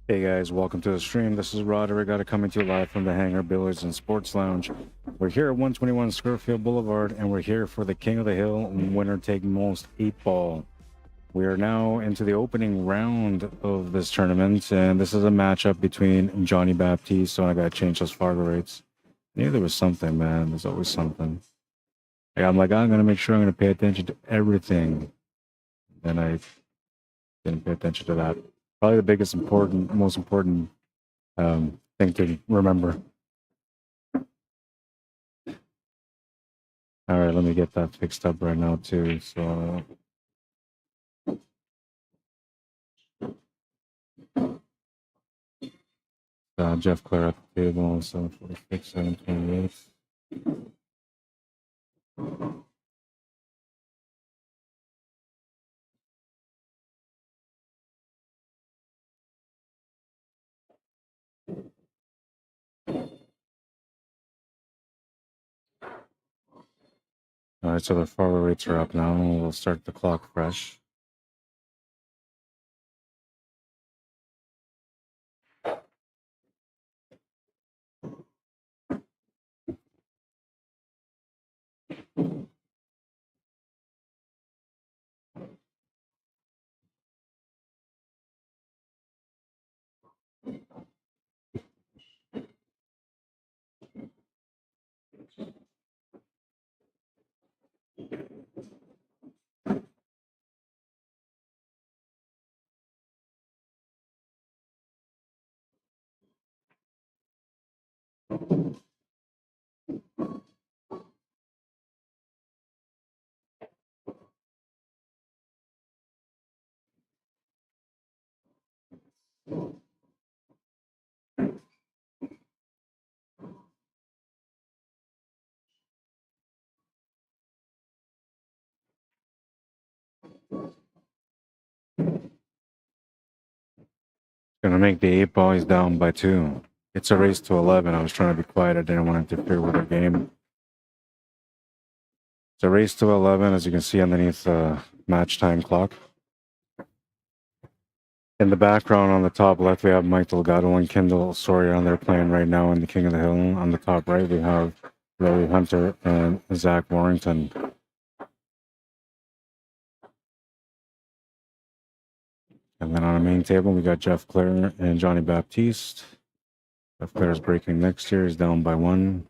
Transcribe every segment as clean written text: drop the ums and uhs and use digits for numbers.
Hey guys, welcome to the stream. This is Arriagada coming to you live from the Hangar Billiards and Sports Lounge. We're here at 121 SCURFIELD Boulevard, and we're here for the King of the Hill winner take most 8-ball. We are now into the opening round of this tournament, and this is a matchup between Johnny Baptiste. So I gotta change those Fargo rates. I knew there was something, man. There's always something. I'm gonna make sure I'm gonna pay attention to everything. And I didn't pay attention to that. Probably the most important thing to remember. All right, let me get that fixed up right now too. So Jeff Clare at the table, 746, 728. All right, so the forward rates are up now. We'll start the clock fresh. Gonna make the 8-ball. He's down by 2. It's a race to 11. I was trying to be quiet. I didn't want to interfere with the game. It's a race to 11, as you can see underneath the match time clock. In the background on the top left, we have Mike Delgado and Kendall Sawyer on there playing right now in the King of the Hill. On the top right, we have Larry Hunter and Zach Warrington. And then on the main table, we got Jeff Clare and Johnny Baptiste. Jeff Clare's breaking next year. He's down by 1.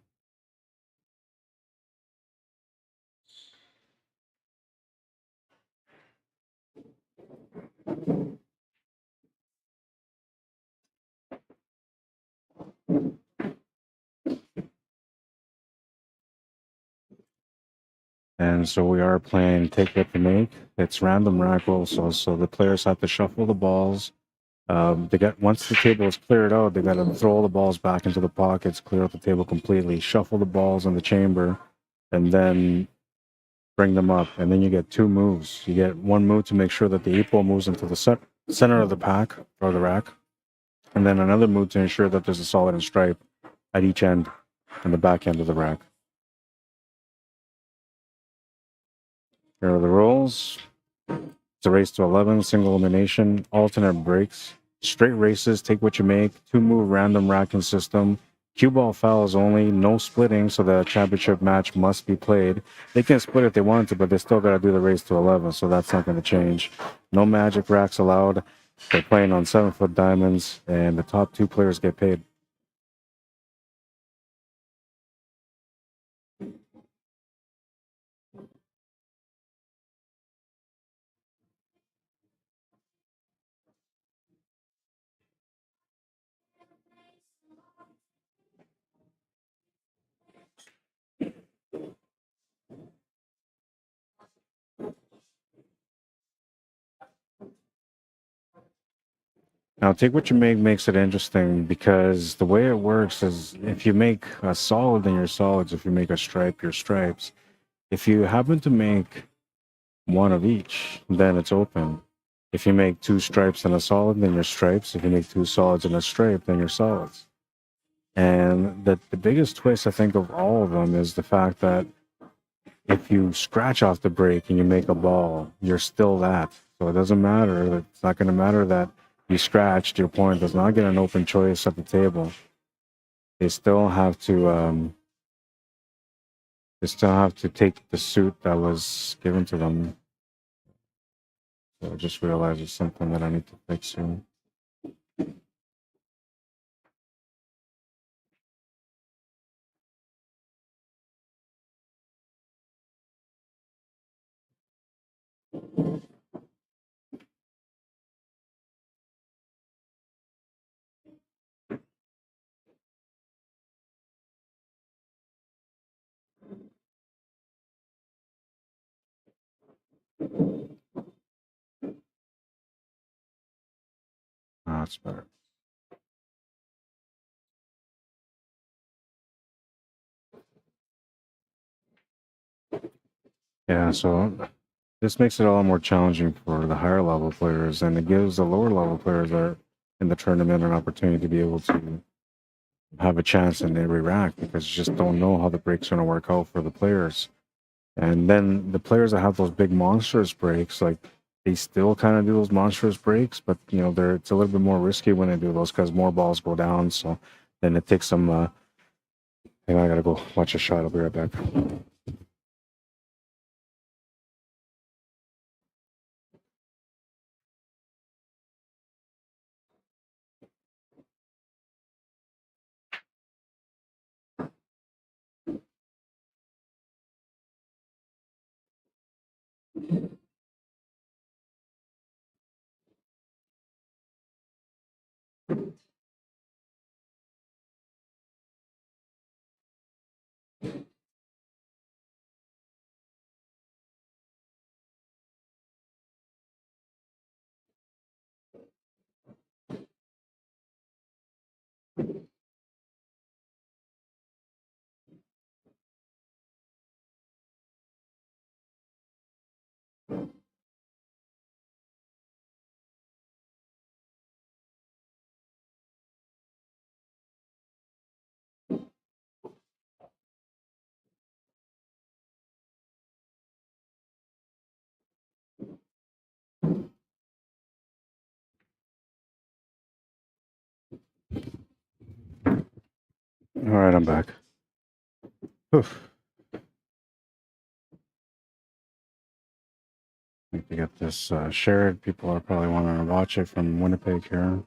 And so we are playing Take What You Make. It's random rack also, so the players have to shuffle the balls. Once the table is cleared out, they got to throw all the balls back into the pockets, clear out the table completely, shuffle the balls in the chamber, and then bring them up. And then you get 2 moves. You get 1 move to make sure that the 8-ball moves into the center of the pack or the rack, and then another move to ensure that there's a solid and stripe at each end and the back end of the rack. Here are the rules. It's a race to 11, single elimination, alternate breaks, straight races, take what you make, 2-move random racking system, cue ball fouls only, no splitting, so the championship match must be played. They can split if they want to, but they still got to do the race to 11, so that's not going to change. No magic racks allowed. They're playing on 7-foot diamonds, and the top 2 players get paid. Now, take what you make makes it interesting because the way it works is if you make a solid, then your solids. If you make a stripe, your stripes. If you happen to make 1 of each, then it's open. If you make 2 stripes and a solid, then your stripes. If you make 2 solids and a stripe, then your solids. And the biggest twist, I think, of all of them is the fact that if you scratch off the break and you make a ball, you're still that. So it doesn't matter. It's not going to matter that you scratched, your opponent does not get an open choice at the table. They still have to take the suit that was given to them. So I just realized it's something that I need to fix soon. Ah, that's better. Yeah, so this makes it a lot more challenging for the higher level players, and it gives the lower level players that are in the tournament an opportunity to be able to have a chance in every rack, because you just don't know how the break's going to work out for the players. And then the players that have those big monstrous breaks, like they still kind of do those monstrous breaks, but you know it's a little bit more risky when they do those because more balls go down. So then it takes some. Hang on, I gotta go watch a shot. I'll be right back. All right, I'm back. Oof. Need to get this shared. People are probably wanting to watch it from Winnipeg here.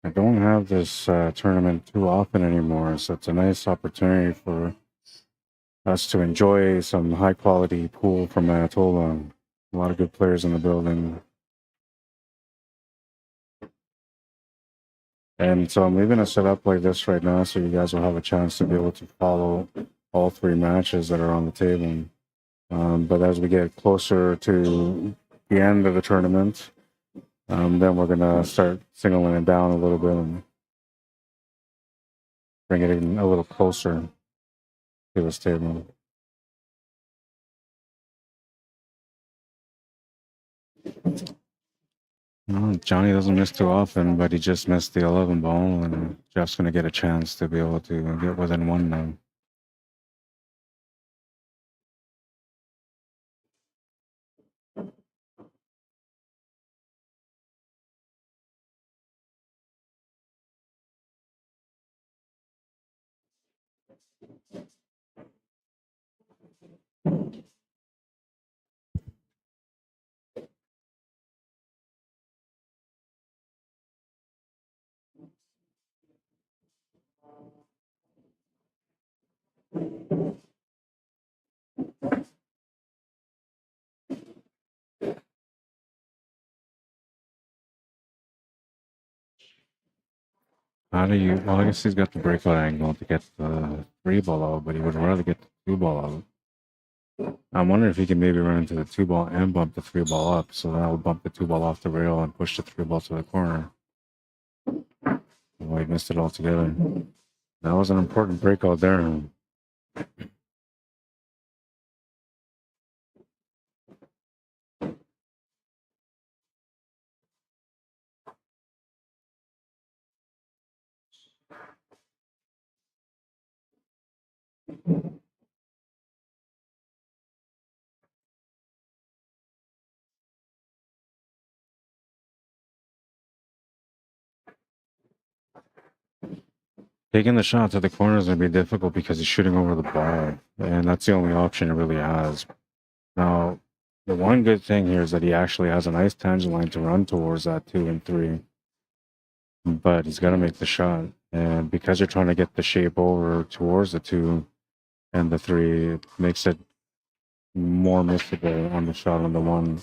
I don't have this tournament too often anymore, so it's a nice opportunity for us to enjoy some high quality pool from Manitoba. A lot of good players in the building. And so I'm leaving it set up like this right now so you guys will have a chance to be able to follow all three matches that are on the table. But as we get closer to the end of the tournament, then we're going to start singling it down a little bit and bring it in a little closer to this table. Well, Johnny doesn't miss too often, but he just missed the 11 ball, and Jeff's going to get a chance to be able to get within one now. How do you? Well, I guess he's got the breakout angle to get the 3 ball out, but he would rather get the 2 ball out. I'm wondering if he can maybe run into the 2 ball and bump the 3 ball up, so that would bump the 2 ball off the rail and push the 3 ball to the corner. Oh, he missed it altogether. That was an important breakout there. Taking the shot to the corner is going to be difficult because he's shooting over the ball, and that's the only option he really has. Now, the one good thing here is that he actually has a nice tangent line to run towards that 2 and 3, but he's got to make the shot. And because you're trying to get the shape over towards the 2 and the 3, it makes it more missable on the shot on the 1.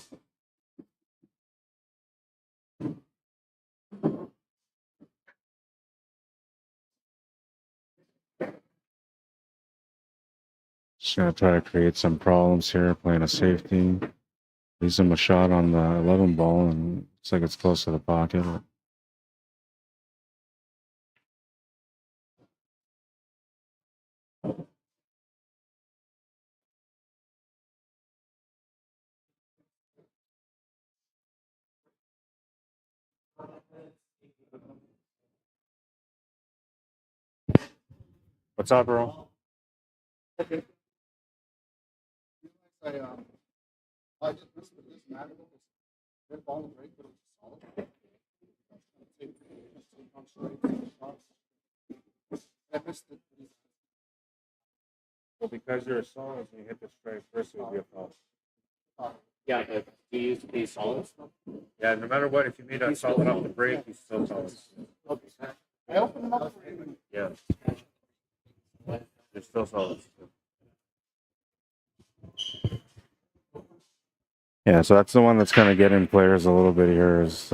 Just going to try to create some problems here, playing a safety. Leaves him a shot on the 11 ball, and looks like it's close to the pocket. What's up, bro? Okay. I just missed this matter. Red ball break, but it's solid. I missed it. Well, because you're a solid, you hit the strike first, it would be a foul. Yeah, but do you use these solids? Yeah, no matter what, if you made a solid off the break, he's still solid. I opened them up. Yeah. They're still solid. Yeah, so that's the one that's kind of getting players a little bit here is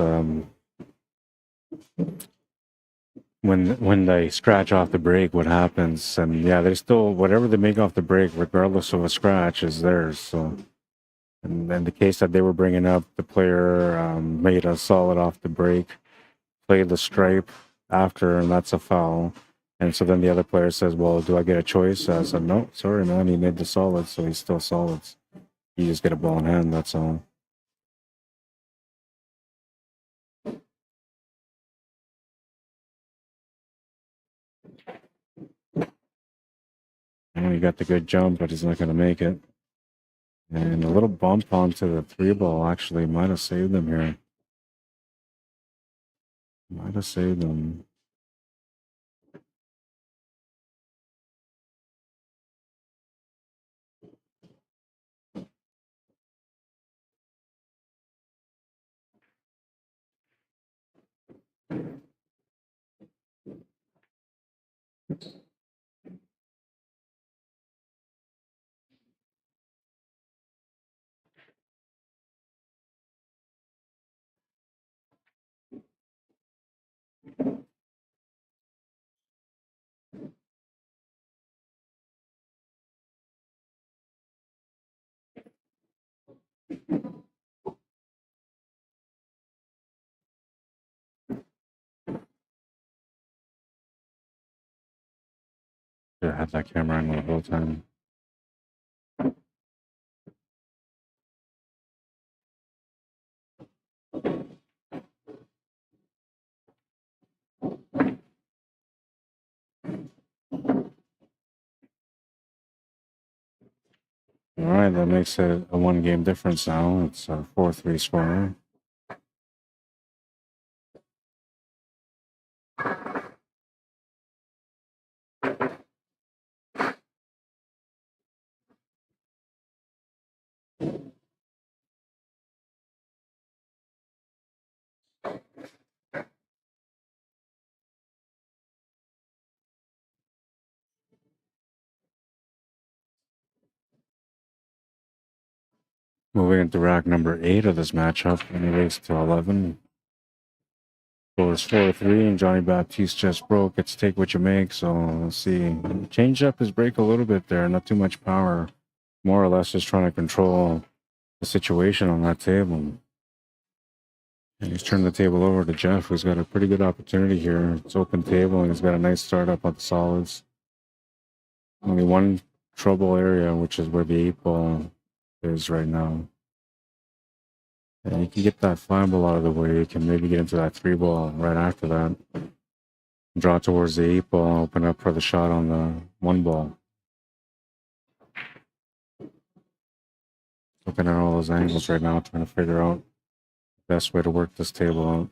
when they scratch off the break, what happens? And yeah, they still, whatever they make off the break, regardless of a scratch, is theirs. So, and in the case that they were bringing up, the player made a solid off the break, played the stripe after, and that's a foul. And so then the other player says, well, do I get a choice? I said, no, sorry, man, he made the solid, so he's still solids. You just get a ball in hand, that's all. Oh, he got the good jump, but he's not going to make it. And a little bump onto the 3 ball actually might have saved him here. Might have saved him. Should have had that camera on the whole time. All right, that makes it a 1-game difference now. It's a 4-3 score. Moving into rack number 8 of this matchup, and he raised to 11. Scores 4-3, and Johnny Baptiste just broke. It's take what you make, so let's see. Changed up his break a little bit there, not too much power. More or less just trying to control the situation on that table. And he's turned the table over to Jeff, who's got a pretty good opportunity here. It's open table, and he's got a nice start up on the solids. Only one trouble area, which is where the 8 ball is right now. And you can get that 5 ball out of the way. You can maybe get into that 3 ball right after that. Draw towards the 8 ball, open up for the shot on the 1 ball. Looking at all those angles right now, trying to figure out the best way to work this table out.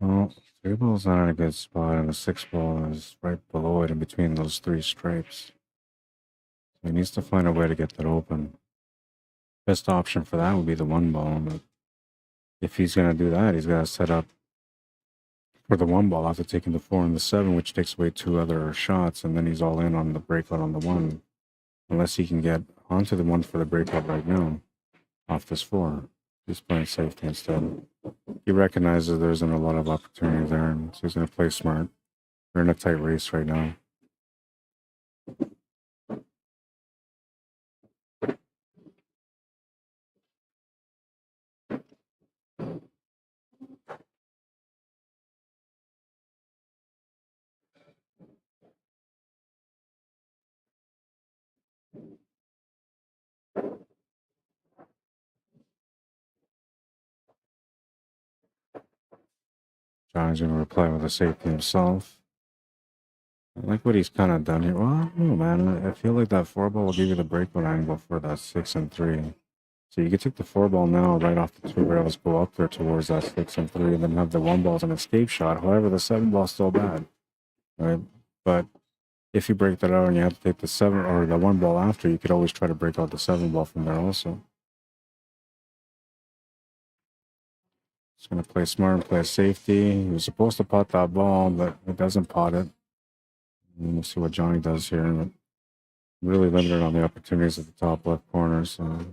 Well, 3 ball's not in a good spot, and the 6 ball is right below it in between those 3 stripes. So he needs to find a way to get that open. Best option for that would be the 1 ball, but if he's going to do that, he's got to set up for the 1 ball after taking the 4 and the 7, which takes away 2 other shots, and then he's all in on the breakout on the 1. Unless he can get onto the 1 for the breakout right now, off this 4. He's playing safety instead. He recognizes there isn't a lot of opportunity there, and so he's going to play smart. They're in a tight race right now. John's going to reply with a safety himself. I like what he's kind of done here. Well, I don't know, man. I feel like that 4 ball will give you the breakout angle for that 6 and 3. So you could take the 4 ball now right off the 2 rails, go up there towards that 6 and 3, and then have the 1 ball as an escape shot. However, the 7 ball is still bad, right? But if you break that out and you have to take the 7 or the 1 ball after, you could always try to break out the 7 ball from there also. Just going to play smart and play safety. He was supposed to pot that ball, but it doesn't pot it. And we'll see what Johnny does here. But really limited on the opportunities at the top left corner, so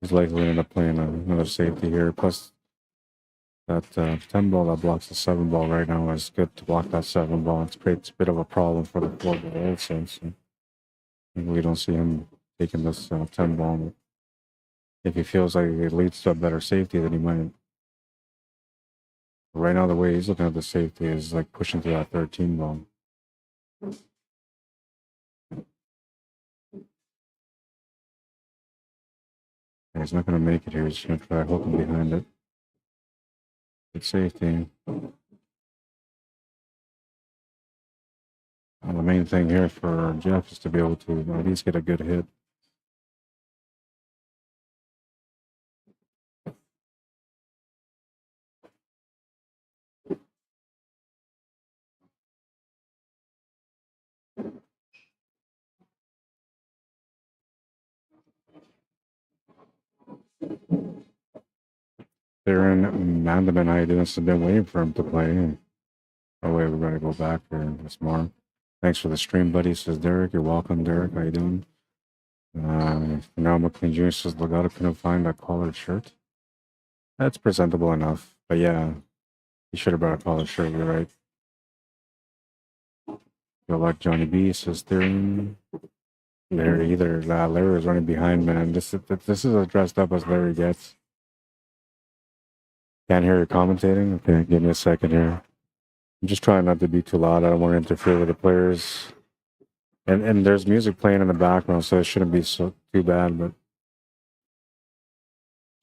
he's likely to end up playing another safety here. Plus, that 10 ball that blocks the 7 ball right now is good to block that 7 ball. It creates a bit of a problem for the 4 ball also. So we don't see him taking this 10 ball. But if he feels like it leads to a better safety, then he might. Right now, the way he's looking at the safety is like pushing to that 13 ball. Yeah, he's not going to make it here. He's going to try hooking behind it. Good safety. The main thing here for Jeff is to be able to at least get a good hit. They're in Manitoba. How you doing? I've been waiting for him to play. Oh wait, we're gonna go back here this morning. Thanks for the stream, buddy, says Derek. You're welcome, Derek. How you doing? Now McLean Jr. says Delgado couldn't find a collared shirt. That's presentable enough, but yeah, he should have brought a collared shirt. You're right. Feel like Johnny B says Theory. Larry either. Larry is running behind, man. This is as dressed up as Larry gets. Can't hear you commentating. Okay, give me a second here. I'm just trying not to be too loud. I don't want to interfere with the players. And there's music playing in the background, so it shouldn't be so too bad. But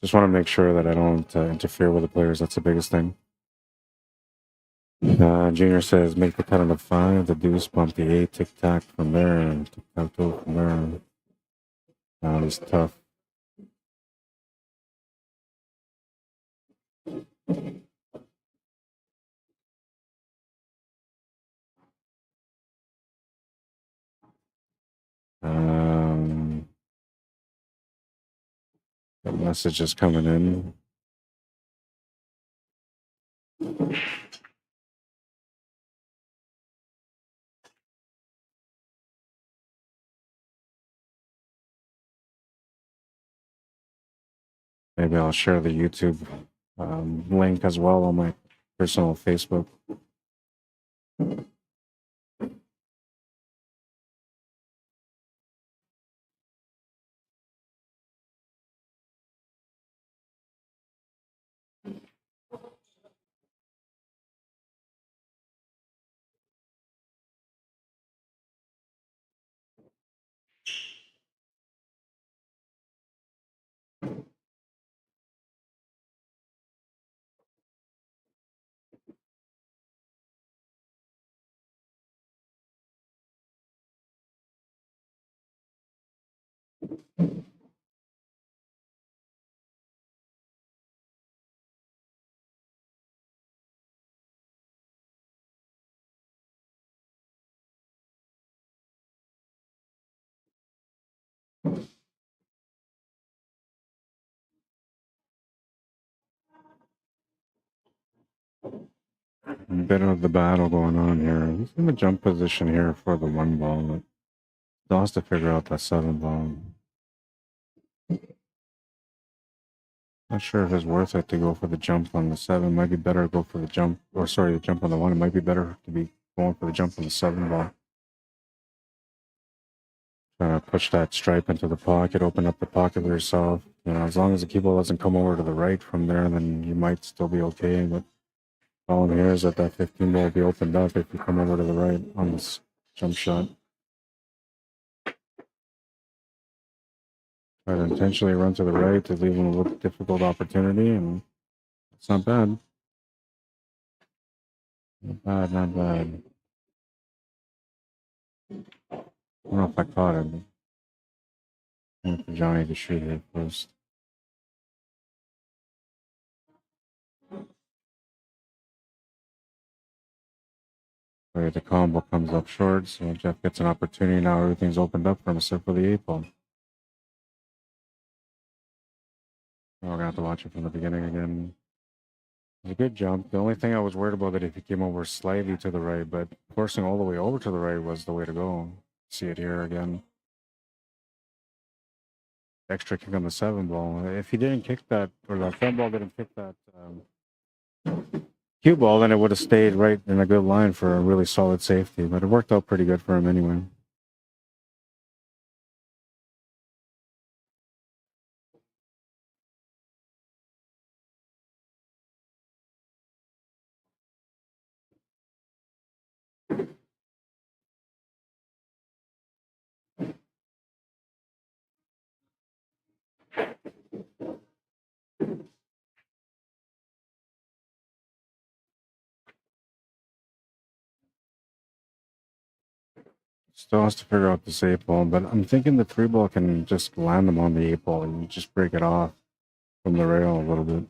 just want to make sure that I don't interfere with the players. That's the biggest thing. Junior says, make the cut on the 5, the deuce, bump the 8, tic-tac from there, and tic-tac-toe from there. It's tough. The message is coming in. Maybe I'll share the YouTube link as well on my personal Facebook. A bit of the battle going on here. He's in the jump position here for the 1 ball. But still has to figure out that 7 ball. Not sure if it's worth it to go for the jump on the 7. Might be better to go for the jump, or sorry, the jump on the 1. It might be better to be going for the jump on the 7 ball. Trying to push that stripe into the pocket, open up the pocket for yourself. You know, as long as the cue ball doesn't come over to the right from there, then you might still be okay. But the problem here is that that 15 ball will be opened up if you come over to the right on this jump shot. Try to intentionally run to the right to leave him a little difficult opportunity, and it's not bad. Not bad, not bad. I don't know if I caught him. I went for Johnny to shoot here first. Right, the combo comes up short, so Jeff gets an opportunity. Now everything's opened up for him except for the 8 ball. We're gonna have to watch it from the beginning again. It was a good jump. The only thing I was worried about that if he came over slightly to the right, but forcing all the way over to the right was the way to go. See it here again. Extra kick on the 7 ball. If he didn't kick that, or that 7 ball didn't kick that cue ball, then it would have stayed right in a good line for a really solid safety. But it worked out pretty good for him anyway. Still has to figure out this 8 ball, but I'm thinking the 3 ball can just land them on the 8 ball and just break it off from the rail a little bit.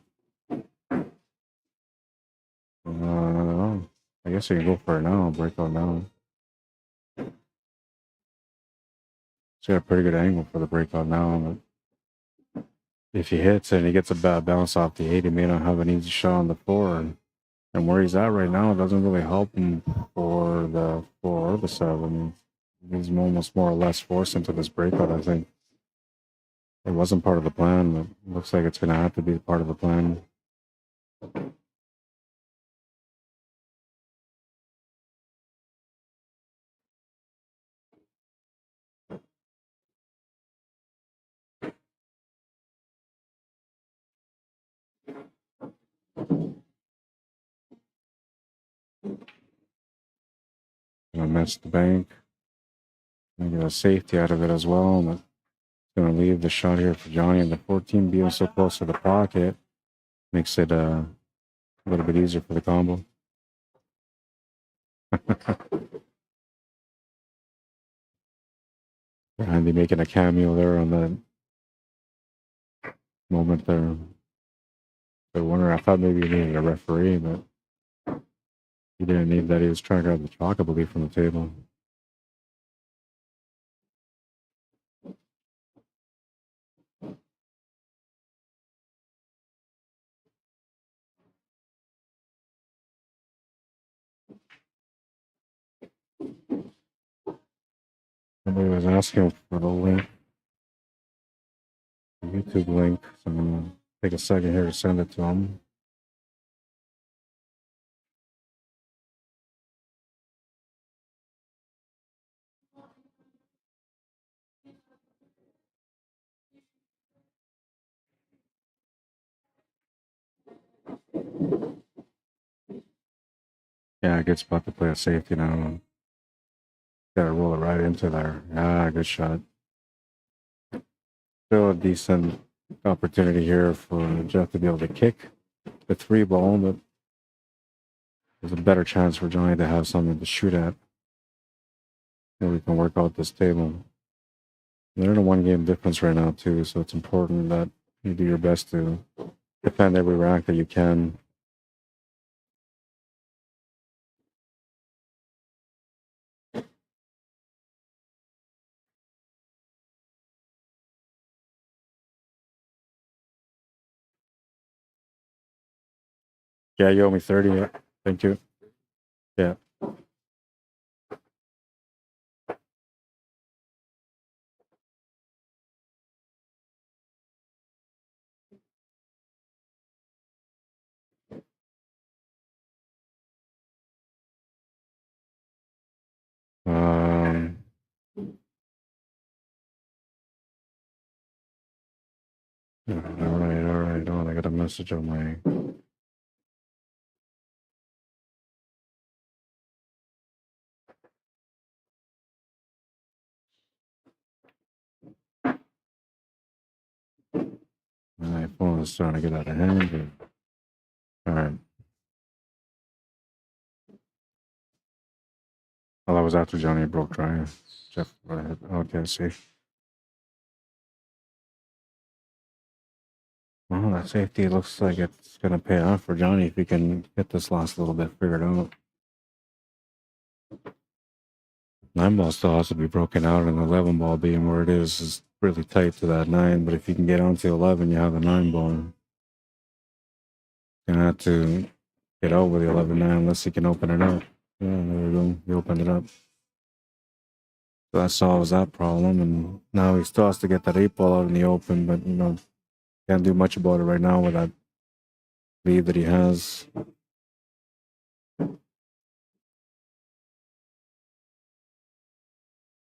I guess you can go for it now, breakout now. He's got a pretty good angle for the breakout now, but if he hits and he gets a bad bounce off the 8, he may not have an easy shot on the 4. And where he's at right now doesn't really help him for the 4 or the 7. He's almost more or less forced into this breakout, I think. It wasn't part of the plan, but it looks like it's going to have to be part of the plan. Gonna miss the bank. Gonna get a safety out of it as well. But gonna leave the shot here for Johnny, and the 14 being so close to the pocket makes it a little bit easier for the combo. Andy making a cameo there on the moment there. The winner, I thought maybe he needed a referee, but he didn't need that. He was trying to grab the chalk, I believe, from the table. Somebody was asking for the link, the YouTube link. So I'm gonna take a second here to send it to them. Yeah, good spot to play a safety now. Gotta roll it right into there. Ah, good shot. Still a decent opportunity here for Jeff to be able to kick the 3 ball, but there's a better chance for Johnny to have something to shoot at. And we can work out this table. They're in a 1-game difference right now too, so it's important that you do your best to defend every rack that you can. Yeah, you owe me 30. Yeah. Thank you. Yeah. Um, all right. Oh, I got a message on my. My phone is starting to get out of hand. All right. Well, that was after Johnny broke dry. Jeff, go ahead. Okay, see. Well, that safety looks like it's going to pay off for Johnny if he can get this last little bit figured out. 9 ball still has to be broken out, and the 11 ball being where it is really tight to that 9. But if you can get onto 11, you have the 9 ball. You're going to have to get out with the 11 now unless he can open it up. Yeah, there we go. He opened it up. So that solves that problem, and now he still has to get that 8 ball out in the open, but, you know, can't do much about it right now with that lead that he has.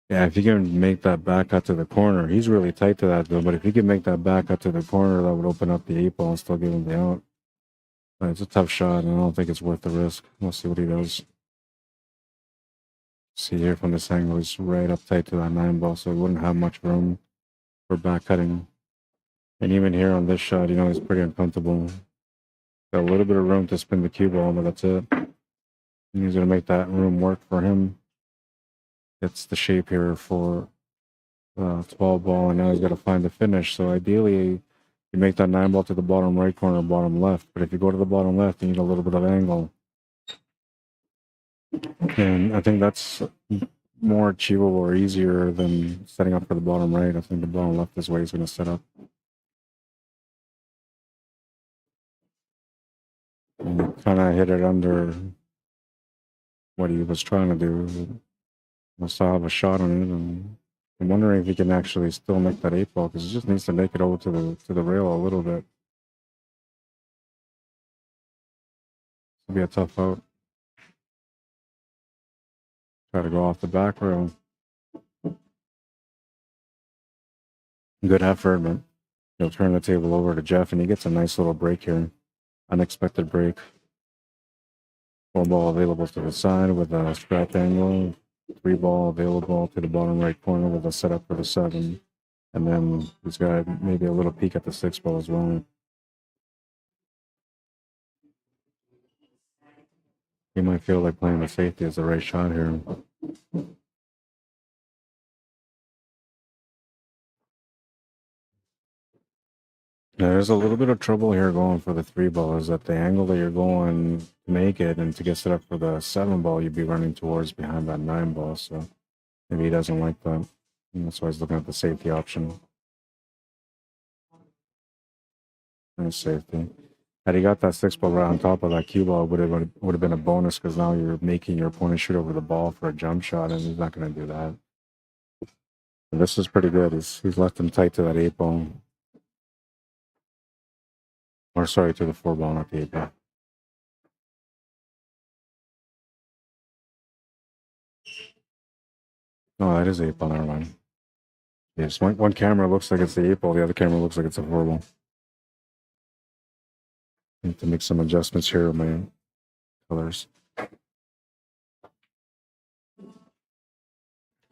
Yeah, if you can make that back cut to the corner, he's really tight to that though, but if you can make that back cut to the corner, that would open up the 8 ball and still give him the out. But it's a tough shot, and I don't think it's worth the risk. We'll see what he does. See here from this angle, he's right up tight to that 9 ball, so he wouldn't have much room for back cutting. And even here on this shot, you know, he's pretty uncomfortable. Got a little bit of room to spin the cue ball, but that's it. And he's going to make that room work for him. It's the shape here for 12 ball, and now he's got to find the finish. So ideally, you make that 9 ball to the bottom right corner, bottom left. But if you go to the bottom left, you need a little bit of angle. And I think that's more achievable or easier than setting up for the bottom right. I think the bottom left is where he's going to set up. And kind of hit it under what he was trying to do. I still have a shot on it, and I'm wondering if he can actually still make that 8 ball, because he just needs to make it over to the rail a little bit. It'll be a tough out. Try to go off the back rail. Good effort, but he'll turn the table over to Jeff, and he gets a nice little break here. Unexpected break. 4 ball available to the side with a scratch angle. 3 ball available to the bottom right corner with a setup for the 7. And then he's got maybe a little peek at the 6 ball as well. He might feel like playing the safety is the right shot here. There's a little bit of trouble here going for the 3 ball, is that the angle that you're going to make it and to get set up for the 7 ball, you'd be running towards behind that 9 ball. So maybe he doesn't like that. And that's why he's looking at the safety option. Nice safety. Had he got that 6 ball right on top of that cue ball, would have been a bonus, because now you're making your opponent shoot over the ball for a jump shot, and he's not going to do that. This is pretty good. He's left him tight to that 8 ball. Or sorry, to the 4 ball, not the 8 ball. Oh, that is 8 ball, never mind. Yes, one camera looks like it's the 8 ball, the other camera looks like it's a 4 ball. Need to make some adjustments here with my colors.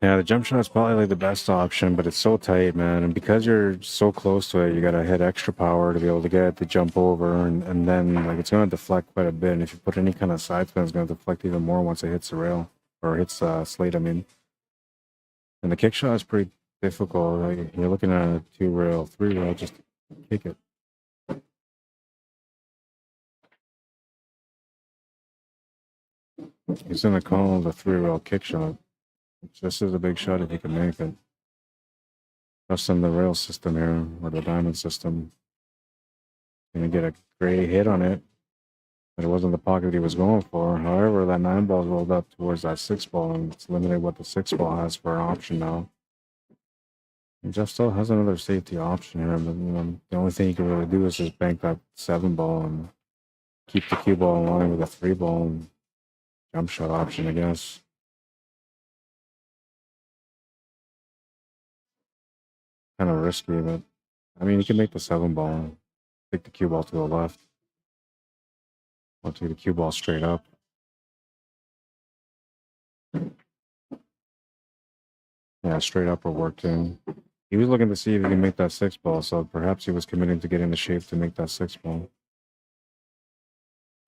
Yeah, the jump shot is probably like the best option, but it's so tight, man. And because you're so close to it, you gotta hit extra power to be able to get the jump over, and then like it's gonna deflect quite a bit. And if you put any kind of side spin, it's gonna deflect even more once it hits the rail or hits slate. I mean, and the kick shot is pretty difficult. Like, you're looking at a 2 rail, 3 rail, just kick it. He's in the call of the 3 rail kick shot. This is a big shot if you can make it. Just in the rail system here, or the diamond system. Gonna get a great hit on it, but it wasn't the pocket he was going for. However, that 9 ball rolled up towards that 6 ball, and it's limited what the 6 ball has for an option now. And Jeff still has another safety option here, but you know, the only thing you can really do is just bank that 7 ball and keep the cue ball in line with a 3 ball and jump shot option, I guess. Kind of risky, but I mean, you can make the 7 ball and take the cue ball to the left. Or take the cue ball straight up. Yeah, straight up will work too. He was looking to see if he can make that 6 ball, so perhaps he was committing to getting the shape to make that 6 ball.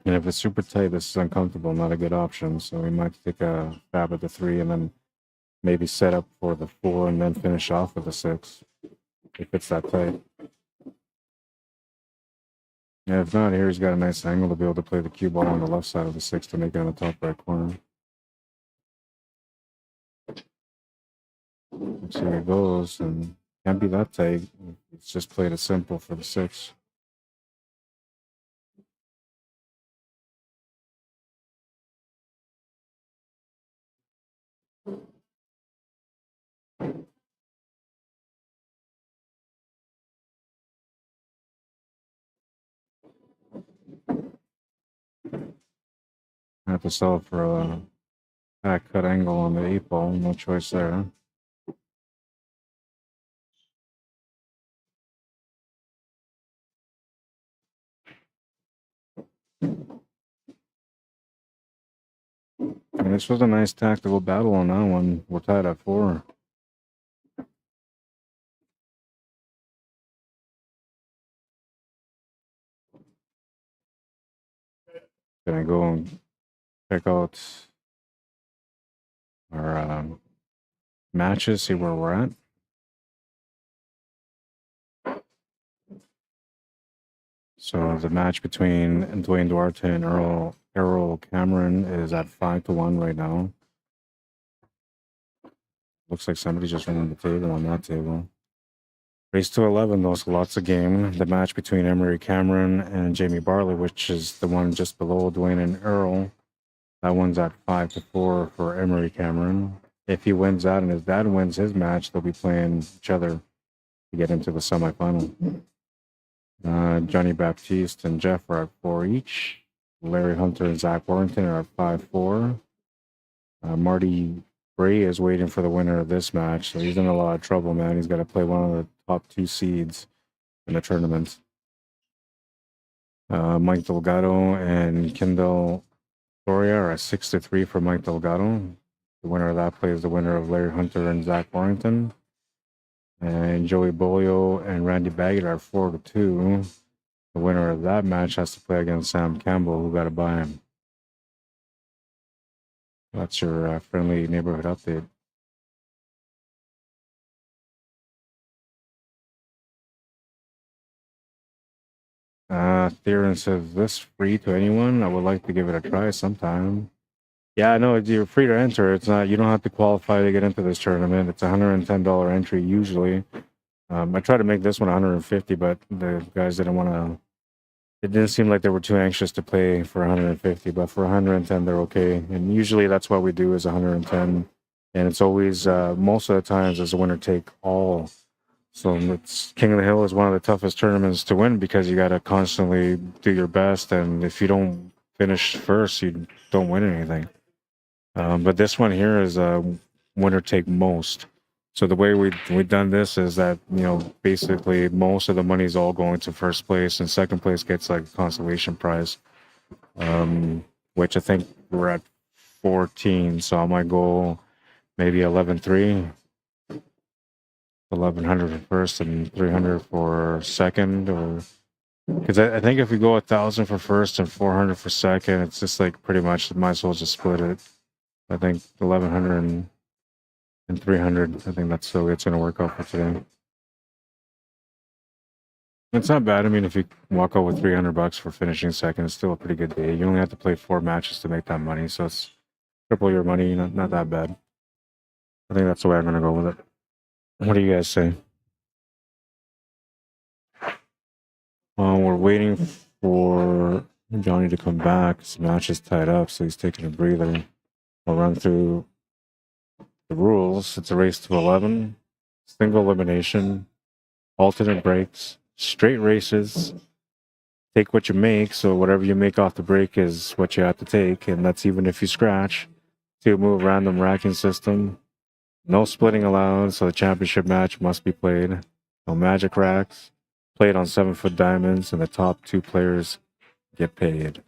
And if it's super tight, this is uncomfortable, not a good option. So we might take a stab at the 3 and then maybe set up for the 4 and then finish off with the 6. If it's that tight. Yeah, if not, here he's got a nice angle to be able to play the cue ball on the left side of the 6 to make it on the top right corner. Let's see where it goes, and can't be that tight. It's just played it simple for the 6. I have to sell for a back cut angle on the 8 ball. No choice there. And this was a nice tactical battle on that one. We're tied at 4. Gonna go and check out our matches, see where we're at. So the match between Dwayne Duarte and Errol Cameron is at 5-1 right now. Looks like somebody just ran the table on that table. Race to 11, though, so lots of game. The match between Emery Cameron and Jamie Barley, which is the one just below Dwayne and Errol. That one's at 5-4 for Emery Cameron. If he wins that and his dad wins his match, they'll be playing each other to get into the semifinal. Johnny Baptiste and Jeff are at 4 each. Larry Hunter and Zach Warrington are at 5-4. Marty Bray is waiting for the winner of this match, so he's in a lot of trouble, man. He's got to play one of the top 2 seeds in the tournament. Mike Delgado and Kendall Soria are at 6-3 for Mike Delgado. The winner of that plays the winner of Larry Hunter and Zach Warrington. And Joey Bolio and Randy Baggett are 4-2. The winner of that match has to play against Sam Campbell, who got to buy him. That's your friendly neighborhood update. Theron says, this free to anyone? I would like to give it a try sometime. Yeah, no, you're free to enter. It's not, you don't have to qualify to get into this tournament. It's a $110 entry usually. I tried to make this one $150, but the guys didn't want to. It didn't seem like they were too anxious to play for $150, but for $110 they're okay. And usually that's what we do is $110. and it's always most of the times it's a winner take all. So it's King of the Hill is one of the toughest tournaments to win because you got to constantly do your best, and if you don't finish first, you don't win anything. But this one here is winner take most. So the way we've done this is that, you know, basically most of the money is all going to first place, and second place gets like a consolation prize, which I think we're at 14. So I might go maybe 11-3, 1100 for first and 300 for second, or because I think if we go 1,000 for first and 400 for second, it's just like pretty much might as well just split it. I think 1100 and 300. I think that's the way it's going to work out for today. It's not bad. I mean, if you walk out with $300 for finishing second, it's still a pretty good day. You only have to play 4 matches to make that money, so it's triple your money. Not that bad. I think that's the way I'm going to go with it. What do you guys say? We're waiting for Johnny to come back. His match is tied up, so he's taking a breather. I'll run through the rules. It's a race to 11, single elimination, alternate breaks, straight races. Take what you make, so whatever you make off the break is what you have to take, and that's even if you scratch. 2-move random racking system. No splitting allowed, so the championship match must be played. No magic racks. Played on 7-foot diamonds, and the top 2 players get paid.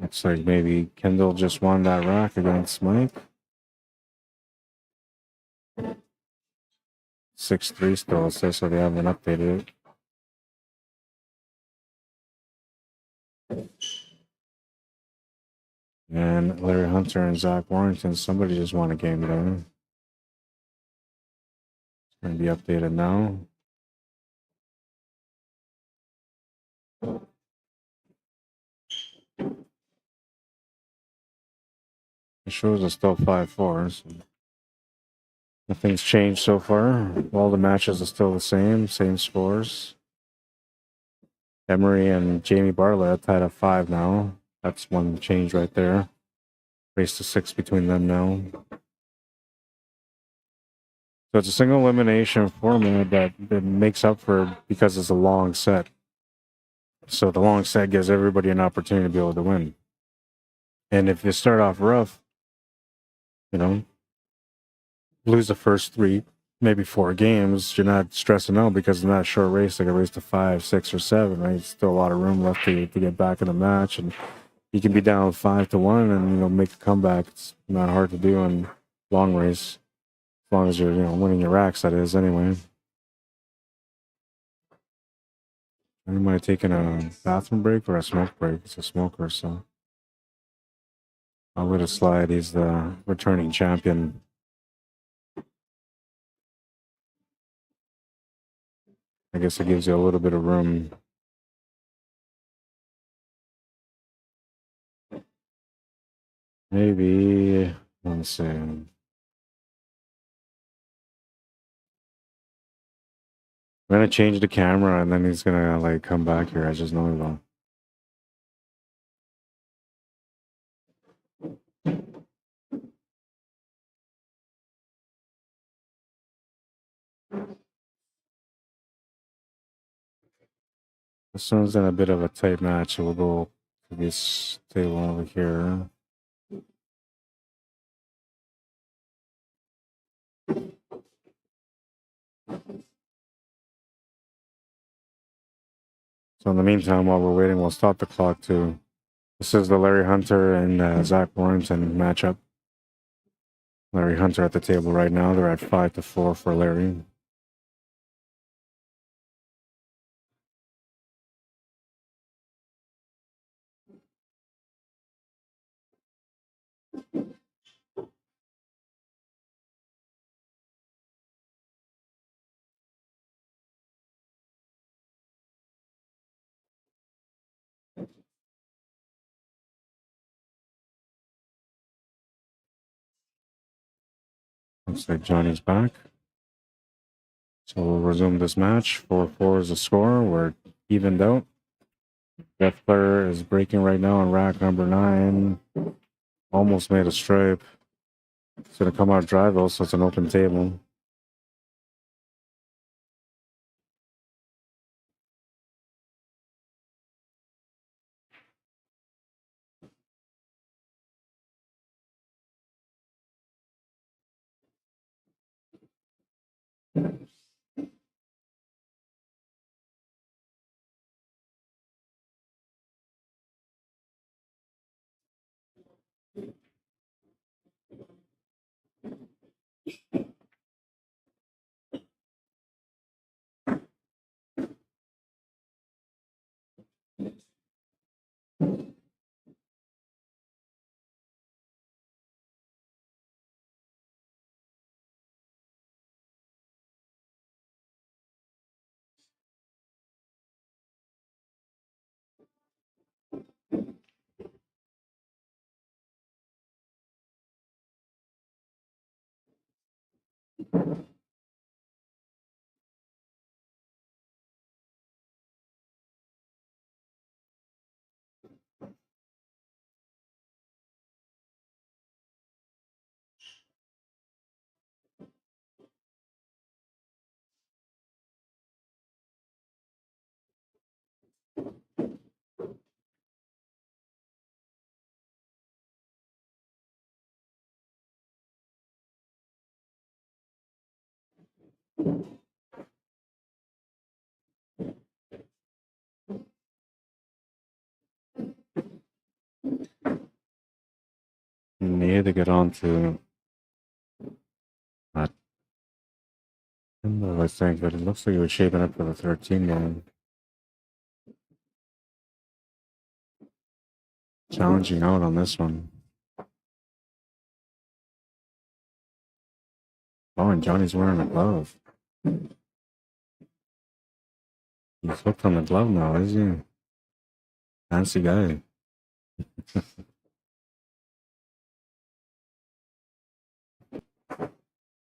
Looks like maybe Kendall just won that rack against Mike. 6-3 still, it says, so they haven't updated it. And Larry Hunter and Zach Warrington, somebody just won a game today. It's going to be updated now. It shows us still 5-4. So nothing's changed so far. All the matches are still the same scores. Emery and Jamie Bartlett tied up 5 now. That's one change right there. Race to 6 between them now. So it's a single elimination format that makes up for because it's a long set. So the long set gives everybody an opportunity to be able to win. And if you start off rough, you know, lose the first 3, maybe 4 games, you're not stressing out because it's not a short race, like a race to 5, 6, or 7, right? There's still a lot of room left to get back in the match, and you can be down 5-1 and, you know, make a comeback. It's not hard to do in long race, as long as you're, you know, winning your racks, that is, anyway. I might have taken a bathroom break or a smoke break. It's a smoker, so I'll let it slide. He's the returning champion. I guess it gives you a little bit of room. Maybe, let's see. I'm gonna change the camera and then he's gonna like come back here. I just know he will. This one's in a bit of a tight match, so we'll go to this table over here. So in the meantime, while we're waiting, we'll stop the clock too. This is the Larry Hunter and Zach Warrington matchup. Larry Hunter at the table right now. They're at 5-4 for Larry. Looks like Johnny's back. So we'll resume this match. 4-4 is the score. We're evened out. Death player is breaking right now on rack number 9. Almost made a stripe. It's going to come out dry though, so it's an open table. Need to get on to that 10 ball, I think, but it looks like he was shaping up for the 13 ball. Challenging out on this one. Oh, and Johnny's wearing a glove. He's hooked on the glove now, is he? Fancy guy.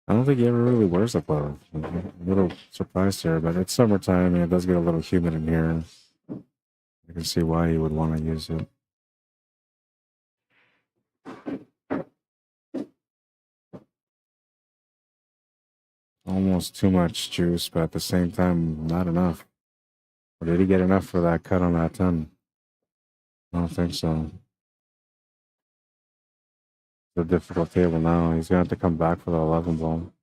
I don't think he ever really wears a glove. I'm a little surprised here, but it's summertime and it does get a little humid in here. I can see why he would want to use it. Almost too much juice, but at the same time, not enough. Or did he get enough for that cut on that 10? I don't think so. It's a difficult table now. He's going to have to come back for the 11 ball.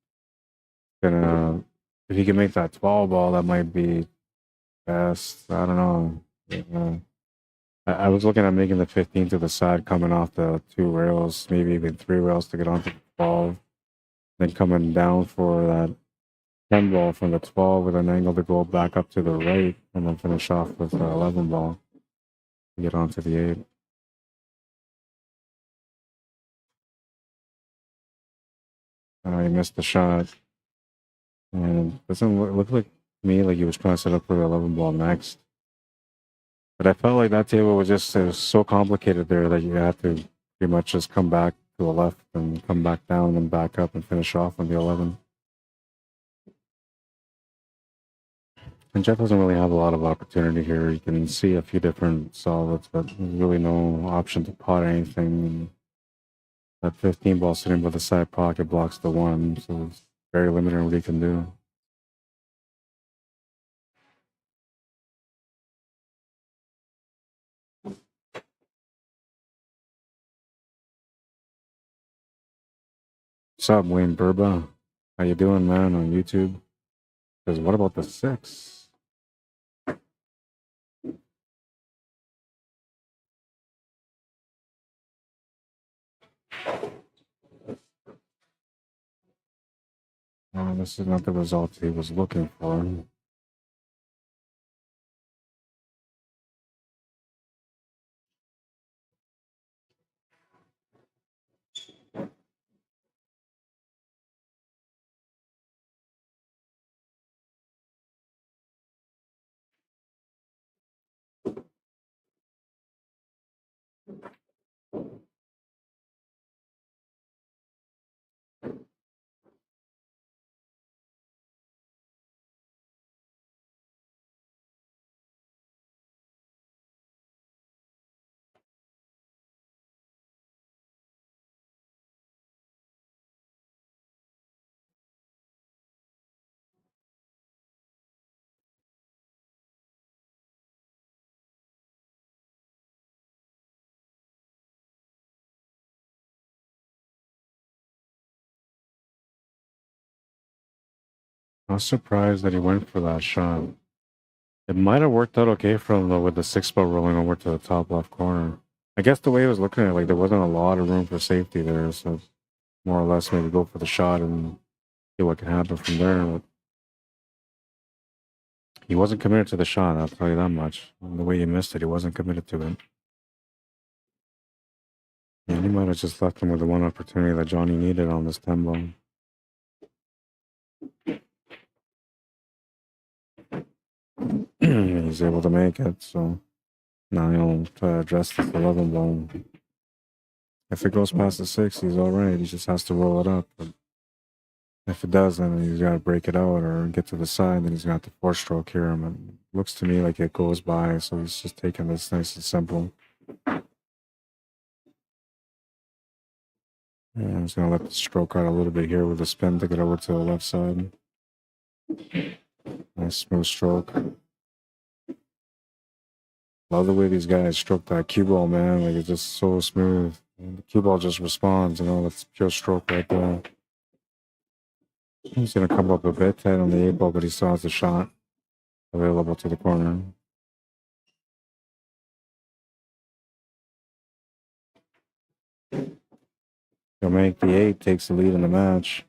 If he can make that 12 ball, that might be best. I don't know. I was looking at making the 15 to the side, coming off the 2 rails, maybe even 3 rails to get onto the 12. Then coming down for that 10 ball from the 12 with an angle to go back up to the right, and then finish off with the 11 ball to get onto the 8. He missed the shot. And it doesn't look like to me like he was trying to set up for the 11 ball next. But I felt like that table was just, it was so complicated there that you had to pretty much just come back to the left and come back down and back up and finish off on the 11. And Jeff doesn't really have a lot of opportunity here. You can see a few different solids, but there's really no option to pot anything. That 15 ball sitting by the side pocket blocks the 1, so it's very limited in what he can do. What's up, Wayne Burba? How you doing, man, on YouTube? Because what about the 6? Oh, this is not the result he was looking for. I was surprised that he went for that shot. It might have worked out okay for him though, with the 6-ball rolling over to the top left corner. I guess the way he was looking at it, like there wasn't a lot of room for safety there, so more or less maybe go for the shot and see what can happen from there. But he wasn't committed to the shot, I'll tell you that much. And the way he missed it, he wasn't committed to it. And he might have just left him with the one opportunity that Johnny needed on this 10-ball. He's able to make it, so now he'll try to address this 11-ball. If it goes past the 6, he's all right. He just has to roll it up. But if it does, then he's got to break it out or get to the side. Then he's got the 4-stroke here. It looks to me like it goes by, so he's just taking this nice and simple. Yeah, he's going to let the stroke out a little bit here with the spin to get over to the left side. Nice smooth stroke. Love the way these guys stroke that cue ball, man. Like, it's just so smooth. And the cue ball just responds, you know, that's pure stroke right there. He's going to come up a bit tight on the 8-ball, but he still has the shot available to the corner. He'll make the 8, takes the lead in the match.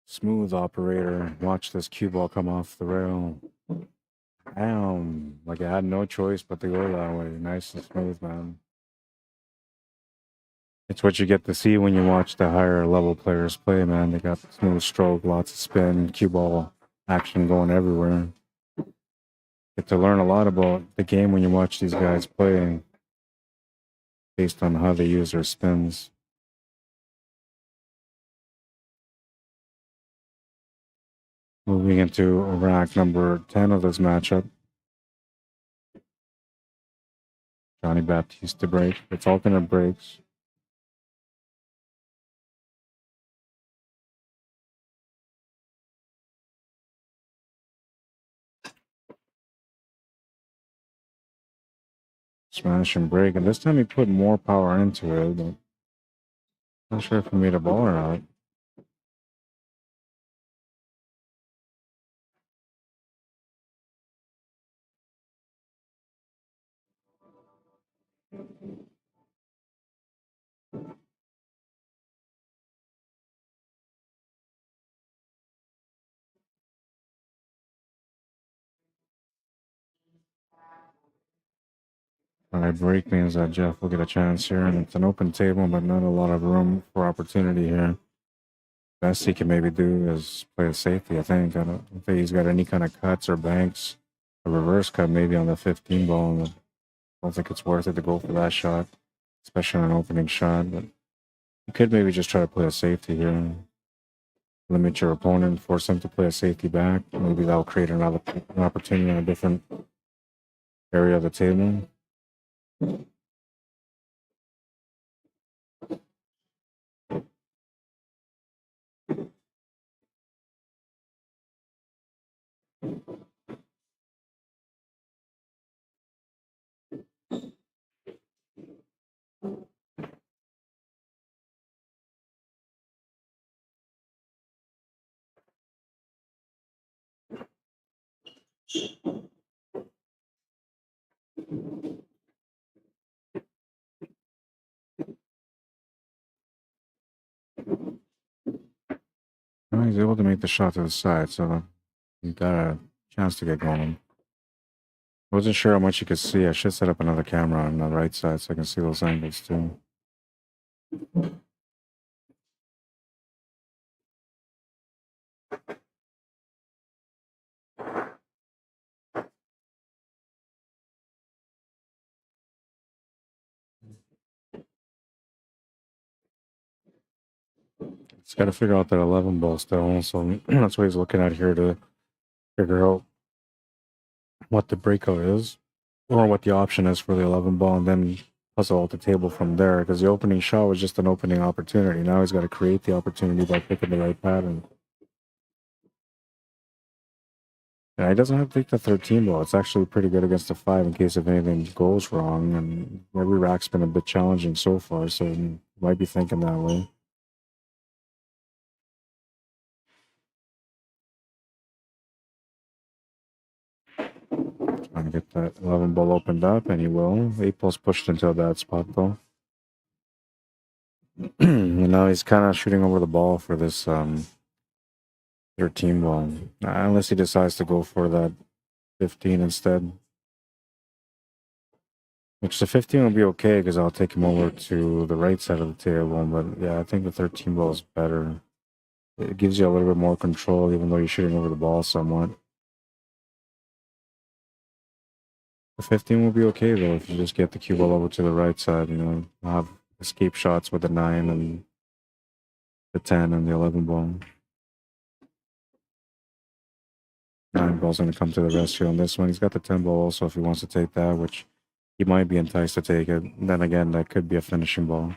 Smooth operator. Watch this cue ball come off the rail. Damn. Like I had no choice but to go that way. Nice and smooth, man. It's what you get to see when you watch the higher level players play, man. They got smooth stroke, lots of spin, cue ball action going everywhere. Get to learn a lot about the game when you watch these guys play based on how they use their spins. Moving into rack number 10 of this matchup. Johnny Baptiste to break. It's alternate breaks. Smash and break. And this time he put more power into it, but not sure if he made a ball or not. Alright, break means that Jeff will get a chance here, and it's an open table, but not a lot of room for opportunity here. Best he can maybe do is play a safety, I think. I don't think he's got any kind of cuts or banks. A reverse cut maybe on the 15 ball. I don't think it's worth it to go for that shot, especially on an opening shot. But you could maybe just try to play a safety here. Limit your opponent, force him to play a safety back. Maybe that'll create an opportunity in a different area of the table. Well, he's able to make the shot to the side, so he got a chance to get going. I wasn't sure how much you could see. I should set up another camera on the right side so I can see those angles too. He's got to figure out that 11 ball still, so that's what he's looking at here to figure out what the breakout is or what the option is for the 11 ball, and then puzzle out the table from there, because the opening shot was just an opening opportunity. Now he's got to create the opportunity by picking the right pattern. Yeah, he doesn't have to take the 13 ball. It's actually pretty good against the 5 in case if anything goes wrong. And every rack's been a bit challenging so far, so you might be thinking that way. Trying to get that 11 ball opened up, and he will. 8 ball's pushed into a bad spot, though. And now he's kind of shooting over the ball for this 13 ball. Unless he decides to go for that 15 instead. Which the 15 will be okay because I'll take him over to the right side of the table. But yeah, I think the 13 ball is better. It gives you a little bit more control, even though you're shooting over the ball somewhat. The 15 will be okay though if you just get the cue ball over to the right side. You know, have escape shots with the 9 and the 10 and the 11 ball. 9 ball's going to come to the rescue on this one. He's got the 10 ball also if he wants to take that, which he might be enticed to take it. And then again, that could be a finishing ball.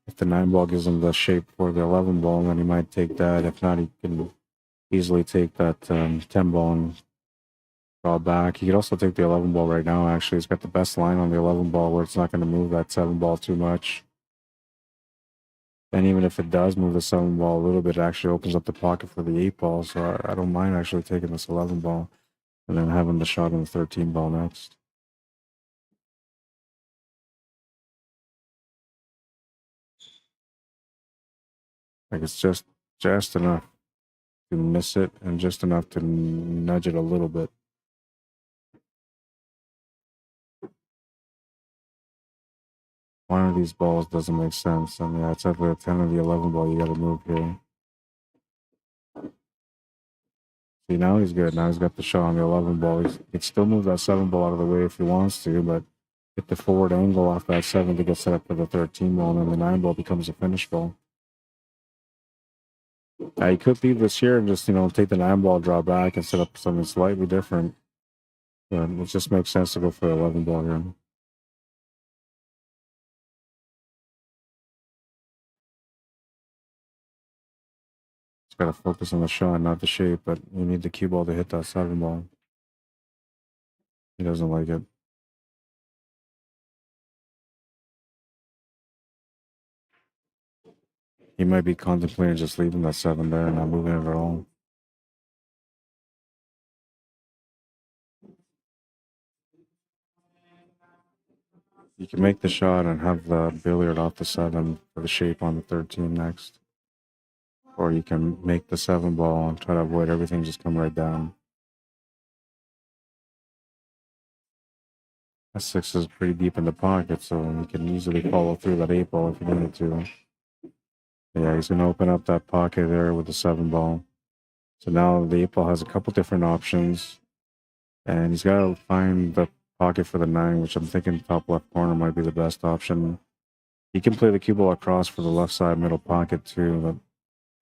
If the 9 ball gives him the shape for the 11 ball, then he might take that. If not, he can easily take that 10 ball and draw back. He could also take the 11 ball right now, actually. He's got the best line on the 11 ball where it's not going to move that 7 ball too much. And even if it does move the 7 ball a little bit, it actually opens up the pocket for the 8 ball. So I don't mind actually taking this 11 ball and then having the shot on the 13 ball next. Like it's just enough to miss it and just enough to nudge it a little bit. One of these balls doesn't make sense. I mean, it's either the 10 or the 11 ball you got to move here. See, now he's good. Now he's got the shot on the 11 ball. He can still move that 7 ball out of the way if he wants to, but get the forward angle off that 7 to get set up for the 13 ball, and then the 9 ball becomes a finish ball. He could leave this here and just, you know, take the 9 ball, draw back, and set up something slightly different. But it just makes sense to go for the 11 ball here. Just got to focus on the shot, not the shape, but you need the cue ball to hit that 7 ball. He doesn't like it. He might be contemplating just leaving that 7 there and not moving it at all. You can make the shot and have the billiard off the 7 for the shape on the 13 next. Or you can make the 7 ball and try to avoid everything just come right down. That 6 is pretty deep in the pocket, so you can easily follow through that 8 ball if you needed to. Yeah, he's going to open up that pocket there with the 7 ball. So now the 8 ball has a couple different options. And he's got to find the pocket for the 9, which I'm thinking top left corner might be the best option. He can play the cue ball across for the left side middle pocket too, but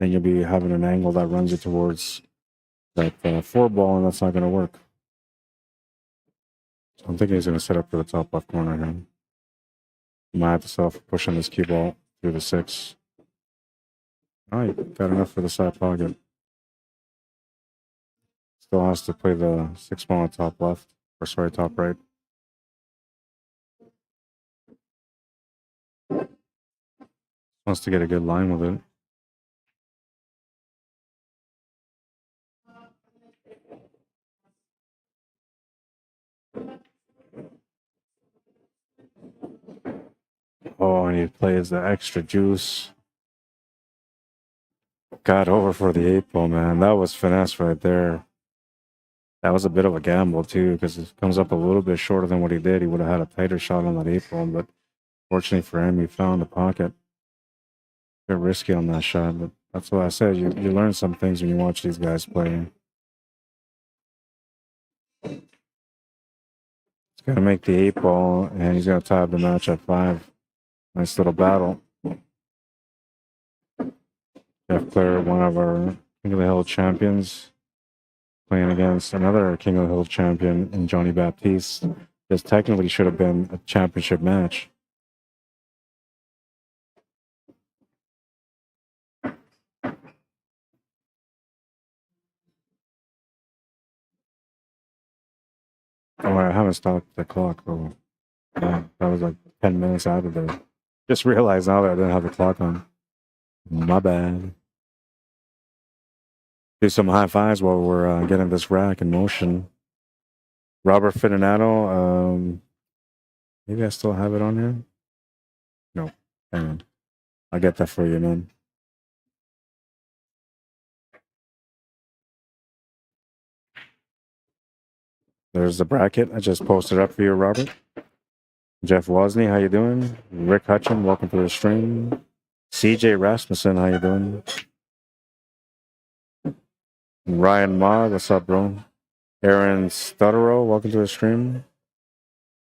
then you'll be having an angle that runs you towards that 4 ball, and that's not going to work. So I'm thinking he's going to set up for the top left corner here. He might have to set up for pushing this cue ball through the 6. All right, got enough for the side pocket. Still has to play the 6 ball on top left, or sorry, top right. Wants to get a good line with it. Oh, and he plays the extra juice. Got over for the 8 ball, man. That was finesse right there. That was a bit of a gamble, too, because it comes up a little bit shorter than what he did. He would have had a tighter shot on that 8 ball, but fortunately for him, he found the pocket. A bit risky on that shot, but that's what I said. You learn some things when you watch these guys play. He's got to make the 8 ball, and he's going to tie up the match at 5. Nice little battle. Jeff Clare, one of our King of the Hill champions, playing against another King of the Hill champion in Johnny Baptiste. This technically should have been a championship match. Oh, I haven't stopped the clock. Oh, yeah, that was like 10 minutes out of there. Just realized now that I didn't have the clock on. My bad. Do some high fives while we're getting this rack in motion. Robert Fidinato. Maybe I still have it on here. No, hang on. I'll get that for you, man. There's the bracket I just posted up for you, Robert. Jeff Wozni, how you doing? Rick Hutchin, welcome to the stream. CJ Rasmussen, how you doing? Ryan Ma, what's up, bro? Aaron Stutterow, welcome to the stream.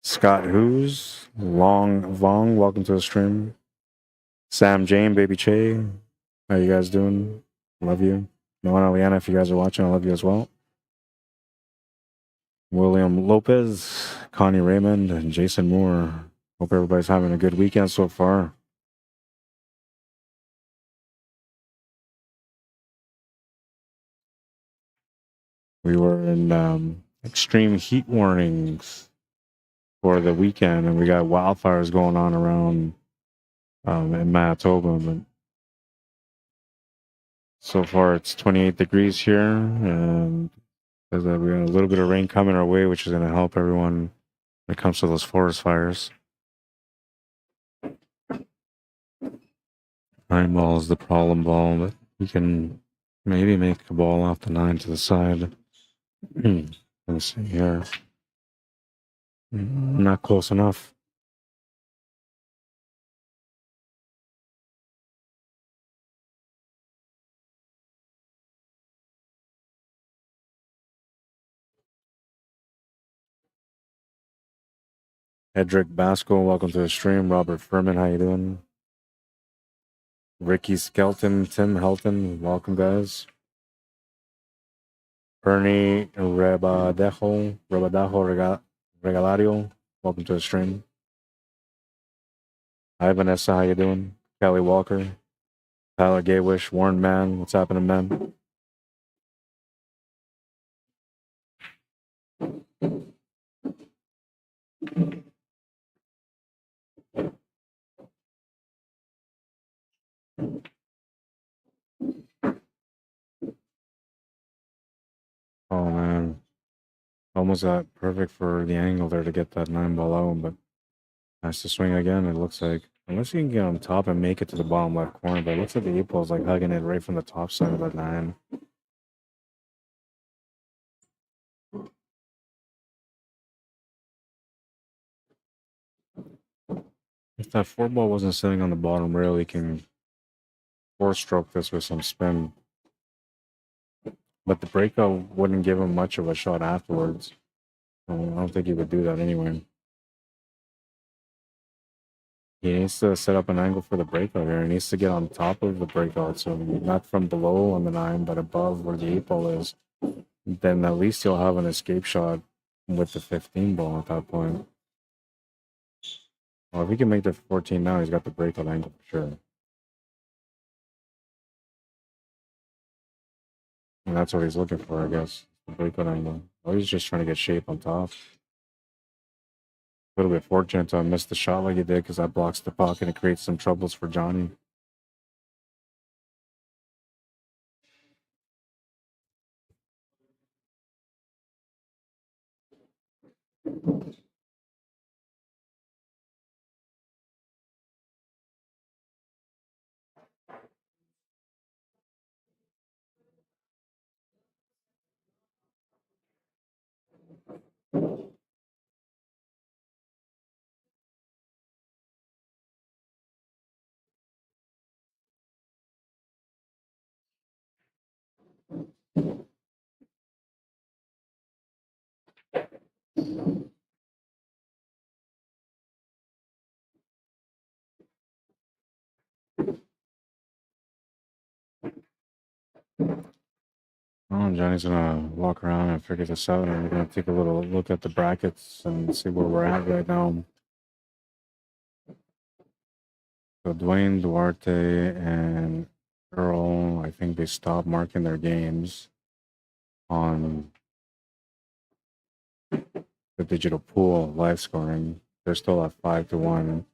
Scott Hughes, Long Vong, welcome to the stream. Sam Jane, Baby Che, how you guys doing? Love you. Noah Aliana, if you guys are watching, I love you as well. William Lopez, Connie Raymond, and Jason Moore. Hope everybody's having a good weekend so far. We were in extreme heat warnings for the weekend, and we got wildfires going on around in Manitoba. But so far, it's 28 degrees here, and there's we got a little bit of rain coming our way, which is going to help everyone when it comes to those forest fires. 9 ball is the problem ball, but we can maybe make a ball off the 9 to the side. Let's see here. Not close enough. Hedrick Basco, welcome to the stream. Robert Furman, how you doing? Ricky Skelton, Tim Helton, welcome guys. Ernie Rebadajo Regalario, welcome to the stream. Hi Vanessa, how you doing? Kelly Walker, Tyler Gaywish, Warren Mann, what's happening, man? Oh man, almost got perfect for the angle there to get that 9 ball out, but has to swing again. It looks like, unless you can get on top and make it to the bottom left corner, but it looks like the 8 ball is like hugging it right from the top side of that 9. If that 4 ball wasn't sitting on the bottom rail, you can 4-stroke this with some spin. But the breakout wouldn't give him much of a shot afterwards. I don't think he would do that anyway. He needs to set up an angle for the breakout here. He needs to get on top of the breakout, so not from below on the 9, but above where the 8 ball is. Then at least he'll have an escape shot with the 15 ball at that point. Well, if he can make the 14 now, he's got the breakout angle for sure. And that's what he's looking for, I guess. The breakout angle. Oh, he's just trying to get shape on top. A little bit fortunate to miss the shot like he did, because that blocks the puck and it creates some troubles for Johnny. Oh, Johnny's gonna walk around and figure this out, and we're gonna take a little look at the brackets and see where we're at right now. So Dwayne Duarte and Earl, I think they stopped marking their games on the the digital pool live scoring. They're still at 5-1,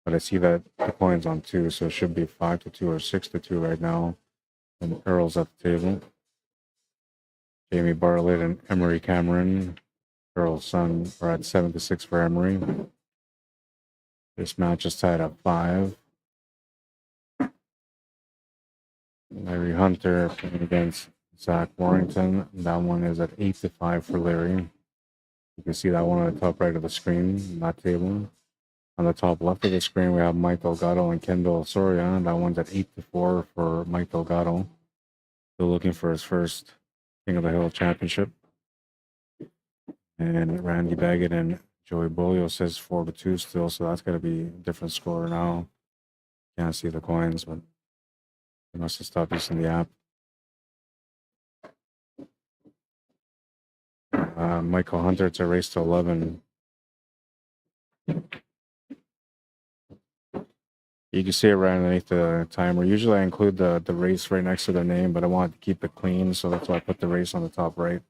but I see that the coin's on 2, so it should be 5-2 or 6-2 right now. And Earl's at the table. Jamie Bartlett and Emery Cameron, Earl's son, are at 7-6 for Emery. This match is tied at 5. Larry Hunter playing against Zach Warrington. That one is at 8-5 for Larry. You can see that one on the top right of the screen, that table. On the top left of the screen, we have Mike Delgado and Kendall Soria. That one's at 8-4 for Mike Delgado. Still looking for his first King of the Hill championship. And Randy Baggett and Joey Bolio says 4-2 still, so that's got to be a different score now. Can't see the coins, but they must have stopped using the app. Michael Hunter, it's a race to 11. You can see it right underneath the timer. Usually I include the race right next to their name, but I wanted to keep it clean, so that's why I put the race on the top right.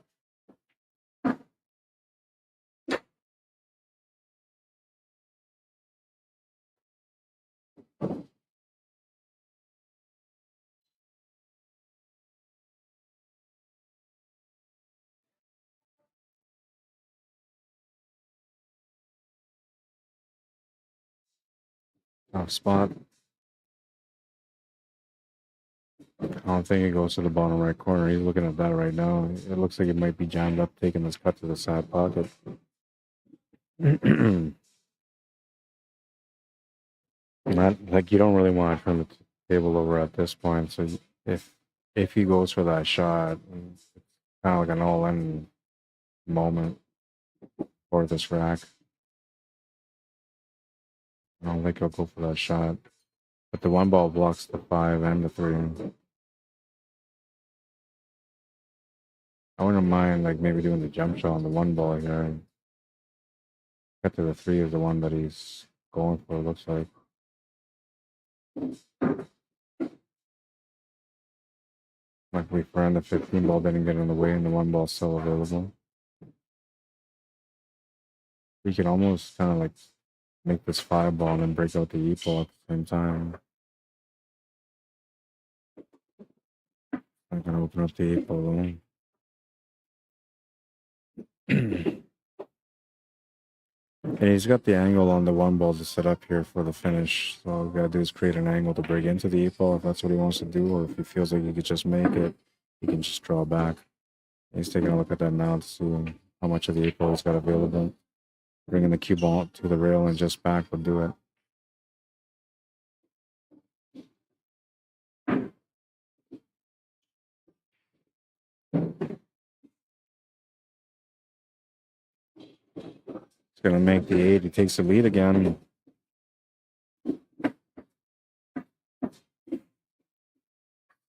Tough spot. I don't think it goes to the bottom right corner. He's looking at that right now. It looks like it might be jammed up, taking this cut to the side pocket. Not like you don't really want to turn the table over at this point. So if he goes for that shot, it's kind of like an all-in moment for this rack. I don't think he'll go for that shot. But the one ball blocks the 5 and the 3. I wouldn't mind like maybe doing the jump shot on the one ball here. Get to the 3 is the one that he's going for, it looks like. Luckily for him, the 15 ball didn't get in the way and the one ball's still available. We can almost kind of like make this 5 ball and then break out the E ball at the same time. I'm gonna open up the 8 ball though. And he's got the angle on the one ball to set up here for the finish. So all we gotta do is create an angle to break into the 8 ball if that's what he wants to do, or if he feels like he could just make it, he can just draw back. He's taking a look at that now to see how much of the 8 ball he's got available. Bringing the cue ball to the rail and just back would do it. He's gonna make the 8. He takes the lead again.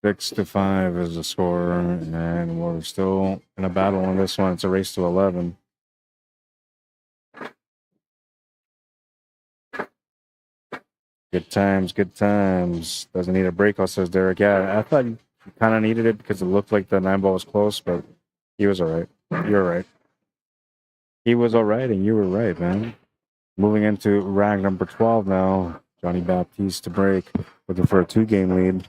Six to 5 is the score, and we're still in a battle on this one. It's a race to 11. Good times, good times. Doesn't need a breakout, says Derek. Yeah, I thought he kind of needed it because it looked like the 9 ball was close, but he was all right. You're right. He was all right, and you were right, man. Moving into rank number 12 now. Johnny Baptiste to break, looking for a 2-game lead.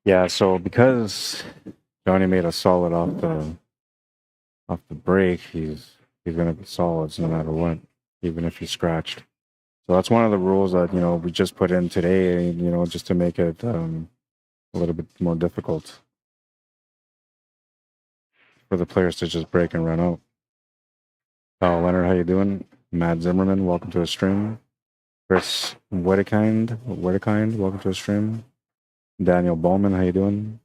Yeah, so because Johnny made a solid off the break, he's gonna be solids no matter what, even if he's scratched. So that's one of the rules that we just put in today, just to make it a little bit more difficult for the players to just break and run out. Oh, Leonard, how you doing? Matt Zimmerman, welcome to the stream. Chris Wedekind, welcome to the stream. Daniel Bowman, how you doing?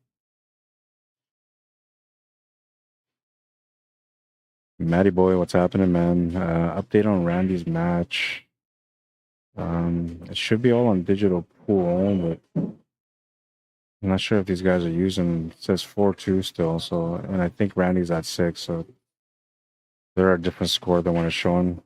Matty Boy, what's happening, man? Update on Randy's match. It should be all on digital pool, but I'm not sure if these guys are using. It says 4-2 still, so and I think Randy's at 6, so they're a different score than what it's showing.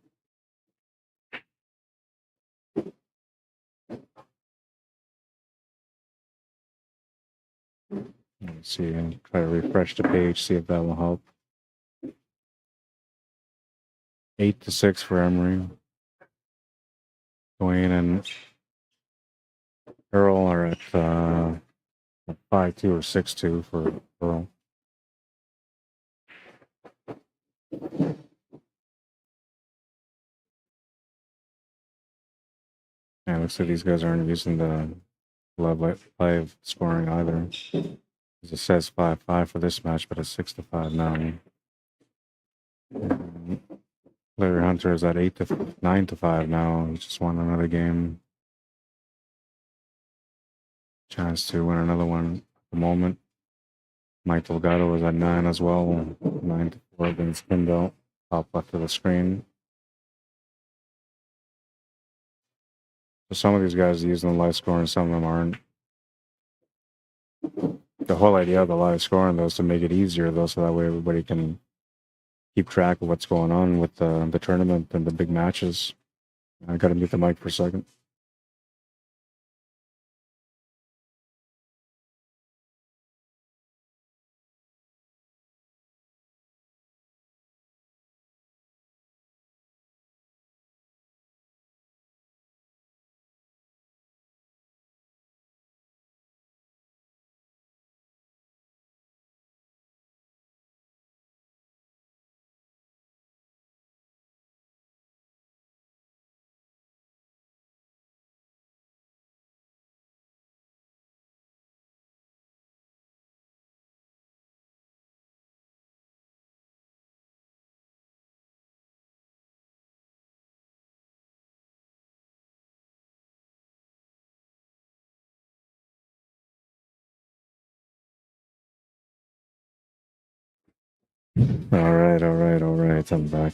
Let's see, and try to refresh the page, see if that will help. 8-6 for Emery. Dwayne and Earl are at 5-2 or 6-2 for Earl. Yeah, looks like these guys aren't using the live scoring either. It says 5-5 for this match, but it's 6-5 now. Larry Hunter is at 9-5 now. He just won another game. Chance to win another one at the moment. Mike Delgado is at 9 as well. 9-4 against Kindle. Top left of the screen. So some of these guys are using the live scoring, some of them aren't. The whole idea of the live scoring, though, is to make it easier, though, so that way everybody can keep track of what's going on with the tournament and the big matches. I got to mute the mic for a second. All right. I'm back.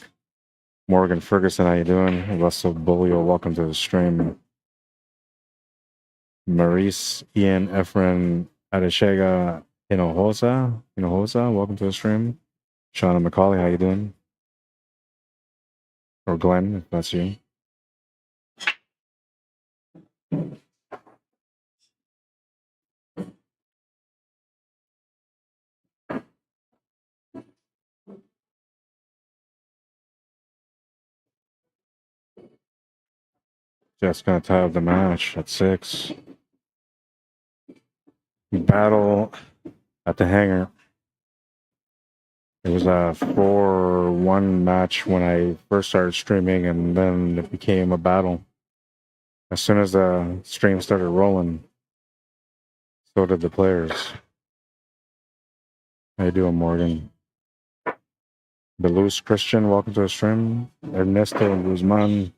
Morgan Ferguson, how you doing? Russell Bullio, welcome to the stream. Maurice Ian Efren Adeshega Hinojosa, welcome to the stream. Shauna McCauley, how you doing? Or Glenn, if that's you. Just gonna tie up the match at 6. Battle at the hangar. It was a 4-1 match when I first started streaming, and then it became a battle. As soon as the stream started rolling, so did the players. How you doing, Morgan? Belus Christian, welcome to the stream. Ernesto Guzman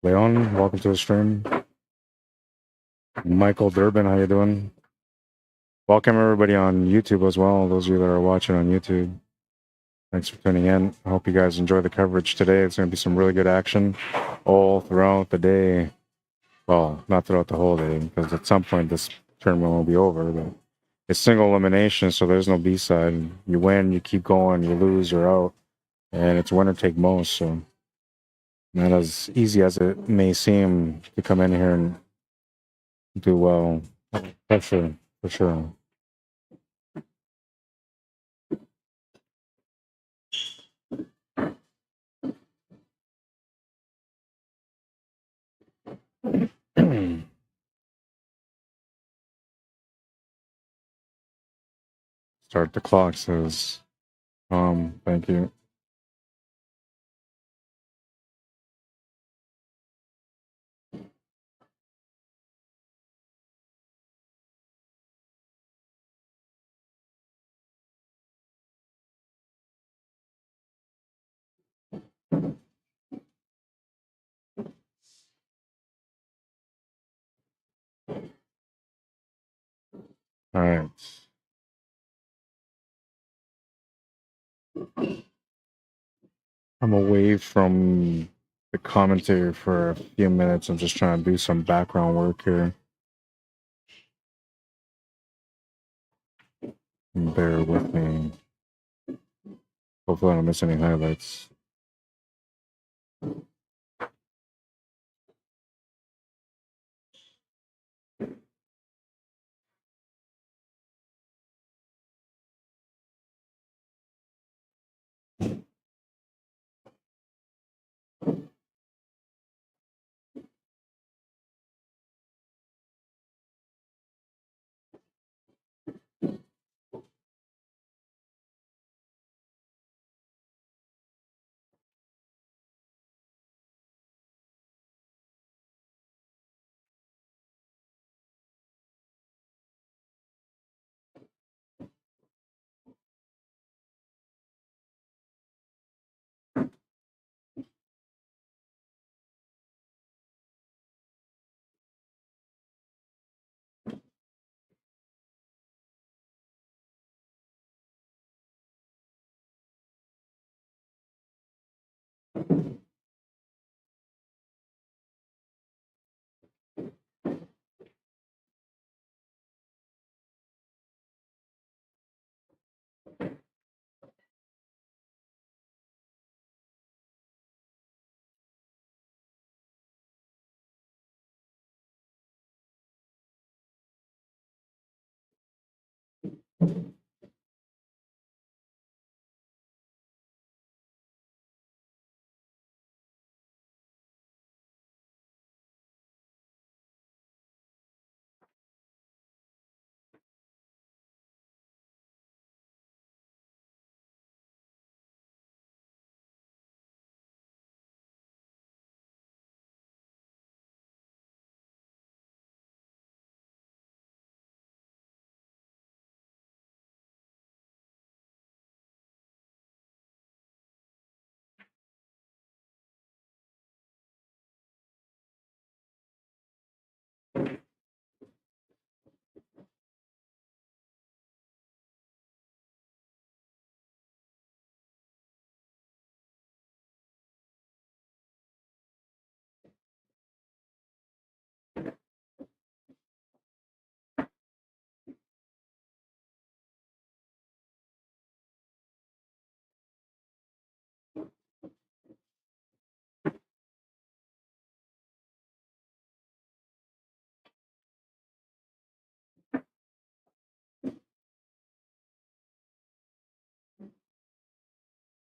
Leon, welcome to the stream. Michael Durbin, how you doing? Welcome everybody on YouTube as well, those of you that are watching on YouTube. Thanks for tuning in. I hope you guys enjoy the coverage today. It's going to be some really good action all throughout the day. Well, not throughout the whole day, because at some point this tournament will be over, but it's single elimination, so there's no B-side. You win, you keep going, you lose, you're out. And it's winner take most, so Not as easy as it may seem to come in here and do well. Pressure, for sure. Start the clock, says thank you. All right. I'm away from the commentary for a few minutes. I'm just trying to do some background work here. Bear with me. Hopefully I don't miss any highlights.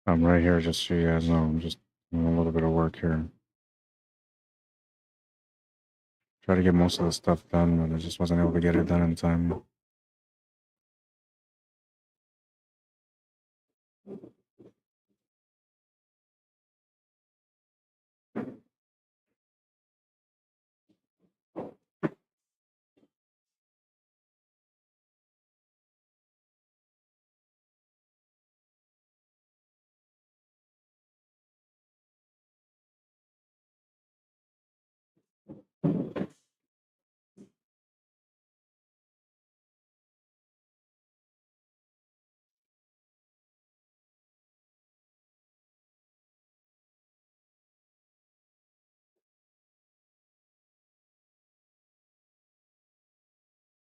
I'm right here just so you guys know. I'm just doing a little bit of work here. Try to get most of the stuff done, but I just wasn't able to get it done in time.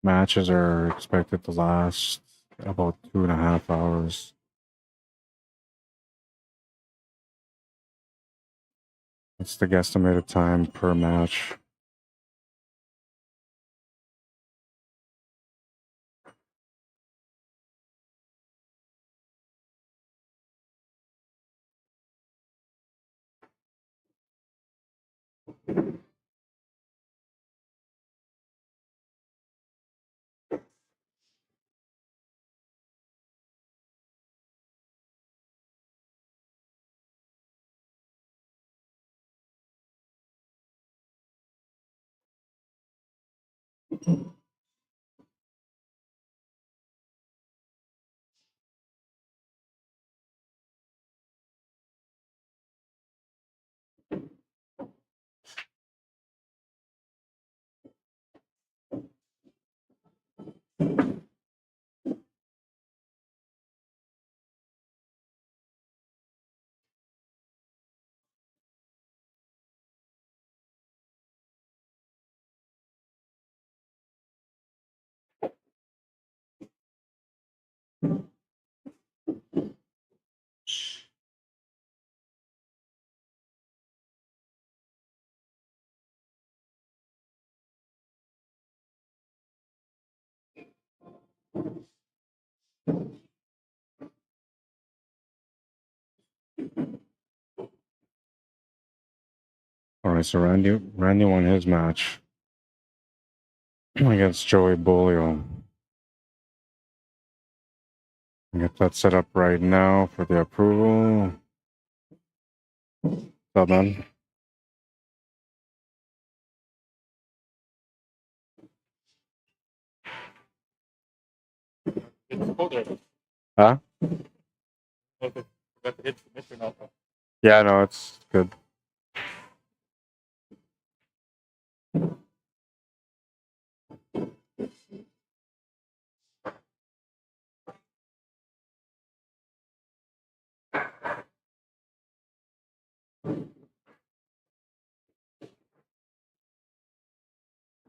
Matches are expected to last about 2.5 hours. It's the guesstimated time per match. All right, so Randy won his match against Joey Bolio. Get that set up right now for the approval. Well done. It's colder. Huh? Forgot to hit Mr. now. Yeah, no, it's good.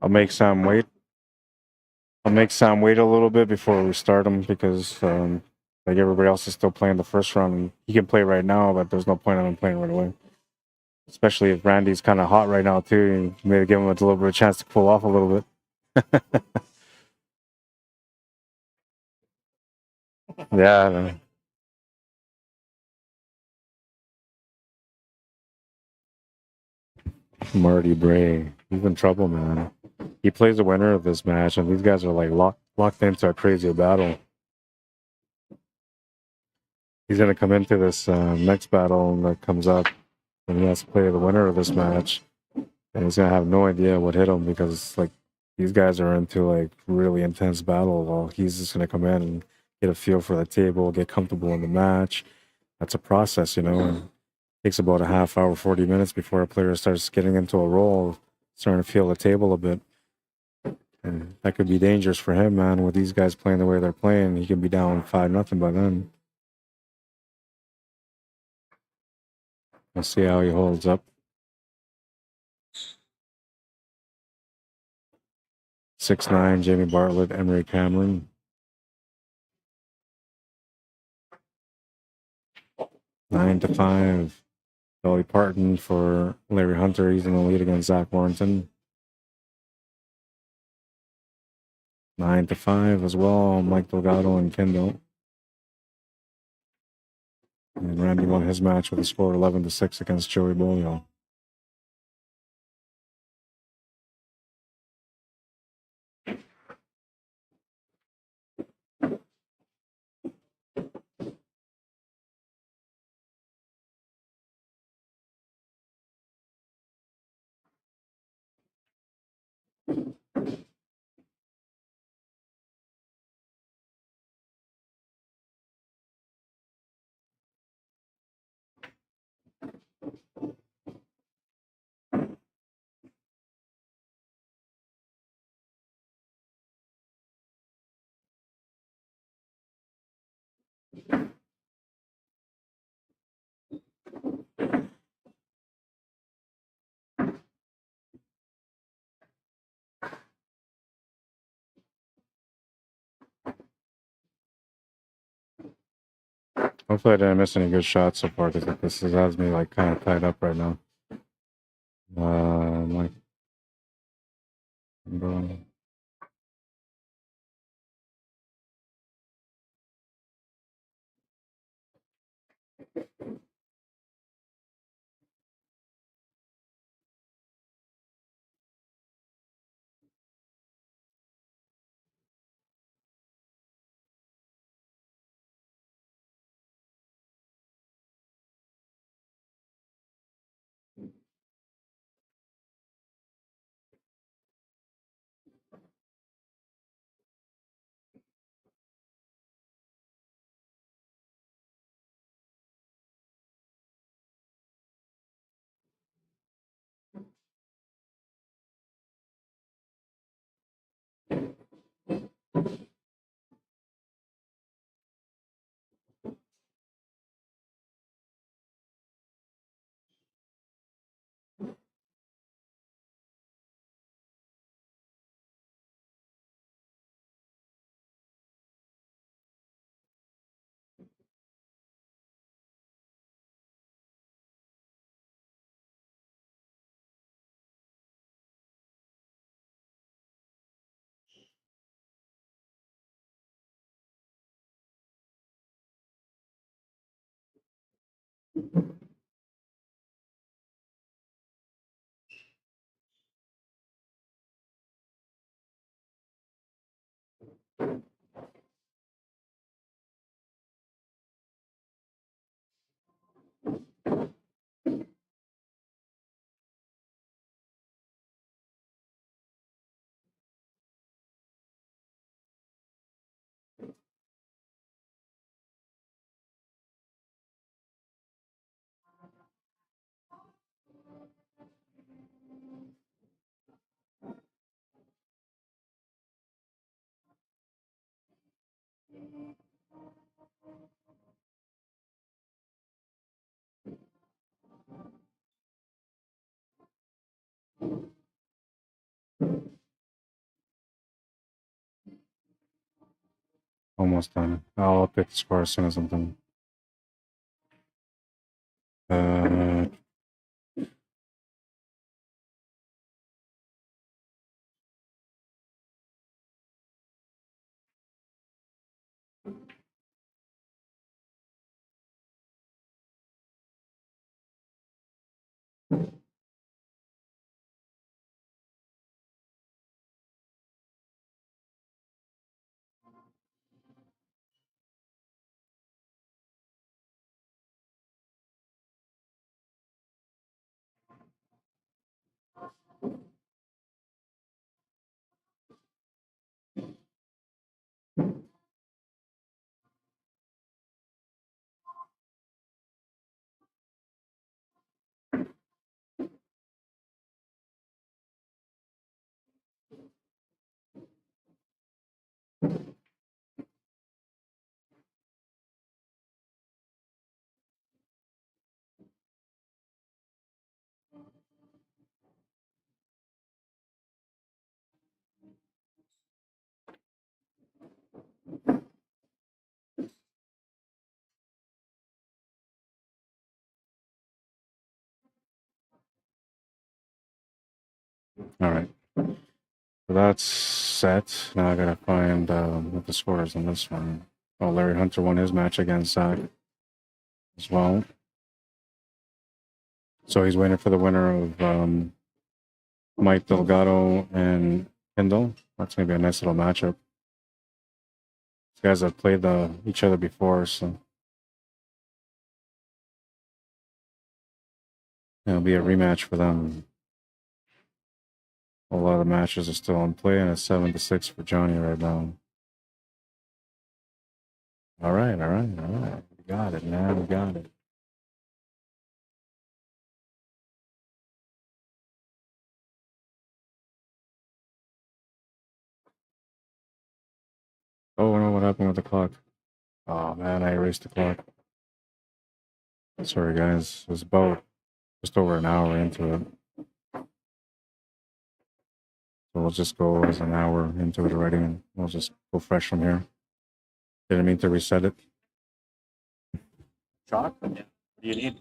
I'll make Sam wait. I'll make Sam wait a little bit before we start him because like everybody else is still playing the first round. And he can play right now, but there's no point in him playing right away. Especially if Randy's kind of hot right now too. You maybe give him a little bit of chance to cool off a little bit. Yeah. I know. Marty Bray, he's in trouble, man. He plays the winner of this match, and these guys are like locked into a crazy battle. He's gonna come into this next battle that comes up, and he has to play the winner of this match, and he's gonna have no idea what hit him because like these guys are into like really intense battle. While he's just gonna come in and get a feel for the table, get comfortable in the match. That's a process, you know. And takes about a half hour, 40 minutes before a player starts getting into a roll, starting to feel the table a bit. And that could be dangerous for him, man. With these guys playing the way they're playing, he can be down 5-0 by then. We'll see how he holds up. 6-9, Jamie Bartlett, Emery Cameron. 9-5, Dolly Parton for Larry Hunter. He's in the lead against Zach Warrington. 9-5 as well, Mike Delgado and Kendall. And Randy won his match with a score 11-6 against Joey Bolio. Hopefully I didn't miss any good shots so far because this has me like kind of tied up right now. Mike. Bro. Almost done. I'll update the score as soon as I'm done. All right. So that's set. Now I gotta find what the score is on this one. Oh, Larry Hunter won his match against Zach as well. So he's waiting for the winner of Mike Delgado and Kendall. That's gonna be a nice little matchup. These guys have played each other before, so it'll be a rematch for them. A lot of the matches are still in play, and it's 7-6 for Johnny right now. All right. We got it, man. We got it. Oh, no, what happened with the clock? Oh, man, I erased the clock. Sorry, guys. It was about just over an hour into it. So we'll just go as an hour into it already, and we'll just go fresh from here. Didn't mean to reset it. Chalk? Yeah. What do you need?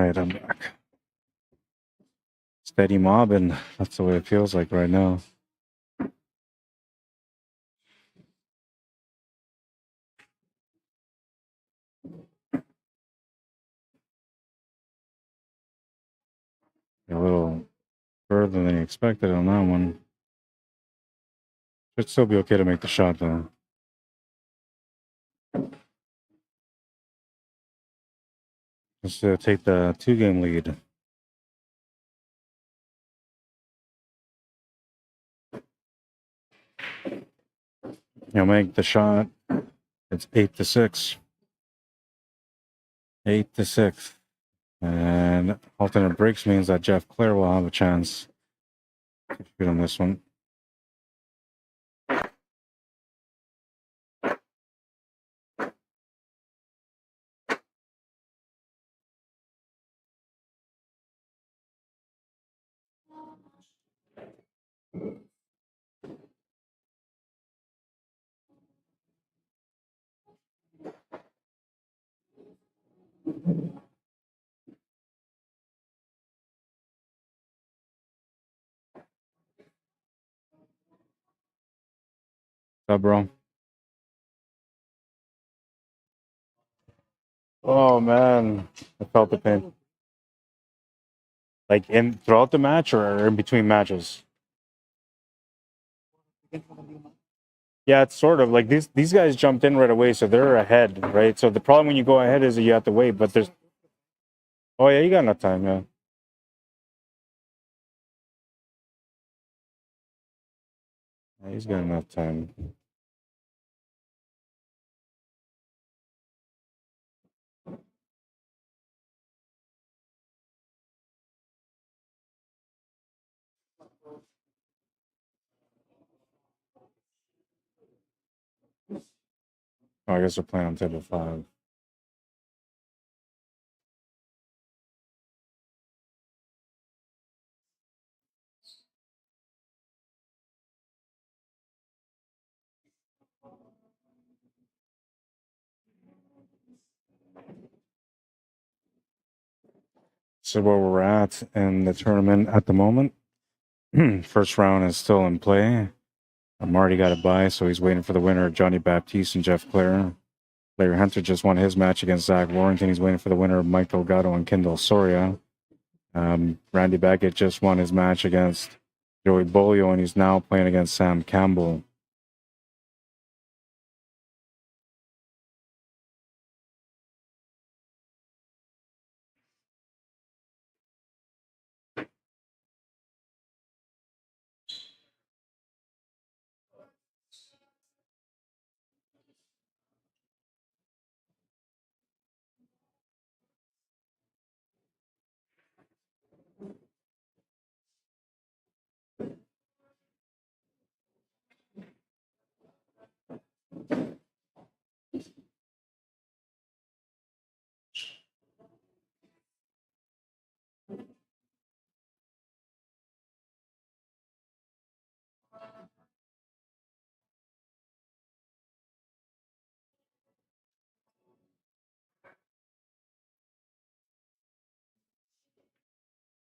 right, I'm back. Steady mobbing. That's the way it feels like right now. A little further than you expected on that one. Should still be okay to make the shot though. Just to take the 2-game lead. You'll make the shot. It's 8-6. 8-6. And alternate breaks means that Jeff Clare will have a chance to shoot on this one. What's up, bro? Oh man, I felt the pain. Like in throughout the match or in between matches? Yeah, it's sort of like these guys jumped in right away, so they're ahead, right? So the problem when you go ahead is that you have to wait, but there's. Oh yeah, you got enough time, yeah. Yeah, he's got enough time. Oh, I guess they're playing on table 5. So where we're at in the tournament at the moment. First round is still in play. Marty got a bye, so he's waiting for the winner, Johnny Baptiste and Jeff Clare. Larry Hunter just won his match against Zach Warrington. He's waiting for the winner, Mike Delgado and Kendall Soria. Randy Beckett just won his match against Joey Bolio, and he's now playing against Sam Campbell.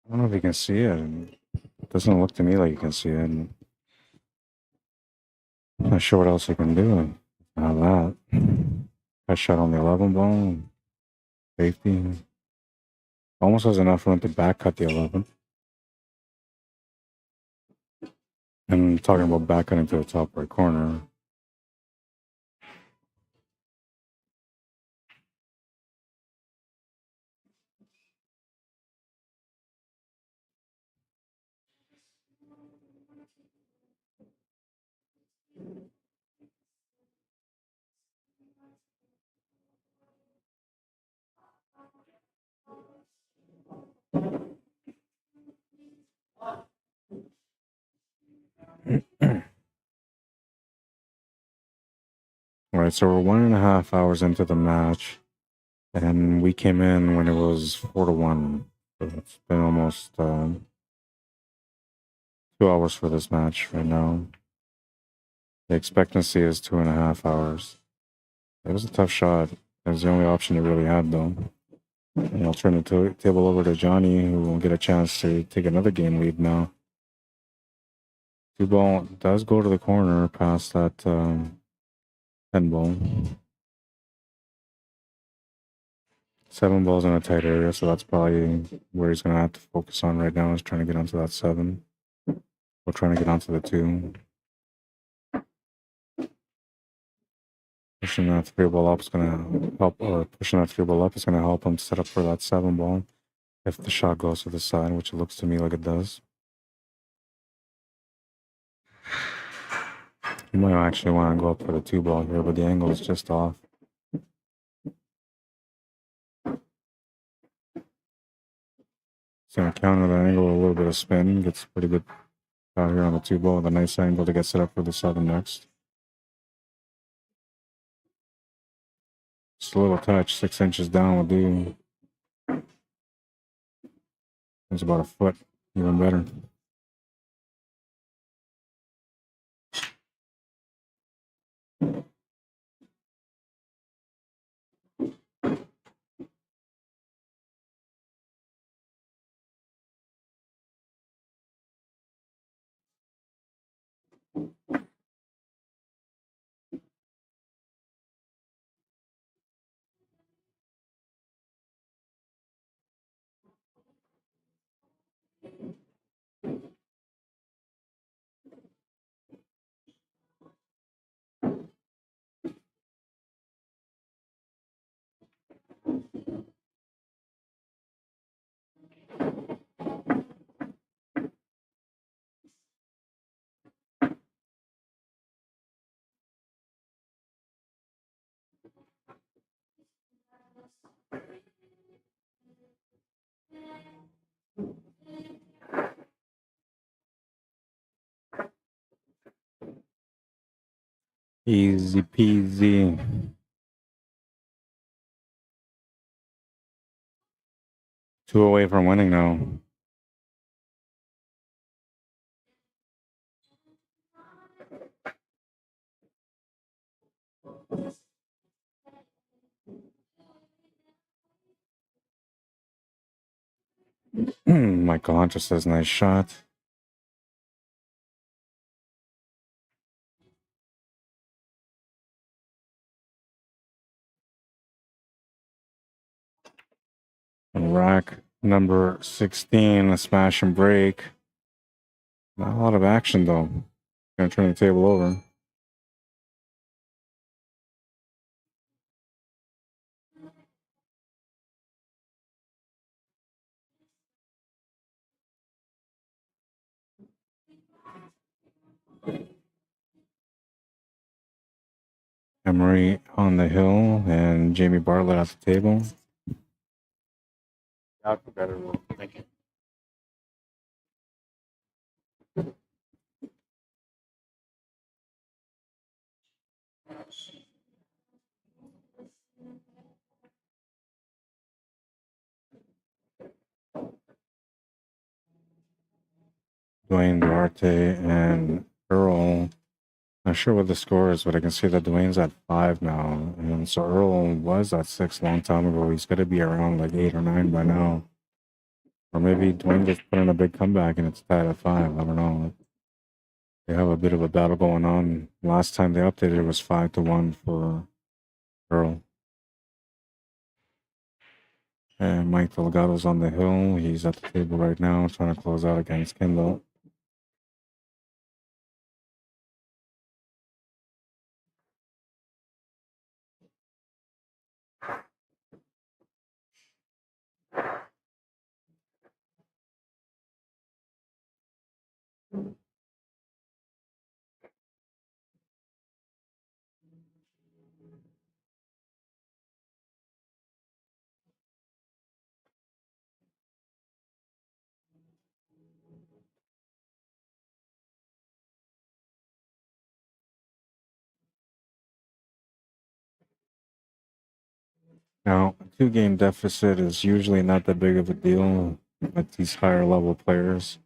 I don't know if you can see it. It doesn't look to me like you can see it. I'm not sure what else you can do. Now that. I shot on the 11 ball. Safety. Almost has enough room to back cut the 11. And talking about back cutting to the top right corner. All right, so we're 1.5 hours into the match, and we came in when it was 4-1. So it's been almost 2 hours for this match right now. The expectancy is 2.5 hours. It was a tough shot. It was the only option you really had, though. And I'll turn the table over to Johnny, who will get a chance to take another game lead now. 2 ball does go to the corner past that 10 ball. 7 ball's in a tight area, so that's probably where he's going to have to focus on right now, is trying to get onto that 7. We're trying to get onto the 2. Pushing that 3 ball up is going to help, or pushing that 3 ball up is going to help him set up for that 7 ball. If the shot goes to the side, which it looks to me like it does. You might actually want to go up for the 2 ball here, but the angle is just off. It's going to counter the angle with a little bit of spin. Gets pretty good out here on the 2 ball with a nice angle to get set up for the 7 next. Just a little touch, 6 inches down will do. It's about a foot, even better. Easy peasy. Two away from winning now. Michael Hunter says, nice shot. And rack number 16, a smash and break. Not a lot of action though. Gonna turn the table over. Emery on the hill and Jamie Bartlett at the table. Out for better rule. Thank you. Dwayne Duarte and Earl. Not sure what the score is, but I can see that Dwayne's at 5 now. And so Earl was at 6 a long time ago. He's got to be around like 8 or 9 by now. Or maybe Dwayne just put in a big comeback and it's tied at 5. I don't know. They have a bit of a battle going on. Last time they updated it was 5-1 for Earl. And Mike Delgado's on the hill. He's at the table right now trying to close out against Kendall. Now, a 2-game deficit is usually not that big of a deal with these higher level players.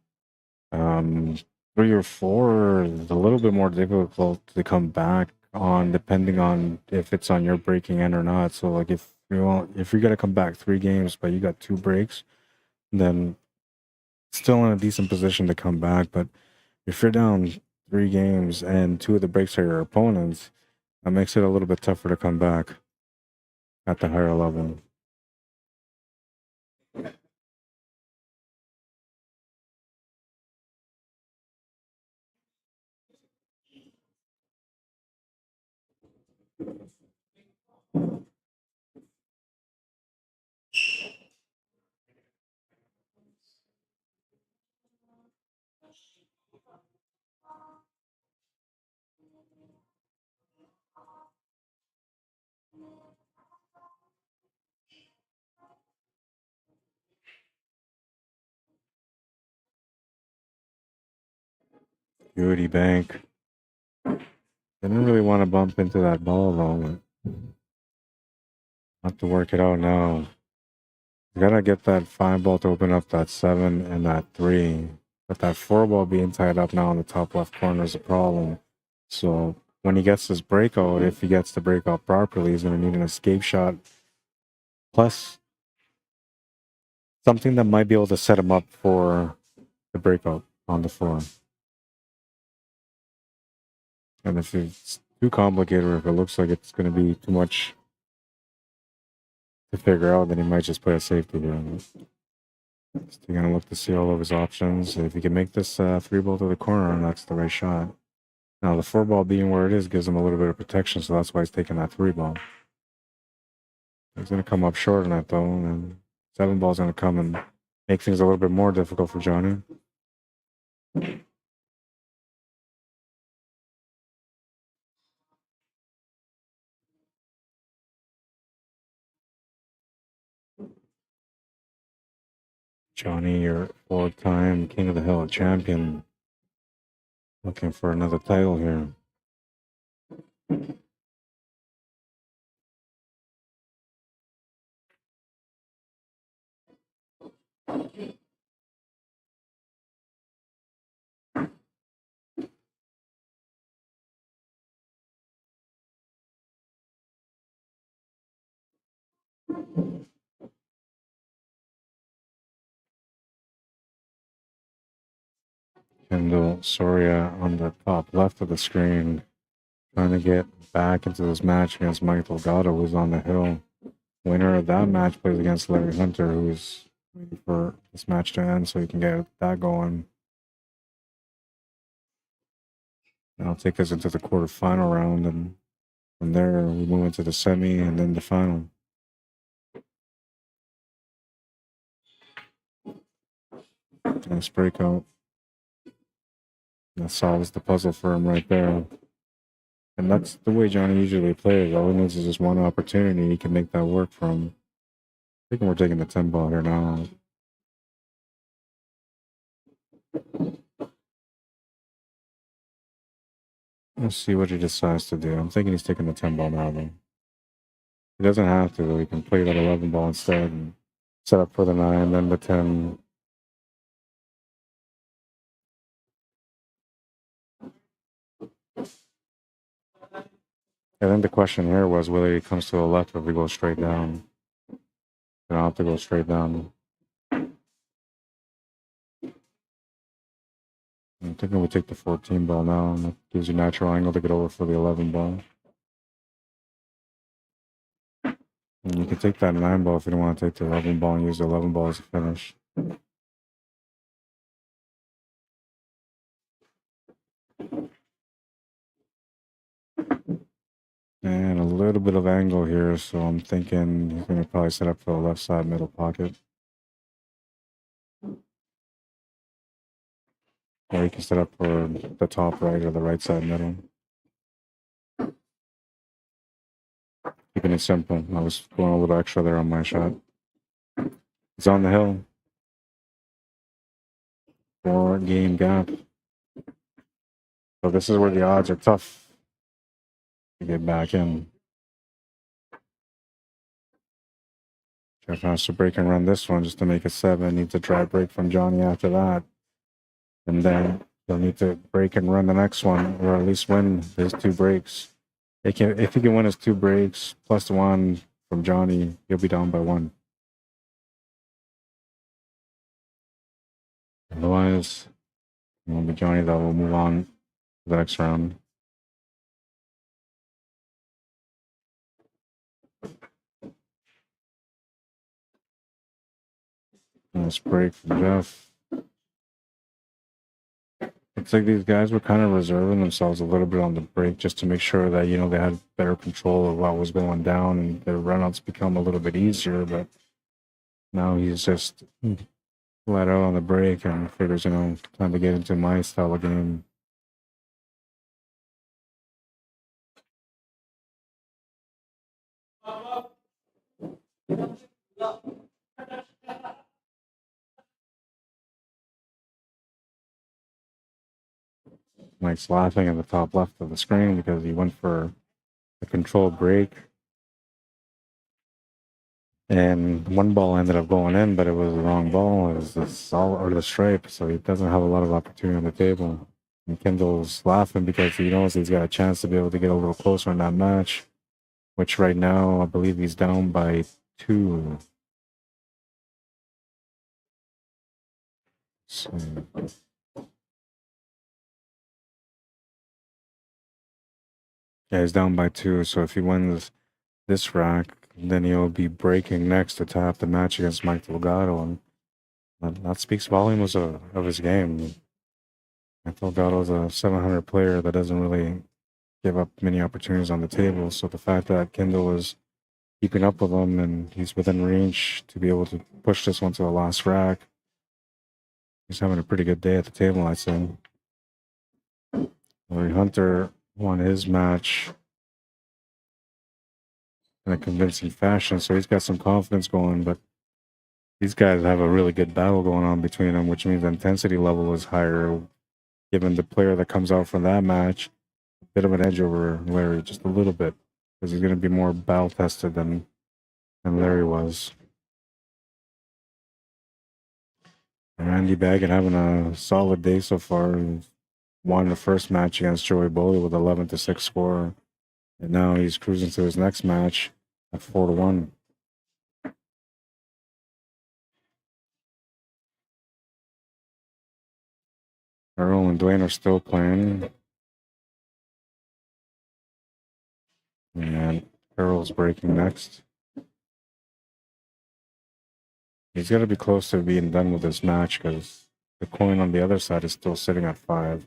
3 or 4 is a little bit more difficult to come back on, depending on if it's on your breaking end or not. So, like, if Well, if you're gonna come back 3 games, but you got 2 breaks, then still in a decent position to come back. But if you're down 3 games and 2 of the breaks are your opponents, that makes it a little bit tougher to come back at the higher level. Beauty bank. Didn't really want to bump into that ball though. But have to work it out now. You gotta get that 5 ball to open up that 7 and that 3. But that 4 ball being tied up now in the top left corner is a problem. So when he gets his breakout, if he gets the breakout properly, he's gonna need an escape shot. Plus something that might be able to set him up for the breakout on the floor. And if it's too complicated or if it looks like it's gonna be too much to figure out, then he might just play a safety here. Still gonna look to see all of his options. If he can make this 3 ball to the corner, that's the right shot. Now the 4 ball being where it is gives him a little bit of protection, so that's why he's taking that 3 ball. He's gonna come up short on that though, and 7 ball's gonna come and make things a little bit more difficult for Johnny. Johnny, your 4-time King of the Hill champion, looking for another title here. Kendall Soria on the top left of the screen, trying to get back into this match against Mike Delgado, who's on the hill. Winner of that match plays against Larry Hunter, who's waiting for this match to end so he can get that going. That'll take us into the quarterfinal round, and from there we move into the semi and then the final. Nice breakout. That solves the puzzle for him right there. And that's the way Johnny usually plays. All he needs is just one opportunity. He can make that work for him. I think we're taking the 10 ball here now. Let's see what he decides to do. I'm thinking he's taking the 10 ball now, though. He doesn't have to, though. He can play that 11 ball instead and set up for the 9, then the 10. I think the question here was whether he comes to the left or if he goes straight down. I'll have to go straight down. I'm thinking we take the 14 ball now, and that gives you natural angle to get over for the 11 ball. And you can take that 9 ball if you don't want to take the 11 ball and use the 11 ball as a finish. And a little bit of angle here, so I'm thinking he's going to probably set up for the left side middle pocket. Or he can set up for the top right or the right side middle. Keeping it simple. I was going a little extra there on my shot. He's on the hill. 4-game gap. So this is where the odds are tough to get back in. Jeff has to break and run this one just to make a 7. Needs a dry break from Johnny after that. And then he'll need to break and run the next one, or at least win his 2 breaks. If he can win his 2 breaks plus 1 from Johnny, he'll be down by 1. Otherwise, it won't be Johnny that will move on to the next round. Nice break from Jeff. It's like these guys were kind of reserving themselves a little bit on the break just to make sure that, you know, they had better control of what was going down and their runouts become a little bit easier. But now he's just let out on the break and figures, you know, time to get into my style of game. Mike's laughing at the top left of the screen because he went for a controlled break. And one ball ended up going in, but it was the wrong ball. It was the solid or the stripe, so he doesn't have a lot of opportunity on the table. And Kendall's laughing because he knows he's got a chance to be able to get a little closer in that match, which right now I believe he's down by 2. So, yeah, he's down by 2. So if he wins this rack, then he'll be breaking next to tap the match against Mike Delgado, and that speaks volumes of his game. Mike Delgado's a 700 player that doesn't really give up many opportunities on the table. So the fact that Kendall is keeping up with him and he's within range to be able to push this one to the last rack, he's having a pretty good day at the table, I'd say. Larry Hunter won his match in a convincing fashion, so he's got some confidence going, but these guys have a really good battle going on between them, which means the intensity level is higher, giving the player that comes out from that match a bit of an edge over Larry, just a little bit, because he's going to be more battle tested than Larry was. Randy Baggett having a solid day so far. He's won the first match against Joey Bowley with 11-6 score, and now he's cruising to his next match at 4-1. Earl and Dwayne are still playing. And Earl's breaking next. He's got to be close to being done with this match because the coin on the other side is still sitting at 5.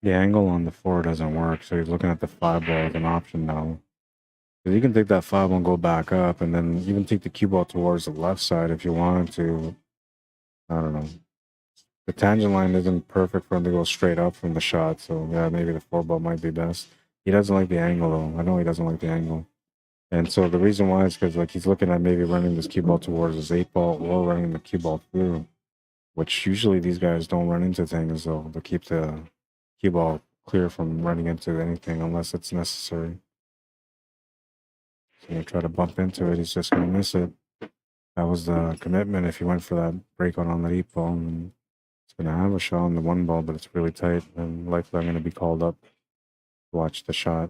The angle on the 4 doesn't work, so he's looking at the 5 ball as an option now. Because you can take that 5 and go back up, and then even take the cue ball towards the left side if you wanted to. I don't know. The tangent line isn't perfect for him to go straight up from the shot, so yeah, maybe the 4 ball might be best. He doesn't like the angle, though. I know he doesn't like the angle. And so the reason why is because like he's looking at maybe running this cue ball towards his 8 ball or running the cue ball through, which usually these guys don't run into things, so they'll keep the cue ball clear from running into anything unless it's necessary. So you try to bump into it, he's just going to miss it. That was the commitment if he went for that breakout on that 8 ball. And it's going to have a shot on the 1 ball, but it's really tight, and likely I'm going to be called up to watch the shot.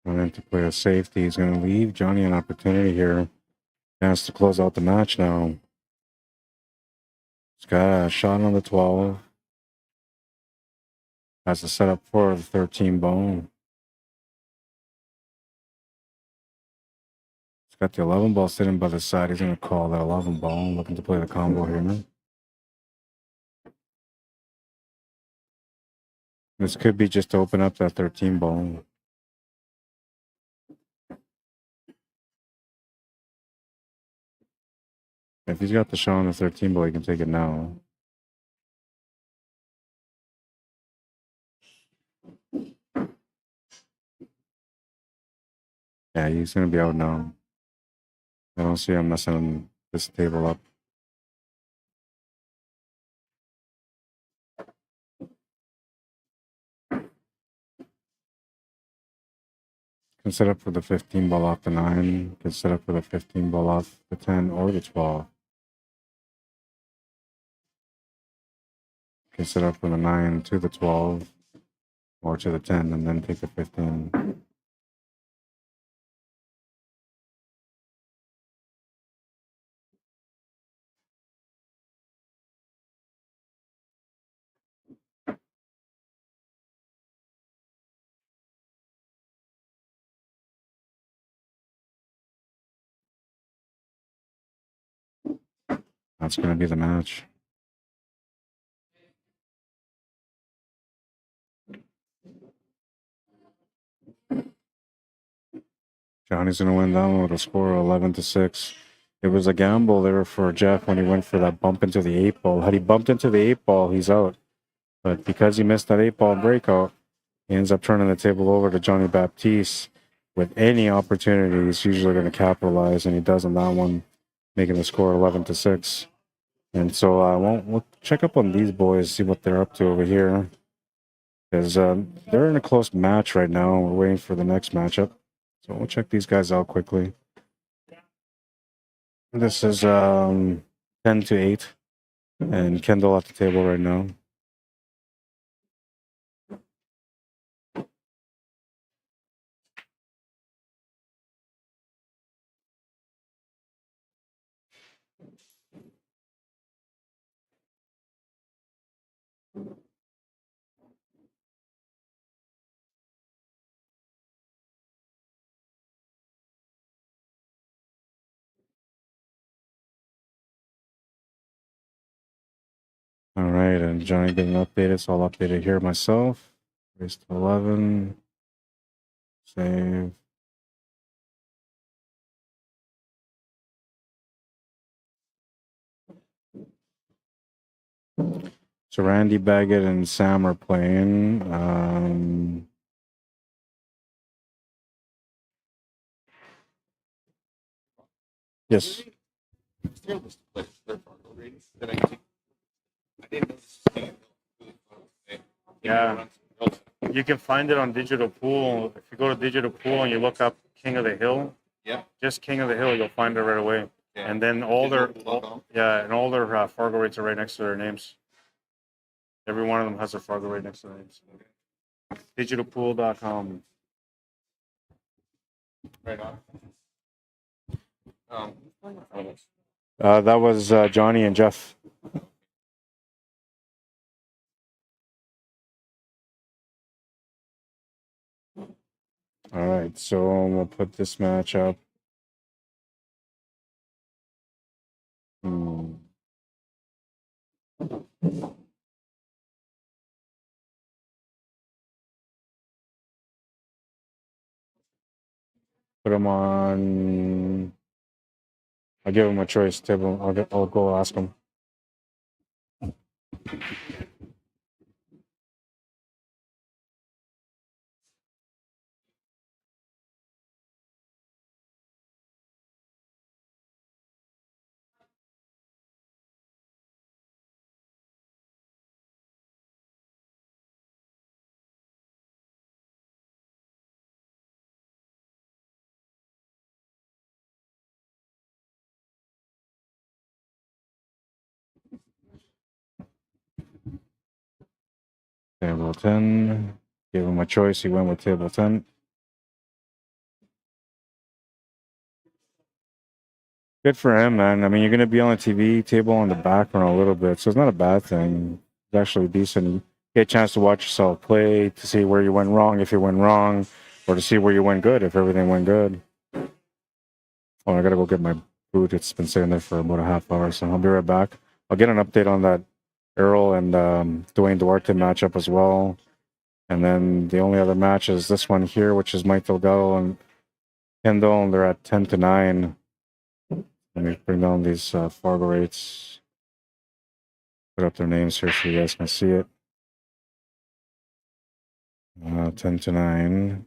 And then to play a safety, he's going to leave Johnny an opportunity here. He has to close out the match now. It's got a shot on the 12. Has a setup for the 13 bone. It's got the 11 ball sitting by the side. He's going to call that 11 ball. Looking to play the combo here. This could be just to open up that 13 ball. If he's got the shot on the 13 ball, he can take it now. Yeah, he's going to be out now. I don't see him messing this table up. Can set up for the 15 ball off the 9. Can set up for the 15 ball off the 10 or the 12. Can set up for the 9 to the 12 or to the 10 and then take the 15. That's going to be the match. Johnny's going to win that one with a score of 11-6. It was a gamble there for Jeff when he went for that bump into the 8 ball. Had he bumped into the 8 ball, he's out. But because he missed that 8 ball breakout, he ends up turning the table over to Johnny Baptiste. With any opportunity, he's usually going to capitalize, and he does on that one, making the score 11-6. And so we'll check up on these boys, see what they're up to over here. Because they're in a close match right now. We're waiting for the next matchup. So we'll check these guys out quickly. This is 10-8. And Kendall at the table right now. All right, and Johnny getting updated, so I'll update it here myself. Raise to 11. Save. So Randy Baggett and Sam are playing. Yes. Yeah. You can find it on Digital Pool. If you go to Digital Pool and you look up King of the Hill, just King of the Hill, you'll find it right away. Yeah. And then all their Fargo rates are right next to their names. Every one of them has their Fargo rate next to their names. Digitalpool.com. Right on. That was Johnny and Jeff. All right, so we'll put this match up. Put him on. I'll give him a choice table. I'll go ask him. Table 10. Gave him a choice. He went with table 10. Good for him, man. I mean, you're gonna be on the TV table on the background a little bit, so it's not a bad thing. It's actually decent. You get a chance to watch yourself play, to see where you went wrong if you went wrong, or to see where you went good if everything went good. Oh, I gotta go get my food. It's been sitting there for about a half hour, so I'll be right back. I'll get an update on that Earl and Dwayne Duarte matchup as well. And then the only other match is this one here, which is Mike Delgado and Kendall, and they're at 10-9. Let me bring down these Fargo rates. Put up their names here so you guys can see it. 10-9.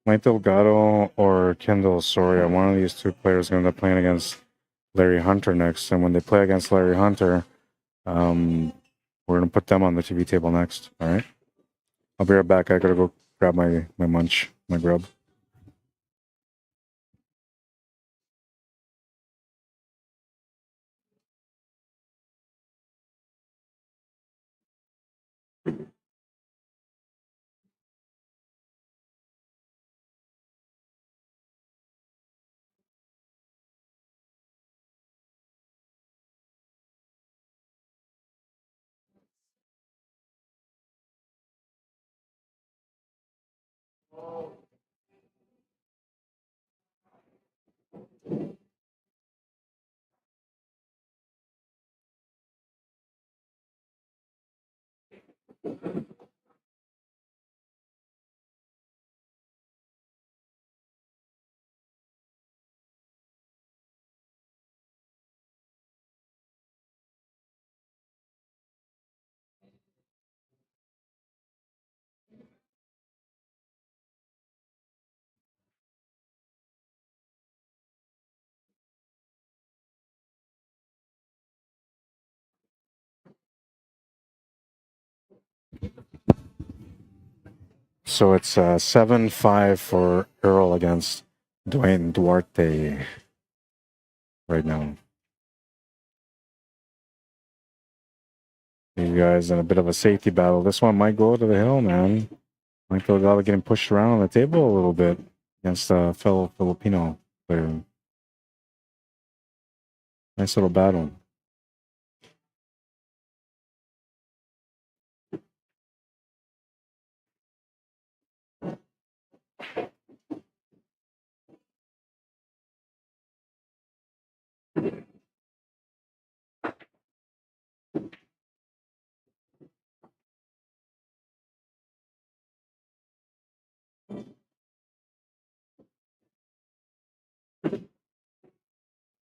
Mike Delgado or Kendall Soria, one of these two players is going to end up playing against Larry Hunter next. And when they play against Larry Hunter, we're going to put them on the TV table next. All right. I'll be right back. I got to go grab my munch, my grub. So it's 7-5 for Earl against Dwayne Duarte right now. You guys in a bit of a safety battle. This one might go to the hill, man. Mike Delgado getting pushed around on the table a little bit against a fellow Filipino player. Nice little battle.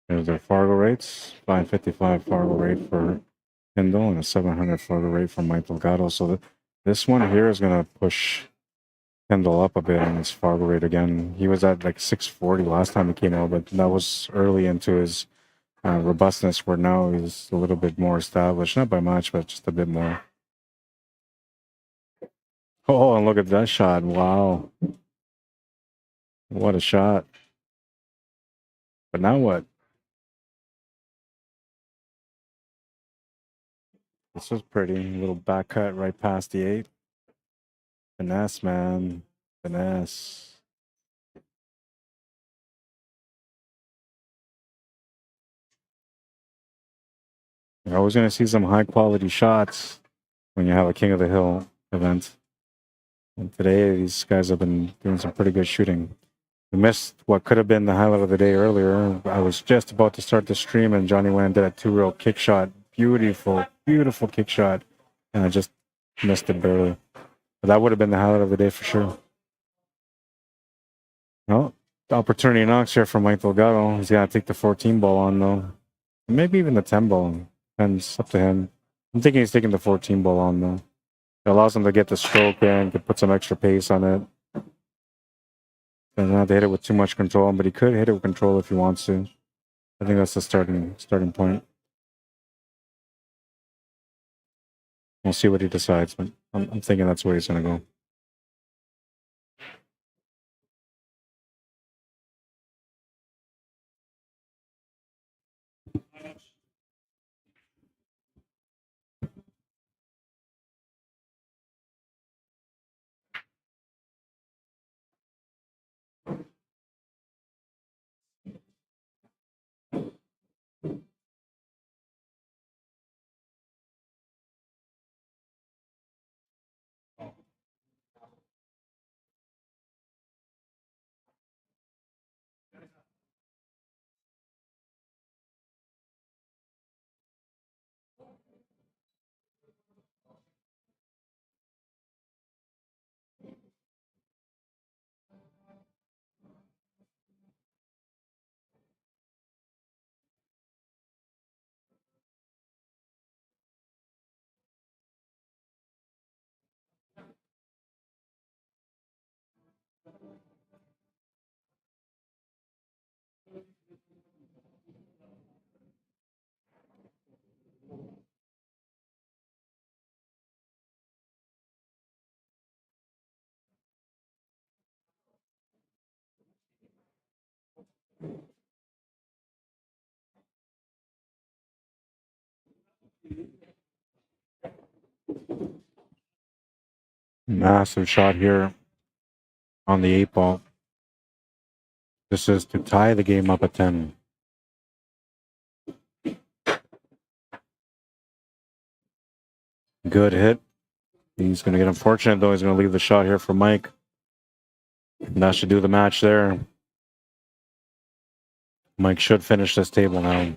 There's their Fargo rates. 555 Fargo rate for Kendall and a 700 Fargo rate for Mike Delgado. So this one here is going to push Kendall up a bit on his Fargo rate again. He was at like 640 last time he came out, but that was early into his robustness, where now he's a little bit more established. Not by much, but just a bit more. Oh, and look at that shot. Wow. What a shot. But now what? This was pretty. A little back cut right past the 8. Finesse, man. Finesse. You're always going to see some high quality shots when you have a King of the Hill event. And today, these guys have been doing some pretty good shooting. We missed what could have been the highlight of the day earlier. I was just about to start the stream, and Johnny Wan did a 2-reel kick shot. Beautiful, beautiful kick shot. And I just missed it barely. But that would have been the highlight of the day for sure. Well, opportunity knocks here for Mike Delgado. He's got to take the 14 ball on, though. Maybe even the 10 ball. Depends, up to him. I'm thinking he's taking the 14 ball on, though. It allows him to get the stroke in, could put some extra pace on it. Doesn't have to hit it with too much control, but he could hit it with control if he wants to. I think that's the starting point. We'll see what he decides, but I'm thinking that's where he's going to go. Massive shot here on the 8-ball. This is to tie the game up at 10. Good hit. He's going to get unfortunate, though. He's going to leave the shot here for Mike. And that should do the match there. Mike should finish this table now.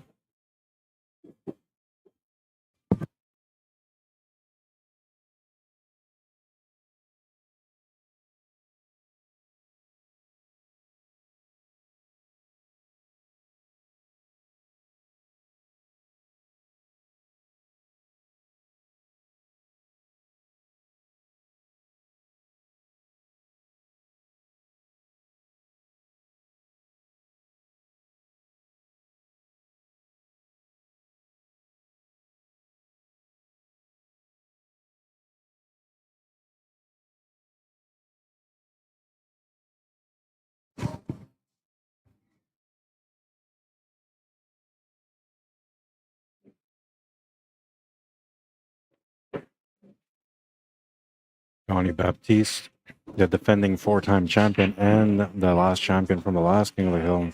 Johnny Baptiste, the defending 4-time champion and the last champion from the last King of the Hill,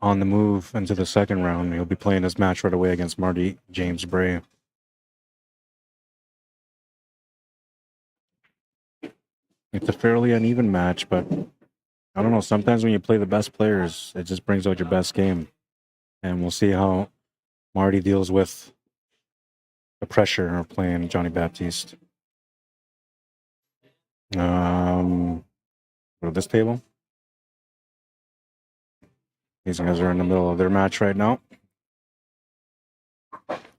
on the move into the second round. He'll be playing his match right away against Marty James Bray. It's a fairly uneven match, but I don't know. Sometimes when you play the best players, it just brings out your best game. And we'll see how Marty deals with the pressure of playing Johnny Baptiste. Go to this table. These guys are in the middle of their match right now.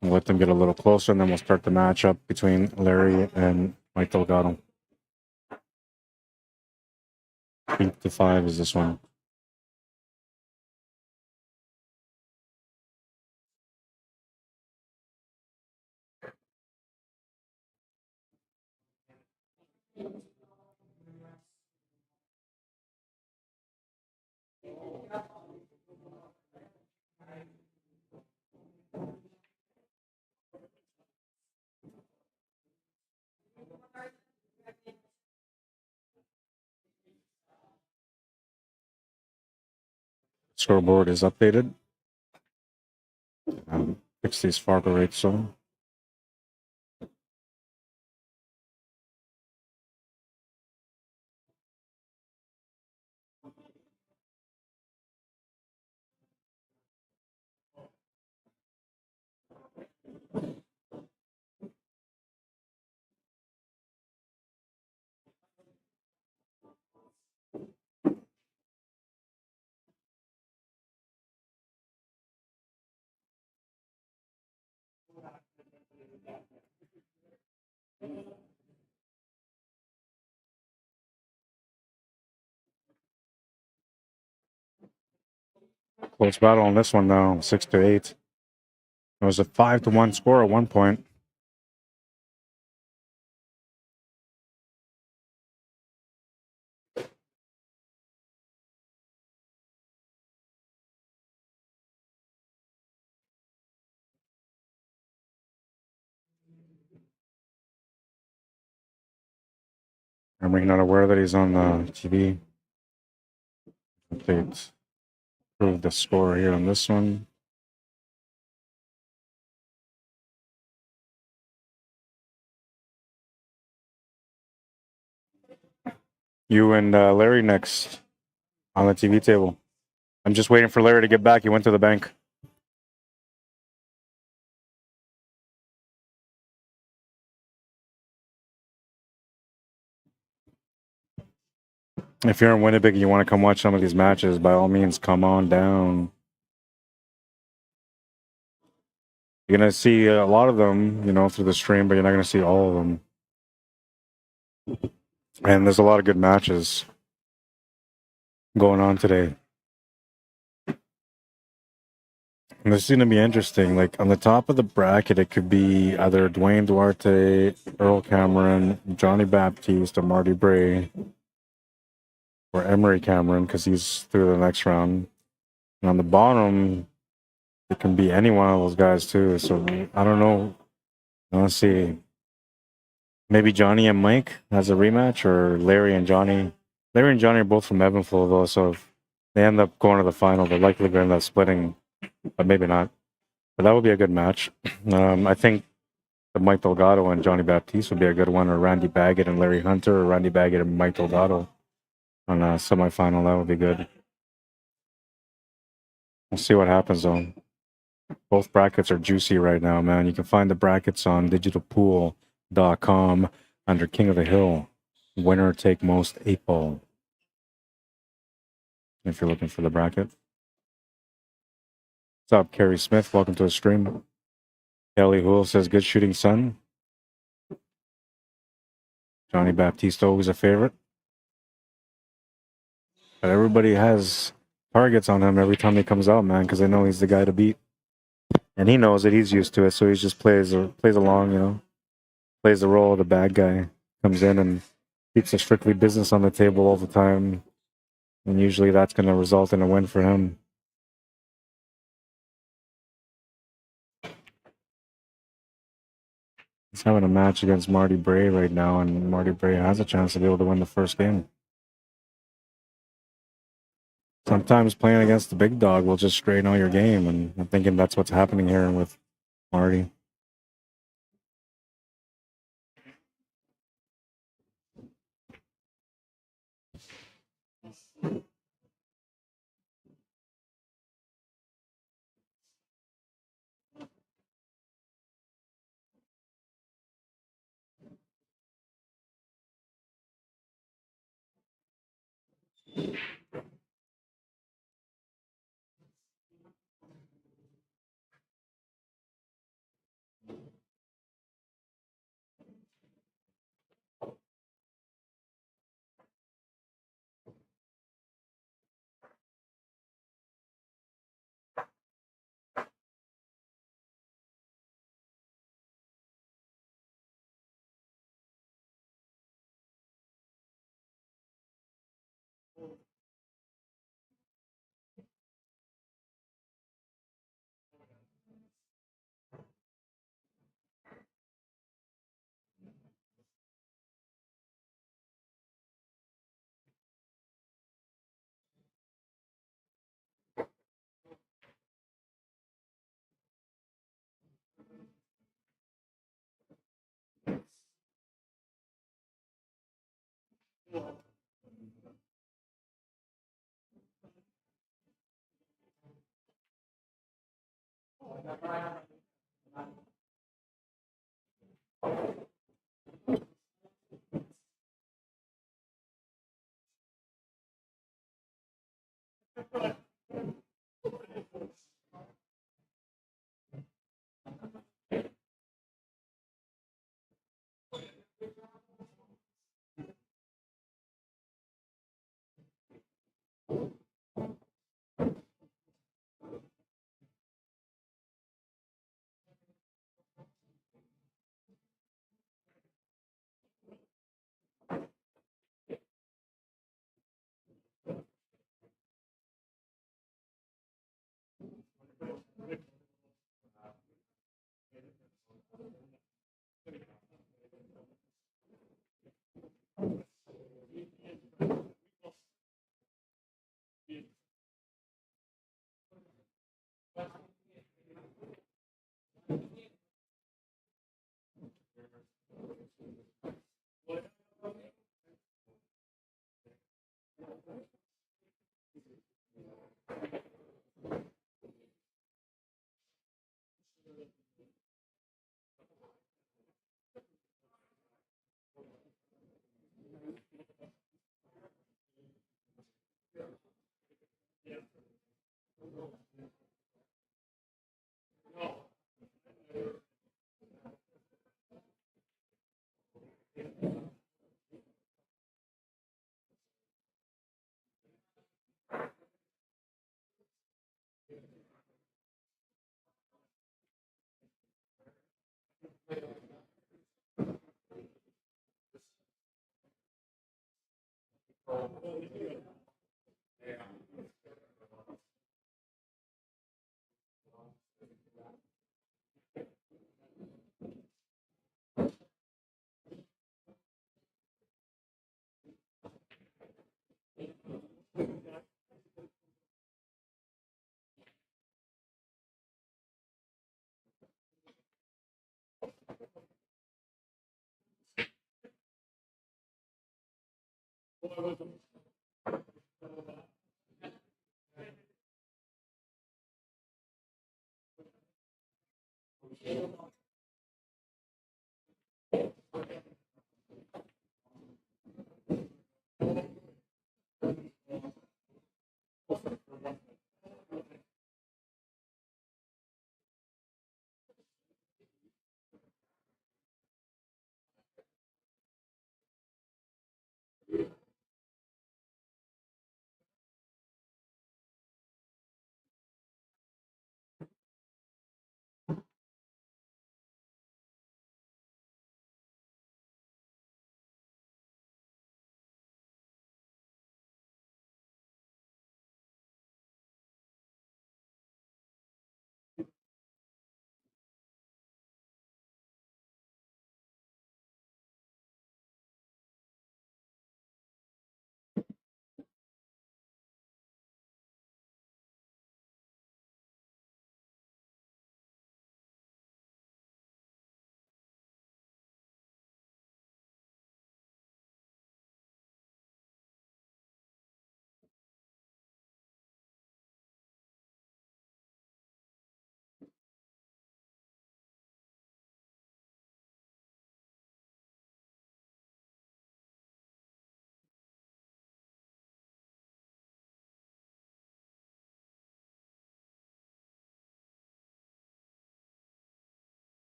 We'll let them get a little closer, and then we'll start the matchup between Larry and Mike Delgado. 8-5 is this one. Scoreboard is updated. Fix these Fargo rates so. Close battle on this one though, 6-8. It was a 5-1 score at one point. I'm not aware that he's on the TV. Update. Prove the score here on this one. You and Larry next on the TV table. I'm just waiting for Larry to get back. He went to the bank. If you're in Winnipeg and you want to come watch some of these matches, by all means, come on down. You're going to see a lot of them, you know, through the stream, but you're not going to see all of them. And there's a lot of good matches going on today. And this is going to be interesting. Like, on the top of the bracket, it could be either Dwayne Duarte, Earl Cameron, Johnny Baptiste, or Marty Bray, or Emery Cameron, because he's through the next round. And on the bottom, it can be any one of those guys, too. So, I don't know. Let's see. Maybe Johnny and Mike has a rematch, or Larry and Johnny. Larry and Johnny are both from Evansville, though, so if they end up going to the final, they're likely going to end up splitting, but maybe not. But that would be a good match. I think the Mike Delgado and Johnny Baptiste would be a good one, or Randy Baggett and Larry Hunter, or Randy Baggett and Mike Delgado on a semifinal. That would be good. We'll see what happens, though. Both brackets are juicy right now, man. You can find the brackets on digitalpool.com under King of the Hill. Winner take most 8-ball. If you're looking for the bracket. What's up, Kerry Smith? Welcome to the stream. Kelly Hool says, good shooting, son. Johnny Baptiste, always a favorite. But everybody has targets on him every time he comes out, man, because they know he's the guy to beat. And he knows that he's used to it, so he just plays along, you know. Plays the role of the bad guy. Comes in and keeps the strictly business on the table all the time. And usually that's going to result in a win for him. He's having a match against Marty Bray right now, and Marty Bray has a chance to be able to win the first game. Sometimes playing against the big dog will just straighten out your game, and I'm thinking that's what's happening here with Marty.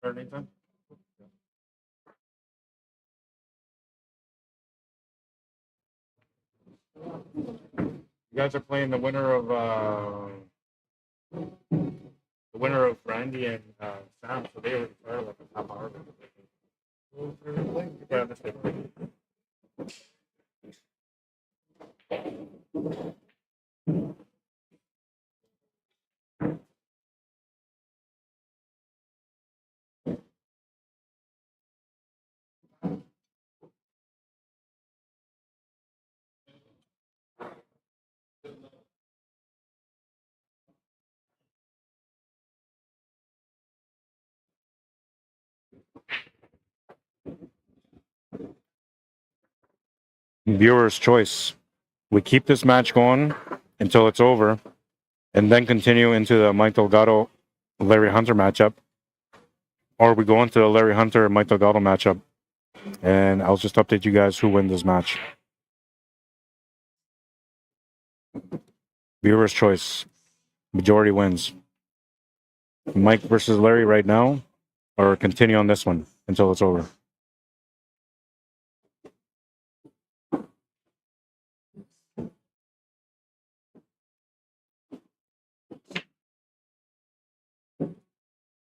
Start anytime? You guys are playing the winner of Randy and Sam, so they already started like a half hour ago. Yeah, that's it. Viewer's choice. We keep this match going until it's over, and then continue into the Mike Delgado Larry Hunter matchup, or we go into the Larry Hunter Mike Delgado matchup, and I'll just update you guys who win this match. Viewer's choice. Majority wins. Mike versus Larry right now, or continue on this one until it's over.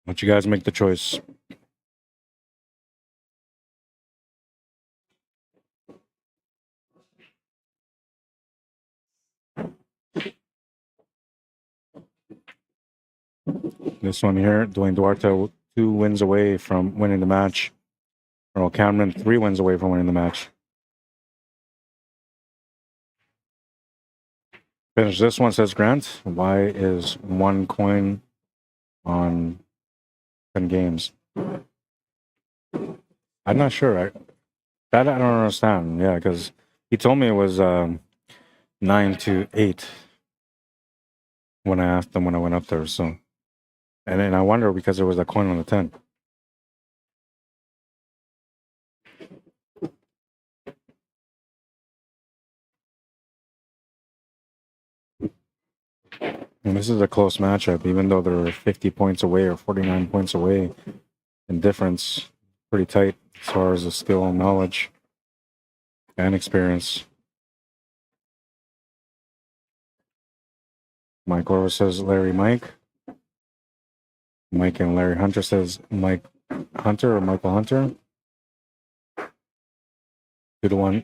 Let you guys make the choice. This one here, Dwayne Duarte, 2 wins away from winning the match. Earl Cameron, 3 wins away from winning the match. Finish this one, says Grant. Why is 1 coin on 10 games? I'm not sure. That I don't understand. Yeah, because he told me it was 9 to 8 when I asked him when I went up there. So, and then I wonder because there was a coin on the 10. And this is a close matchup, even though they're 50 points away or 49 points away in difference. Pretty tight as far as the skill and knowledge and experience. Mike Orvis says Larry Mike. Mike and Larry Hunter says Mike Hunter or Michael Hunter. 2-1.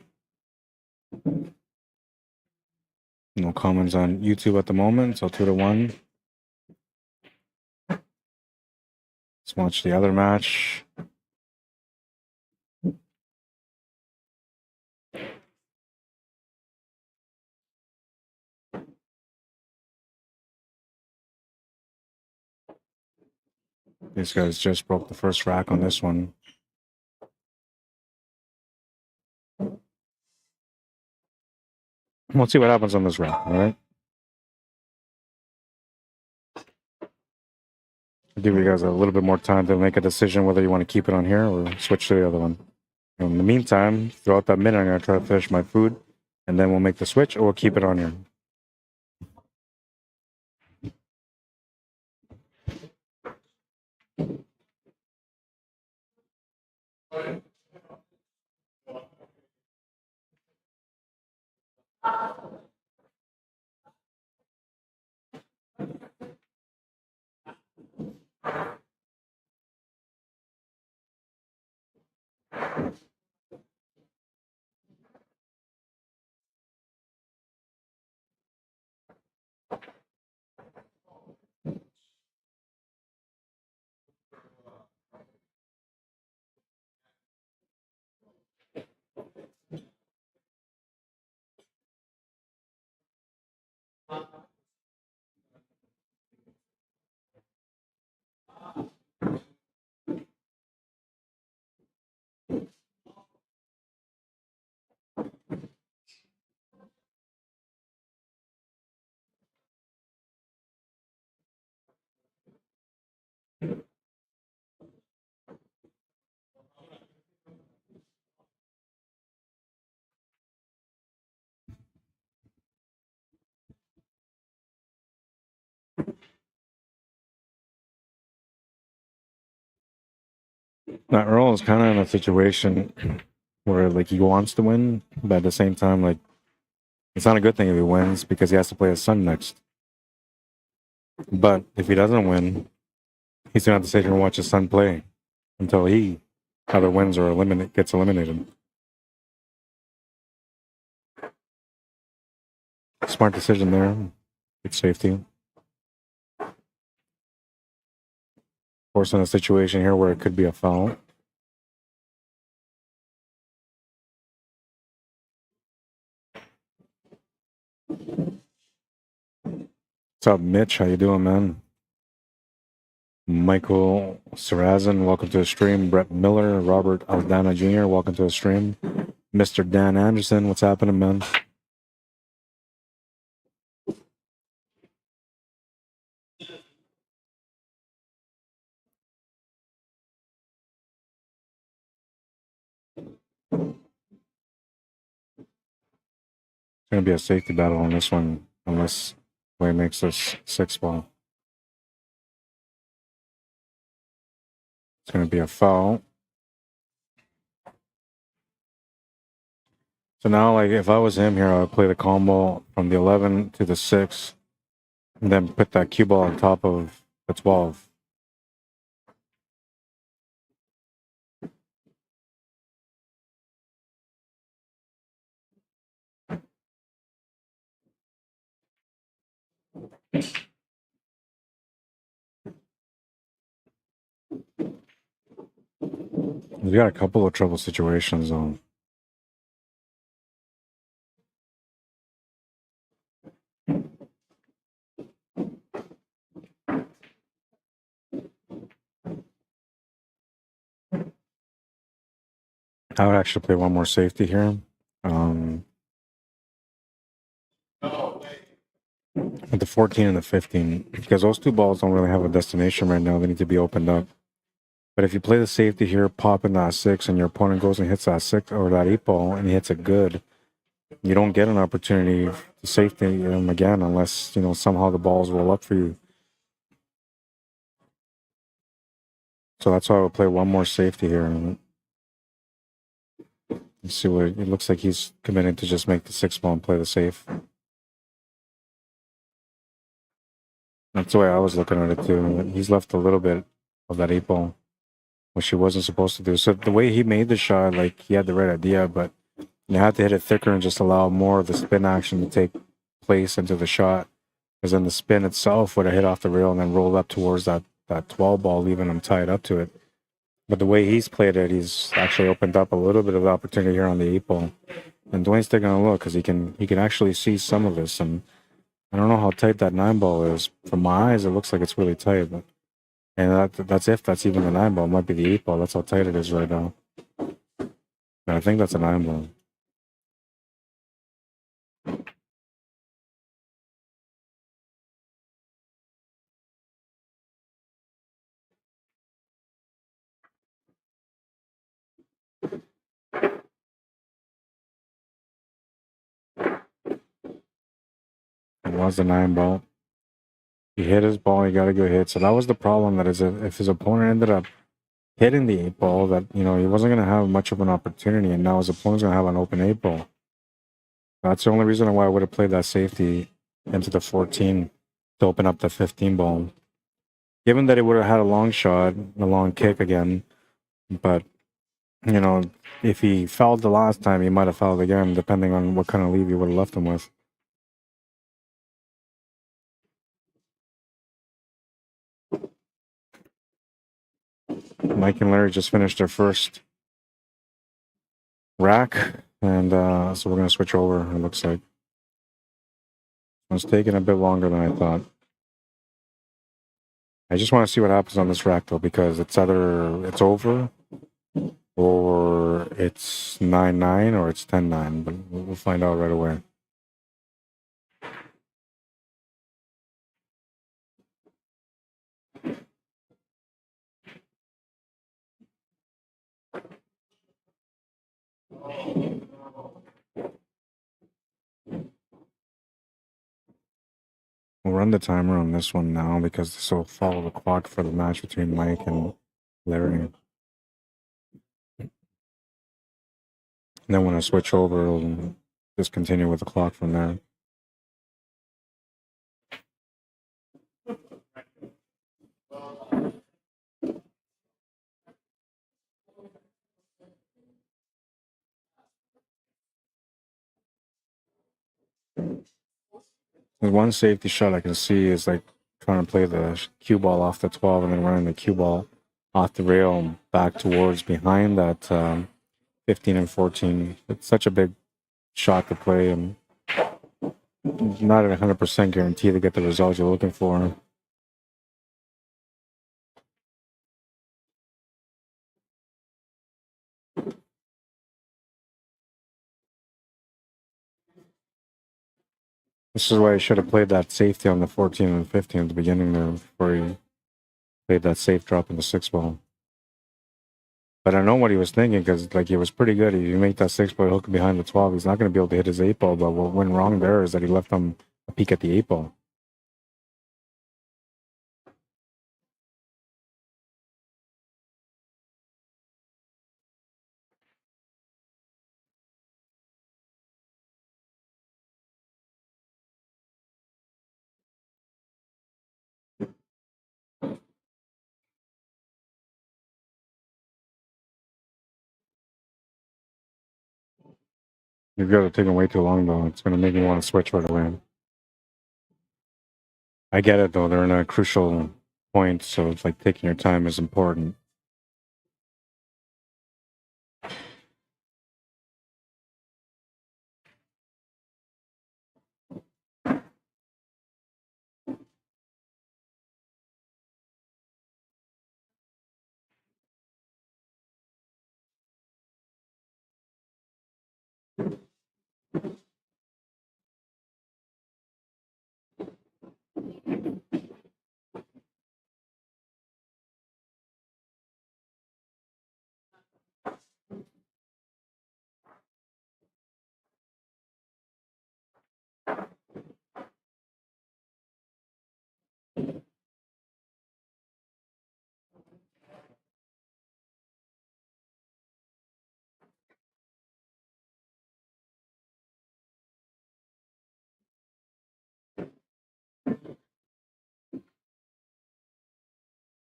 No comments on YouTube at the moment, so 2-1. Let's watch the other match. These guys just broke the first rack on this one. We'll see what happens on this rack, all right? I'll give you guys a little bit more time to make a decision whether you want to keep it on here or switch to the other one. In the meantime, throughout that minute, I'm going to try to finish my food, and then we'll make the switch or we'll keep it on here. Now, Earl is kind of in a situation where, like, he wants to win, but at the same time, like, it's not a good thing if he wins because he has to play his son next. But if he doesn't win, he's gonna have to sit here and watch his son play until he either wins or gets eliminated. Smart decision there. Good safety. Forcing a situation here where it could be a foul. What's up, Mitch? How you doing, man? Michael Sarazin, welcome to the stream. Brett Miller, Robert Aldana Jr., welcome to the stream. Mr. Dan Anderson, what's happening, man? It's going to be a safety battle on this one, unless Way makes this 6-ball. It's going to be a foul. So now, like, if I was him here, I would play the combo from the 11 to the 6, and then put that cue ball on top of the 12. We got a couple of trouble situations though. I would actually play one more safety here. With the 14 and the 15, because those two balls don't really have a destination right now. They need to be opened up. But if you play the safety here, pop in that 6, and your opponent goes and hits that 6 or that 8 ball, and he hits it good, you don't get an opportunity to safety him again unless, you know, somehow the balls roll up for you. So that's why I would play one more safety here. Let's see what it looks like. He's committed to just make the 6 ball and play the safe. That's the way I was looking at it too. He's left a little bit of that 8 ball, which he wasn't supposed to do. So the way he made the shot, like, he had the right idea, but you had to hit it thicker and just allow more of the spin action to take place into the shot. Because then the spin itself would have hit off the rail and then rolled up towards that 12 ball, leaving him tied up to it. But the way he's played it, he's actually opened up a little bit of opportunity here on the 8 ball. And Dwayne's taking a look because he can actually see some of this. And I don't know how tight that 9 ball is. From my eyes, it looks like it's really tight. But, and that's if that's even the 9 ball. It might be the 8 ball. That's how tight it is right now. And I think that's a 9 ball. It was the 9 ball. He hit his ball, he got a good hit. So that was the problem, that is, if his opponent ended up hitting the 8 ball, that, you know, he wasn't going to have much of an opportunity, and now his opponent's going to have an open 8 ball. That's the only reason why I would have played that safety into the 14 to open up the 15 ball. Given that he would have had a long shot, a long kick again, but, you know, if he fouled the last time, he might have fouled again, depending on what kind of leave you would have left him with. Mike and Larry just finished their first rack, and so we're going to switch over, it looks like. It's taking a bit longer than I thought. I just want to see what happens on this rack, though, because it's either it's over or it's 9-9 or it's 10-9, but we'll find out right away. We'll run the timer on this one now because this will follow the clock for the match between Mike and Larry. And then when I switch over, it'll just continue with the clock from there. The one safety shot I can see is like trying to play the cue ball off the 12 and then running the cue ball off the rail back towards behind that 15 and 14. It's such a big shot to play and not at 100% guarantee to get the results you're looking for. This is why I should have played that safety on the 14 and 15 at the beginning there before he played that safe drop in the 6 ball. But I know what he was thinking because like he was pretty good. If you make that 6 ball hook behind the 12, he's not going to be able to hit his 8 ball. But what went wrong there is that he left him a peek at the 8 ball. You've got to take him way too long though. It's going to make me want to switch right away. I get it though. They're in a crucial point, so it's like taking your time is important.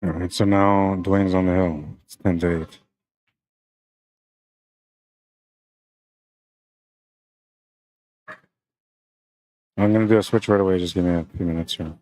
All right, so now Dwayne's on the hill. It's 10-8. I'm going to do a switch right away. Just give me a few minutes here.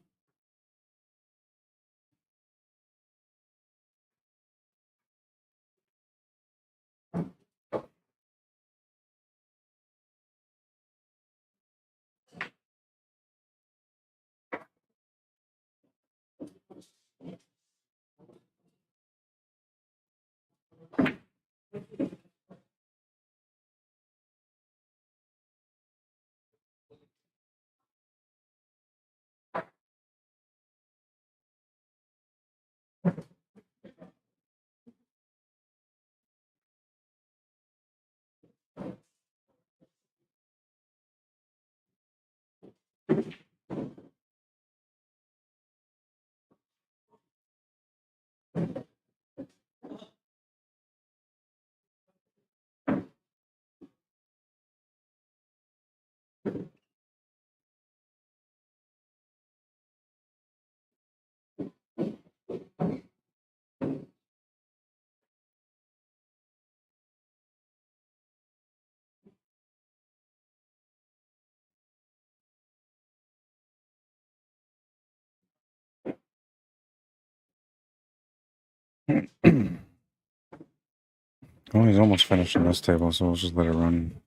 Oh, he's almost finished in this table, so we'll just let it run.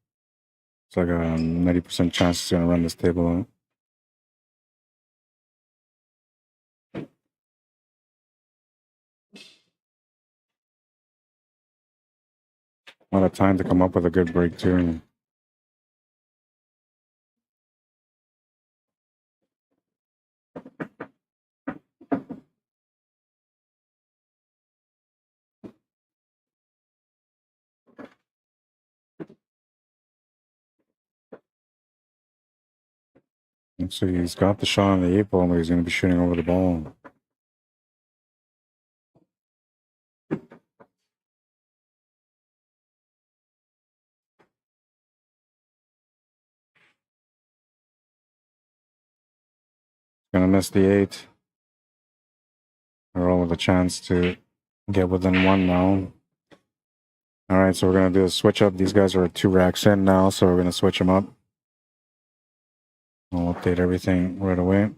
It's like a 90% chance he's going to run this table out. A lot of time to come up with a good break, too. And so he's got the shot on the 8 ball, but he's going to be shooting over the ball. Gonna miss the 8. We're all with a chance to get within 1 now. All right, so we're gonna do a switch up. These guys are 2 racks in now, so we're gonna switch them up. I'll update everything right away.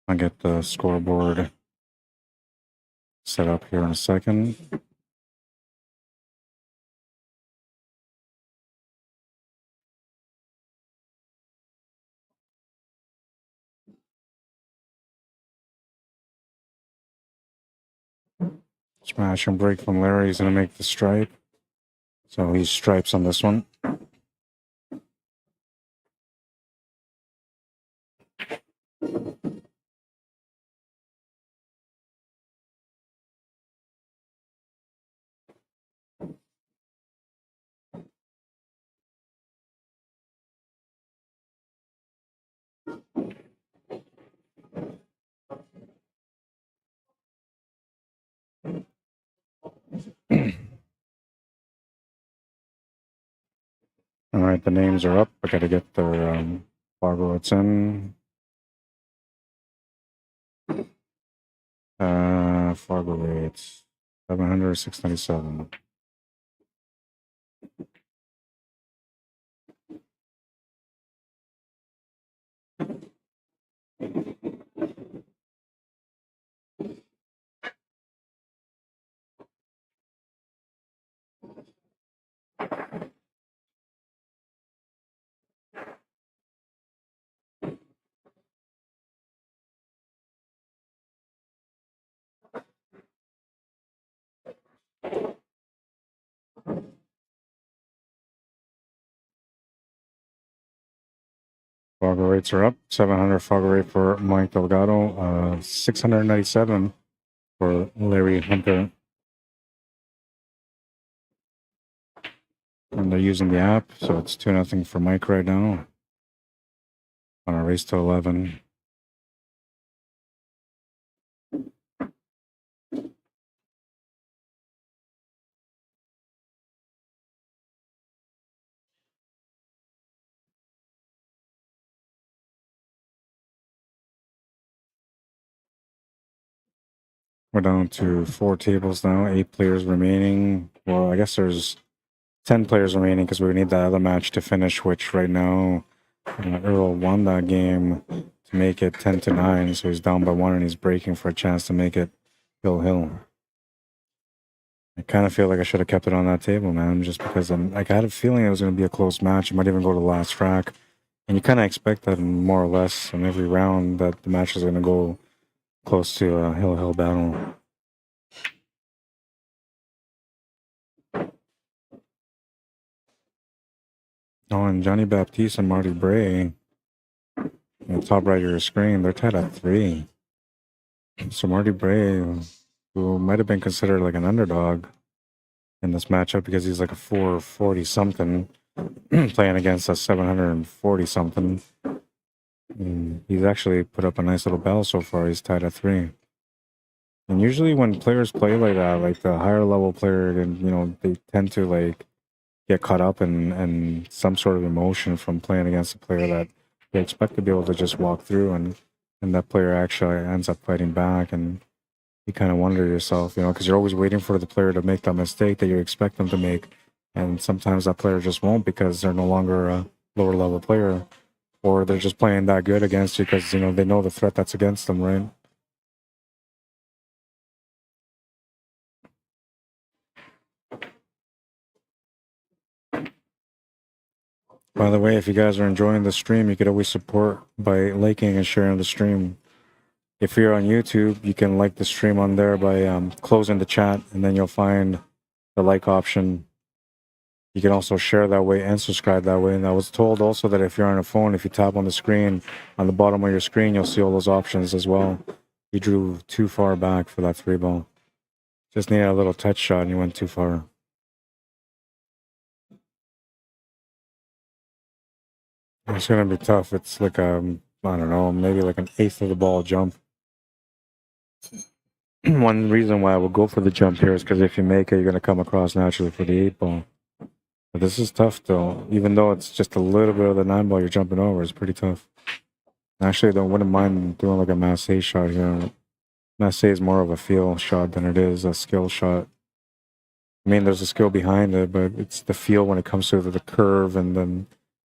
I'll get the scoreboard set up here in a second. Smash and break from Larry. He's gonna make the stripe. So he stripes on this one. All right, the names are up. I gotta get their Fargo. It's in. Fargo rates 700, 697. Fargo rates are up. 700 Fargo rate for Mike Delgado. 697 for Larry Hunter. And they're using the app, so it's 2-0 for Mike right now. On a race to 11. We're down to 4 tables now, 8 players remaining. Well, I guess there's 10 players remaining because we need that other match to finish, which right now Earl won that game to make it 10-9. So he's down by 1 and he's breaking for a chance to make it hill. I kind of feel like I should have kept it on that table, man, just because I had a feeling it was going to be a close match. It might even go to the last rack. And you kind of expect that more or less in every round that the match is going to go close to a hill battle. Oh, and Johnny Baptiste and Marty Bray, in the top right of your screen, they're tied at 3. So Marty Bray, who might have been considered like an underdog in this matchup because he's like a 440 something, playing against a 740 something. He's actually put up a nice little battle so far. He's tied at 3. And usually when players play like that, like the higher level player, and they tend to like get caught up in some sort of emotion from playing against a player that they expect to be able to just walk through, and that player actually ends up fighting back, and you kind of wonder yourself, because you're always waiting for the player to make that mistake that you expect them to make, and sometimes that player just won't because they're no longer a lower level player, or they're just playing that good against you because they know the threat that's against them, right? By the way, if you guys are enjoying the stream, you could always support by liking and sharing the stream. If you're on YouTube, you can like the stream on there by closing the chat, and then you'll find the like option. You can also share that way and subscribe that way. And I was told also that if you're on a phone, if you tap on the screen, on the bottom of your screen, you'll see all those options as well. You drew too far back for that 3 ball. Just needed a little touch shot and you went too far. It's going to be tough. It's like I don't know, maybe like an 1/8 of the ball jump. One reason why I would go for the jump here is because if you make it, you're going to come across naturally for the 8 ball. But this is tough, though. Even though it's just a little bit of the 9 ball you're jumping over, it's pretty tough. Actually, I wouldn't mind doing like a masse shot here. Masse is more of a feel shot than it is a skill shot. I mean, there's a skill behind it, but it's the feel when it comes to the curve and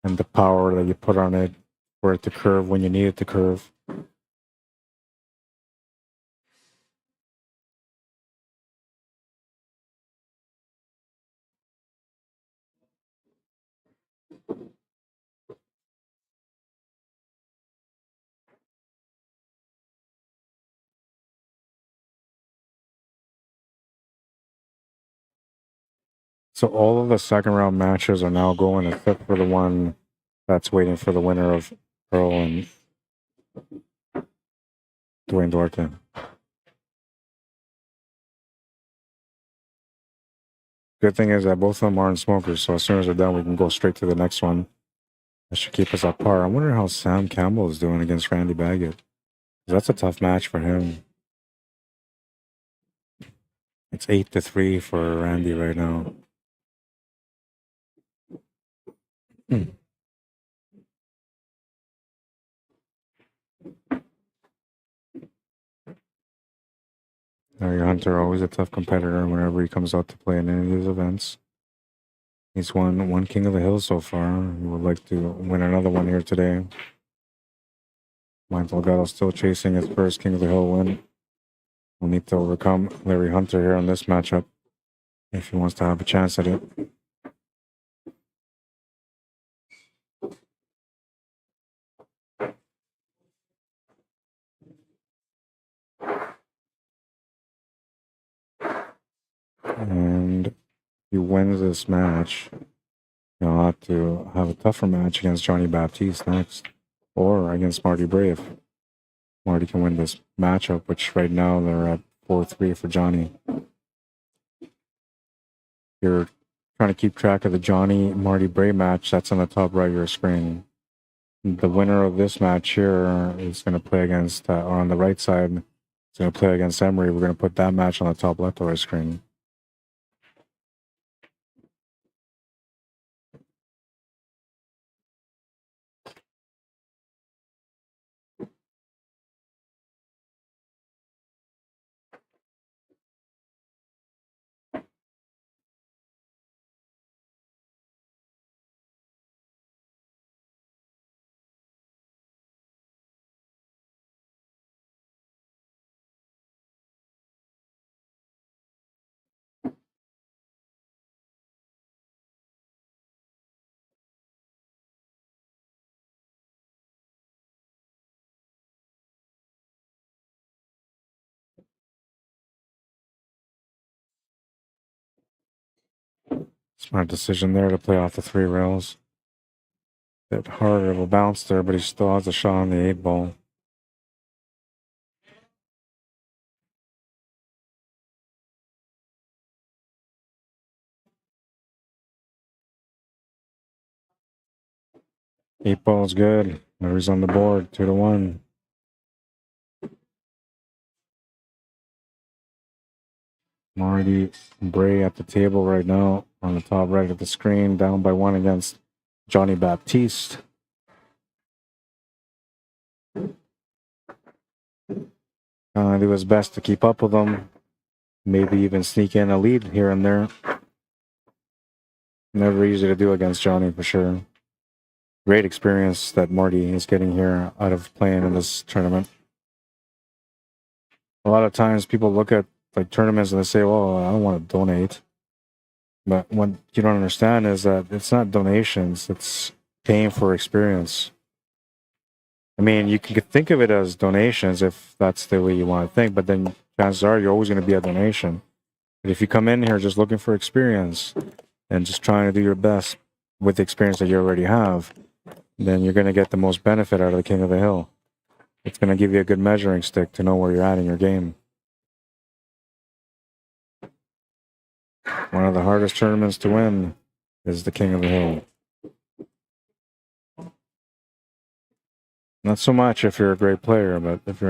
the power that you put on it for it to curve when you need it to curve. So all of the second round matches are now going except for the one that's waiting for the winner of Earl and Dwayne Duarte. Good thing is that both of them aren't smokers, so as soon as they're done, we can go straight to the next one. That should keep us at par. I wonder how Sam Campbell is doing against Randy Baggett. That's a tough match for him. It's 8-3 for Randy right now. Larry Hunter, always a tough competitor whenever he comes out to play in any of these events. He's won one King of the Hill so far. He would like to win another one here today. Delgado still chasing his first King of the Hill win. We'll need to overcome Larry Hunter here in this matchup if he wants to have a chance at it. And if he wins this match, he'll have to have a tougher match against Johnny Baptiste next, or against Marty Bray if Marty can win this matchup, which right now they're at 4-3 for Johnny. You're trying to keep track of the Johnny-Marty Bray match. That's on the top right of your screen. The winner of this match here is going to play against, or on the right side, is going to play against Emery. We're going to put that match on the top left of our screen. Smart decision there to play off the 3 rails. Bit harder of a bounce there, but he still has a shot on the 8 ball. Eight ball is good. Larry's on the board, 2-1. Marty Bray at the table right now on the top right of the screen, down by 1 against Johnny Baptiste. Do his best to keep up with them. Maybe even sneak in a lead here and there. Never easy to do against Johnny for sure. Great experience that Marty is getting here out of playing in this tournament. A lot of times people look at like tournaments and they say, well, I don't want to donate. But what you don't understand is that it's not donations, it's paying for experience. I mean, you can think of it as donations if that's the way you want to think, but then chances are you're always going to be a donation. But if you come in here just looking for experience and just trying to do your best with the experience that you already have, then you're going to get the most benefit out of the King of the Hill. It's going to give you a good measuring stick to know where you're at in your game. One of the hardest tournaments to win is the King of the Hill. Not so much if you're a great player, but if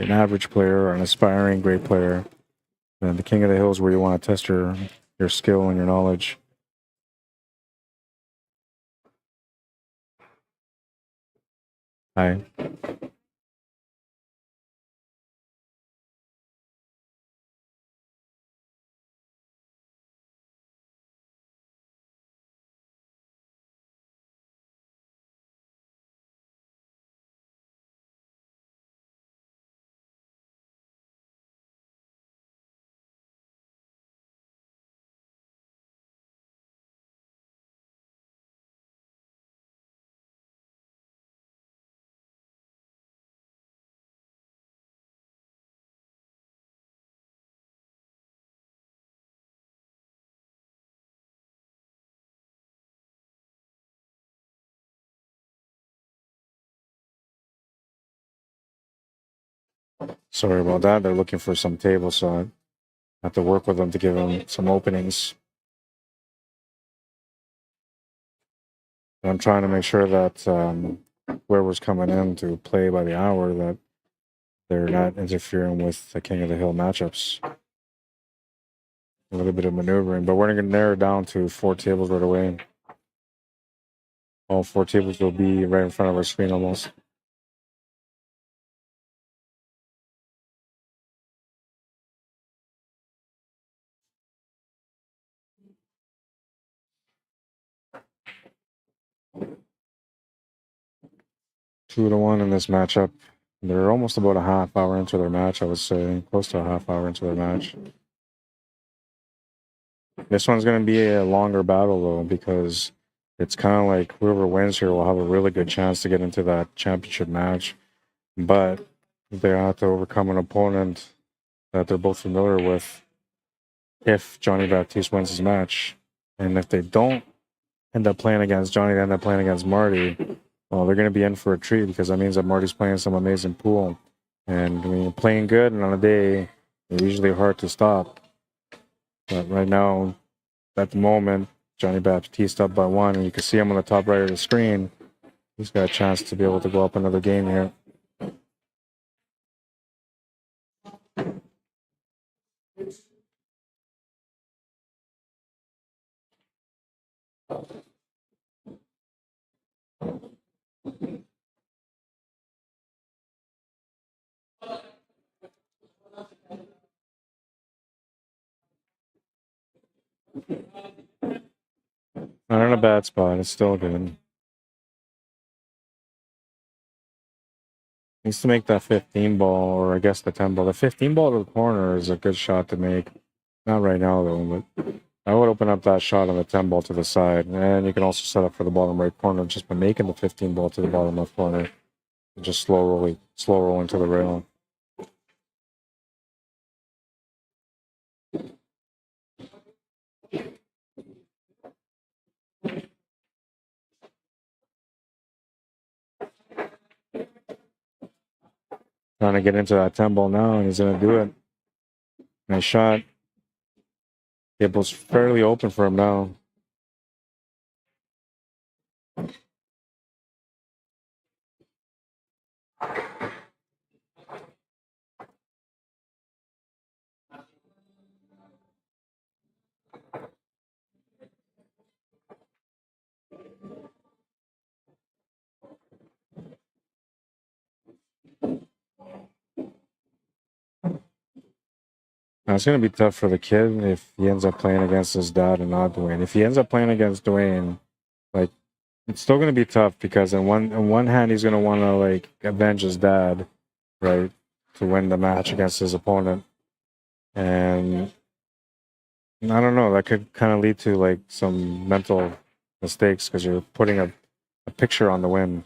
an average player or an aspiring great player. And the King of the Hill is where you want to test your skill and your knowledge. Hi. Sorry about that. They're looking for some tables, so I have to work with them to give them some openings. I'm trying to make sure that whoever's coming in to play by the hour, that they're not interfering with the King of the Hill matchups. A little bit of maneuvering, but we're going to narrow down to 4 tables right away. All 4 tables will be right in front of our screen almost. Two to one in this matchup. They're almost about a half hour into their match, I would say, close to a half hour into their match. This one's going to be a longer battle, though, because it's kind of like whoever wins here will have a really good chance to get into that championship match. But they have to overcome an opponent that they're both familiar with if Johnny Baptiste wins his match. And if they don't end up playing against Johnny, they end up playing against Marty, well, they're going to be in for a treat, because that means that Marty's playing some amazing pool. And when you're playing good and on a day, they're usually hard to stop. But right now, at the moment, Johnny Baptiste up by 1, and you can see him on the top right of the screen. He's got a chance to be able to go up another game here. Not in a bad spot. It's still good. Needs to make that 15 ball, or I guess the 10 ball. The 15 ball to the corner is a good shot to make. Not right now, though, but I would open up that shot on the 10 ball to the side. And you can also set up for the bottom right corner just by making the 15 ball to the bottom left corner. Just slow rolling to the rail. Trying to get into that 10 ball now, and he's going to do it. Nice shot. It was fairly open for him now. Now, it's going to be tough for the kid if he ends up playing against his dad and not Dwayne. If he ends up playing against Dwayne, like, it's still going to be tough, because on one hand, he's going to want to, like, avenge his dad, right, to win the match against his opponent. And I don't know, that could kind of lead to, like, some mental mistakes, because you're putting a picture on the win.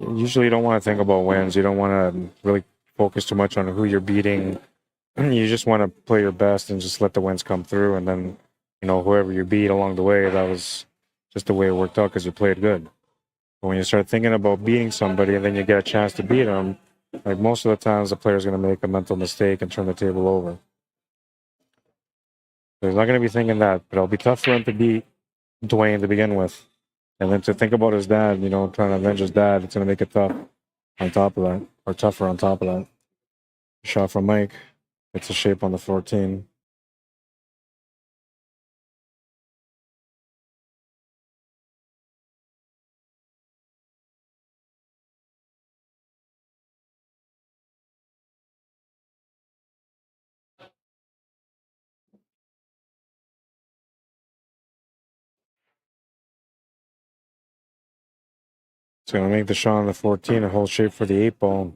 Usually you don't want to think about wins. You don't want to really focus too much on who you're beating. You just want to play your best and just let the wins come through. And then, you know, whoever you beat along the way, that was just the way it worked out, because you played good. But when you start thinking about beating somebody and then you get a chance to beat them, like, most of the times the player's going to make a mental mistake and turn the table over. So he's not going to be thinking that, but it'll be tough for him to beat Dwayne to begin with. And then to think about his dad, you know, trying to avenge his dad, it's going to make it tough on top of that, or tougher on top of that. Shot from Mike. It's a shape on the 14. It's going to make the shot on the 14 a whole shape for the 8 ball.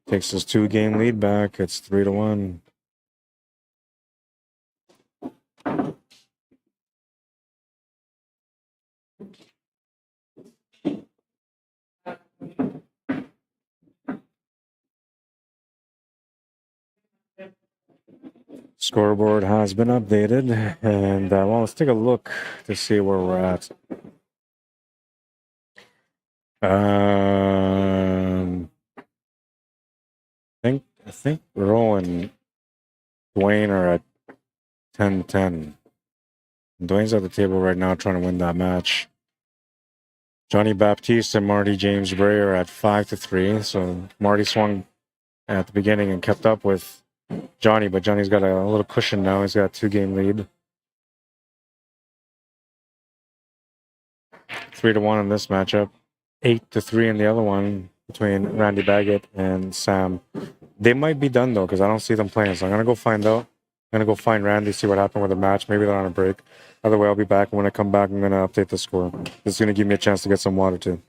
Takes his 2-game lead back. It's 3-1. Scoreboard has been updated, and well, let's take a look to see where we're at. I think Roll and Dwayne are at 10-10. Dwayne's at the table right now trying to win that match. Johnny Baptiste and Marty James Bray are at 5-3. So Marty swung at the beginning and kept up with Johnny, but Johnny's got a little cushion now. He's got a 2-game lead. 3-1 in this matchup. 8-3 in the other one between Randy Baggett and Sam. They might be done though, because I don't see them playing. So I'm gonna go find out. I'm gonna go find Randy, see what happened with the match. Maybe they're on a break. Other way, I'll be back. And when I come back, I'm gonna update the score. This is gonna give me a chance to get some water too.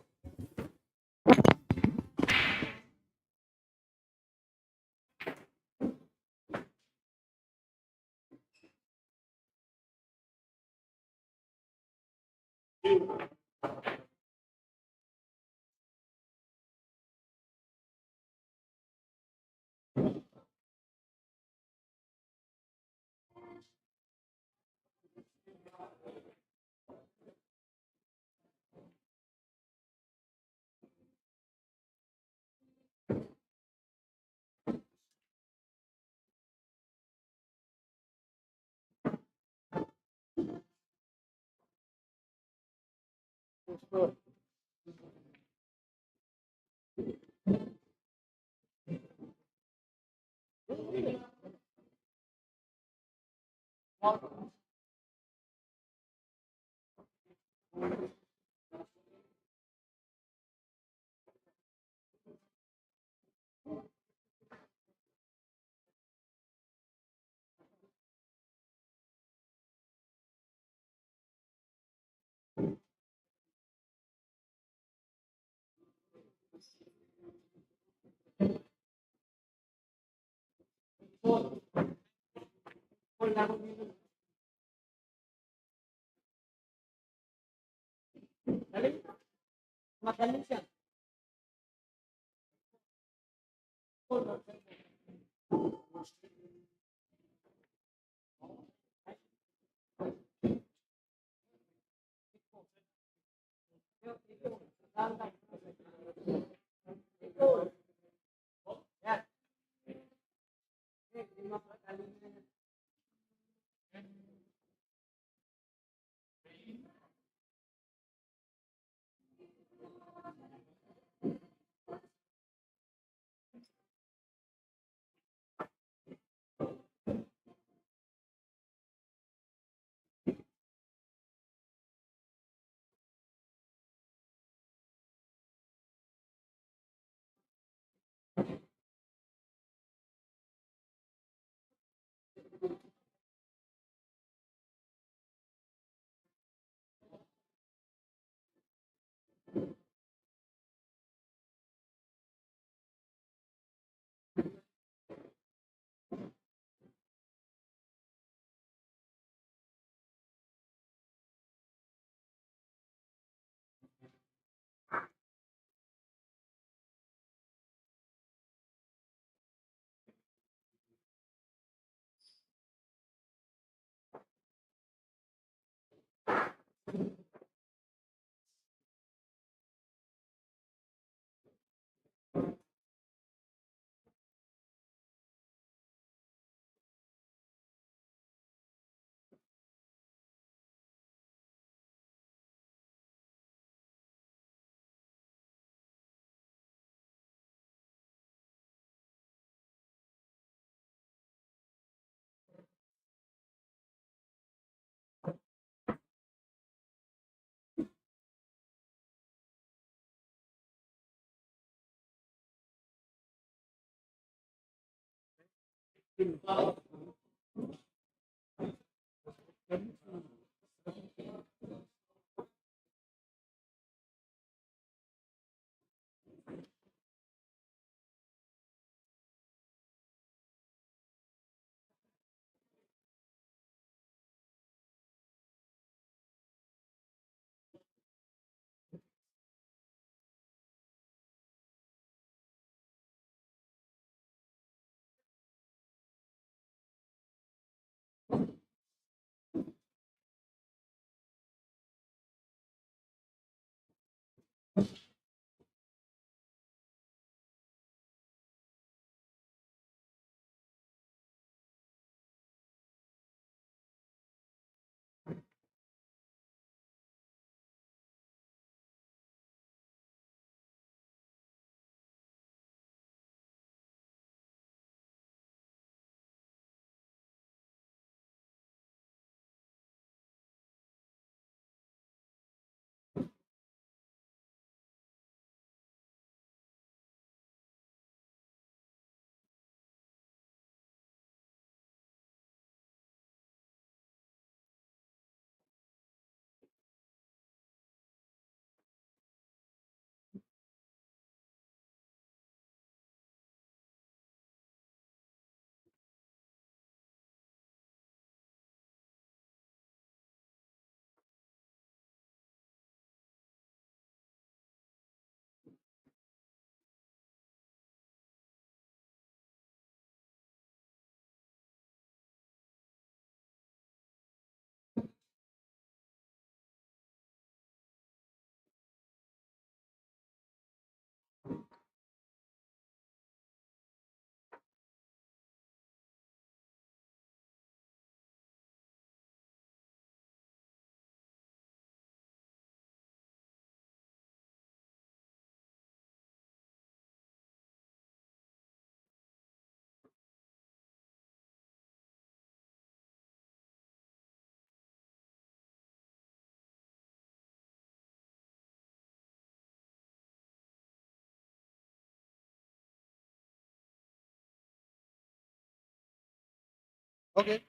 Okay.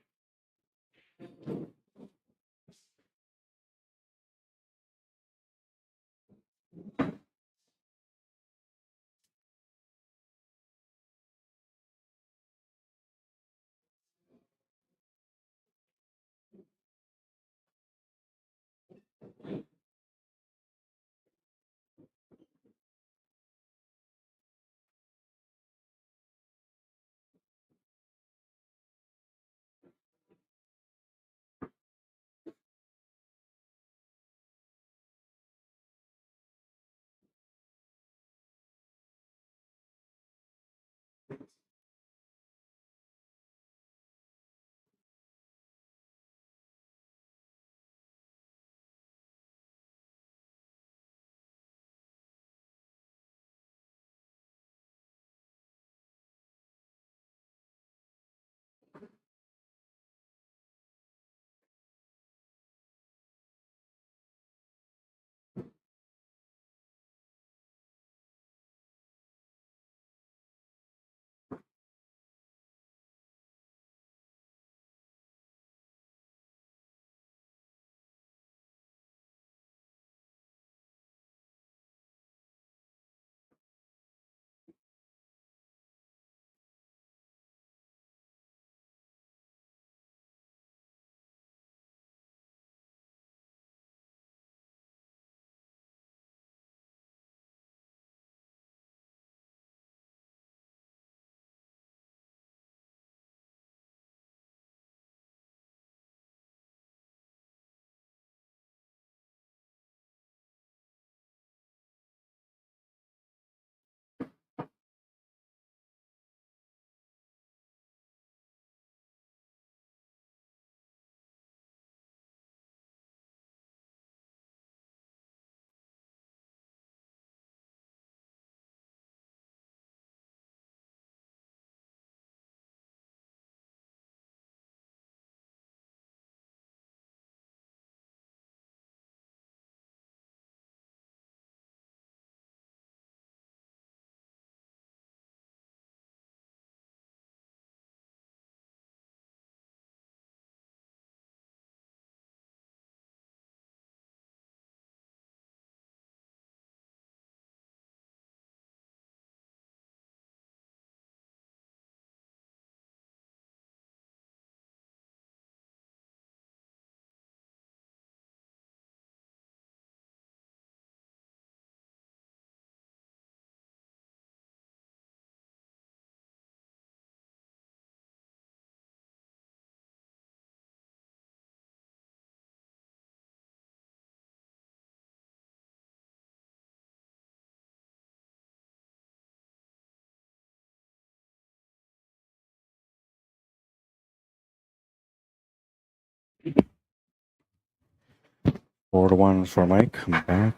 4-1 for Mike. I'm back.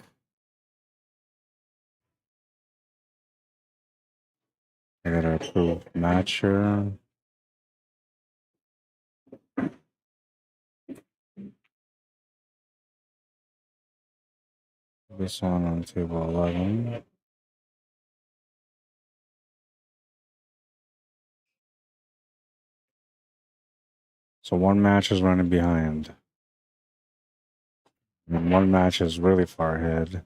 I gotta approve match here. This one on table 11. So one match is running behind. And one match is really far ahead.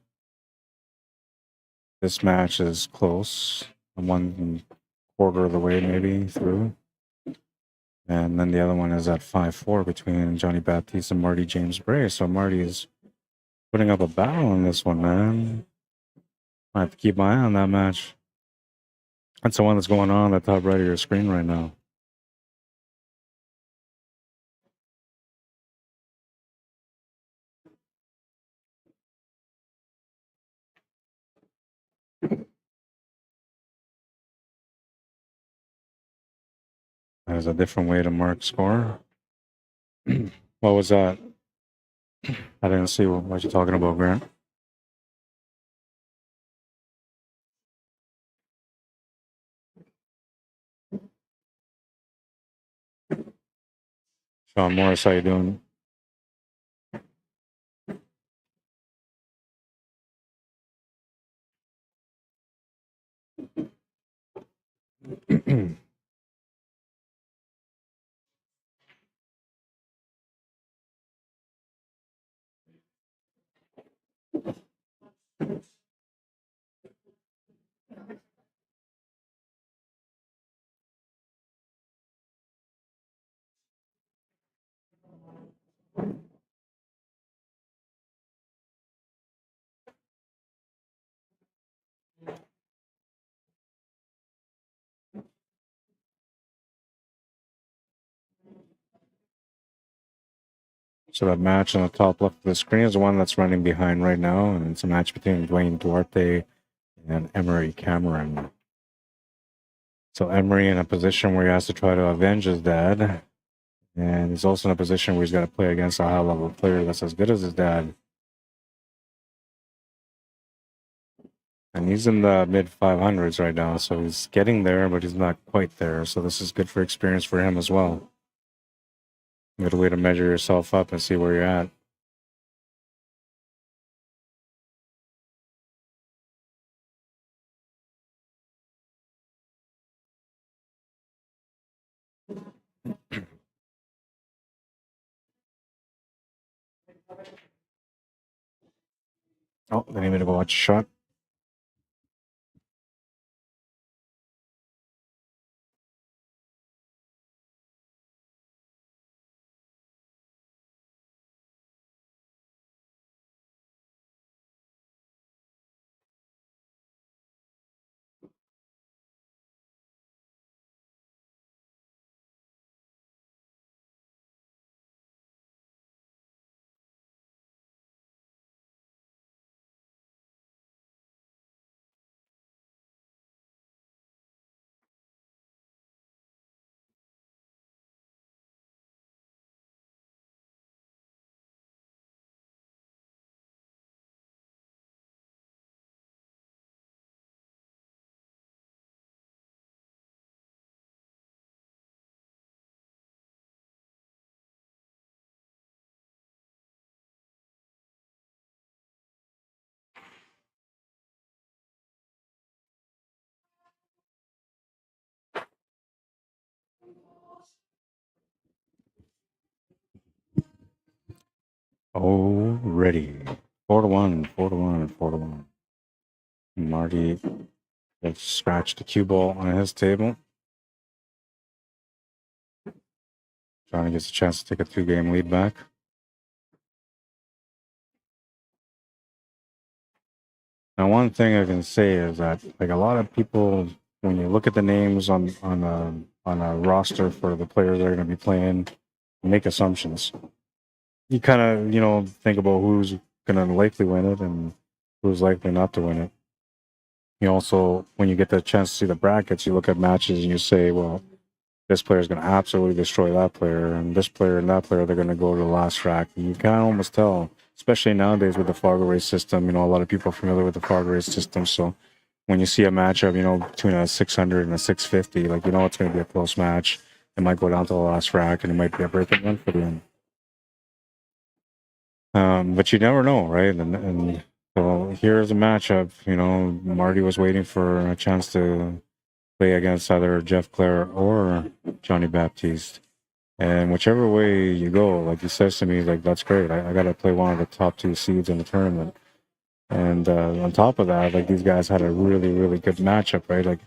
This match is close. 1/4 of the way maybe through. And then the other one is at 5-4 between Johnny Baptiste and Marty James Bray. So Marty's putting up a battle on this one, man. I have to keep my eye on that match. That's the one that's going on at the top right of your screen right now. There's a different way to mark score. What was that? I didn't see what you're talking about, Grant. Sean Morris, how you doing? So that match on the top left of the screen is the one that's running behind right now, and it's a match between Dwayne Duarte and Emery Cameron. So Emery in a position where he has to try to avenge his dad, and he's also in a position where he's got to play against a high-level player that's as good as his dad. And he's in the mid-500s right now, so he's getting there, but he's not quite there. So this is good for experience for him as well. Good way to measure yourself up and see where you're at. Oh, they need me to go watch a shot. Already. 4-1, 4-1, 4-1. Marty has scratched the cue ball on his table. Johnny gets a chance to take a 2-game lead back. Now, one thing I can say is that, like, a lot of people, when you look at the names on a roster for the players that are going to be playing, make assumptions. You kind of, think about who's going to likely win it and who's likely not to win it. You also, when you get the chance to see the brackets, you look at matches and you say, well, this player is going to absolutely destroy that player, and this player and that player, they're going to go to the last track. And you can almost tell. especially nowadays with the Fargo race system. You know, a lot of people are familiar with the Fargo race system. So when you see a matchup, you know, between a 600 and a 650, like, you know, it's going to be a close match. It might go down to the last rack, and it might be a breaking run for the end. But you never know, right? And so here's a matchup. You know, Marty was waiting for a chance to play against either Jeff Clare or Johnny Baptiste. And whichever way you go, like he says to me, like, that's great. I got to play one of the top 2 seeds in the tournament. And on top of that, like, these guys had a really, really good matchup, right? Like,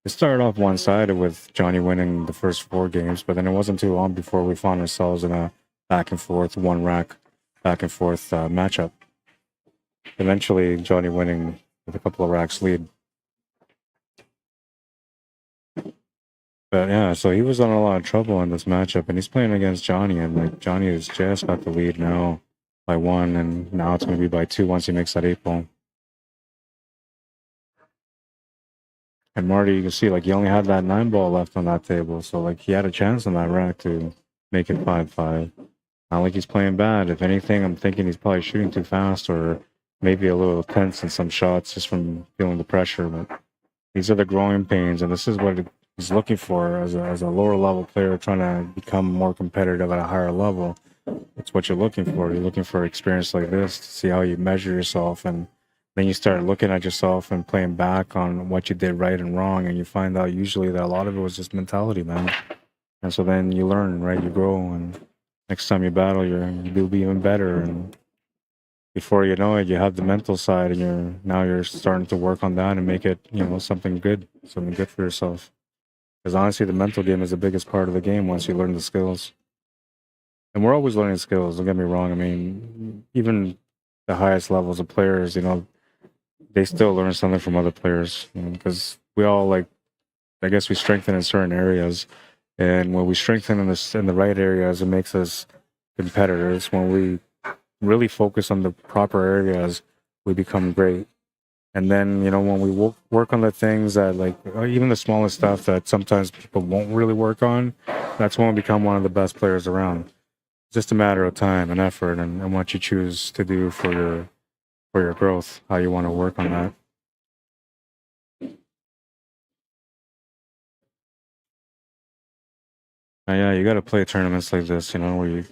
it started off one-sided with Johnny winning the first 4 games, but then it wasn't too long before we found ourselves in a back and forth, one rack, back and forth matchup. Eventually, Johnny winning with a couple of racks lead. But yeah, so he was in a lot of trouble in this matchup, and he's playing against Johnny, and like Johnny has just got the lead now by 1, and now it's going to be by 2 once he makes that 8 ball. And Marty, you can see, like, he only had that 9 ball left on that table, so like he had a chance on that rack to make it 5-5. Not like he's playing bad. If anything, I'm thinking he's probably shooting too fast, or maybe a little tense in some shots just from feeling the pressure. But these are the growing pains, and this is what he's looking for as a lower level player trying to become more competitive at a higher level. It's what you're looking for. You're looking for experience like this to see how you measure yourself, and then you start looking at yourself and playing back on what you did right and wrong, and you find out usually that a lot of it was just mentality, man. And so then you learn, right? You grow, and next time you battle, you'll be even better. And before you know it, you have the mental side, and you're starting to work on that and make it, you know, something good for yourself. Because honestly, the mental game is the biggest part of the game once you learn the skills. And we're always learning skills, don't get me wrong. I mean, even the highest levels of players, you know, they still learn something from other players. Because we all, like, I guess we strengthen in certain areas. And when we strengthen in the right areas, it makes us competitors. When we really focus on the proper areas, we become great. And then, you know, when we work on the things that, like, even the smallest stuff that sometimes people won't really work on, that's when we become one of the best players around. It's just a matter of time and effort and what you choose to do for your growth, how you want to work on that. Yeah, you got to play tournaments like this, you know, where you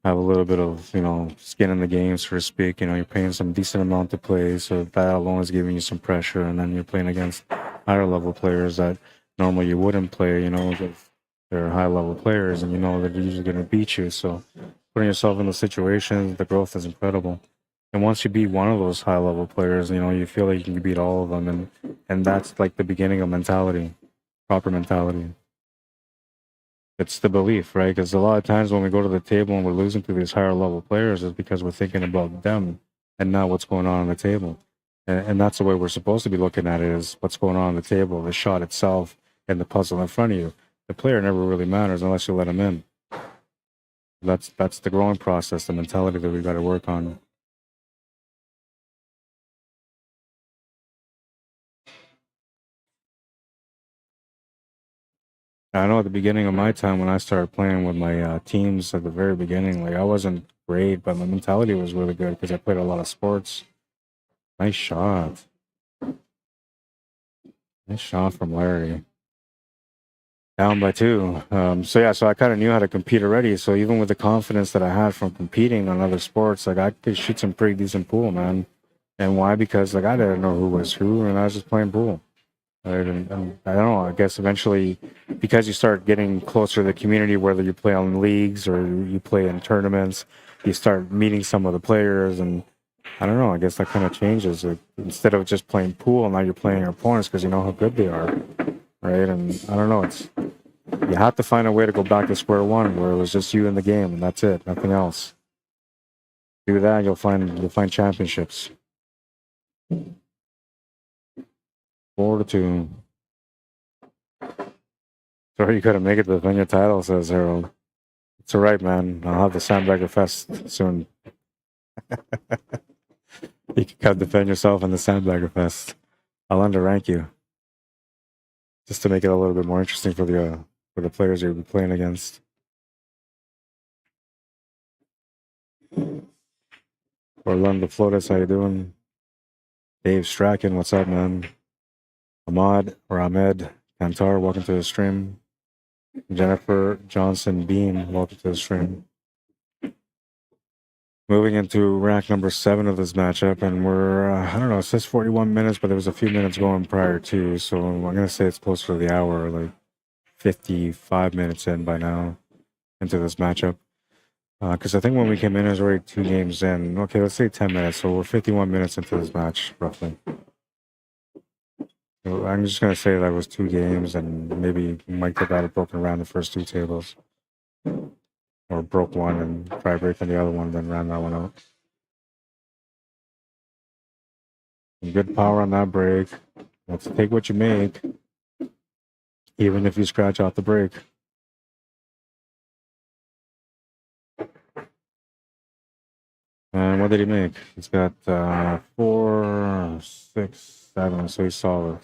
have a little bit of, you know, skin in the game, so to speak. You know, you're paying some decent amount to play, so that alone is giving you some pressure, and then you're playing against higher level players that normally you wouldn't play, you know, if they're high level players, and you know that they're usually going to beat you. So putting yourself in the situations, the growth is incredible. And once you beat one of those high level players, you know, you feel like you can beat all of them, and that's like the beginning of mentality, proper mentality. It's the belief, right? Because a lot of times when we go to the table and we're losing to these higher level players, is because we're thinking about them and not what's going on the table. And that's the way we're supposed to be looking at it, is what's going on the table, the shot itself, and the puzzle in front of you. The player never really matters unless you let him in. That's the growing process, the mentality that we got to work on. I know at the beginning of my time when I started playing with my teams at the very beginning, like, I wasn't great, but my mentality was really good because I played a lot of sports. Nice shot. Nice shot from Larry. Down by 2. So I kind of knew how to compete already. So even with the confidence that I had from competing on other sports, like, I could shoot some pretty decent pool, man. And why? Because, like, I didn't know who was who, and I was just playing pool. Right? And I don't know, I guess eventually, because you start getting closer to the community, whether you play on leagues or you play in tournaments, you start meeting some of the players, and I don't know, I guess that kind of changes it. Instead of just playing pool, now you're playing your opponents because you know how good they are, right? And I don't know, you have to find a way to go back to square one where it was just you in the game and that's it, nothing else. Do that, you'll find championships. 4-2. Sorry you couldn't make it to defend your title, says Harold. It's alright, man. I'll have the Sandbagger Fest soon. You can come defend yourself in the Sandbagger Fest. I'll underrank you. Just to make it a little bit more interesting for the players you'll be playing against. Orlando Flores, how you doing? Dave Strachan, what's up, man? Ahmad or Ahmed Kantar, welcome to the stream. Jennifer Johnson Bean, welcome to the stream. Moving into rack number 7 of this matchup, and we're, I don't know, it says 41 minutes, but there was a few minutes going prior to, so I'm going to say it's closer to the hour, like 55 minutes in by now into this matchup. Because I think when we came in, it was already 2 games in. Okay, let's say 10 minutes, so we're 51 minutes into this match, roughly. So I'm just going to say that it was 2 games, and maybe Mike Delgado broken around the first 2 tables. Or broke one and tried breaking the other one, then ran that one out. Good power on that break. Let's take what you make, even if you scratch out the break. And what did he make? He's got 4, 6, 7, so he's solid.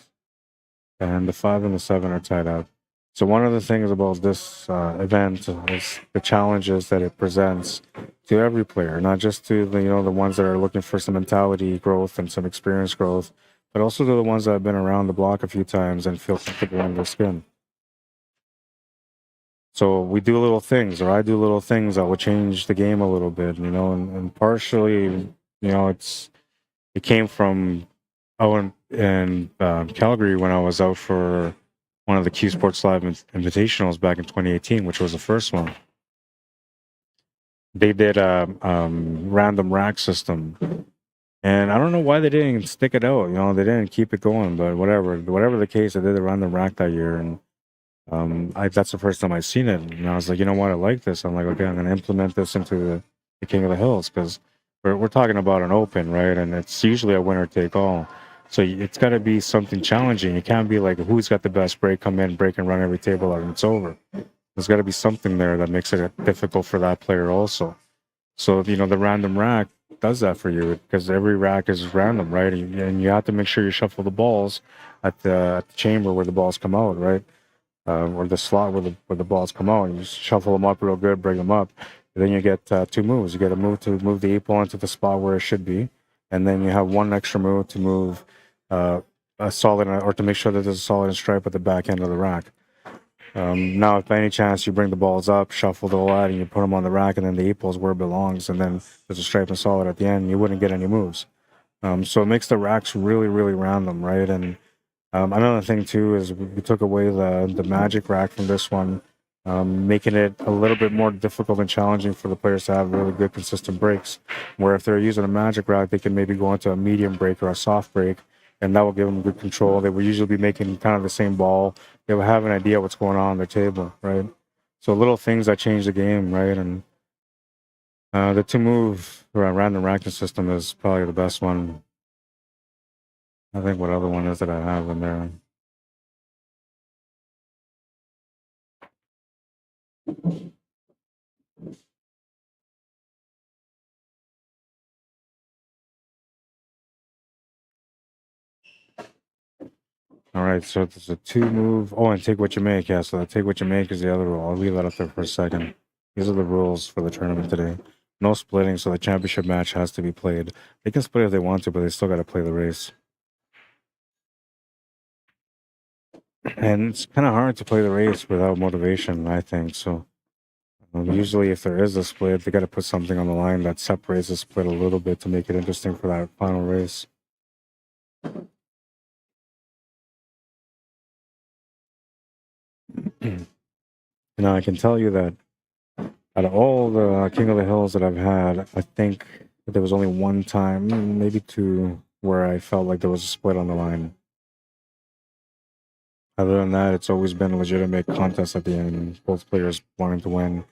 And the 5 and the 7 are tied up. So one of the things about this event is the challenges that it presents to every player, not just to the the ones that are looking for some mentality growth and some experience growth, but also to the ones that have been around the block a few times and feel comfortable in their skin. So we do little things, or I do little things that will change the game a little bit, and partially, it came from in Calgary when I was out for one of the Q Sports Live Invitationals back in 2018, which was the first one. They did a random rack system, and I don't know why they didn't stick it out. They didn't keep it going, but whatever the case, they did a random rack that year, and that's the first time I've seen it, and I was like, you know what, I like this. I'm like, okay, I'm going to implement this into the King of the Hills, because we're talking about an open, right? And it's usually a winner take all. So it's got to be something challenging. You can't be like, who's got the best break, come in, break, and run every table out, and it's over. There's got to be something there that makes it difficult for that player also. So, the random rack does that for you, because every rack is random, right? And you have to make sure you shuffle the balls at the chamber where the balls come out, right? Or the slot where the balls come out. You just shuffle them up real good, bring them up. And then you get 2 moves. You get a move to move the 8-ball into the spot where it should be, and then you have 1 extra move to move a solid, or to make sure that there's a solid stripe at the back end of the rack. Now, if by any chance you bring the balls up, shuffle the whole lot, and you put them on the rack, and then the 8-ball is where it belongs, and then there's a stripe and solid at the end, you wouldn't get any moves. So it makes the racks really, really random, right? And another thing too is we took away the magic rack from this one, making it a little bit more difficult and challenging for the players to have really good consistent breaks, where if they're using a magic rack, they can maybe go into a medium break or a soft break, and that will give them good control. They will usually be making kind of the same ball. They will have an idea what's going on their table, right? So little things that change the game, right? And the 2-move random racking system is probably the best one. I think what other one is that I have in there? All right, so it's a 2-move. Oh, and take what you make. Yeah, so the take what you make is the other rule. I'll leave that up there for a second. These are the rules for the tournament today. No splitting, so the championship match has to be played. They can split if they want to, but they still got to play the race. And it's kind of hard to play the race without motivation, I think. So usually if there is a split, they got to put something on the line that separates the split a little bit to make it interesting for that final race. Now, I can tell you that out of all the King of the Hills that I've had, I think there was only 1 time, maybe 2, where I felt like there was a split on the line. Other than that, it's always been a legitimate contest at the end, both players wanting to win.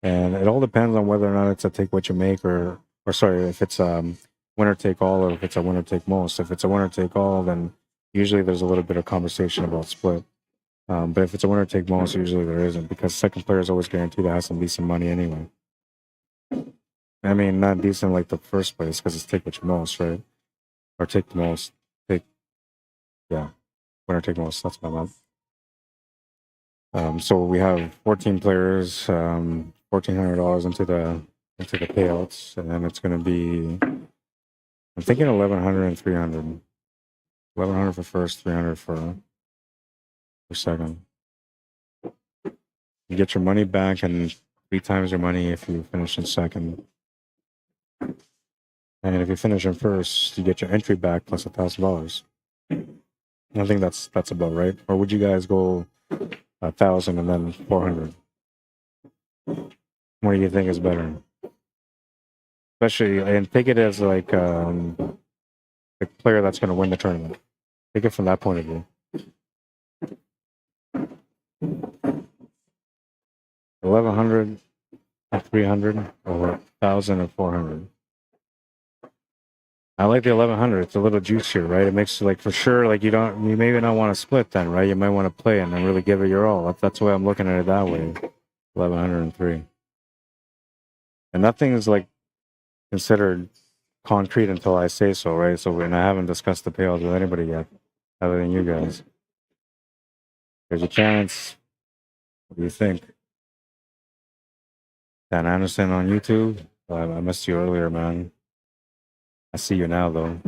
And it all depends on whether or not it's a take what you make, or sorry, if it's winner take all, or if it's a winner take most. If it's a winner take all, then usually there's a little bit of conversation about split. But if it's a winner take most, usually there isn't, because second player is always guaranteed to have some decent money anyway. I mean, not decent like the first place, because it's take what you most, right? Or take the most. Yeah, winner take most. That's what I meant. So we have 14 players, $1,400 into the payouts, and then it's going to be I'm thinking 1100 and 300. 1100 for first, 300 for second. You get your money back and 3 times your money if you finish in second. And if you finish in first, you get your entry back plus $1,000. I think that's about right. Or would you guys go 1,000 and then 400? What do you think is better? Especially, and take it as like the player that's going to win the tournament. Take it from that point of view. 1,100 and 300, or 1,000 and 400. I like the 1,100. It's a little juicier, right? It makes like for sure, like you maybe not want to split then, right? You might want to play and then really give it your all. That's the way I'm looking at it that way. 1,103. And nothing is like considered concrete until I say so, right? So I haven't discussed the payouts with anybody yet, other than you guys. There's a chance. What do you think? Dan Anderson on YouTube. I missed you earlier, man. I see you now, though.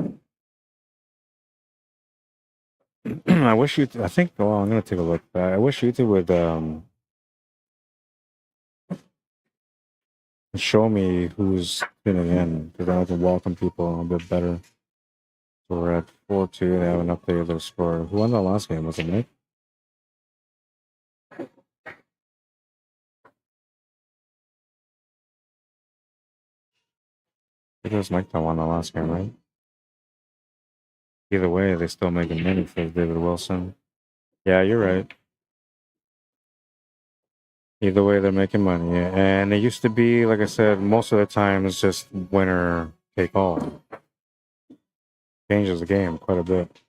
I wish you. I think. Well, I'm gonna take a look. I wish YouTube would show me who's tuning in, because I can welcome people a bit better. So we're at 4-2. They haven't updated their score. Who won the last game? Was it Nick? It was Mike that won the last game, right? Either way, they still making money for David Wilson. Yeah, you're right. Either way, they're making money. And it used to be, like I said, most of the time it's just winner take all. Changes the game quite a bit.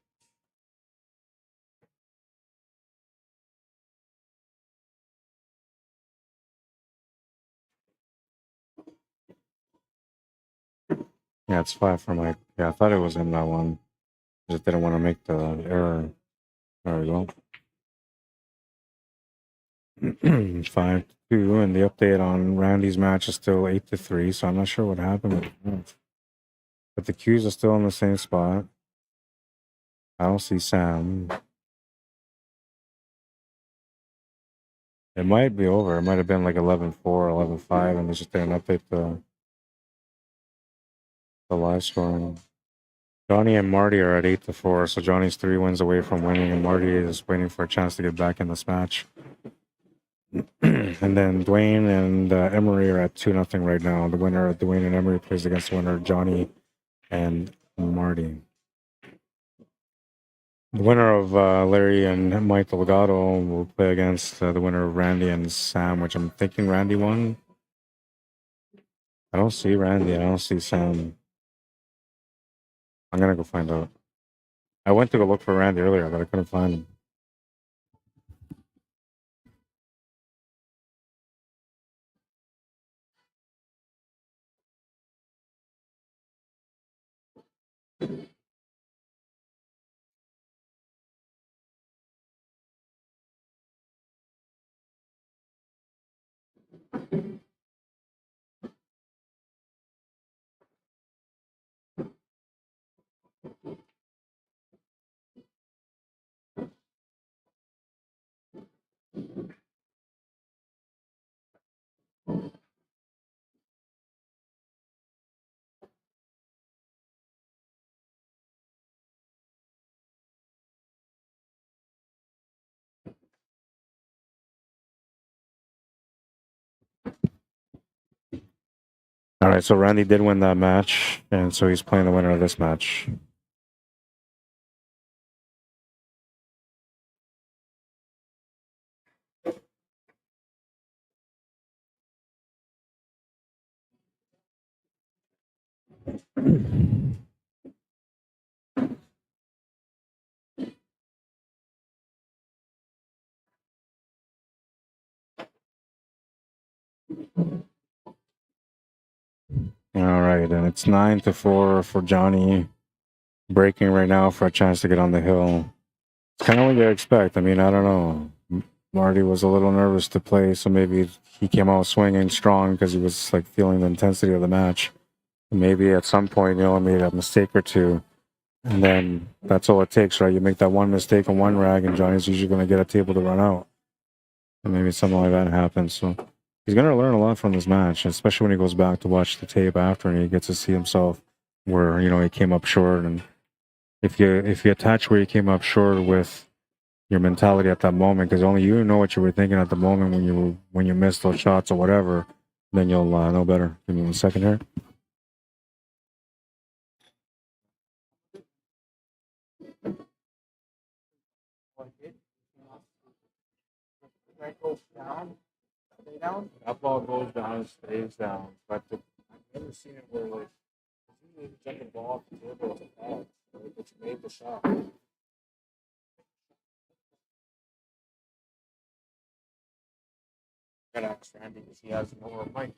Yeah, it's 5 for Mike. Yeah, I thought it was in that one. Just didn't want to make the error. There we go. 5-2, and the update on Randy's match is still 8-3, so I'm not sure what happened. But the Qs are still in the same spot. I don't see Sam. It might be over. It might have been like 11-4, 11-5, and they just didn't update the live scoring. Johnny and Marty are at 8-4, so Johnny's 3 wins away from winning, and Marty is waiting for a chance to get back in this match. And then Dwayne and Emery are at 2-0 right now. The winner of Dwayne and Emery plays against the winner of Johnny and Marty. The winner of Larry and Mike Delgado will play against the winner of Randy and Sam, which I'm thinking Randy won. I don't see Randy. I don't see Sam. I'm going to go find out. I went to go look for Randy earlier, but I couldn't find him. All right, so Randy did win that match, and so he's playing the winner of this match. All right, and it's 9-4 for Johnny, breaking right now for a chance to get on the hill. It's kind of what you expect. I mean, I don't know. Marty was a little nervous to play, so maybe he came out swinging strong because he was like feeling the intensity of the match. Maybe at some point, I made a mistake or two. And then that's all it takes, right? You make that one mistake on one rag, and Johnny's usually going to get a table to run out. And maybe something like that happens. So he's going to learn a lot from this match, especially when he goes back to watch the tape after and he gets to see himself where, he came up short. And if you attach where you came up short with your mentality at that moment, because only you know what you were thinking at the moment when you missed those shots or whatever, then you'll know better. Give me 1 second here. That ball goes down, stays down. But I've never seen it where like you jump the ball off the table with a ball, but you made the shot. Gotta ask Randy because he has more mic.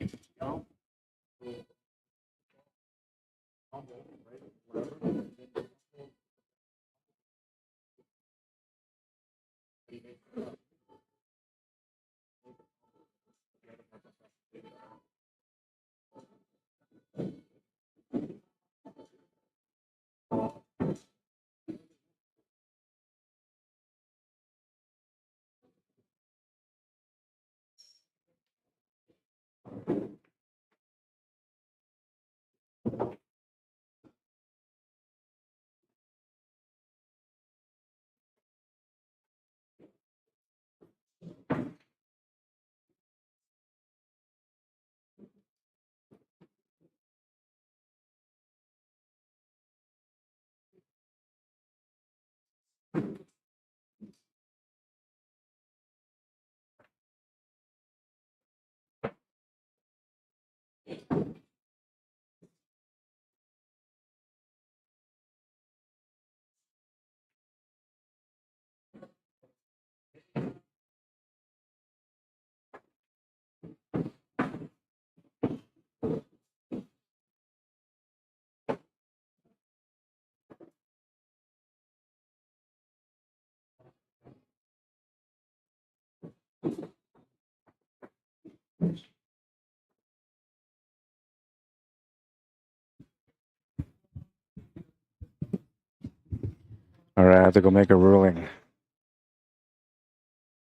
All right, I have to go make a ruling.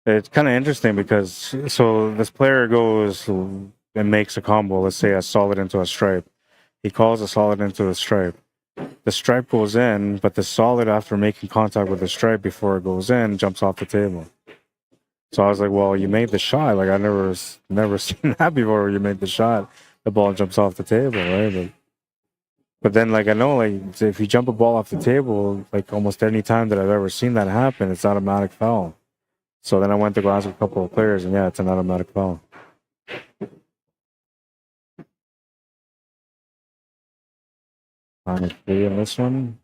It's kind of interesting because so this player goes and makes a combo, let's say a solid into a stripe. He calls a solid into a stripe. The stripe goes in, but the solid, after making contact with the stripe before it goes in, jumps off the table. So I was like, well, you made the shot. Like I never seen that before. You made the shot, the ball jumps off the table, right? But then, like I know, like if you jump a ball off the table, like almost any time that I've ever seen that happen, it's automatic foul. So then I went to go ask a couple of players, and yeah, it's an automatic foul. -3 in this one.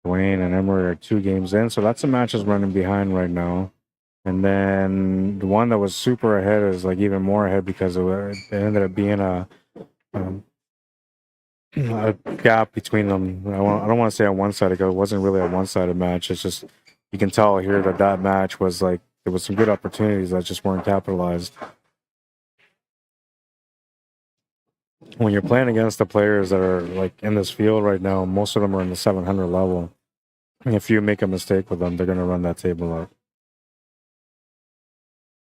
Dwayne and Emery are 2 games in, so that's the matches running behind right now. And then the one that was super ahead is like even more ahead because it ended up being a gap between them. I don't want to say on one side because it wasn't really a one-sided match. It's just you can tell here that match was like there was some good opportunities that just weren't capitalized. When you're playing against the players that are like in this field right now, most of them are in the 700 level. And if you make a mistake with them, they're going to run that table up.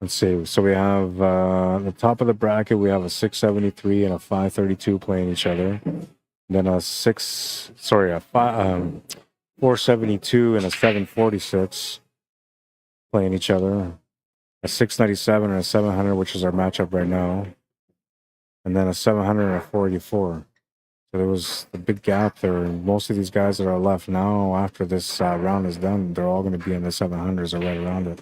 Let's see. So we have the top of the bracket, we have a 673 and a 532 playing each other. Then a 472 and a 746 playing each other. A 697 and a 700, which is our matchup right now. And then a 700 and a 484. So there was a big gap there. And most of these guys that are left now after this round is done, they're all going to be in the 700s or right around it.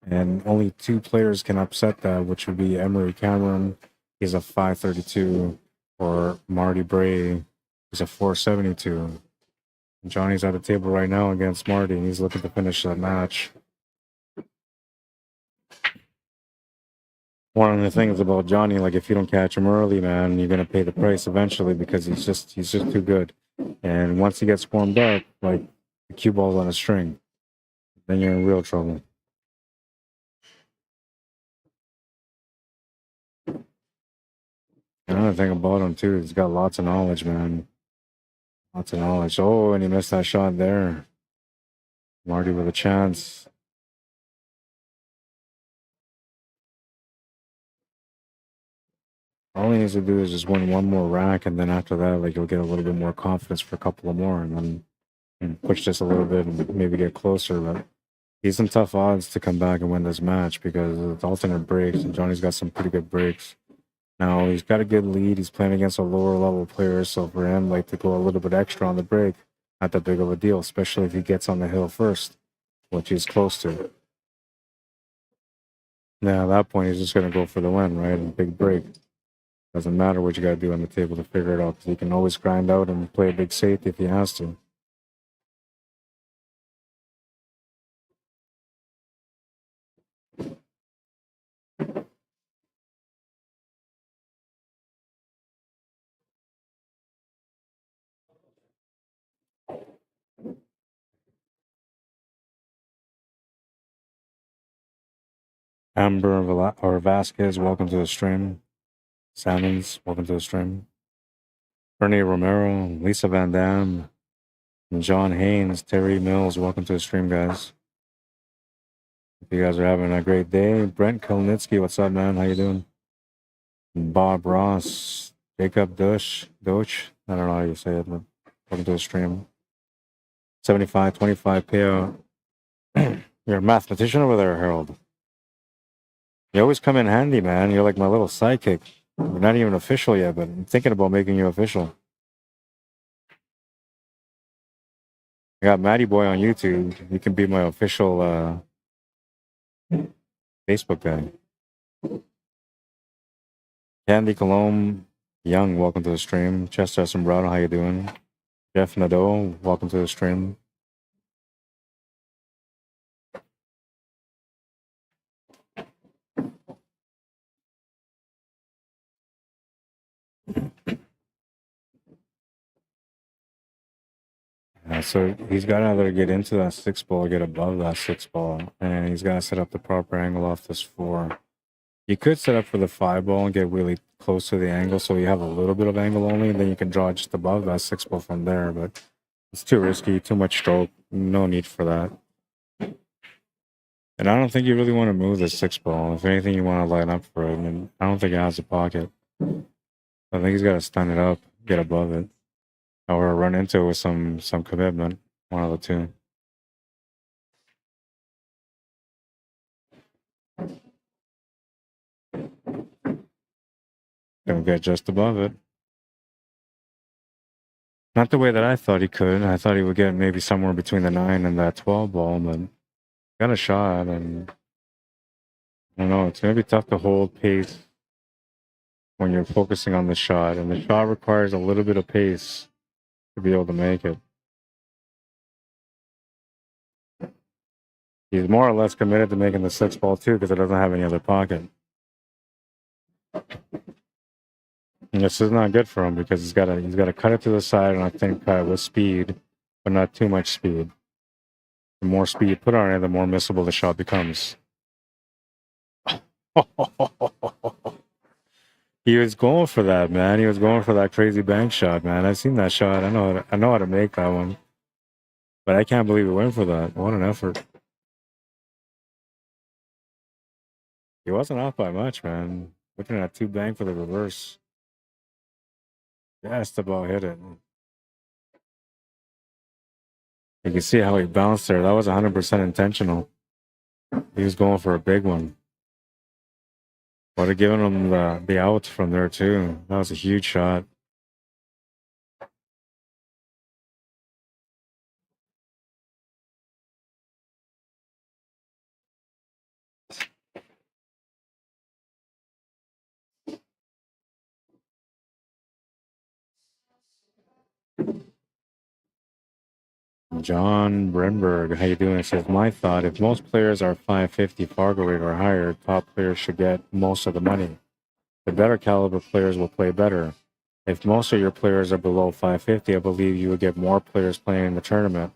And only 2 players can upset that, which would be Emery Cameron. He's a 532, or Marty Bray. He's a 472. Johnny's at the table right now against Marty, and he's looking to finish that match. One of the things about Johnny, like if you don't catch him early, man, you're gonna pay the price eventually because he's just too good. And once he gets warmed up, like the cue ball's on a string. then you're in real trouble. Another thing about him too, he's got lots of knowledge, man. Lots of knowledge. Oh, and he missed that shot there. Marty with a chance. All he needs to do is just win one more rack, and then after that, like, he'll get a little bit more confidence for a couple of more, and then push this a little bit and maybe get closer. But he's some tough odds to come back and win this match because it's alternate breaks, and Johnny's got some pretty good breaks. Now, he's got a good lead. He's playing against a lower level player, so for him, like, to go a little bit extra on the break, not that big of a deal, especially if he gets on the hill first, which he's close to. Now, at that point, he's just going to go for the win, right? And big break. Doesn't matter what you got to do on the table to figure it out, because he can always grind out and play a big safety if he has to. Amber or Vasquez, welcome to the stream. Salmons, welcome to the stream. Bernie Romero, Lisa Van Dam, and John Haynes, Terry Mills, welcome to the stream, guys. If you guys are having a great day. Brent Kalnitsky, what's up, man? How you doing? Bob Ross, Jacob Doch, I don't know how you say it, but welcome to the stream. 75-25 payout. You're a mathematician over there, Harold. You always come in handy, man. You're like my little sidekick. You're not even official yet, but I'm thinking about making you official. I got Matty Boy on YouTube. You can be my official Facebook guy. Candy Colombe Young, welcome to the stream. Chester Sombrado, how you doing? Jeff Nadeau, welcome to the stream. So he's got to either get into that 6 ball or get above that 6 ball, and he's got to set up the proper angle off this 4. You could set up for the 5 ball and get really close to the angle, so you have a little bit of angle only, and then you can draw just above that 6 ball from there. But it's too risky, too much stroke. No need for that. And I don't think you really want to move the 6 ball. If anything, you want to line up for it. And I don't think it has a pocket. I think he's got to stun it up, get above it, or run into it with some commitment. One of the two. Gonna get just above it. Not the way that I thought he could. I thought he would get maybe somewhere between the 9 and that 12 ball, but got a shot, and I don't know, it's gonna be tough to hold pace when you're focusing on the shot, and the shot requires a little bit of pace to be able to make it. He's more or less committed to making the 6 ball too, because it doesn't have any other pocket. And this is not good for him because he's got to cut it to the side, and I think with speed, but not too much speed. The more speed you put on it, the more missable the shot becomes. He was going for that, man. He was going for that crazy bank shot, man. I've seen that shot. I know how to make that one, but I can't believe he went for that. What an effort! He wasn't off by much, man. Looking at 2 bank for the reverse. Just about hit it. You can see how he bounced there. That was 100% intentional. He was going for a big one. Would have given him the out from there too. That was a huge shot. John Brenberg, how you doing? It says, my thought, if most players are 550 Fargo rate or higher, top players should get most of the money. The better caliber players will play better. If most of your players are below 550, I believe you would get more players playing in the tournament.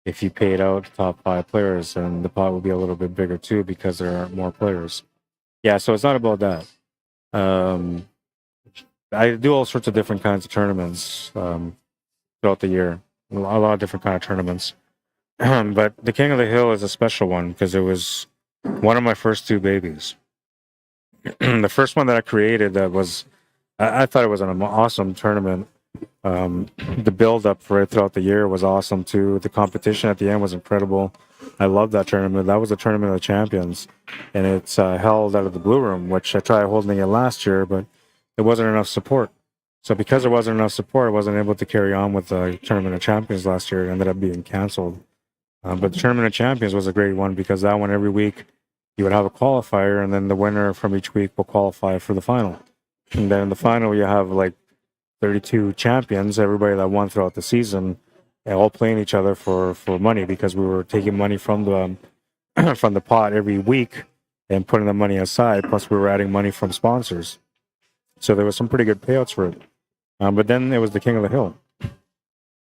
if you paid out the top 5 players, and the pot would be a little bit bigger too because there are more players. Yeah, so it's not about that. I do all sorts of different kinds of tournaments throughout the year, a lot of different kind of tournaments. But the King of the Hill is a special one because it was one of my first 2 babies. The first one that I created that was, I thought it was an awesome tournament. The build up for it throughout the year was awesome too. The competition at the end was incredible. I love that tournament. That was the Tournament of the Champions, and it's held out of the Blue Room, which I tried holding it last year, but there wasn't enough support. So because there wasn't enough support, I wasn't able to carry on with the Tournament of Champions last year. It ended up being canceled. But the Tournament of Champions was a great one because that one every week you would have a qualifier, and then the winner from each week will qualify for the final. And then in the final, you have like 32 champions, everybody that won throughout the season, and all playing each other for money because we were taking money from the from the pot every week and putting the money aside. Plus, we were adding money from sponsors, so there was some pretty good payouts for it. But then it was the King of the Hill,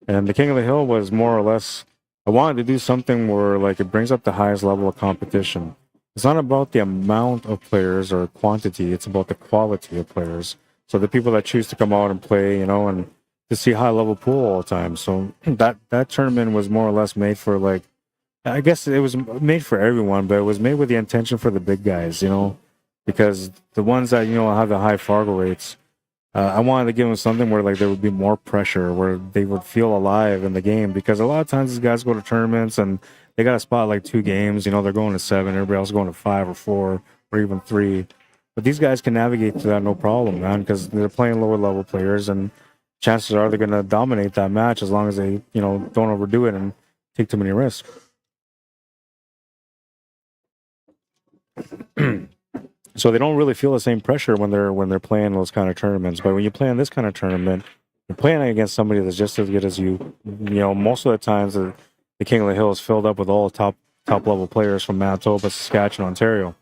and the King of the Hill was more or less. I wanted to do something where like it brings up the highest level of competition. It's not about the amount of players or quantity; it's about the quality of players. So the people that choose to come out and play, and to see high level pool all the time. So that tournament was more or less made for like, I guess it was made for everyone, but it was made with the intention for the big guys, because the ones that have the high Fargo rates, I wanted to give them something where like there would be more pressure, where they would feel alive in the game. Because a lot of times these guys go to tournaments and they got a spot like 2 games, they're going to 7, everybody else is going to 5 or 4 or even 3. But these guys can navigate through that no problem, man, because they're playing lower level players, and chances are they're going to dominate that match as long as they, don't overdo it and take too many risks. So they don't really feel the same pressure when they're playing those kind of tournaments. But when you play in this kind of tournament, you're playing against somebody that's just as good as you. Most of the times the King of the Hill is filled up with all top level players from Manitoba, Saskatchewan, Ontario.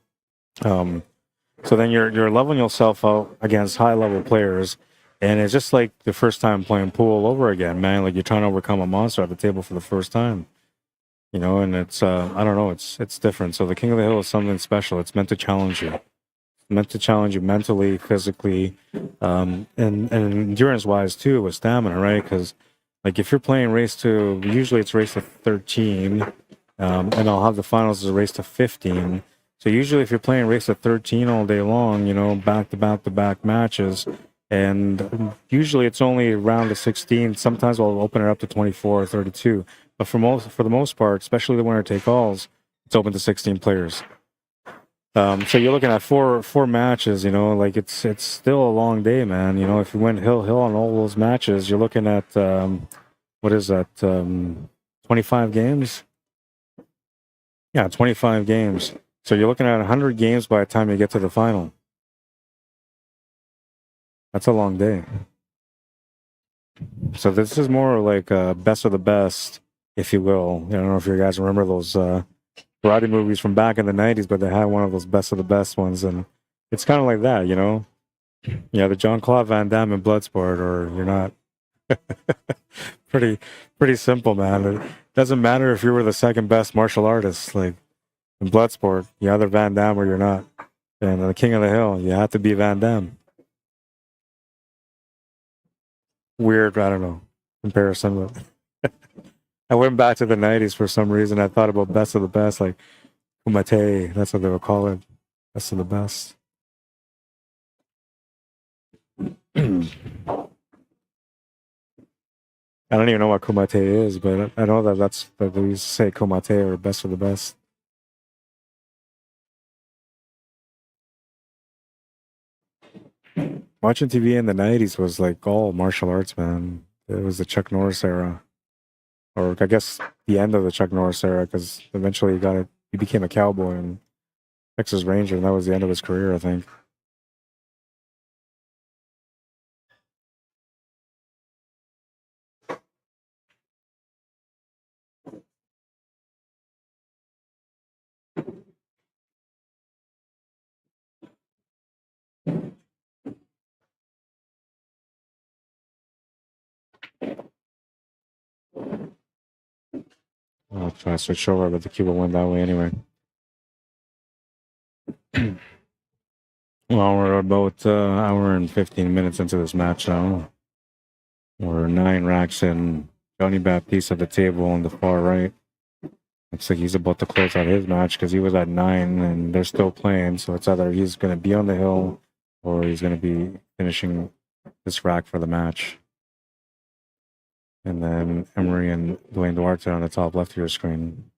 So then you're leveling yourself out against high level players, and it's just like the first time playing pool all over again, man. Like you're trying to overcome a monster at the table for the first time, and it's I don't know, it's different. So the King of the Hill is something special. It's meant to challenge you, mentally, physically, and endurance wise too, with stamina, right? Because like if you're playing usually it's race to 13, and I'll have the finals as a race to 15. So usually if you're playing race to 13 all day long, back to back matches, and usually it's only round to 16. Sometimes we'll open it up to 24 or 32. But for the most part, especially the winner take alls, it's open to 16 players. So you're looking at four matches, like it's still a long day, man. If you win hill on all those matches, you're looking at what is that? 25 games? Yeah, 25 games. So you're looking at 100 games by the time you get to the final. That's a long day. So this is more like best of the best, if you will. I don't know if you guys remember those karate movies from back in the 90s, but they had one of those best of the best ones. And it's kind of like that, Yeah, the Jean-Claude Van Damme in Bloodsport, or you're not. Pretty simple, man. It doesn't matter if you were the second best martial artist. Like in Bloodsport, you're either Van Damme or you're not. And the King of the Hill, you have to be Van Damme. Weird, I don't know, comparison. But I went back to the 90s for some reason. I thought about best of the best, like Kumite. That's what they would call it. Best of the best. I don't even know what Kumite is, but I know that they used to say Kumite or best of the best. Watching TV in the 90s was like all martial arts, man. It was the Chuck Norris era. Or I guess the end of the Chuck Norris era, because eventually he became a cowboy and Texas Ranger, and that was the end of his career, I think. I'll try to switch over, but the cue will win that way anyway. Well, we're about hour and 15 minutes into this match now. We're 9 racks in. Johnny Baptiste at the table on the far right. Looks like he's about to close out his match because he was at 9 and they're still playing. So it's either he's going to be on the hill or he's going to be finishing this rack for the match. And then Emery and Dwayne Duarte on the top left of your screen.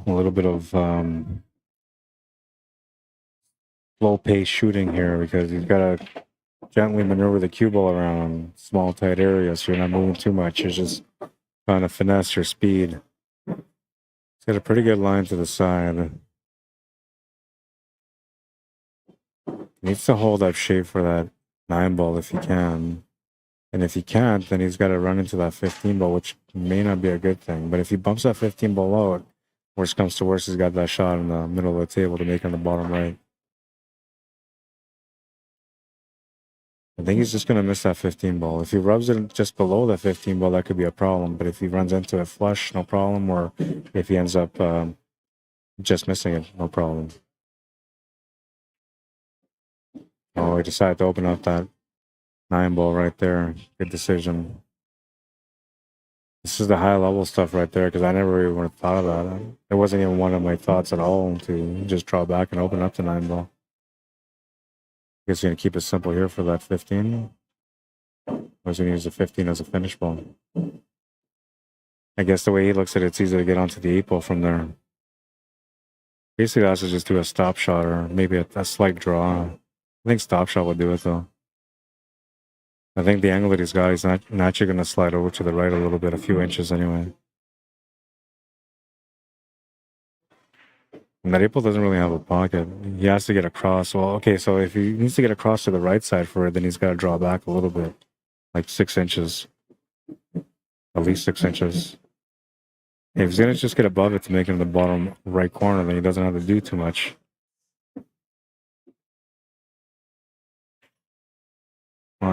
A little bit of slow pace shooting here because you've got to gently maneuver the cue ball around small tight areas so you're not moving too much. You're just trying to finesse your speed. It's got a pretty good line to the side. Needs to hold up shape for that 9 ball if he can. And if he can't, then he's got to run into that 15 ball, which may not be a good thing. But if he bumps that 15 ball out, worst comes to worst, he's got that shot in the middle of the table to make on the bottom right. I think he's just going to miss that 15 ball. If he rubs it just below the 15 ball, that could be a problem. But if he runs into it flush, no problem. Or if he ends up just missing it, no problem. Oh, he decided to open up that 9 ball right there. Good decision. This is the high level stuff right there because I never even would have thought of that. It wasn't even one of my thoughts at all to just draw back and open up the 9 ball. I guess you're going to keep it simple here for that 15. Or is he going to use the 15 as a finish ball? I guess the way he looks at it, it's easy to get onto the 8 ball from there. Basically, that's to just do a stop shot or maybe a slight draw. I think stop shot would do it though. I think the angle that he's got, he's naturally going to slide over to the right a little bit, a few inches anyway. And that 8 ball doesn't really have a pocket. He has to get across. Well, okay, so if he needs to get across to the right side for it, then he's got to draw back a little bit, like 6 inches. At least 6 inches. If he's going to just get above it to make it in the bottom right corner, then he doesn't have to do too much.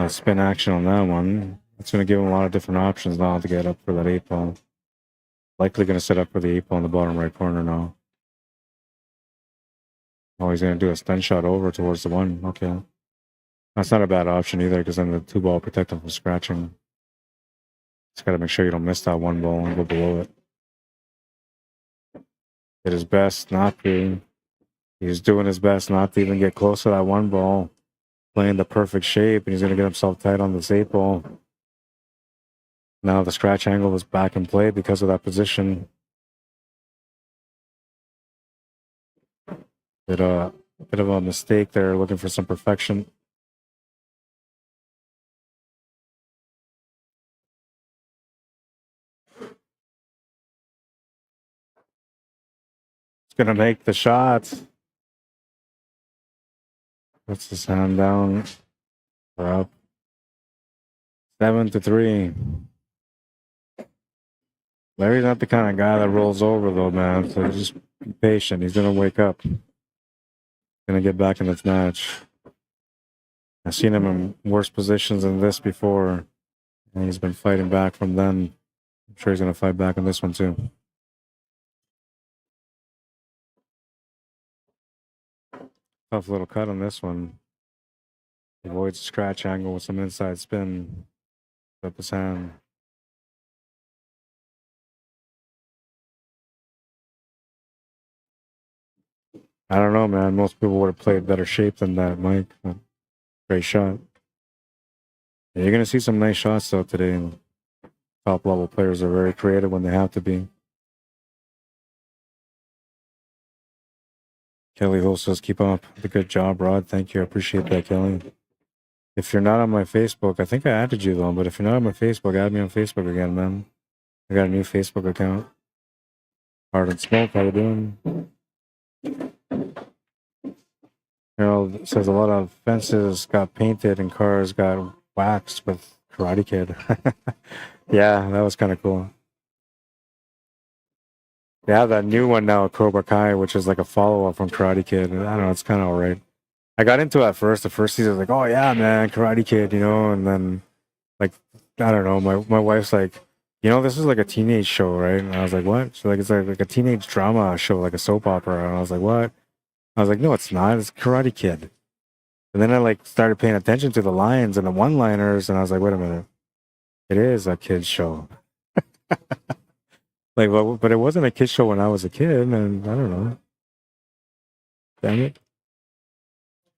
Spin action on that one. It's going to give him a lot of different options now to get up for that 8 ball. Likely going to set up for the 8 ball in the bottom right corner now. Oh, he's going to do a stun shot over towards the 1. Okay. That's not a bad option either because then the 2 ball will protect him from scratching. Just got to make sure you don't miss that 1 ball and go below it. Did his best not to. He's doing his best not to even get close to that 1 ball. Playing the perfect shape, and he's going to get himself tight on this 8 ball. Now the scratch angle is back in play because of that position. Bit of a mistake there, looking for some perfection. It's going to make the shot. Puts his hand down. We're up 7-3. Larry's not the kind of guy that rolls over though, man. So just be patient. He's gonna wake up. Gonna get back in this match. I've seen him in worse positions than this before, and he's been fighting back from then. I'm sure he's gonna fight back on this one too. Tough little cut on this one. Avoids scratch angle with some inside spin. Up his hand. I don't know, man. Most people would have played better shape than that, Mike. Great shot. Yeah, you're going to see some nice shots, though, today. Top-level players are very creative when they have to be. Kelly Hill says, keep up the good job, Rod. Thank you. I appreciate that, Kelly. If you're not on my Facebook, I think I added you, though, but if you're not on my Facebook, add me on Facebook again, man. I got a new Facebook account. Hard and Smoke, how you doing? Harold says a lot of fences got painted and cars got waxed with Karate Kid. Yeah, that was kind of cool. They have that new one now, Cobra Kai, which is like a follow-up from Karate Kid. I don't know, it's kind of alright. I got into it at first. The first season, I was like, oh yeah, man, Karate Kid, you know, and then like I don't know, my wife's like, you know, this is like a teenage show, right? And I was like, what? She's like, it's like a teenage drama show, like a soap opera. And I was like, what? I was like, no, it's not. It's Karate Kid. And then I like started paying attention to the lines and the one-liners, and I was like, wait a minute, it is a kids show. Like, well, but it wasn't a kids show when I was a kid, and I don't know. Damn it.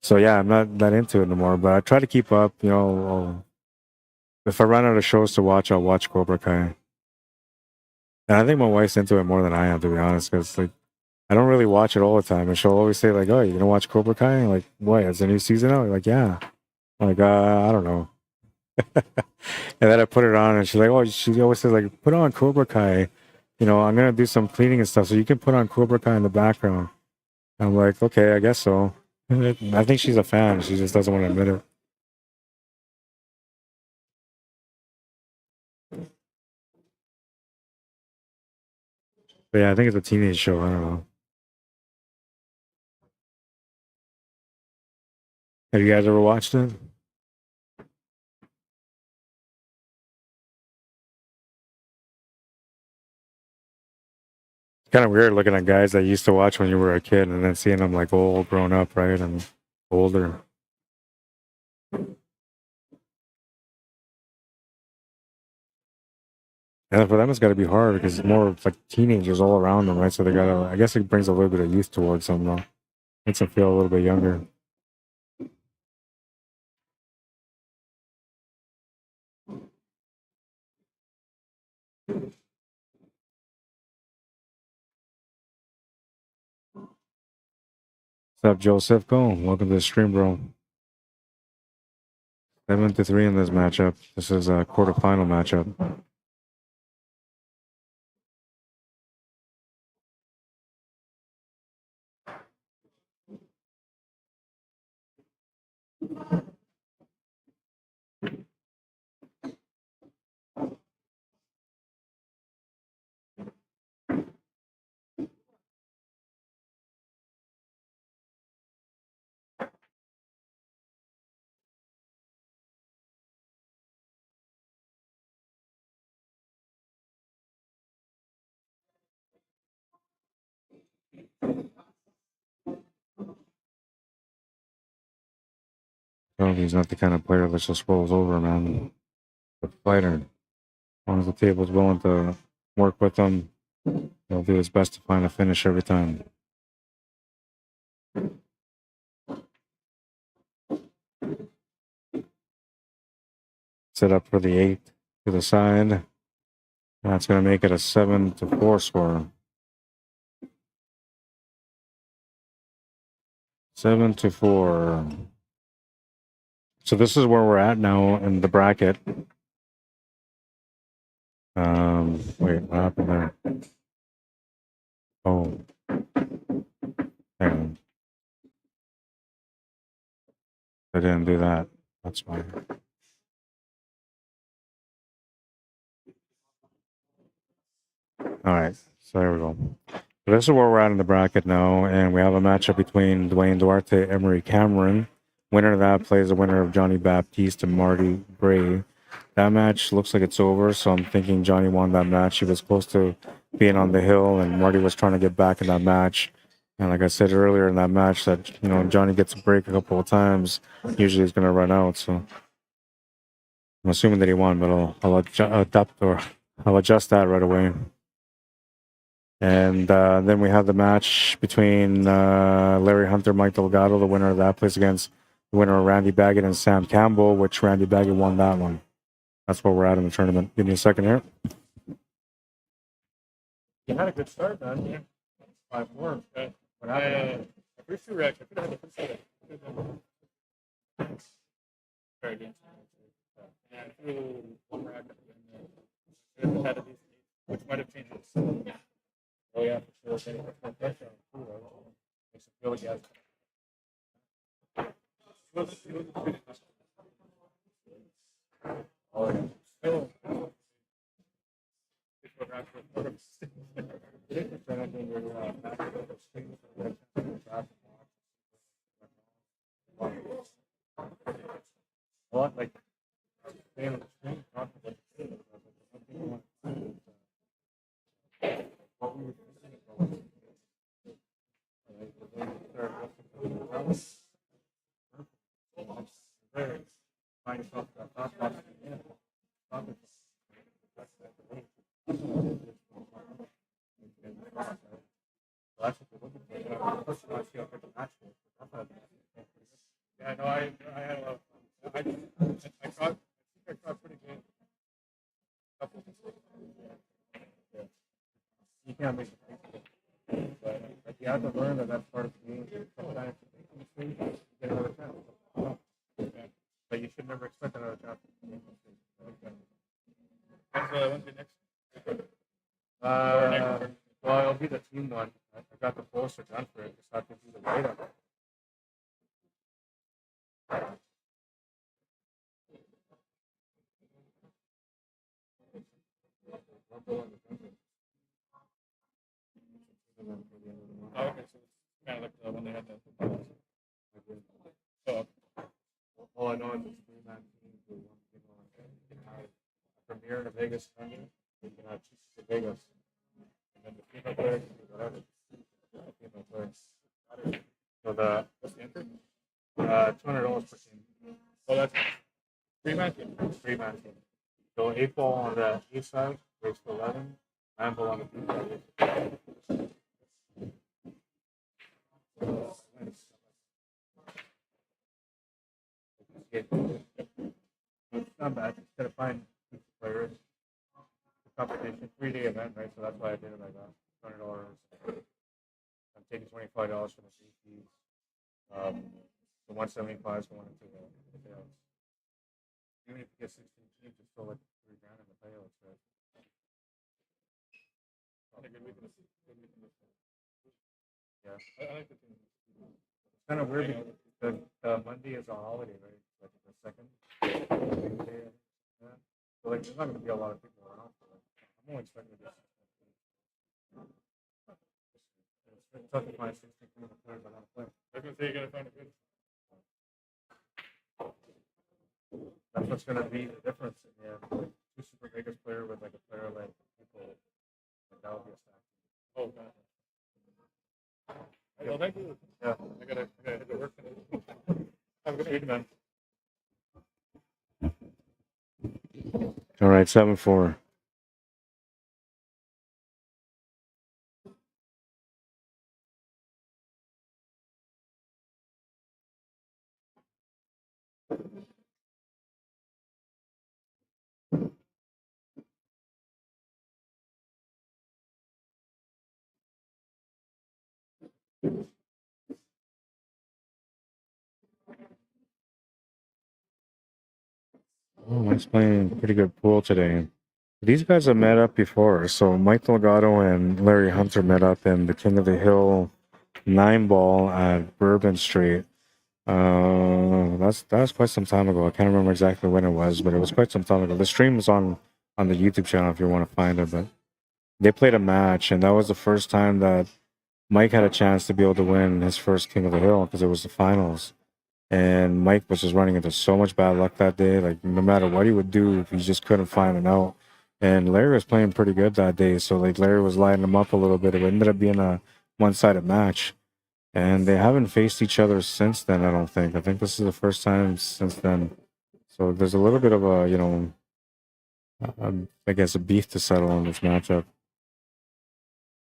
So yeah, I'm not that into it anymore. But I try to keep up. You know, if I run out of shows to watch, I'll watch Cobra Kai. And I think my wife's into it more than I am, to be honest, because like I don't really watch it all the time, and she'll always say like, "Oh, you gonna watch Cobra Kai?" I'm like, what? Is a new season out? Like, yeah. I'm like, I don't know. And then I put it on, and she's like, "Oh," she always says like, "Put on Cobra Kai." You know, I'm gonna do some cleaning and stuff, so you can put on Cobra Kai in the background. I'm like, okay, I guess so. I think she's a fan. She just doesn't want to admit it. But yeah, I think it's a teenage show. I don't know. Have you guys ever watched it? Kind of weird looking at guys that you used to watch when you were a kid and then seeing them like old, grown up, right? And older. And for them, it's got to be hard because it's more of like teenagers all around them, right? So they got to, I guess it brings a little bit of youth towards them, though. Makes them feel a little bit younger. What's up, Joseph? Go. Welcome to the stream, bro. 7-3 in this matchup. This is a quarterfinal matchup. Oh, he's not the kind of player that just rolls over, man. The fighter. As long as the table's willing to work with him, he'll do his best to find a finish every time. Set up for the 8 to the side. That's going to make it a 7-4 score. 7-4. So this is where we're at now in the bracket. Wait, what happened there? Oh, hang on. I didn't do that. That's fine. All right, so there we go. So this is where we're at in the bracket now, and we have a matchup between Dwayne Duarte and Marie Cameron. Winner of that plays the winner of Johnny Baptiste and Marty Bray. That match looks like it's over, so I'm thinking Johnny won that match. He was close to being on the hill, and Marty was trying to get back in that match. And like I said earlier in that match, that you know Johnny gets a break a couple of times, usually he's going to run out. So I'm assuming that he won, but I'll adjust that right away. And then we have the match between Larry Hunter, Mike Delgado. The winner of that plays against the winner of Randy Baggett and Sam Campbell, which Randy Baggett won that one. That's where we're at in the tournament. Give me a second here. You had a good start, man. Yeah. 5-4. Okay. What happened? First reaction. I could have had the first very good. And I threw one rack at the end there. Which might have changed it. Oh, yeah, for sure. Makes it feel like you oh, yeah. Still. pocket. That's what we're looking for. First of all, I see how good the match was. Yeah, no, I had a lot of fun. I caught pretty good. Couple of mistakes. Yeah. You can't make mistakes. But like, you have to learn that that's part of the game. Sometimes you make a mistake, you get another chance. Yeah. But you should never expect another chance. When's the next? Well, it'll be the team one. I got the poster done for it. Just have to do the write up. Oh, okay, so it's kind of like when they had the. So, all I know is it's 3-man teams. You can have a premier in a Vegas Thunder. You can have Chiefs in Vegas. And then the female players can do whatever. Female players. So what's the entry? $200 per team. Oh, that's 3-man team. 3-man team. So 8 ball on the east side, race to 11. 9 ball on the B side. It's not bad. Just gotta find players. Competition, 3-day event, right? So that's why I did it like that. $200. I'm taking $25 for the free fees. The 175 is going into the payouts. Even if you get 16 teams, it's still like $3 grand in the payouts, right? Yeah, I like the team. It's kind of weird because Monday is a holiday, right? Like the second. Yeah. So like, there's not going to be a lot of people around. So, like, I'm only expecting to get 16. It's tough to find 16 players that want to play. I was going to say you got to find a good. That's what's going to be the difference. Yeah, like 2 Super Vegas player with like a player like people. Like that would be a stack. Oh god. Well, thank you. Yeah, I gotta hit the work. Have a good evening, man. All right, 7-4. Oh, Mike's playing pretty good pool today. These guys have met up before. So Mike Delgado and Larry Hunter met up in the King of the Hill 9-ball at Bourbon Street. That was quite some time ago. I can't remember exactly when it was, but it was quite some time ago. The stream is on the YouTube channel if you want to find it. But they played a match, and that was the first time that Mike had a chance to be able to win his first King of the Hill because it was the finals. And Mike was just running into so much bad luck that day. Like, no matter what he would do, he just couldn't find an out. And Larry was playing pretty good that day. So, like, Larry was lighting him up a little bit. It ended up being a one-sided match. And they haven't faced each other since then, I don't think. I think this is the first time since then. So there's a little bit of a, I guess a beef to settle on this matchup.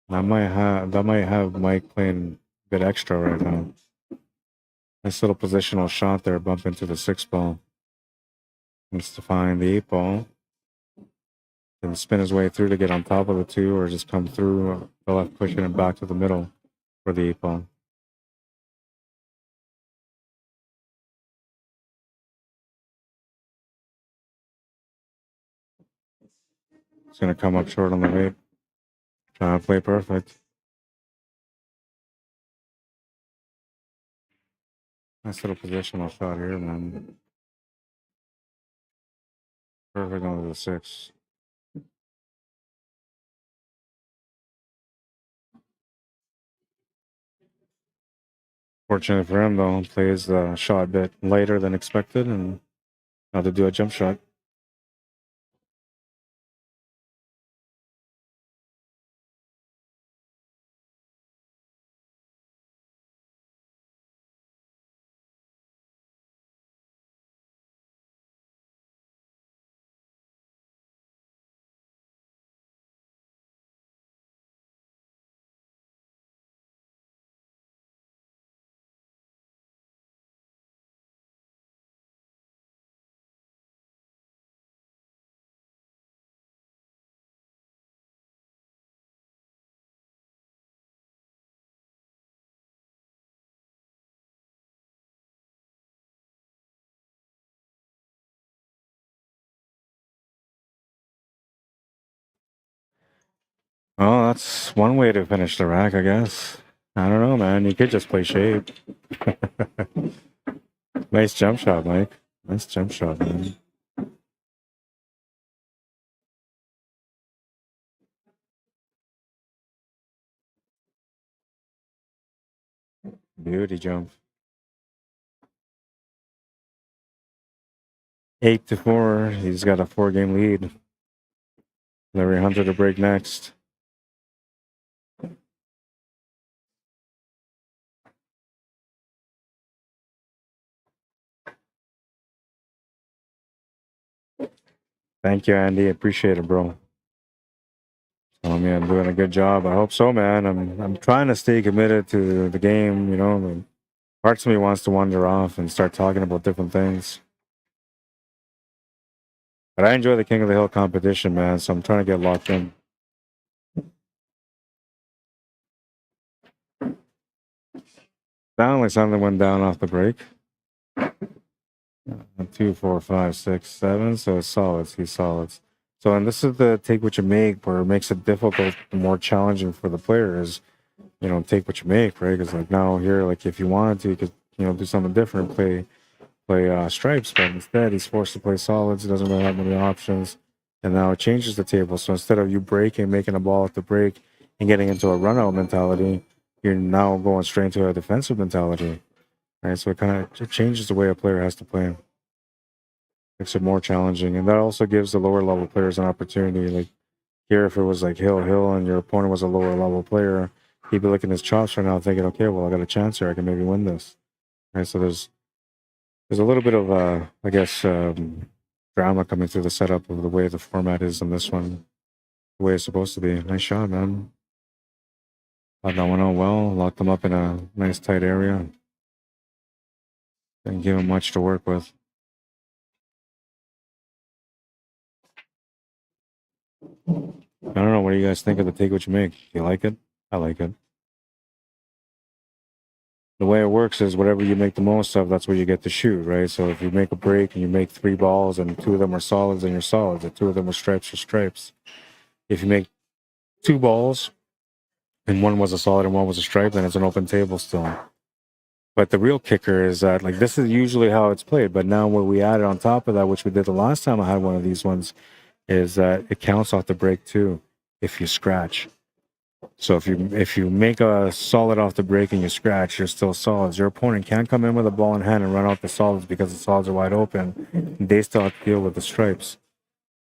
That might have Mike playing a bit extra right now. Nice little positional shot there, bump into the 6-ball. Needs to find the 8-ball. Then spin his way through to get on top of the 2, or just come through the left, pushing him back to the middle for the 8-ball. It's going to come up short on the rate. Trying to play perfect. Nice little positional shot here, man. Perfect onto the 6. Fortunately for him, though, plays the shot a bit later than expected, and now to do a jump shot. Oh, that's one way to finish the rack, I guess. I don't know, man. You could just play shape. Nice jump shot, Mike. Nice jump shot, man. Beauty jump. 8-4. He's got a 4-game lead. Larry Hunter to break next. Thank you, Andy. Appreciate it, bro. Tell me I'm doing a good job. I hope so, man. I'm trying to stay committed to the game. You know, parts of me wants to wander off and start talking about different things. But I enjoy the King of the Hill competition, man. So I'm trying to get locked in. Sound like something went down off the break. 2, 4, 5, 6, 7. So it's solids. He's solids. So, and this is the take what you make, where it makes it difficult and more challenging for the players. You know, take what you make, right? Because like now here, like if you wanted to, you could, you know, do something different, play stripes, but instead he's forced to play solids. He doesn't really have many options, and now it changes the table. So instead of you breaking, making a ball at the break, and getting into a run out mentality, you're now going straight into a defensive mentality, right? So it changes the way a player has to play. Makes it more challenging, and that also gives the lower level players an opportunity. Like here, if it was like Hill, and your opponent was a lower level player, he'd be looking at his chops right now, thinking, "Okay, well, I got a chance here. I can maybe win this." Right? So there's a little bit of I guess drama coming through the setup of the way the format is in this one, the way it's supposed to be. Nice shot, man. Thought that one out well. Locked them up in a nice tight area. Didn't give him much to work with. I don't know. What do you guys think of the take what you make? Do you like it? I like it. The way it works is whatever you make the most of, that's what you get to shoot, right? So if you make a break and you make 3 balls and 2 of them are solids, then you're solids. If 2 of them are stripes, you're stripes. If you make 2 balls and 1 was a solid and 1 was a stripe, then it's an open table still. But the real kicker is that, like, this is usually how it's played. But now what we added on top of that, which we did the last time I had one of these ones, is that it counts off the break too if you scratch. So if you make a solid off the break and you scratch, you're still solids. Your opponent can't come in with a ball in hand and run out the solids because the solids are wide open. They still have to deal with the stripes.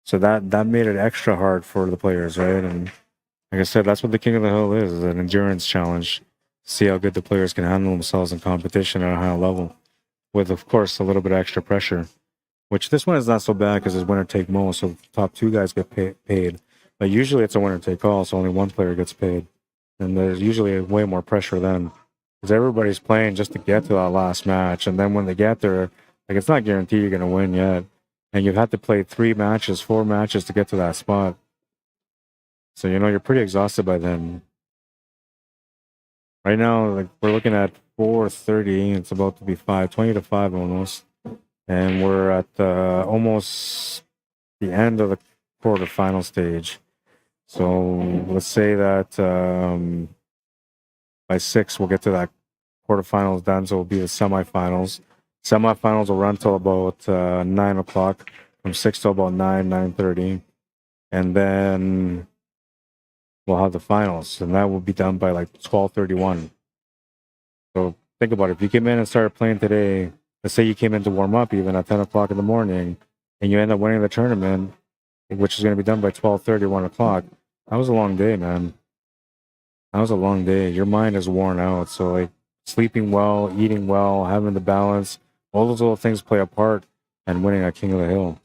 So that made it extra hard for the players, right? And like I said, that's what the King of the Hill is an endurance challenge. See how good the players can handle themselves in competition at a high level, with of course a little bit of extra pressure. Which this one is not so bad because it's winner take most, so the top 2 guys get paid. But usually it's a winner take all, so only 1 player gets paid. And there's usually way more pressure then, because everybody's playing just to get to that last match. And then when they get there, like it's not guaranteed you're going to win yet. And you've had to play 3 matches, 4 matches to get to that spot. So, you know, you're pretty exhausted by then. Right now, like we're looking at 4:30. It's about to be 5:20 to 5 almost. And we're at almost the end of the quarterfinal stage. So let's say that by 6 we'll get to that quarterfinals done. So it'll be the semifinals. Semifinals will run till about 9 o'clock, from 6 to about 9:30, and then we'll have the finals, and that will be done by like 12:31. So think about it. If you came in and started playing today, let's say you came in to warm up even at 10 o'clock in the morning, and you end up winning the tournament, which is going to be done by 12:30, 1 o'clock. That was a long day, man. That was a long day. Your mind is worn out. So, like, sleeping well, eating well, having the balance, all those little things play a part in winning at King of the Hill.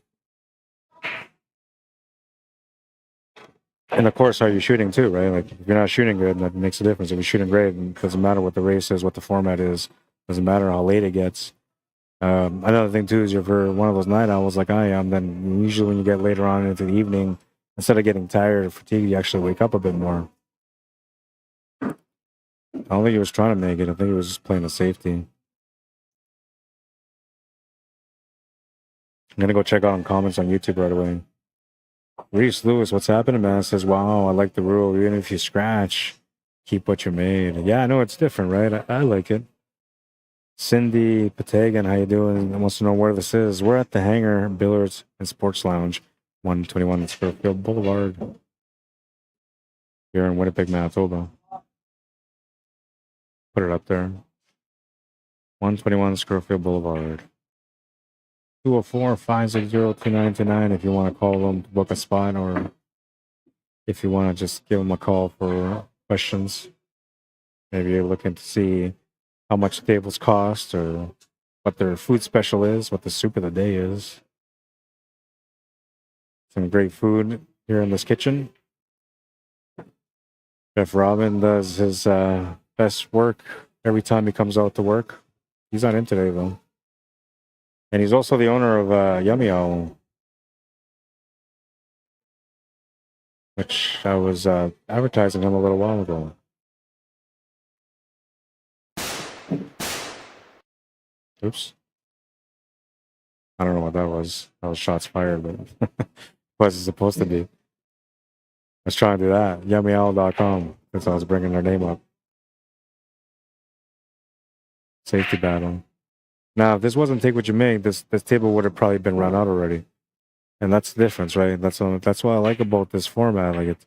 And of course, how you're shooting too, right? Like, if you're not shooting good, that makes a difference. If you're shooting great, it doesn't matter what the race is, what the format is. Doesn't matter how late it gets. Another thing too is if you're one of those night owls like I am, then usually when you get later on into the evening, instead of getting tired or fatigued, you actually wake up a bit more. I don't think he was trying to make it. I think he was just playing the safety. I'm gonna go check out comments on YouTube right away. Reese Lewis, what's happening, man? Says, wow, I like the rule. Even if you scratch, keep what you made. Yeah, I know it's different, right? I like it. Cindy Patagan, how you doing? Wants to know where this is. We're at the Hangar Billiards and Sports Lounge, 121 Squarefield Boulevard here in Winnipeg, Manitoba. Put it up there. 121 Squarefield Boulevard. 204-560-2929 if you want to call them to book a spot, or if you want to just give them a call for questions. Maybe you're looking to see how much tables cost, or what their food special is, what the soup of the day is. Some great food here in this kitchen. Chef Robin does his best work every time he comes out to work. He's not in today, though. And he's also the owner of Yummy Owl, which I was advertising him a little while ago. Oops. I don't know what that was. That was shots fired, but was it supposed to be? Let's try and do that. YummyOwl.com. That's how I was bringing their name up. Safety battle. Now, if this wasn't Take What You Make, this table would have probably been run out already. And that's the difference, right? That's what I like about this format. Like,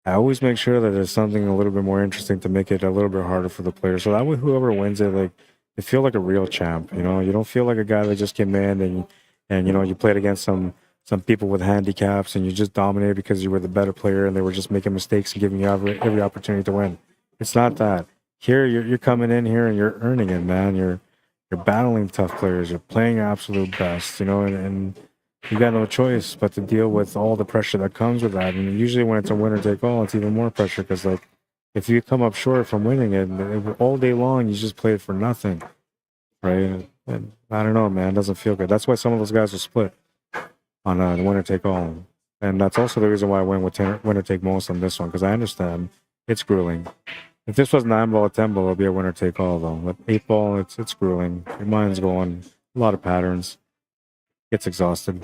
I always make sure that there's something a little bit more interesting to make it a little bit harder for the player. So that way, whoever wins it, like, they feel like a real champ. You know, you don't feel like a guy that just came in and you know, you played against some people with handicaps and you just dominated because you were the better player and they were just making mistakes and giving you every opportunity to win. It's not that. Here, you're coming in here and you're earning it, man. You're battling tough players. You're playing your absolute best, you know, and you got no choice but to deal with all the pressure that comes with that. And usually when it's a winner take all, it's even more pressure because, like, if you come up short from winning it all day long, you just played for nothing, right? And I don't know, man, it doesn't feel good. That's why some of those guys are split on the winner take all. And that's also the reason why I went with winner take most on this one, because I understand it's grueling. If this was 9 ball or 10 ball, it'll be a winner take all, though. With 8 ball, it's grueling. Your mind's going a lot of patterns. Gets exhausted,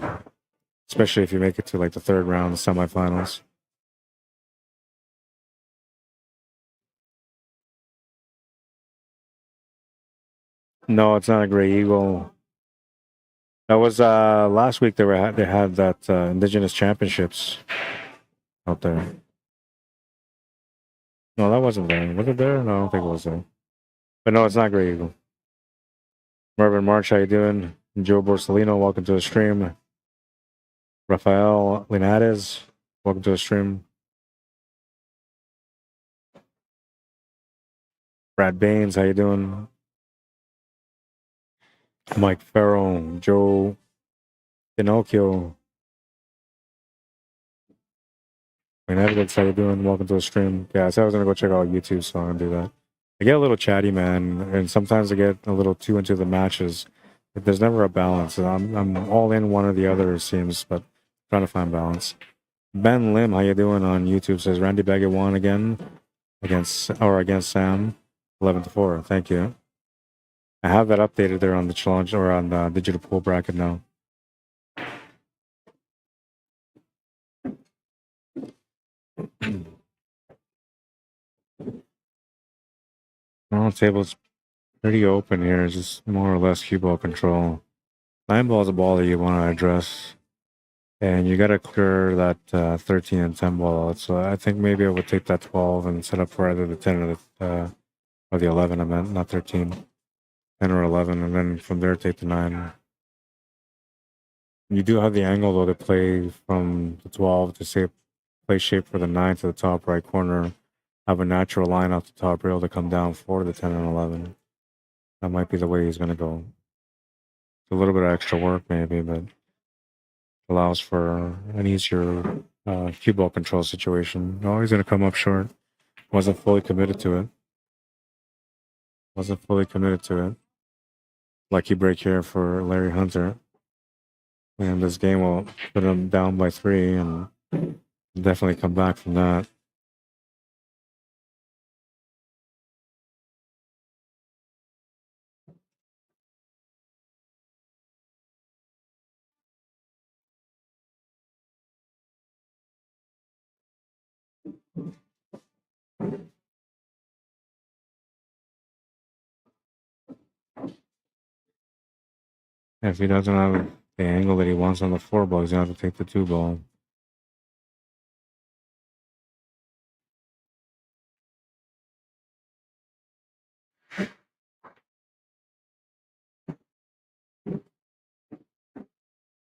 especially if you make it to like the third round, the semifinals. No, it's not a gray eagle. That was last week. They had that Indigenous Championships out there. No, that wasn't there. Was it there? No, I don't think it was there. But no, it's not gray eagle. Marvin March, how you doing? Joe Borsellino, welcome to the stream. Rafael Linares, welcome to the stream. Brad Baines, how you doing? Mike Farrell, Joe Pinocchio. Netflix, how you doing? Welcome to the stream. Yeah, I said I was gonna go check out YouTube, so I'm gonna do that. I get a little chatty, man, and sometimes I get a little too into the matches. But there's never a balance. I'm all in one or the other, it seems, but trying to find balance. Ben Lim, how you doing on YouTube? Says Randy Baggett won again against Sam, 11-4. Thank you. I have that updated there on the challenge or on the digital pool bracket now. Round table's pretty open here. It's just more or less cue ball control. 9 ball is a ball that you want to address, and you got to clear that 13 and 10 ball out. So I think maybe I would take that 12 and set up for either the 10 or the 11. I meant not 13, 10 or 11, and then from there take the 9. You do have the angle though to play from the 12 to say play shape for the 9 to the top right corner. Have a natural line off the top rail to come down for the 10 and 11. That might be the way he's going to go. It's a little bit of extra work maybe, but allows for an easier cue ball control situation. No, he's going to come up short. Wasn't fully committed to it. Wasn't fully committed to it. Lucky break here for Larry Hunter. And this game will put him down by 3 and definitely come back from that. If he doesn't have the angle that he wants on the 4 ball, he's gonna have to take the 2 ball.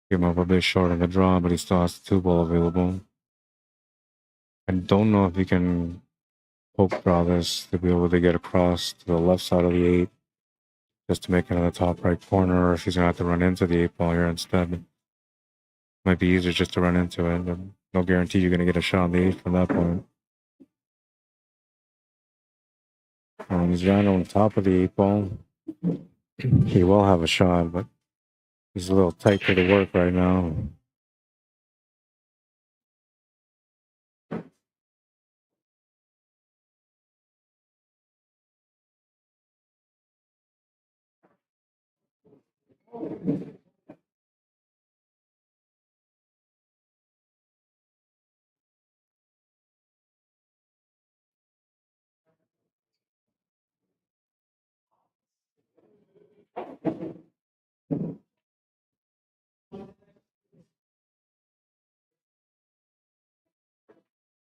Give him up a bit short of the draw, but he still has the 2 ball available. I don't know if he can poke draw this to be able to get across to the left side of the 8 just to make it in the top right corner, or if he's gonna have to run into the 8 ball here instead. Might be easier just to run into it, but no guarantee you're gonna get a shot on the 8 from that point. He's right on top of the 8 ball. He will have a shot, but he's a little tight to the work right now.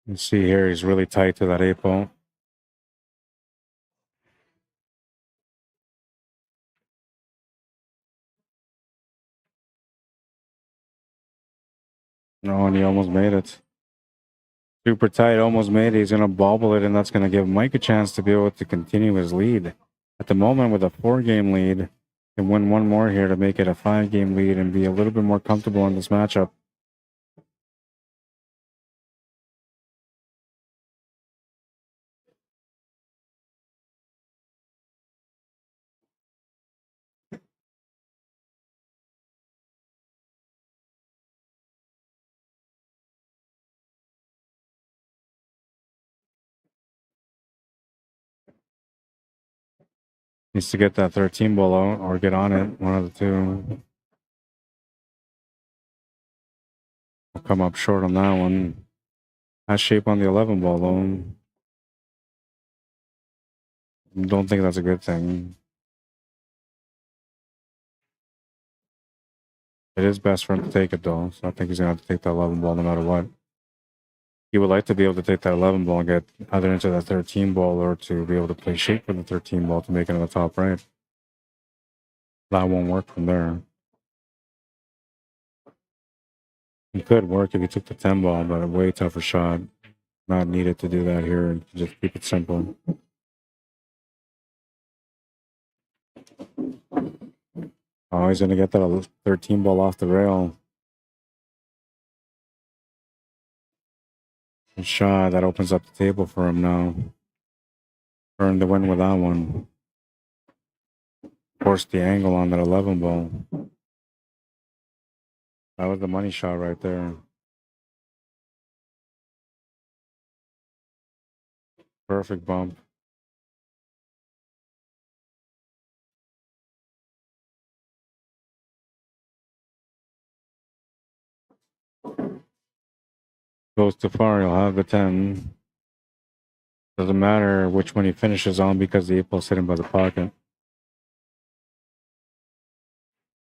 You see here, he's really tight to that 8 ball. No, and he almost made it. Super tight, almost made it. He's going to bobble it, and that's going to give Mike a chance to be able to continue his lead. At the moment, with a 4-game lead, can win one more here to make it a 5-game lead and be a little bit more comfortable in this matchup. Needs to get that 13 ball out or get on it, one of the two. Will come up short on that one. Has shape on the 11 ball though. Don't think that's a good thing. It is best for him to take it though, so I think he's gonna have to take that 11 ball no matter what. He would like to be able to take that 11 ball and get either into that 13 ball or to be able to play shape for the 13 ball to make it on the top right. That won't work from there. It could work if he took the 10 ball, but a way tougher shot. Not needed to do that here and just keep it simple. Oh, he's gonna get that 13 ball off the rail. Good shot. That opens up the table for him now. Earned the win with that one. Forced the angle on that 11 ball. That was the money shot right there. Perfect bump. Goes too far, he'll have the 10. Doesn't matter which one he finishes on because the 8 ball's sitting by the pocket.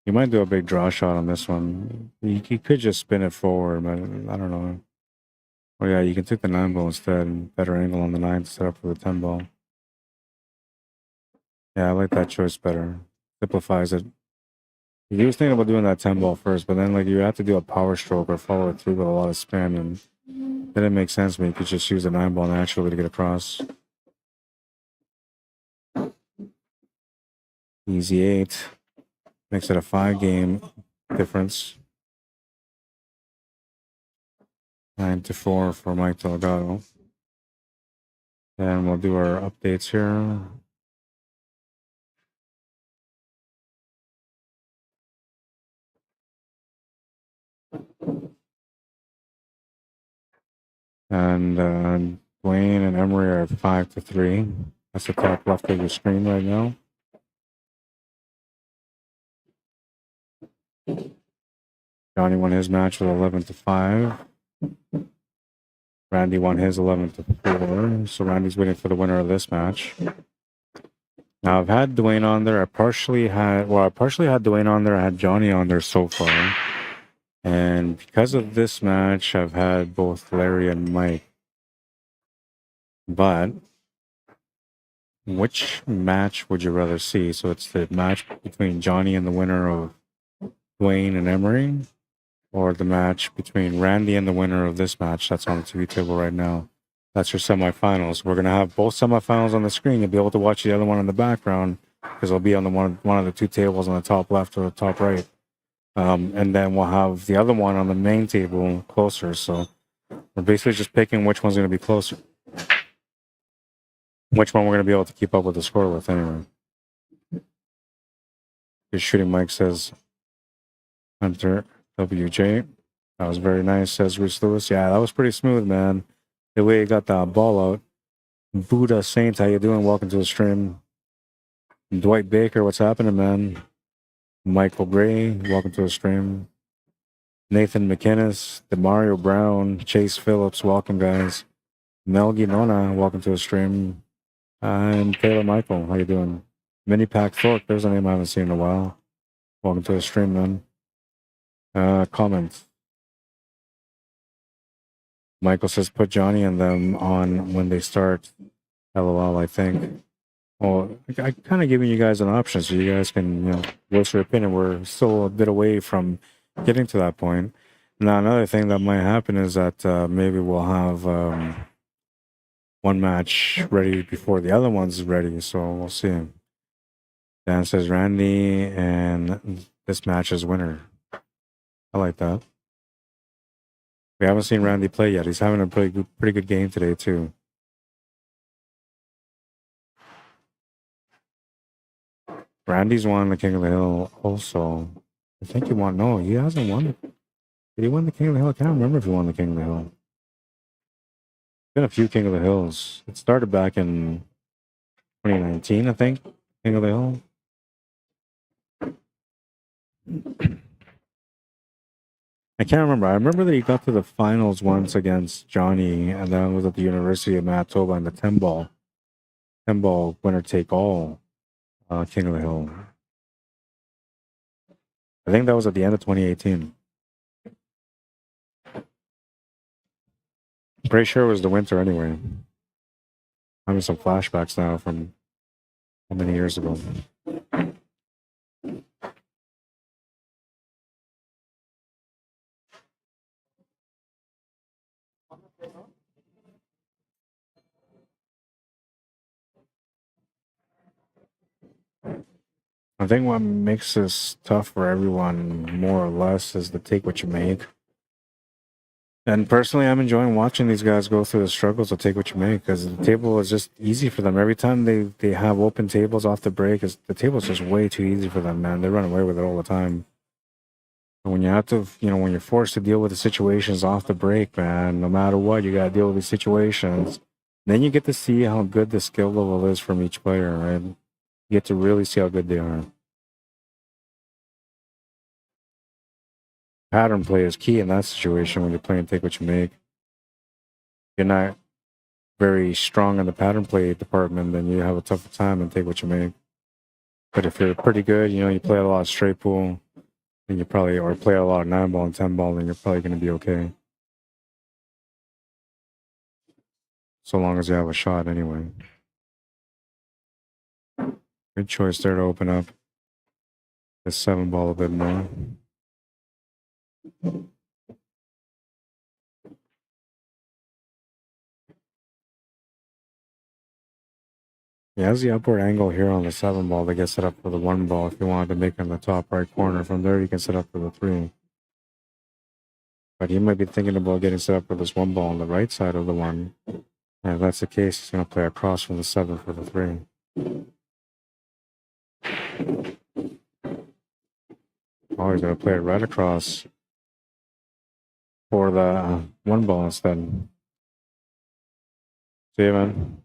He might do a big draw shot on this one. He could just spin it forward, but I don't know. Oh yeah, you can take the 9 ball instead. Better angle on the 9 to set up for the 10 ball. Yeah, I like that choice better. Simplifies it. He was thinking about doing that 10 ball first, but then like you have to do a power stroke or follow it through with a lot of spin, and it didn't make sense to me. You could just use the 9 ball naturally to get across. Easy 8. Makes it a 5-game difference. 9-4 for Mike Delgado. And we'll do our updates here. And Dwayne and Emery are at 5-3. That's the top left of your screen right now. Johnny won his match with 11-5. Randy won his 11-4, so Randy's waiting for the winner of this match. Now I've had Dwayne on there. I partially had Dwayne on there. I had Johnny on there so far. And because of this match, I've had both Larry and Mike. But which match would you rather see? So it's the match between Johnny and the winner of Dwayne and Emery, or the match between Randy and the winner of this match that's on the TV table right now. That's your semifinals. We're gonna have both semifinals on the screen. You'll be able to watch the other one in the background because it'll be on the one of the two tables on the top left or the top right. And then we'll have the other one on the main table closer. So we're basically just picking which one's gonna be closer. Which one we're gonna be able to keep up with the score with anyway. Your shooting Mike says Hunter WJ. That was very nice, says Reese Lewis. Yeah, that was pretty smooth, man. The way he got that ball out. Buddha Saint, how you doing? Welcome to the stream. Dwight Baker, what's happening, man? Michael Gray, welcome to the stream. Nathan McInnes, Demario Brown, Chase Phillips, welcome, guys. Melgi Nona, welcome to the stream. And Taylor Michael, how you doing? Mini Pack Thorpe, there's a name I haven't seen in a while. Welcome to the stream, man. Comment. Michael says, put Johnny and them on when they start. LOL, I think. Well, I kind of giving you guys an option so you guys can, voice your opinion. We're still a bit away from getting to that point. Now, another thing that might happen is that maybe we'll have one match ready before the other one's ready. So we'll see. Dan says Randy and this match is winner. I like that. We haven't seen Randy play yet. He's having a pretty good game today, too. Randy's won the King of the Hill also. I think he won. No, he hasn't won it. Did he win the King of the Hill? I can't remember if he won the King of the Hill. Been a few King of the Hills. It started back in 2019, I think. King of the Hill. I can't remember. I remember that he got to the finals once against Johnny, and then was at the University of Manitoba in the 10-ball winner take all King of the Hill. I think that was at the end of 2018. Pretty sure it was the winter anyway. Having some flashbacks now from how many years ago. I think what makes this tough for everyone, more or less, is the take what you make. And personally, I'm enjoying watching these guys go through the struggles of take what you make, because the table is just easy for them. Every time they have open tables off the break, the table is just way too easy for them, man. They run away with it all the time. And when you have to, when you're forced to deal with the situations off the break, man, no matter what, you got to deal with these situations. Then you get to see how good the skill level is from each player, right? You get to really see how good they are. Pattern play is key in that situation when you're playing take what you make. If you're not very strong in the pattern play department, then you have a tougher time and take what you make. But if you're pretty good, you play a lot of straight pool, then you probably, or play a lot of 9-ball and 10-ball, then you're probably going to be okay. So long as you have a shot anyway. Good choice there to open up the 7-ball a bit more. He has the upward angle here on the 7-ball to get set up for the 1-ball if you wanted to make it in the top right corner. From there, you can set up for the 3. But he might be thinking about getting set up for this 1-ball on the right side of the 1. And if that's the case, he's going to play across from the 7 for the 3. Oh, he's going to play it right across for the 1-ball instead. See you, man.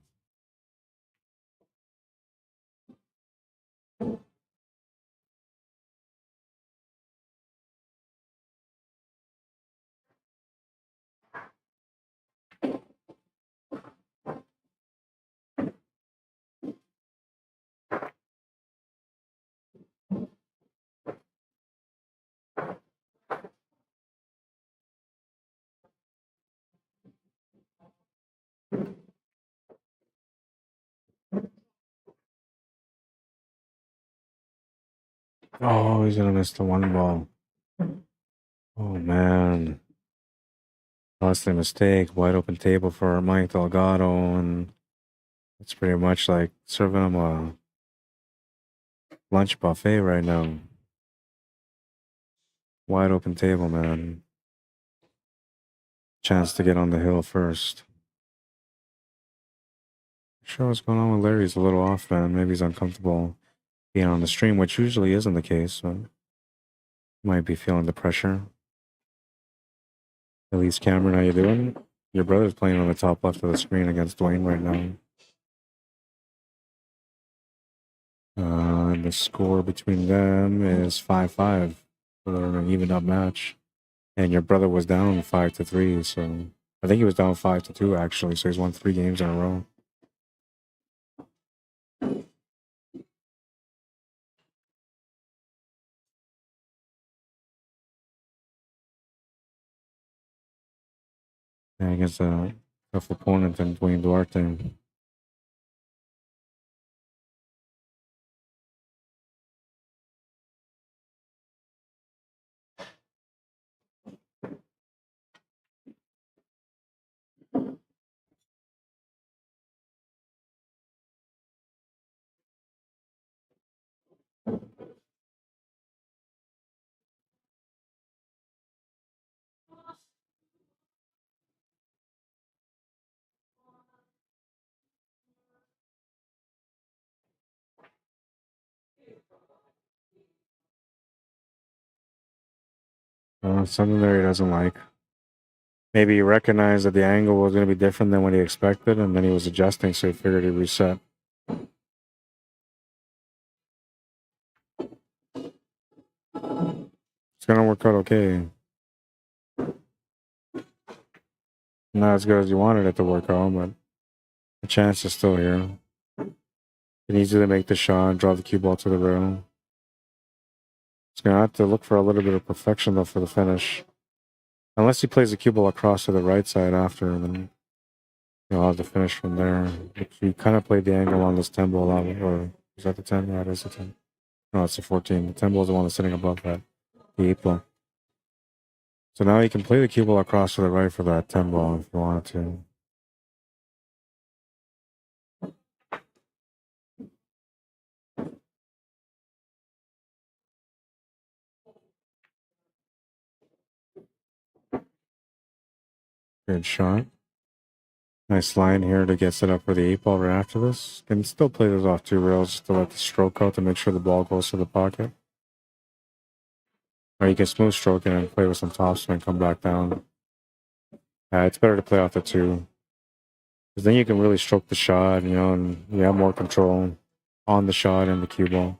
Oh, he's gonna miss the one ball. Oh man. Costly mistake. Wide open table for Mike Delgado, and it's pretty much like serving him a lunch buffet right now. Wide open table, man. Chance to get on the hill first. Sure what's going on with Larry. He's a little off, man. Maybe he's uncomfortable being on the stream, which usually isn't the case. So might be feeling the pressure. Elise Cameron, how you doing? Your brother's playing on the top left of the screen against Dwayne right now. And the score between them is 5-5. So they're in an even up match. And your brother was down 5-3. So I think he was down 5-2 actually. So he's won 3 games in a row. And against a tough opponent than Dwayne Duarte. Something there he doesn't like. Maybe he recognized that the angle was going to be different than what he expected, and then he was adjusting, so he figured he'd reset. It's going to work out okay. Not as good as you wanted it to work out, but the chance is still here. He needs to make the shot, draw the cue ball to the rail. He's going to have to look for a little bit of perfection, though, for the finish. Unless he plays the cue ball across to the right side after, then he'll have to finish from there. He kind of played the angle on this 10 ball, or is that the 10? Yeah, it is the 10. No, it's the 14. The 10 ball is the one that's sitting above that, the 8 ball. So now he can play the cue ball across to the right for that 10 ball if you wanted to. Good shot. Nice line here to get set up for the 8 ball right after this. Can still play those off 2 rails just to let the stroke out to make sure the ball goes to the pocket. Or you can smooth stroke it and play with some topspin and come back down. It's better to play off the 2. Because then you can really stroke the shot, you know, and you have more control on the shot and the cue ball.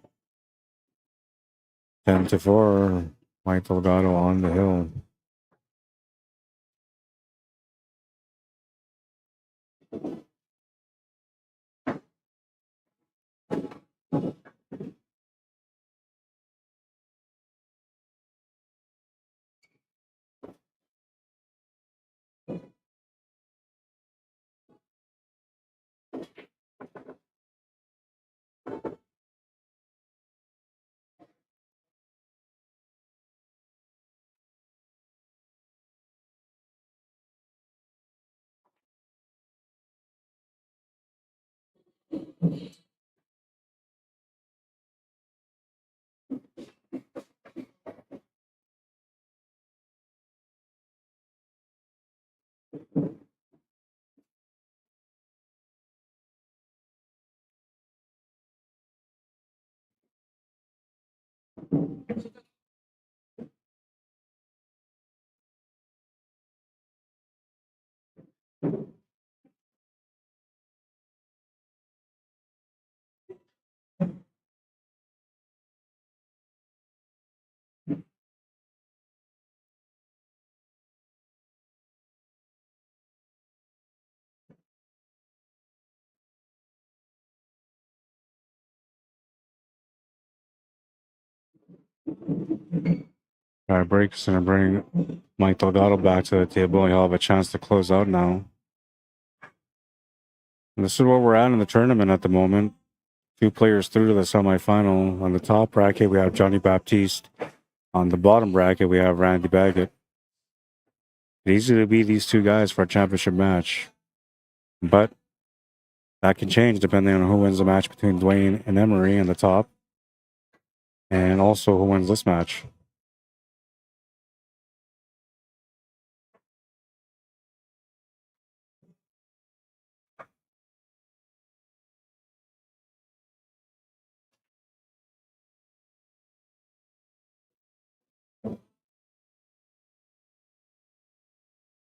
10-4, Mike Delgado on the hill. All right, break's going to bring Mike Delgado back to the table. He'll have a chance to close out now. And this is where we're at in the tournament at the moment. 2 players through to the semifinal. On the top bracket, we have Johnny Baptiste. On the bottom bracket, we have Randy Baggett. It's easy to beat these 2 guys for a championship match, but that can change depending on who wins the match between Dwayne and Emery in the top, and also who wins this match.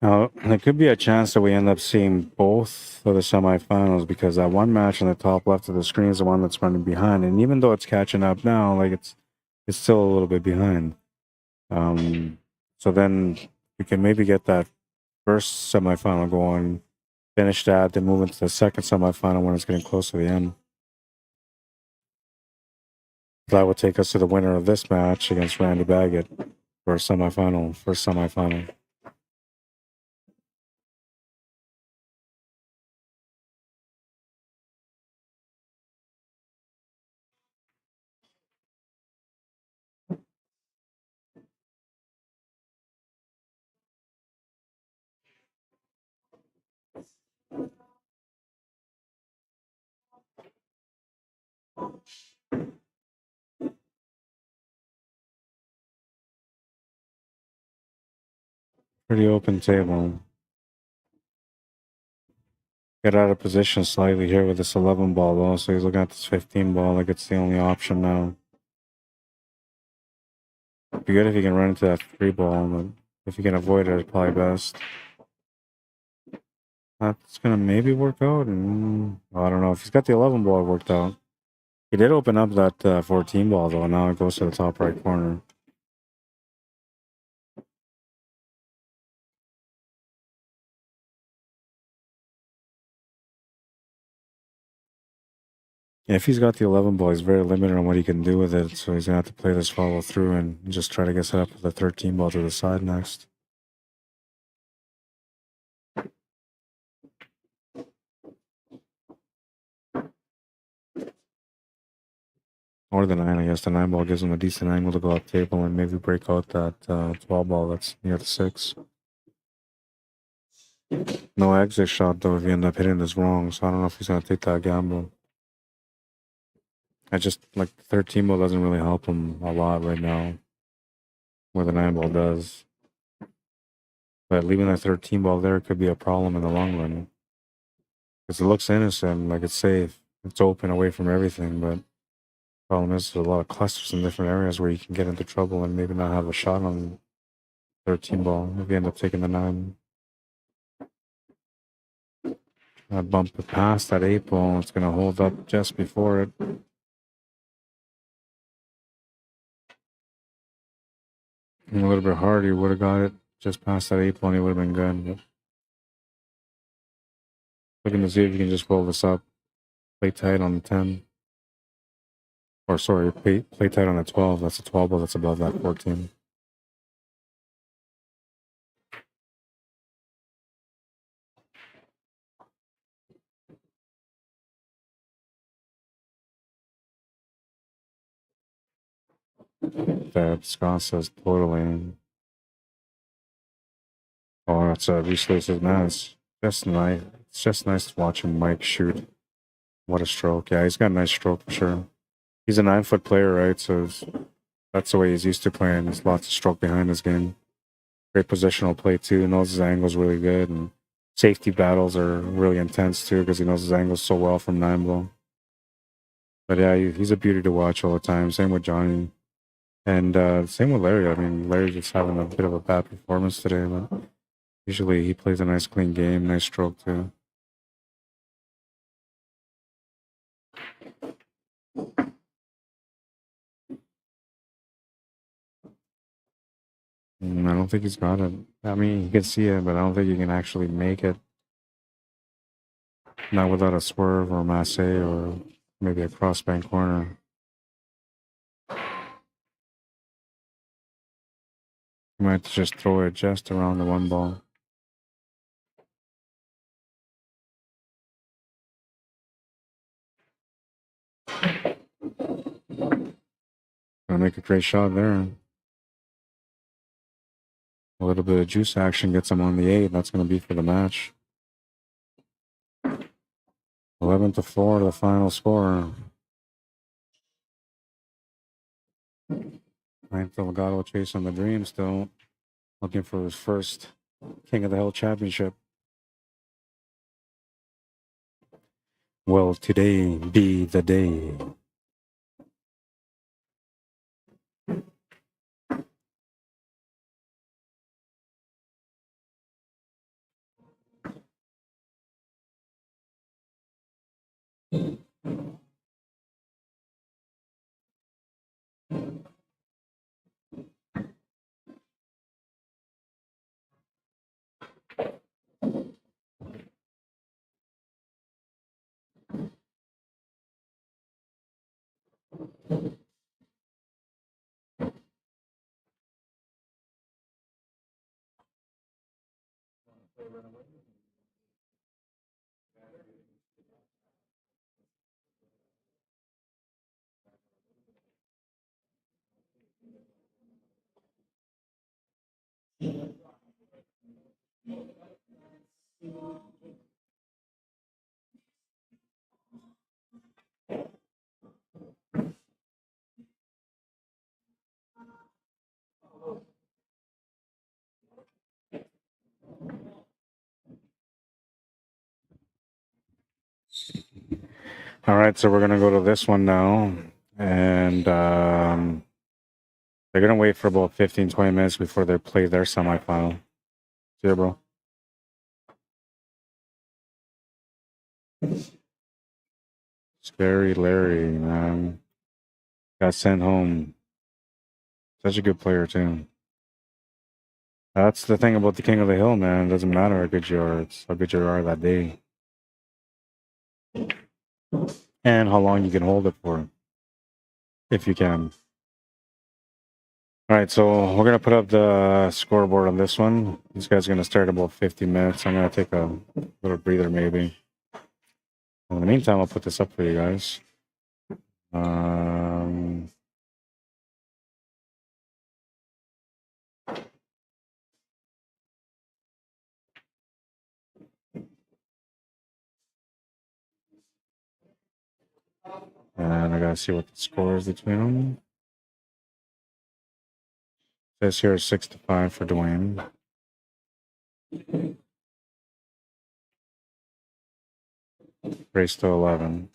Now, there could be a chance that we end up seeing both of the semifinals, because that one match on the top left of the screen is the one that's running behind. And even though it's catching up now, like it's still a little bit behind. So then we can maybe get that first semifinal going, finish that, then move into the second semifinal when it's getting close to the end. That would take us to the winner of this match against Randy Baggett for a semifinal, first semifinal. Pretty open table. Get out of position slightly here with this 11 ball though, so he's looking at this 15 ball like it's the only option now. It'd be good if he can run into that 3 ball, but if he can avoid it, it's probably best. That's gonna maybe work out, and I don't know if he's got the 11 ball. It worked out. He did open up that 14 ball though. Now it goes to the top right corner. If he's got the 11 ball, he's very limited on what he can do with it, so he's gonna have to play this follow through and just try to get set up with the 13 ball to the side next. Or the 9, I guess. The 9 ball gives him a decent angle to go up table and maybe break out that 12 ball that's near the 6. No exit shot though if you end up hitting this wrong, so I don't know if he's gonna take that gamble. I just, like, the 13 ball doesn't really help him a lot right now, where the 9 ball does. But leaving that 13 ball there could be a problem in the long run. Because it looks innocent, like it's safe, it's open away from everything, but problem is there's a lot of clusters in different areas where you can get into trouble and maybe not have a shot on 13 ball if you end up taking the 9. I bump it past that 8 ball, it's gonna hold up just before it. And a little bit harder, you would have got it just past that 8 ball and it would have been good. But looking to see if you can just roll this up. Play tight on the 10. Or sorry, play tight on the 12. That's a 12 ball that's above that 14. That Scott says totally. Oh, that's Reese Lewis's nice. Just nice. It's just nice watching Mike shoot. What a stroke. Yeah, he's got a nice stroke for sure. He's a 9-foot player, right? So that's the way he's used to playing. There's lots of stroke behind his game. Great positional play too. Knows his angles really good, and safety battles are really intense too because he knows his angles so well from 9 ball. But yeah, he's a beauty to watch all the time. Same with Johnny, and same with Larry. I mean, Larry's just having a bit of a bad performance today, but usually he plays a nice clean game, nice stroke too. I don't think he's got it. I mean, you can see it, but I don't think you can actually make it. Not without a swerve or masse or maybe a crossbank corner. You might just throw it just around the 1 ball. Gonna make a great shot there. A little bit of juice action gets him on the 8. That's gonna be for the match. 11-4, the final score. Delgado chasing the dream still, looking for his first King of the Hill championship. Will today be the day? All right, so we're gonna go to this one now, and they're gonna wait for about 15-20 minutes before they play their semifinal. See ya, bro. Scary Larry, man, got sent home. Such a good player too. That's the thing about the King of the Hill, man. It doesn't matter how good you are; it's how good you are that day, and how long you can hold it for, if you can. All right, so we're gonna put up the scoreboard on this one. These guys are gonna start about 50 minutes. I'm gonna take a little breather, maybe. In the meantime, I'll put this up for you guys. And I gotta see what the score is between them. It says here 6-5 for Dwayne. Race to 11.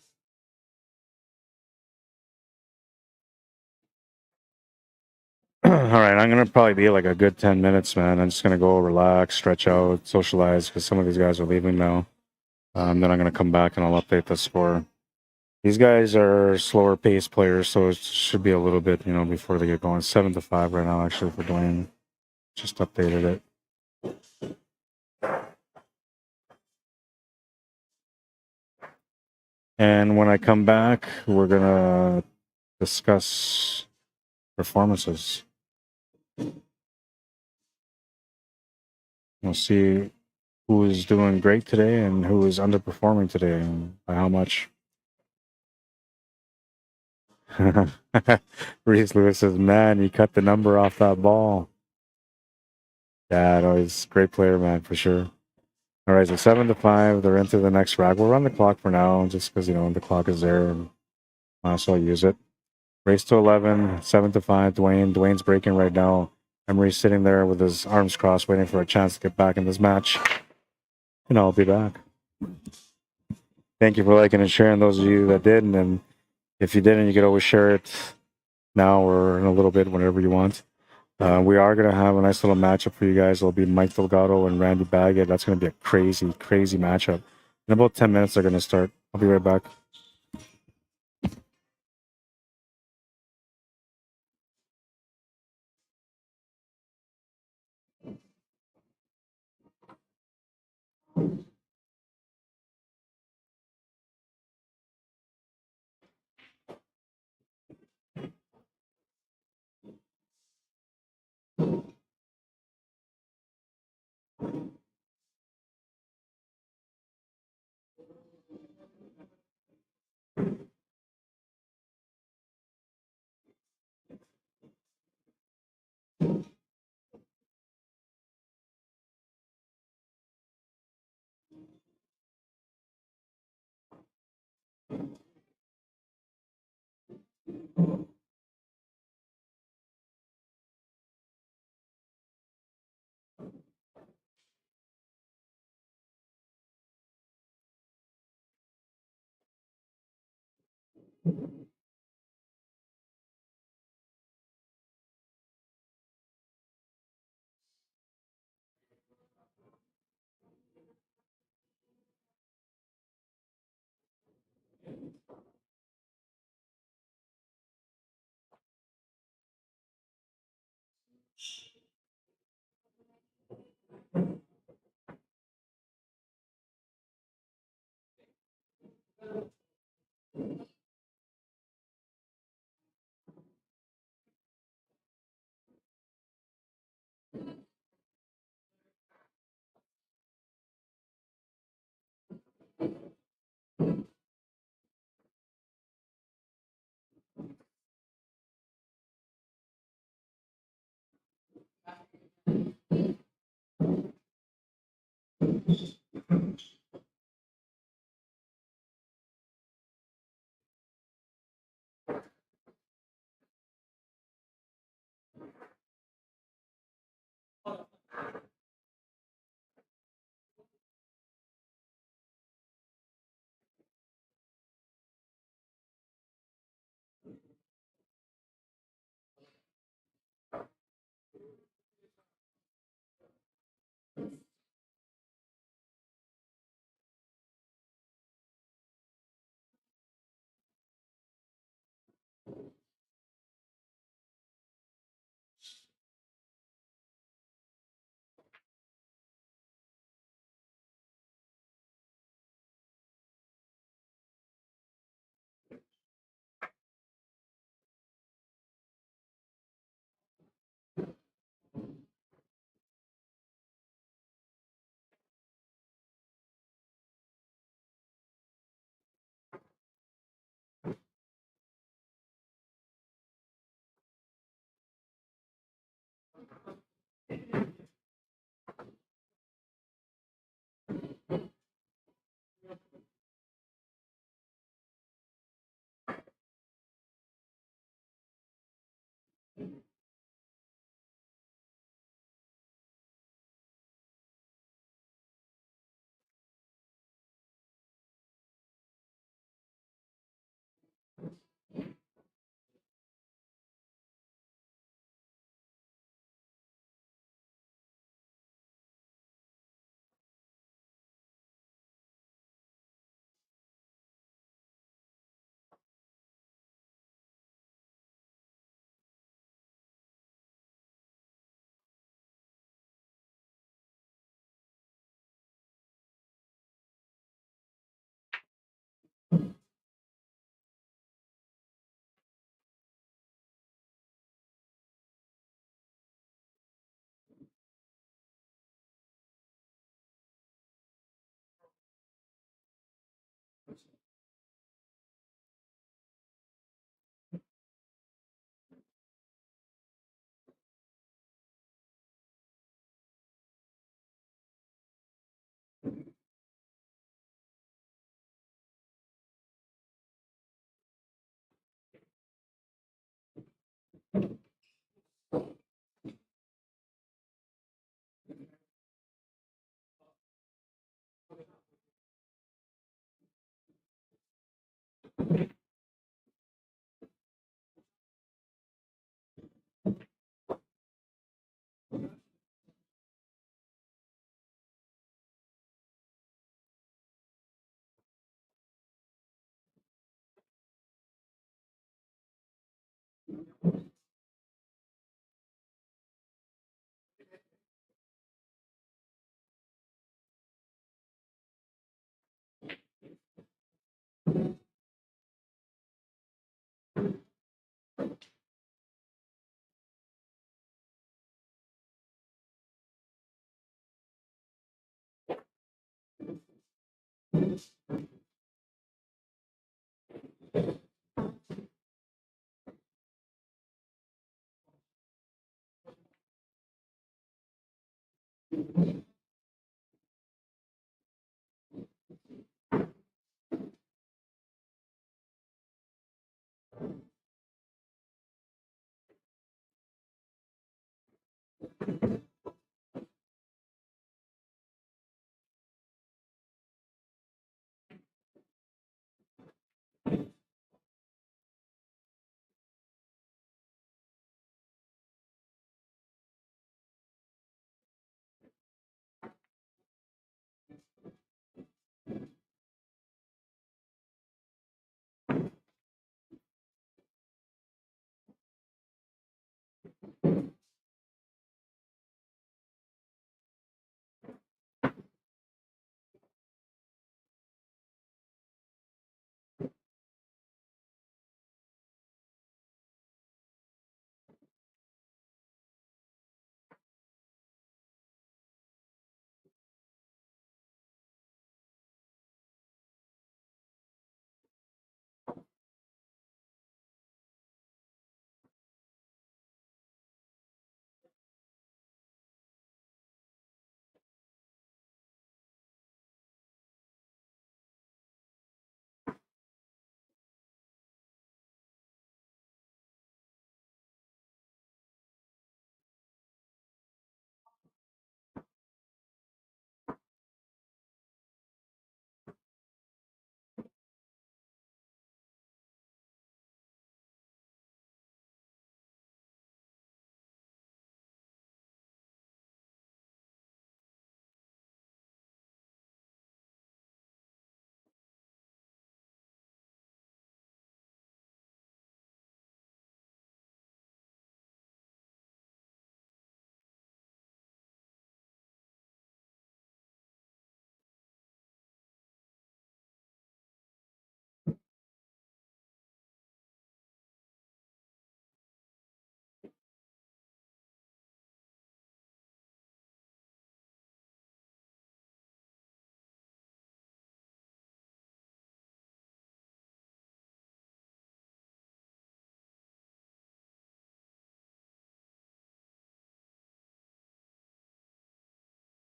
All right, I'm gonna probably be like a good 10 minutes, man. I'm just gonna go relax, stretch out, socialize, because some of these guys are leaving now. Then I'm gonna come back and I'll update the score. These guys are slower paced players, so it should be a little bit, before they get going. 7-5 right now, actually, for Dwayne. Just updated it. And when I come back, we're gonna discuss performances. We'll see who is doing great today and who is underperforming today, and by how much. Reese Lewis says, man, he cut the number off that ball. Yeah, no, he's a great player, man, for sure. All right, so 7-5. They're into the next rack. We'll run the clock for now, just because, the clock is there, and might as well use it. Race to 11, 7-5. Dwayne's breaking right now. Emery's sitting there with his arms crossed, waiting for a chance to get back in this match. And I'll be back. Thank you for liking and sharing, those of you that did. And if you didn't, you could always share it now or in a little bit, whenever you want. We are going to have a nice little matchup for you guys. It'll be Mike Delgado and Randy Baggett. That's going to be a crazy, crazy matchup. In about 10 minutes, they're going to start. I'll be right back.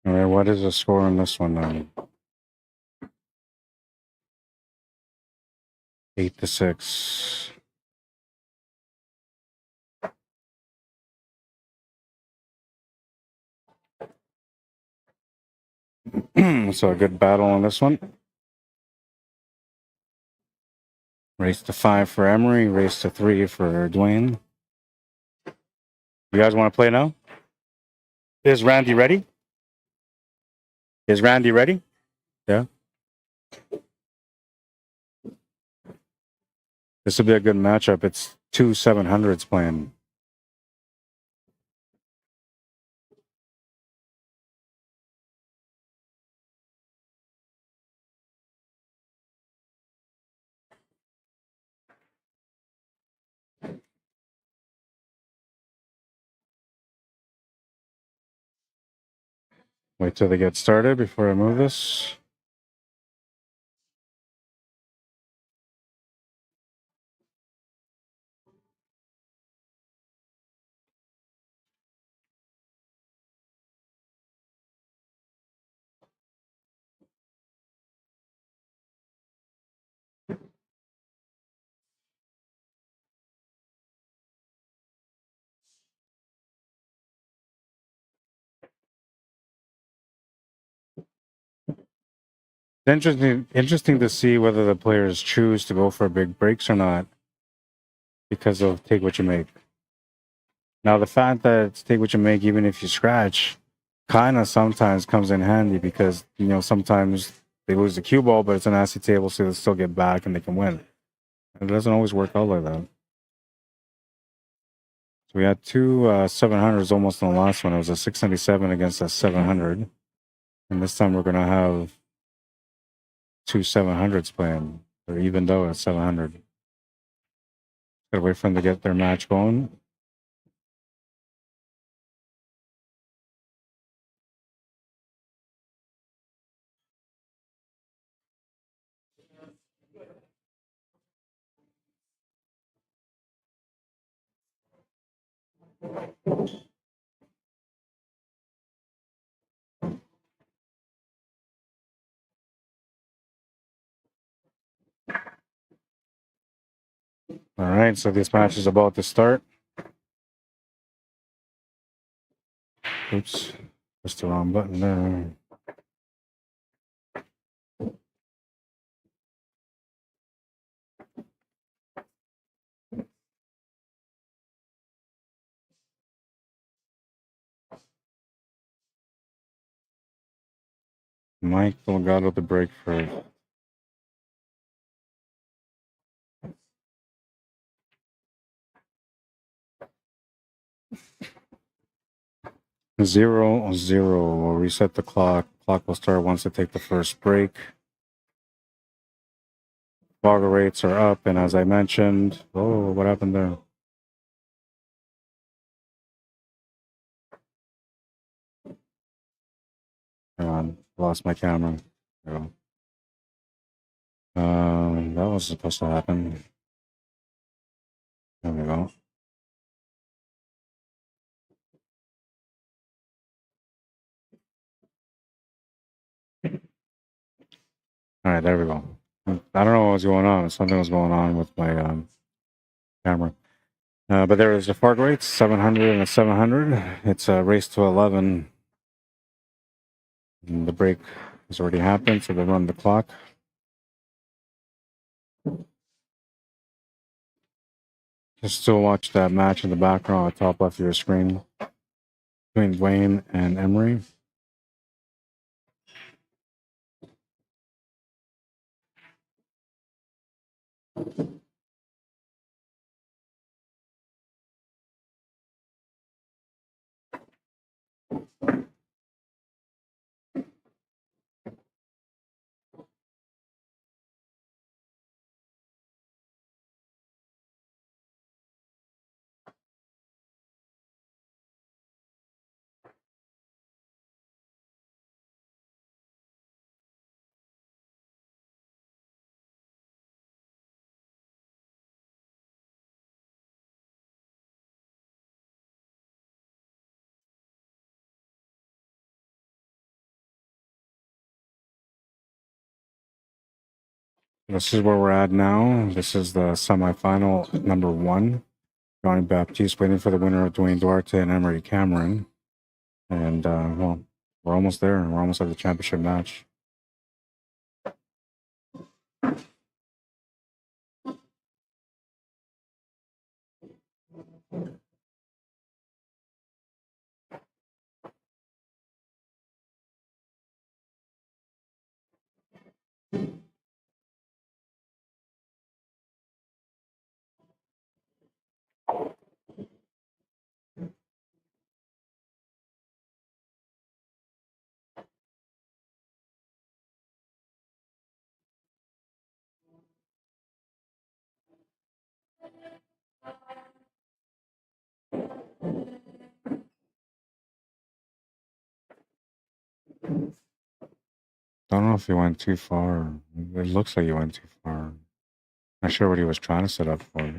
All right, what is the score on this one now? 8-6. So a good battle on this one. Race to 5 for Emery. Race to 3 for Dwayne. You guys want to play now? Is Randy ready? Is Randy ready? Yeah. This will be a good matchup. It's 2 700s playing. Wait till they get started before I move this. Interesting to see whether the players choose to go for big breaks or not because of take what you make. Now, the fact that it's take what you make, even if you scratch, kind of sometimes comes in handy because, you know, sometimes they lose the cue ball, but it's an nasty table, so they'll still get back and they can win. It doesn't always work out like that. So we had two 700s almost in the last one. It was a 697 against a 700. And this time we're going to have two 700s playing, or even though it's 700. Gotta wait for them to get their match going. All right, so this match is about to start. Oops, pressed the wrong button there. Mike Delgado to break first. Zero, zero. We'll reset the clock. Clock will start once they take the first break. Logger rates are up, and as I mentioned, oh, what happened there? Hang on, lost my camera. There we go. That was supposed to happen. There we go. All right, there we go. I don't know what was going on. Something was going on with my camera. But there is the far rates, 700 and a 700. It's a race to 11. And the break has already happened, so they run the clock. Just still watch that match in the background at the top left of your screen between Dwayne and Emery. This is where we're at now. This is the semifinal number 1. Johnny Baptiste waiting for the winner of Dwayne Duarte and Emery Cameron. And, well, we're almost there. We're almost at the championship match. I don't know if he went too far. It looks like he went too far. Not sure what he was trying to set up for.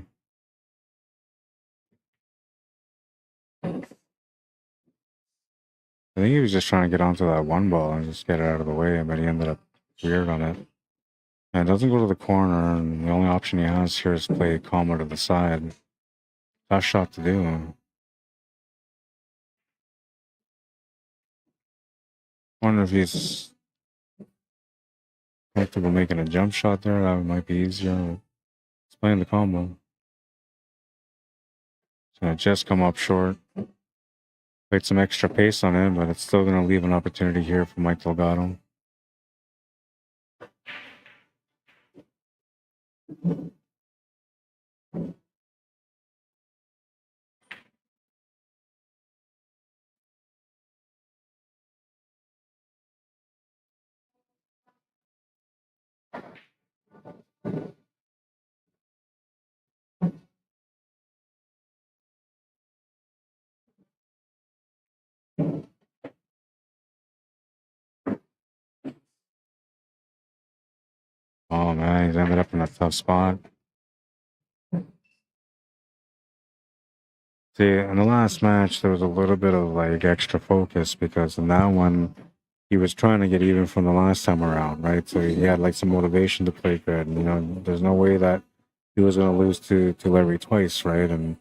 I think he was just trying to get onto that one ball and just get it out of the way, but he ended up weird on it. And it doesn't go to the corner, and the only option he has here is play calmer to the side. Tough shot to do. Wonder if he's comfortable making a jump shot there. That might be easier. He's playing the combo. It's gonna just come up short. Played some extra pace on him, but it's still gonna leave an opportunity here for Mike Delgado. Oh man, he's ended up in a tough spot. See, in the last match, there was a little bit of like extra focus because in that one, he was trying to get even from the last time around, right? So he had like some motivation to play good. And, you know, there's no way that he was going to lose to Larry twice, right? And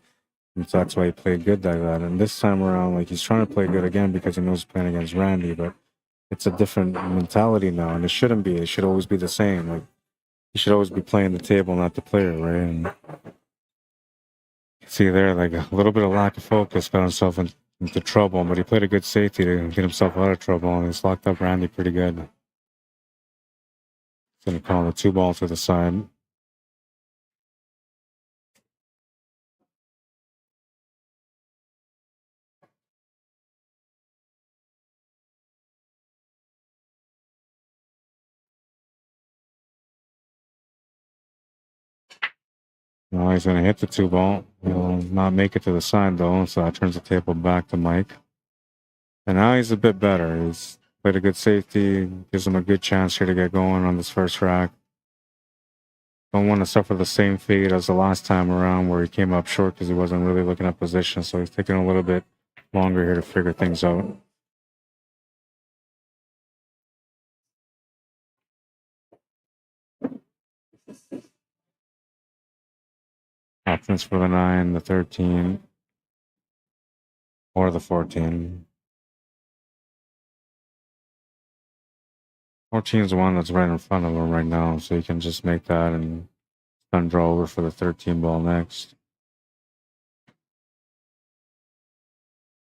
so that's why he played good like that. And this time around, like he's trying to play good again because he knows he's playing against Randy, but it's a different mentality now, and it shouldn't be. It should always be the same. Like he should always be playing the table, not the player, right? And see there, like a little bit of lack of focus got himself into trouble, but he played a good safety to get himself out of trouble, and he's locked up Randy pretty good. He's gonna call the 2-ball to the side. Now he's gonna hit the 2-ball. He'll not make it to the side though, so that turns the table back to Mike. And now he's a bit better. He's played a good safety, gives him a good chance here to get going on this first rack. Don't want to suffer the same fate as the last time around where he came up short because he wasn't really looking at position. So he's taking a little bit longer here to figure things out. Options for the 9, the 13, or the 14. 14 is the one that's right in front of him right now, so he can just make that and then draw over for the 13 ball next.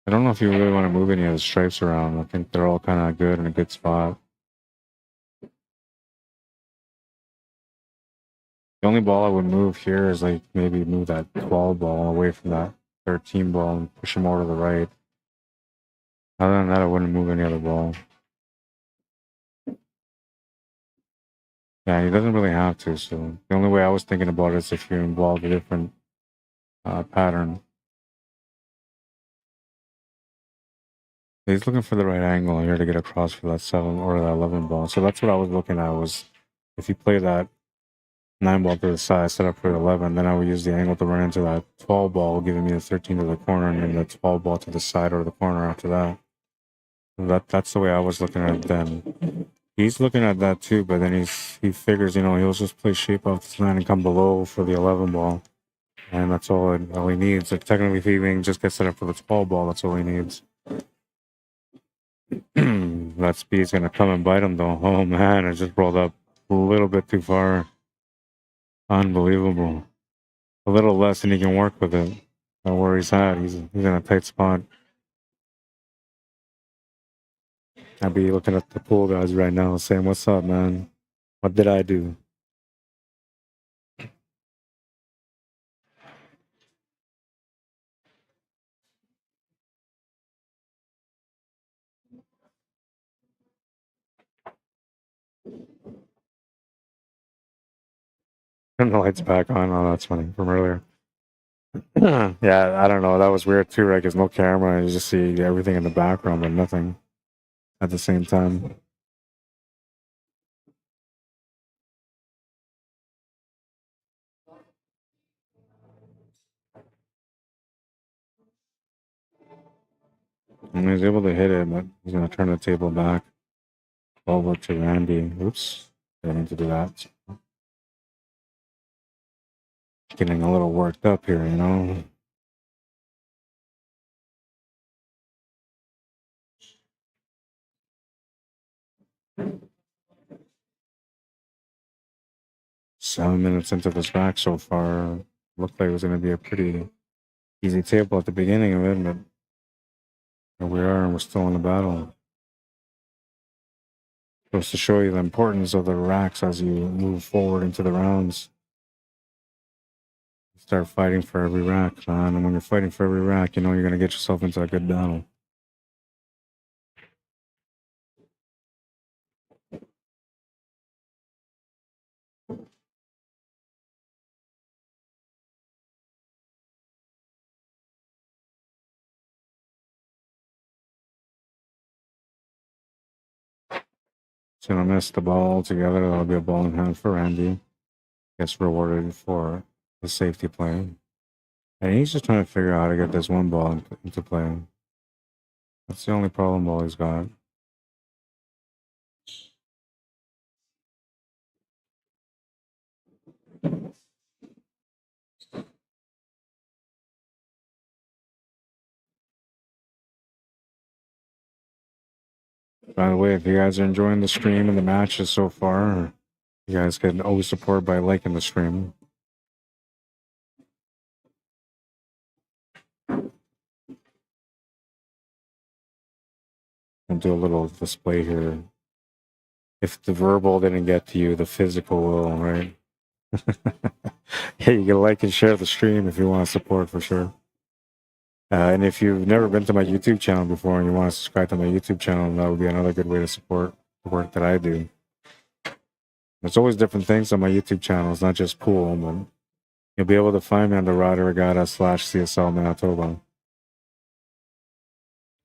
I don't know if you really want to move any of the stripes around. I think they're all kind of good in a good spot. The only ball I would move here is like maybe move that 12 ball away from that 13 ball and push him over to the right. Other than that, I wouldn't move any other ball. Yeah, he doesn't really have to. So the only way I was thinking about it is if you involve a different pattern. He's looking for the right angle here to get across for that 7 or that 11 ball. So that's what I was looking at was if you play that 9 ball to the side, set up for the 11, then I would use the angle to run into that 12 ball, giving me the 13 to the corner, and then the 12 ball to the side or the corner after that. That's the way I was looking at it then. He's looking at that too, but then he figures, you know, he'll just play shape off this line and come below for the 11 ball. And that's all he needs. Like, technically, if he even just gets set up for the 12 ball, that's all he needs. That speed's going to come and bite him, though. Oh, man, it just rolled up a little bit too far. Unbelievable. A little less and he can work with it. Not where he's at. He's in a tight spot. I'd be looking at the pool guys right now saying, what's up, man? What did I do? Turn the lights back on. Oh, that's funny from earlier. Yeah, I don't know. That was weird too, right? Because no camera. You just see everything in the background, but nothing at the same time. And he's able to hit it, but he's going to turn the table back over to Randy. Oops. Didn't mean to do that. Getting a little worked up here, you know? Seven minutes into this rack so far. Looked like it was going to be a pretty easy table at the beginning of it, but here we are and we're still in the battle. Supposed to show you the importance of the racks as you move forward into the rounds. Start fighting for every rack, man. And when you're fighting for every rack, you know you're going to get yourself into a good battle. He's going to miss the ball altogether. That'll be a ball in hand for Randy. Gets rewarded for his safety play. And he's just trying to figure out how to get this one ball into play. That's the only problem ball he's got. By the way, if you guys are enjoying the stream and the matches so far, you guys can always support by liking the stream. And do a little display here. If the verbal didn't get to you, the physical will, right? Yeah, you can like and share the stream if you want to support for sure. And if you've never been to my YouTube channel before and you want to subscribe to my YouTube channel, that would be another good way to support the work that I do. There's always different things on my YouTube channel. It's not just pool, but you'll be able to find me on the Arriagada/CSL Manitoba.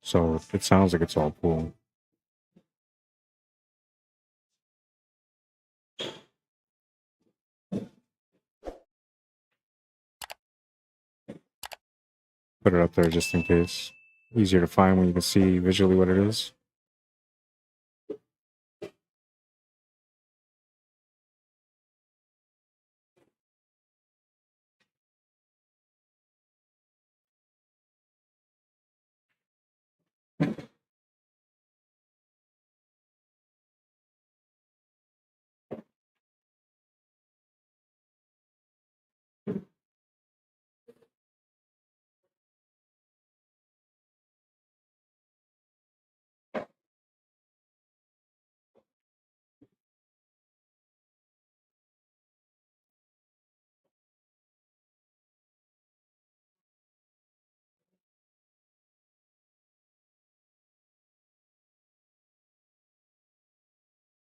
So it sounds like it's all pool. Put it up there just in case. Easier to find when you can see visually what it is.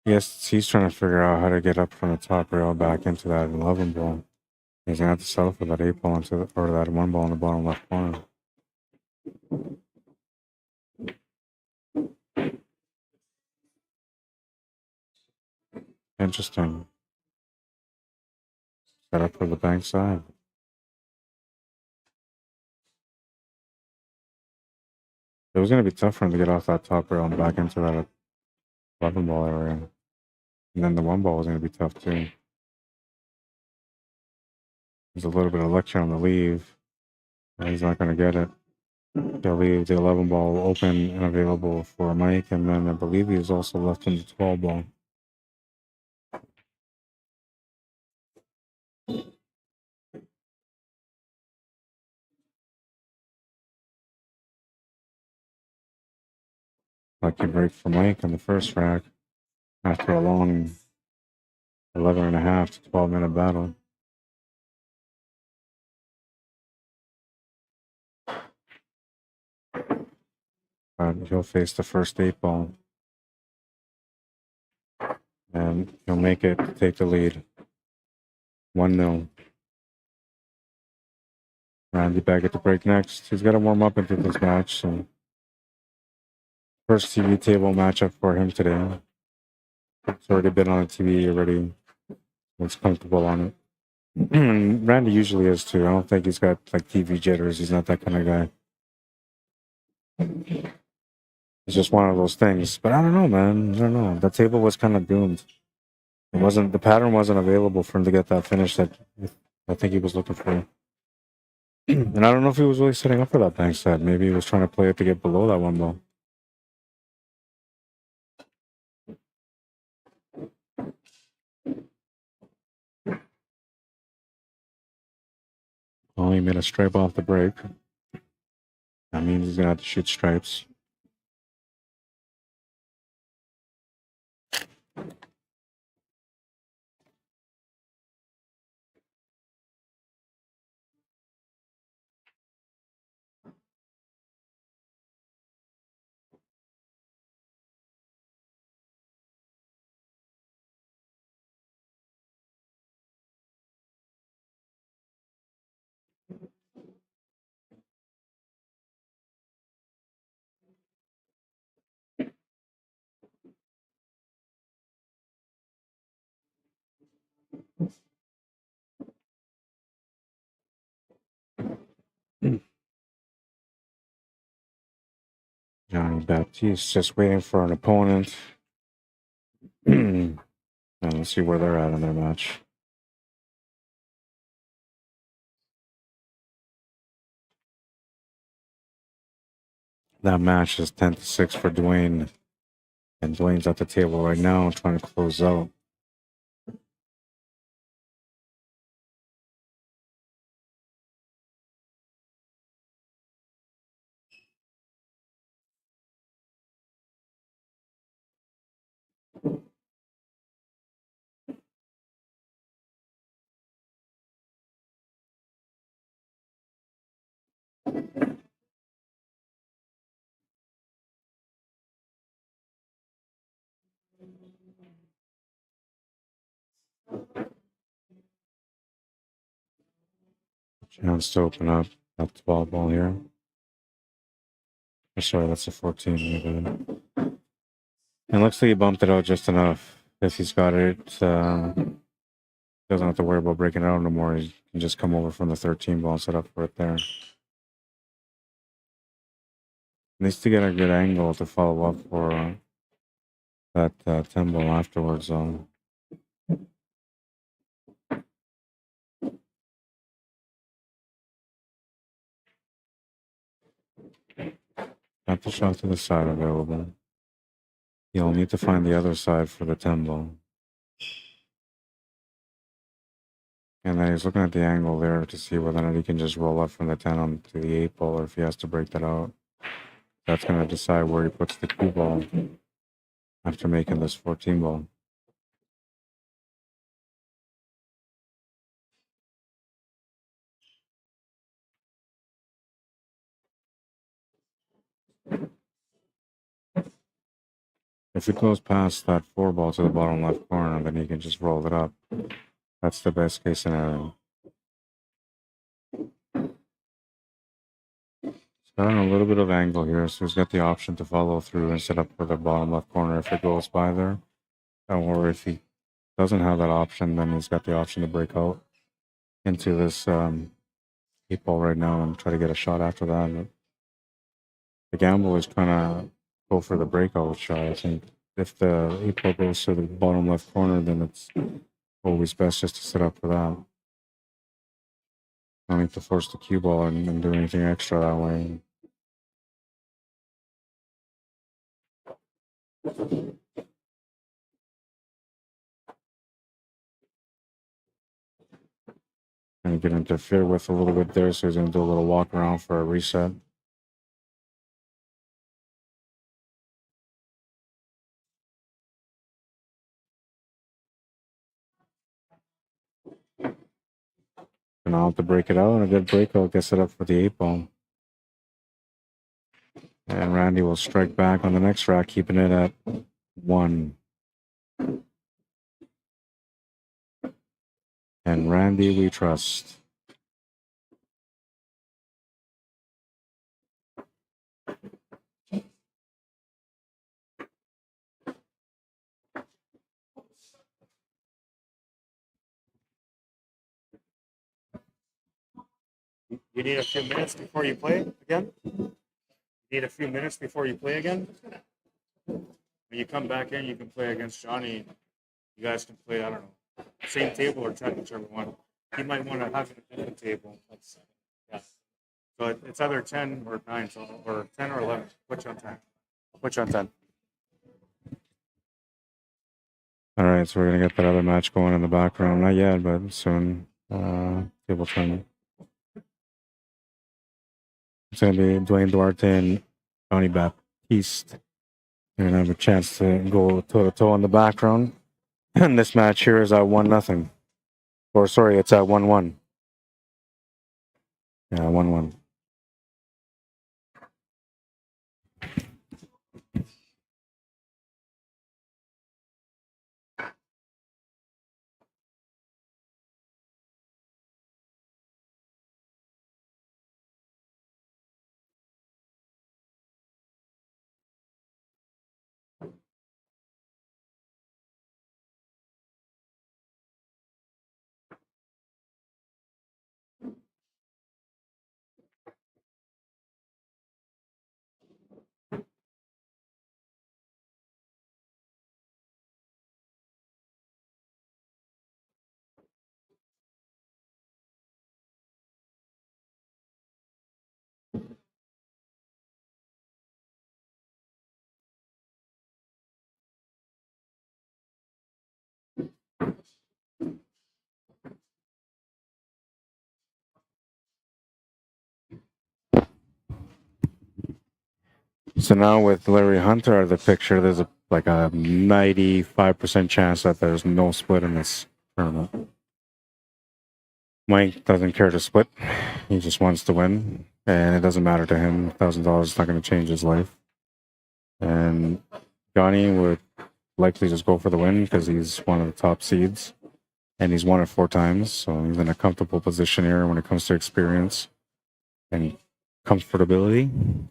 Yes, he's trying to figure out how to get up from the top rail back into that 11 ball. He's gonna have to settle for that 8 ball into the, or that 1 ball in the bottom left corner. Interesting. Set up for the bank side. It was gonna be tough for him to get off that top rail and back into that 11 ball area. And then the one ball is going to be tough too. There's a little bit of lecture on the leave. He's not going to get it. He'll leave the 11 ball open and available for Mike, and then I believe he's also left in the 12 ball. Lucky break for Mike on the first rack after a long 11.5 to 12-minute battle. But he'll face the first 8 ball. And he'll make it to take the lead. 1-0. Randy back at the break next. He's got to warm up into this match. So first TV table matchup for him today. It's already been on the TV already. He's comfortable on it. Randy usually is too. I don't think he's got like TV jitters. He's not that kind of guy. It's just one of those things. But I don't know, man. I don't know. The table was kind of doomed. It wasn't. The pattern wasn't available for him to get that finish that I think he was looking for. And I don't know if he was really setting up for that bank set. Maybe he was trying to play it to get below that one ball. Oh, he made a stripe off the break. That means he's gonna have to shoot stripes. Johnny Baptiste just waiting for an opponent. And let's see where they're at in their match. That match is 10-6 for Dwayne. And Dwayne's at the table right now trying to close out. Chance to open up that 12 ball here. Oh, sorry, that's a 14. And looks like he bumped it out just enough. If he's got it, doesn't have to worry about breaking it out no more. He can just come over from the 13 ball and set up for it there. Needs to get a good angle to follow up for that 10 ball afterwards. Got the shot to the side available. He'll need to find the other side for the 10 ball. And then he's looking at the angle there to see whether or not he can just roll up from the 10 on to the 8 ball or if he has to break that out. That's going to decide where he puts the 2 ball after making this 14 ball. If it goes past that 4 ball to the bottom left corner, then he can just roll it up. That's the best case scenario. He's got a little bit of angle here, so he's got the option to follow through and set up for the bottom left corner if it goes by there. Or if he doesn't have that option, then he's got the option to break out into this 8 ball right now and try to get a shot after that. But the gamble is trying to go for the breakout shot, I think. if the 8 ball goes to the bottom left corner, then it's always best just to set up for that. I don't need to force the cue ball and do anything extra that way. And get interfered with a little bit there, so he's going to do a little walk around for a reset. And I'll have to break it out, and a good breakout gets it up for the 8 ball. And Randy will strike back on the next rack, keeping it at 1. And Randy, we trust. You need a few minutes before you play again? You need a few minutes before you play again? When you come back in, you can play against Johnny. You guys can play, I don't know, same table or 10, whichever one. He might want to have a different table. Yeah. So it's either 10 or 9, so, or 10 or 11. Put you on 10. I'll put you on 10. All right, so we're going to get that other match going in the background. Not yet, but soon. Table turn. It's going to be Dwayne Duarte and Johnny Baptiste. They're going to have a chance to go toe-to-toe in the background. And this match here is at 1-0. Or, sorry, it's at 1-1. Yeah, 1-1. So now with Larry Hunter out of the picture, there's like a 95% chance that there's no split in this tournament. Mike doesn't care to split. He just wants to win. And it doesn't matter to him. $1,000 is not going to change his life. And Johnny would likely just go for the win because he's one of the top seeds. And he's won it 4 times. So he's in a comfortable position here when it comes to experience and comfortability.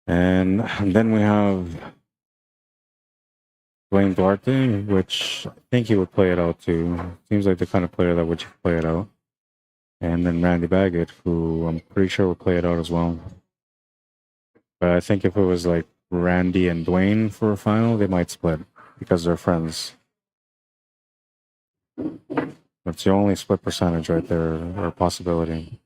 And then we have Dwayne Duarte, which I think he would play it out too. Seems like the kind of player that would play it out. And then Randy Baggett, who I'm pretty sure would play it out as well. But I think if it was like Randy and Dwayne for a final, they might split because they're friends. That's the only split percentage right there, or possibility.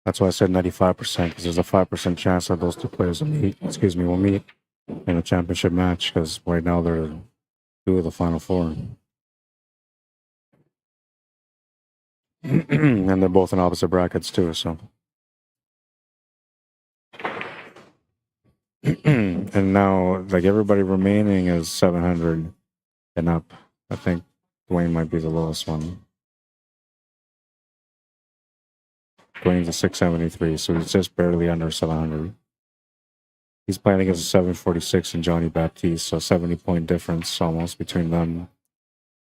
That's why I said 95%, because there's a 5% chance that those 2 players will meet in a championship match, because right now they're 2 of the final 4. And they're both in opposite brackets too, so. And now, like, everybody remaining is 700 and up. I think Dwayne might be the lowest one. Dwayne's a 673, so he's just barely under 700. He's playing against a 746 and Johnny Baptiste, so 70-point difference almost between them.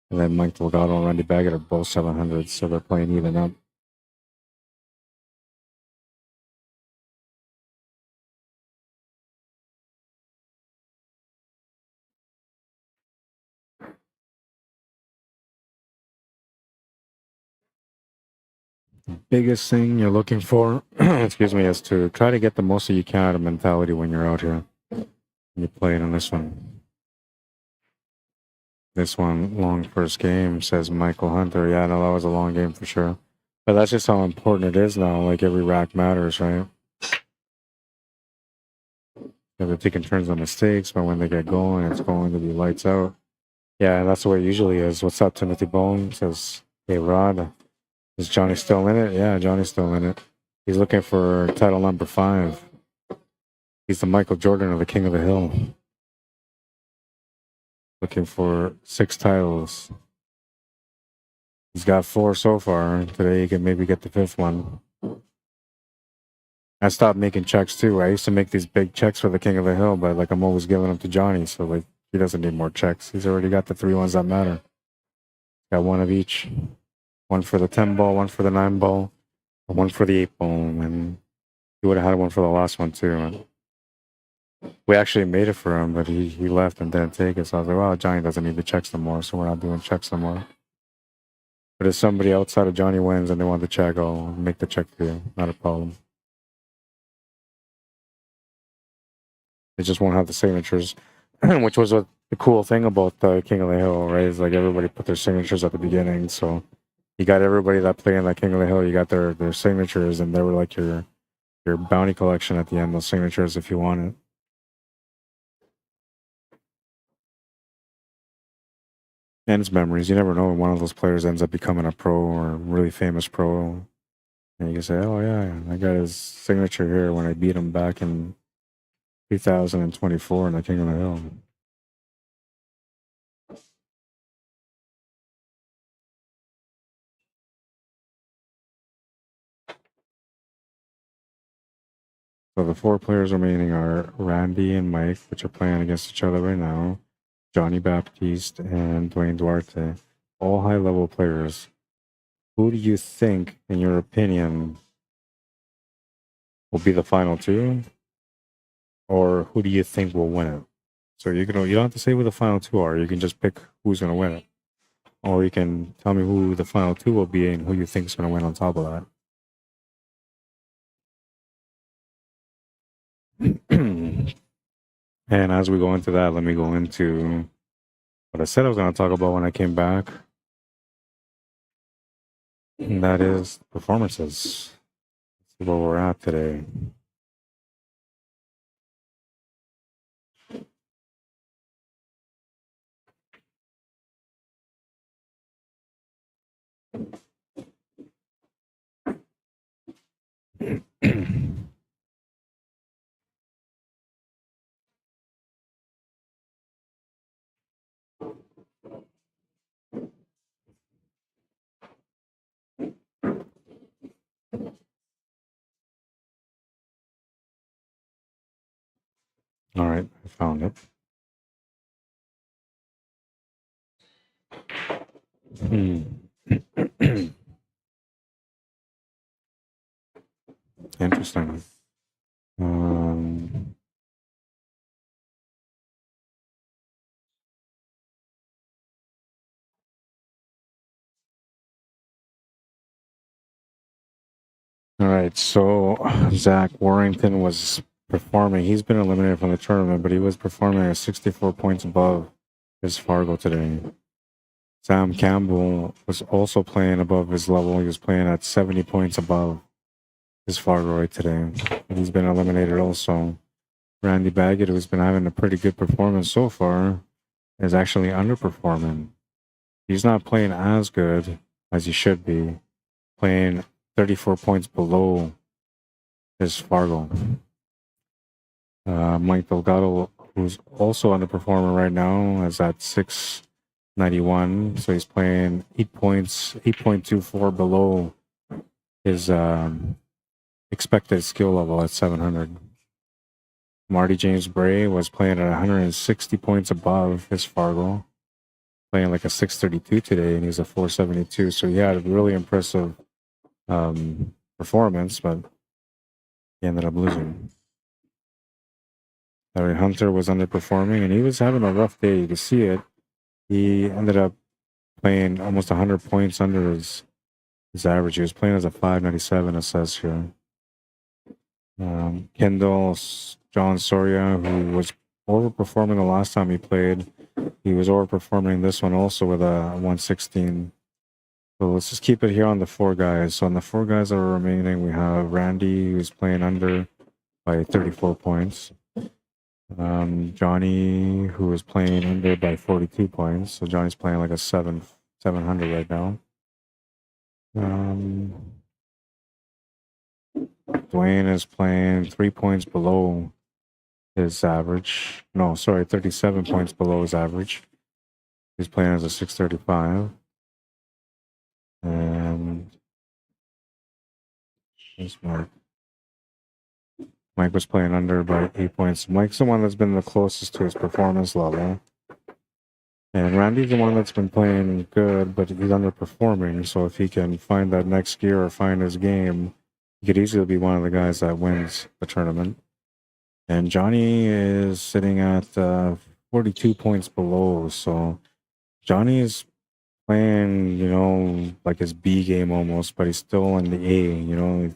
And then Mike Delgado and Randy Baggett are both 700, so they're playing even up. biggest thing you're looking for, excuse me, is to try to get the most that you can out of mentality when you're out here. You're playing on this one. This one, long first game, says Michael Hunter. Yeah, no, that was a long game for sure. But that's just how important it is now. Like every rack matters, right? They're taking turns on mistakes, but when they get going, it's going to be lights out. Yeah, that's the way it usually is. What's up, Timothy Bone? Says, hey, Rod, is Johnny still in it? Yeah, Johnny's still in it. He's looking for title number 5. He's the Michael Jordan of the King of the Hill. Looking for 6 titles. He's got 4 so far. Today he can maybe get the 5th one. I stopped making checks too. I used to make these big checks for the King of the Hill, but like I'm always giving them to Johnny, so like he doesn't need more checks. He's already got the 3 ones that matter. Got 1 of each. 1 for the 10 ball, 1 for the 9 ball, 1 for the 8 ball, and he would have had 1 for the last one too. We actually made it for him, but he left and didn't take it. So I was like, well, Johnny doesn't need the checks no more, so we're not doing checks no more. But if somebody outside of Johnny wins and they want the check, I'll make the check for you. Not a problem. They just won't have the signatures, which was what the cool thing about the King of the Hill, right? Is like everybody put their signatures at the beginning. So you got everybody that played in that King of the Hill, you got their signatures, and they were like your bounty collection at the end, those signatures if you want it. And it's memories. You never know when one of those players ends up becoming a pro or a really famous pro. And you can say, oh, yeah, I got his signature here when I beat him back in 2024 in the King of the Hill. So the 4 players remaining are Randy and Mike, which are playing against each other right now. Johnny Baptiste and Dwayne Duarte, all high-level players. Who do you think, in your opinion, will be the final 2? Or who do you think will win it? So you don't have to say who the final 2 are. You can just pick who's going to win it. Or you can tell me who the final 2 will be and who you think is going to win on top of that. And as we go into that, let me go into what I said I was going to talk about when I came back. And that is performances. Let's see where we're at today. All right, I found it. Interesting. All right, so Zach Warrington was performing. He's been eliminated from the tournament, but he was performing at 64 points above his Fargo today. Sam Campbell was also playing above his level. He was playing at 70 points above his Fargo right today. And he's been eliminated also. Randy Baggett, who's been having a pretty good performance so far, is actually underperforming. He's not playing as good as he should be, playing 34 points below his Fargo. Mike Delgado, who's also underperforming right now, is at 691. So he's playing 8 points, 8.24 below his expected skill level at 700. Marty James Bray was playing at 160 points above his Fargo, playing like a 632 today, and he's a 472. So he had a really impressive performance, but he ended up losing. Larry Hunter was underperforming, and he was having a rough day. You can see it. He ended up playing almost 100 points under his His average, he was playing as a 597, it says here. Kendall John Soria, who was overperforming the last time he played, he was overperforming this one also with a 116. So let's just keep it here on the 4 guys. So on the 4 guys that are remaining, we have Randy, who's playing under by 34 points. Johnny, who is playing under by 42 points. So Johnny's playing like a 700 right now. Dwayne is playing 3 points below his average. No, sorry, 37 points below his average. He's playing as a 635. And there's Mike. Mike was playing under by 8 points. Mike's the one that's been the closest to his performance level. And Randy's the one that's been playing good, but he's underperforming. So if he can find that next gear or find his game, he could easily be one of the guys that wins the tournament. And Johnny is sitting at 42 points below. So Johnny is playing, you know, like his B game almost, but he's still in the A, you know.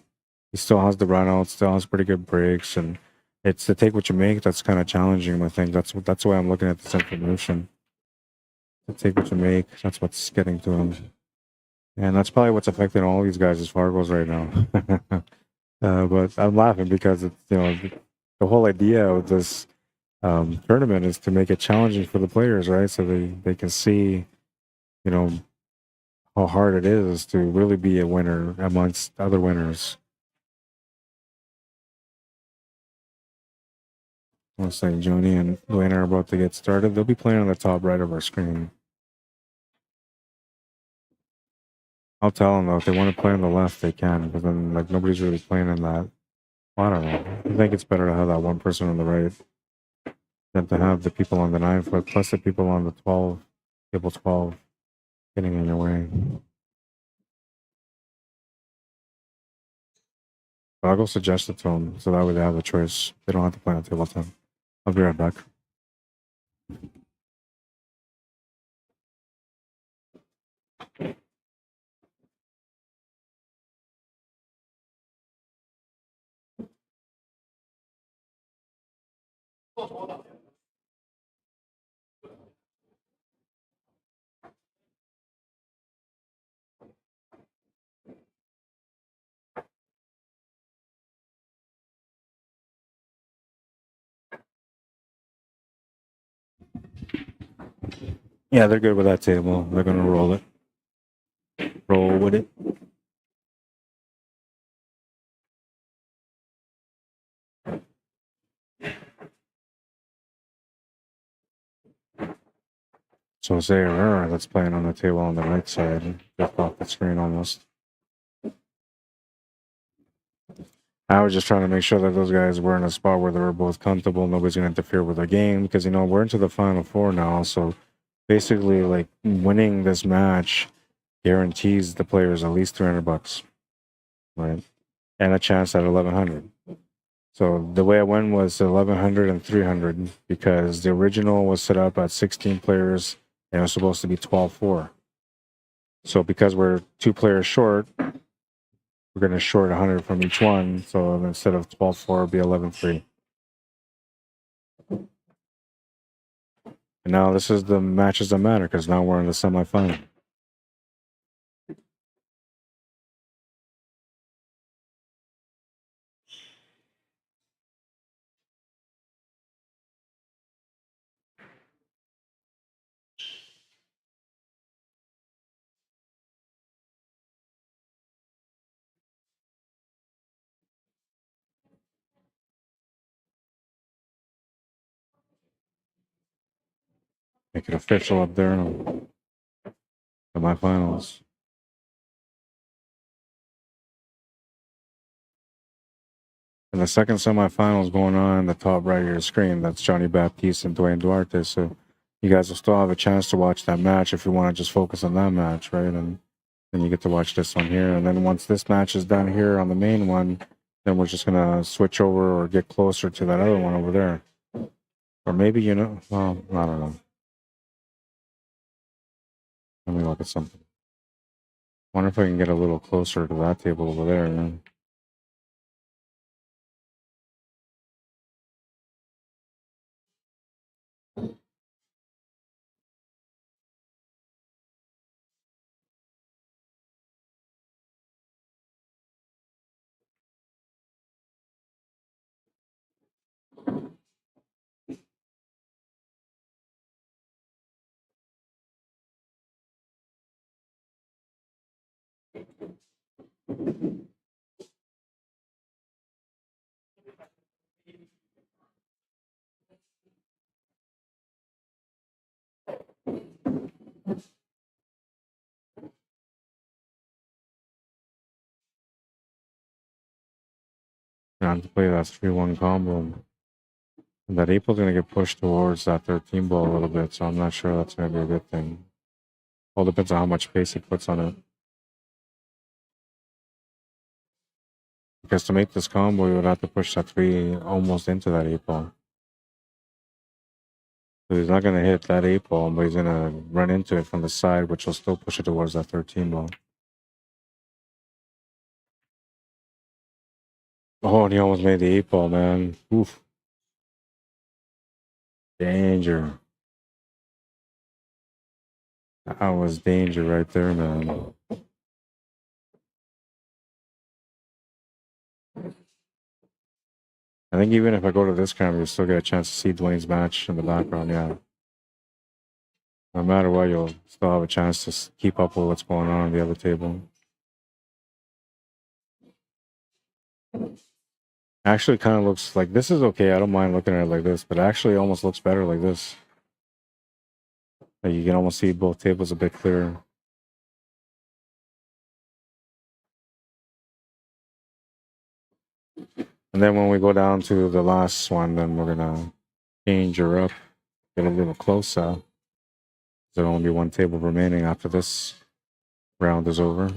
He still has the run out, still has pretty good breaks, and it's to take what you make that's kind of challenging, I think. That's the way I'm looking at this information. To take what you make, that's what's getting to him. And that's probably what's affecting all these guys' Fargos right now. But I'm laughing because it's, you know, the whole idea of this tournament is to make it challenging for the players, right? So they can see, you know, how hard it is to really be a winner amongst other winners. Looks like Joni and Luana are about to get started. They'll be playing on the top right of our screen. I'll tell them though, if they want to play on the left, they can, but then like nobody's really playing in that. Well, I don't know. I think it's better to have that one person on the right than to have the people on the 9 foot plus the people on the 12, table 12, getting in your way. But I'll go suggest it to them so that way they have a choice. They don't have to play on table 10. I'll be right back. Yeah, they're good with that table. They're going to roll it. Roll with it. So say that's playing on the table on the right side, just off the screen almost. I was just trying to make sure that those guys were in a spot where they were both comfortable. Nobody's going to interfere with their game because, you know, we're into the final 4 now. So basically, like, winning this match guarantees the players at least $300, right? And a chance at 1,100. So the way I went was 1,100 and 300 because the original was set up at 16 players and it was supposed to be 12-4. So because we're 2 players short, we're going to short 100 from each one. So instead of 12-4, it'll be 11-3. And now this is the matches that matter because now we're in the semifinal. Make it official up there in the semifinals. And the second semifinal is going on in the top right of your screen. That's Johnny Baptiste and Dwayne Duarte. So you guys will still have a chance to watch that match if you want to just focus on that match, right? And then you get to watch this one here. And then once this match is done here on the main one, then we're just going to switch over or get closer to that other one over there. Or maybe, you know, well, I don't know. Let me look at something. Wonder if I can get a little closer to that table over there, man. I have to play that 3-1 combo. And that April's gonna get pushed towards that 13 ball a little bit, so I'm not sure that's gonna be a good thing. All depends on how much pace he puts on it. Because to make this combo, you would have to push that 3 almost into that 8 ball. So he's not gonna hit that 8 ball, but he's gonna run into it from the side, which will still push it towards that 13 ball. Oh, and he almost made the 8 ball, man. Oof. Danger. That was danger right there, man. I think even if I go to this camera, you still get a chance to see Dwayne's match in the background, yeah. No matter what, you'll still have a chance to keep up with what's going on the other table. Actually, kind of looks like this is okay. I don't mind looking at it like this, but it actually almost looks better like this. Like you can almost see both tables a bit clearer. And then when we go down to the last one, then we're gonna change her up, get a little closer. There'll only be one table remaining after this round is over.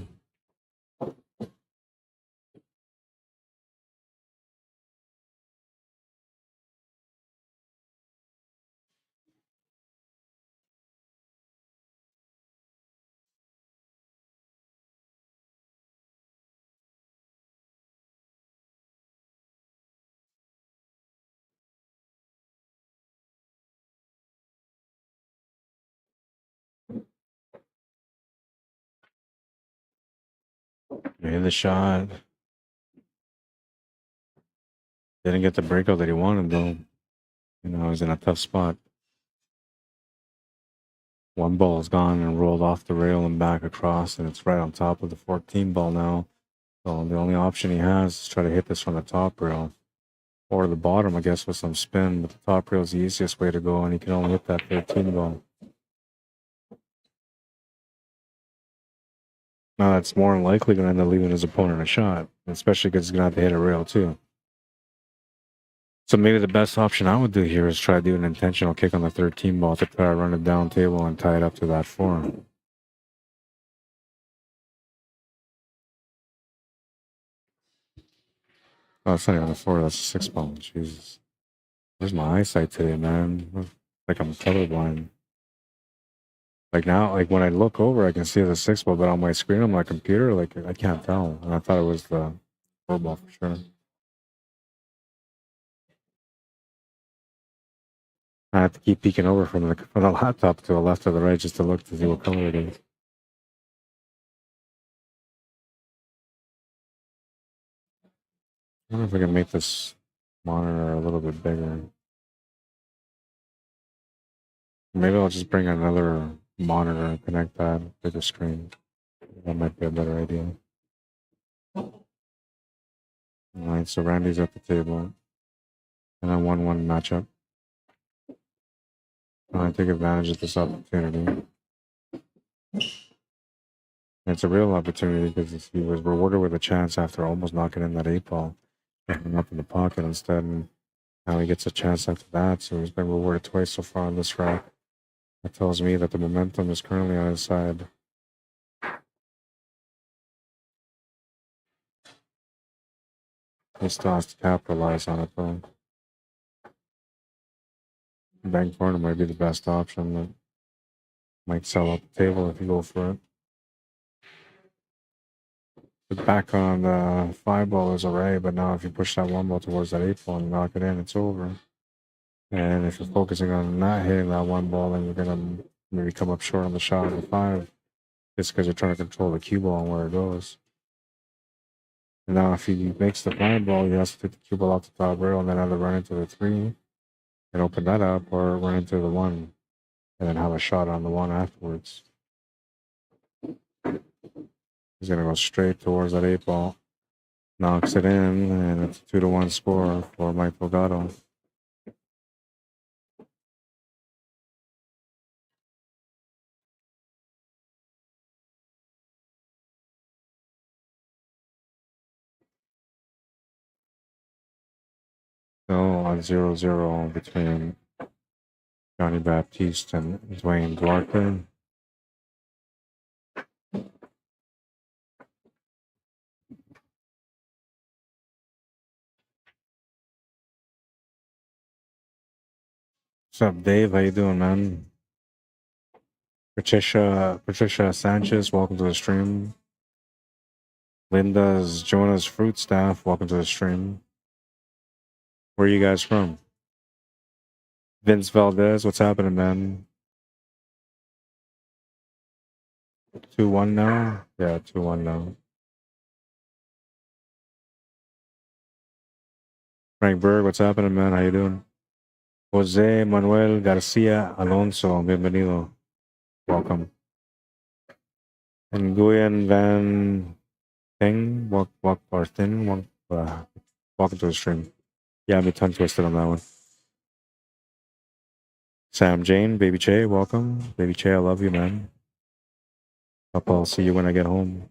Made the shot. Didn't get the breakout that he wanted though. You know, he was in a tough spot. One ball is gone and rolled off the rail and back across, and it's right on top of the 14 ball now. So the only option he has is try to hit this from the top rail. Or the bottom, I guess, with some spin, but the top rail is the easiest way to go, and he can only hit that 13 ball. Now that's more than likely going to end up leaving his opponent a shot, especially because he's going to have to hit a rail too. So maybe the best option I would do here is try to do an intentional kick on the 13 ball to try to run it down table and tie it up to that 4. Oh, it's not even a 4, that's a 6 ball. Jesus. Where's my eyesight today, man? Like I'm colorblind. Like now, like when I look over, I can see the 6 ball, but on my screen on my computer, like I can't tell. And I thought it was the 4 ball for sure. I have to keep peeking over from the laptop to the left or the right just to look to see what color it is. I wonder if I can make this monitor a little bit bigger. Maybe I'll just bring another monitor and connect that to the screen. That might be a better idea. Alright, so Randy's at the table. And a 1-1 matchup. I'm going to take advantage of this opportunity. It's a real opportunity because he was rewarded with a chance after almost knocking in that 8 ball. Him up in the pocket instead, and now he gets a chance after that, so he's been rewarded twice so far on this rack. That tells me that the momentum is currently on his side. He still has to capitalize on it though. Bank corner might be the best option, but might sell out the table if you go for it. The back on the 5 ball is alright, but now if you push that 1 ball towards that 8 ball and knock it in, it's over. And if you're focusing on not hitting that 1 ball, then you're gonna maybe come up short on the shot of the 5, just because you're trying to control the cue ball and where it goes. And now if he makes the 5 ball, he has to take the cue ball off the top rail and then either run into the 3 and open that up, or run into the 1 and then have a shot on the 1 afterwards. He's gonna go straight towards that 8 ball, knocks it in, and it's a 2-1 score for Mike Delgado. So on 0-0 between Johnny Baptiste and Dwayne Duarte. What's up, Dave? How you doing, man? Patricia Sanchez, welcome to the stream. Linda's Jonah's Fruit Staff, welcome to the stream. Where are you guys from? Vince Valdez, what's happening, man? 2-1 now? Yeah, 2-1 now. Frank Berg, what's happening, man? How you doing? Jose Manuel Garcia Alonso, bienvenido. Welcome. And Nguyen Van Thing, welcome to the stream. Yeah, I'm tongue twisted on that one. Sam Jane, Baby Che, welcome. Baby Che, I love you, man. Hope I'll see you when I get home.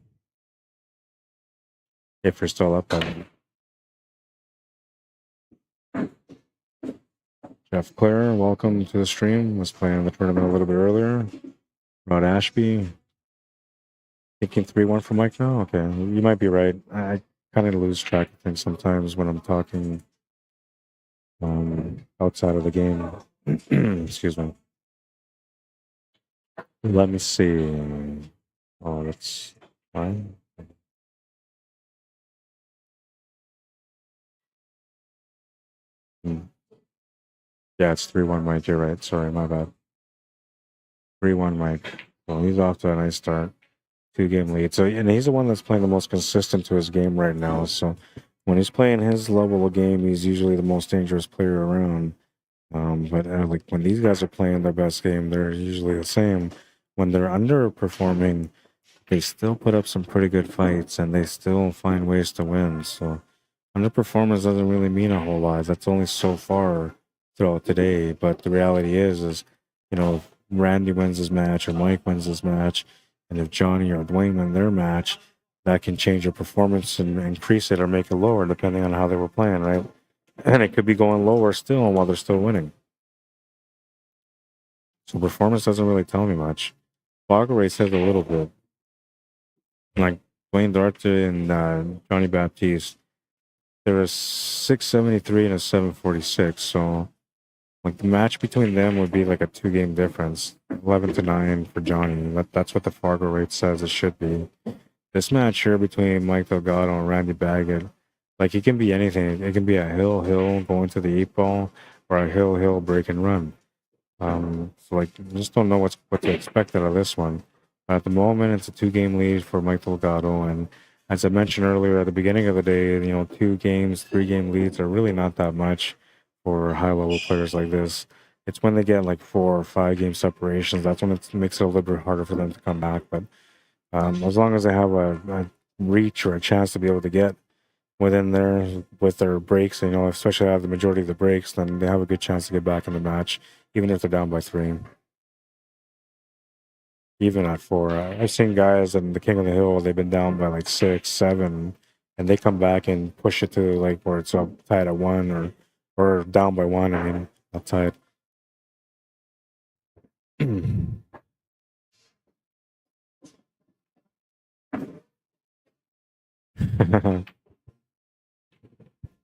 If you're still up, then. Jeff Clare, welcome to the stream. Was playing the tournament a little bit earlier. Rod Ashby. Thinking 3-1 for Mike now? Okay, you might be right. I kind of lose track of things sometimes when I'm talking outside of the game. Excuse me. Let me see. Oh, that's fine. Yeah, it's 3-1 Mike. You're right. Sorry, my bad. 3-1 Mike. Well, he's off to a nice start. 2-game lead. So, and he's the one that's playing the most consistent to his game right now. So, when he's playing his level of game, he's usually the most dangerous player around. But like when these guys are playing their best game, they're usually the same. When they're underperforming, they still put up some pretty good fights and they still find ways to win. So, underperformance doesn't really mean a whole lot. That's only so far throughout today. But the reality is, you know, if Randy wins his match or Mike wins his match, and if Johnny or Dwayne win their match, that can change your performance and increase it or make it lower depending on how they were playing, right? And it could be going lower still while they're still winning. So performance doesn't really tell me much. Fogger rate says a little bit. Like Dwayne Duarte and Johnny Baptiste, there is 673 and a 746. So like the match between them would be like a 2-game difference. 11-9 for Johnny. That's what the Fargo rate says it should be. This match here between Mike Delgado and Randy Baggett, like it can be anything. It can be a hill going to the 8 ball or a hill break and run. So like I just don't know what to expect out of this one. But at the moment, it's a 2-game lead for Mike Delgado, and as I mentioned earlier at the beginning of the day, you know, 2 games, 3-game leads are really not that much for high-level players like this. It's when they get like 4 or 5-game separations, that's when it makes it a little bit harder for them to come back. But as long as they have a reach or a chance to be able to get within there with their breaks, you know, especially out of the majority of the breaks, then they have a good chance to get back in the match, even if they're down by 3. Even at 4. I've seen guys in the King of the Hill, they've been down by like 6, 7, and they come back and push it to like where it's up tied at 1 or down by 1. I mean, not tied.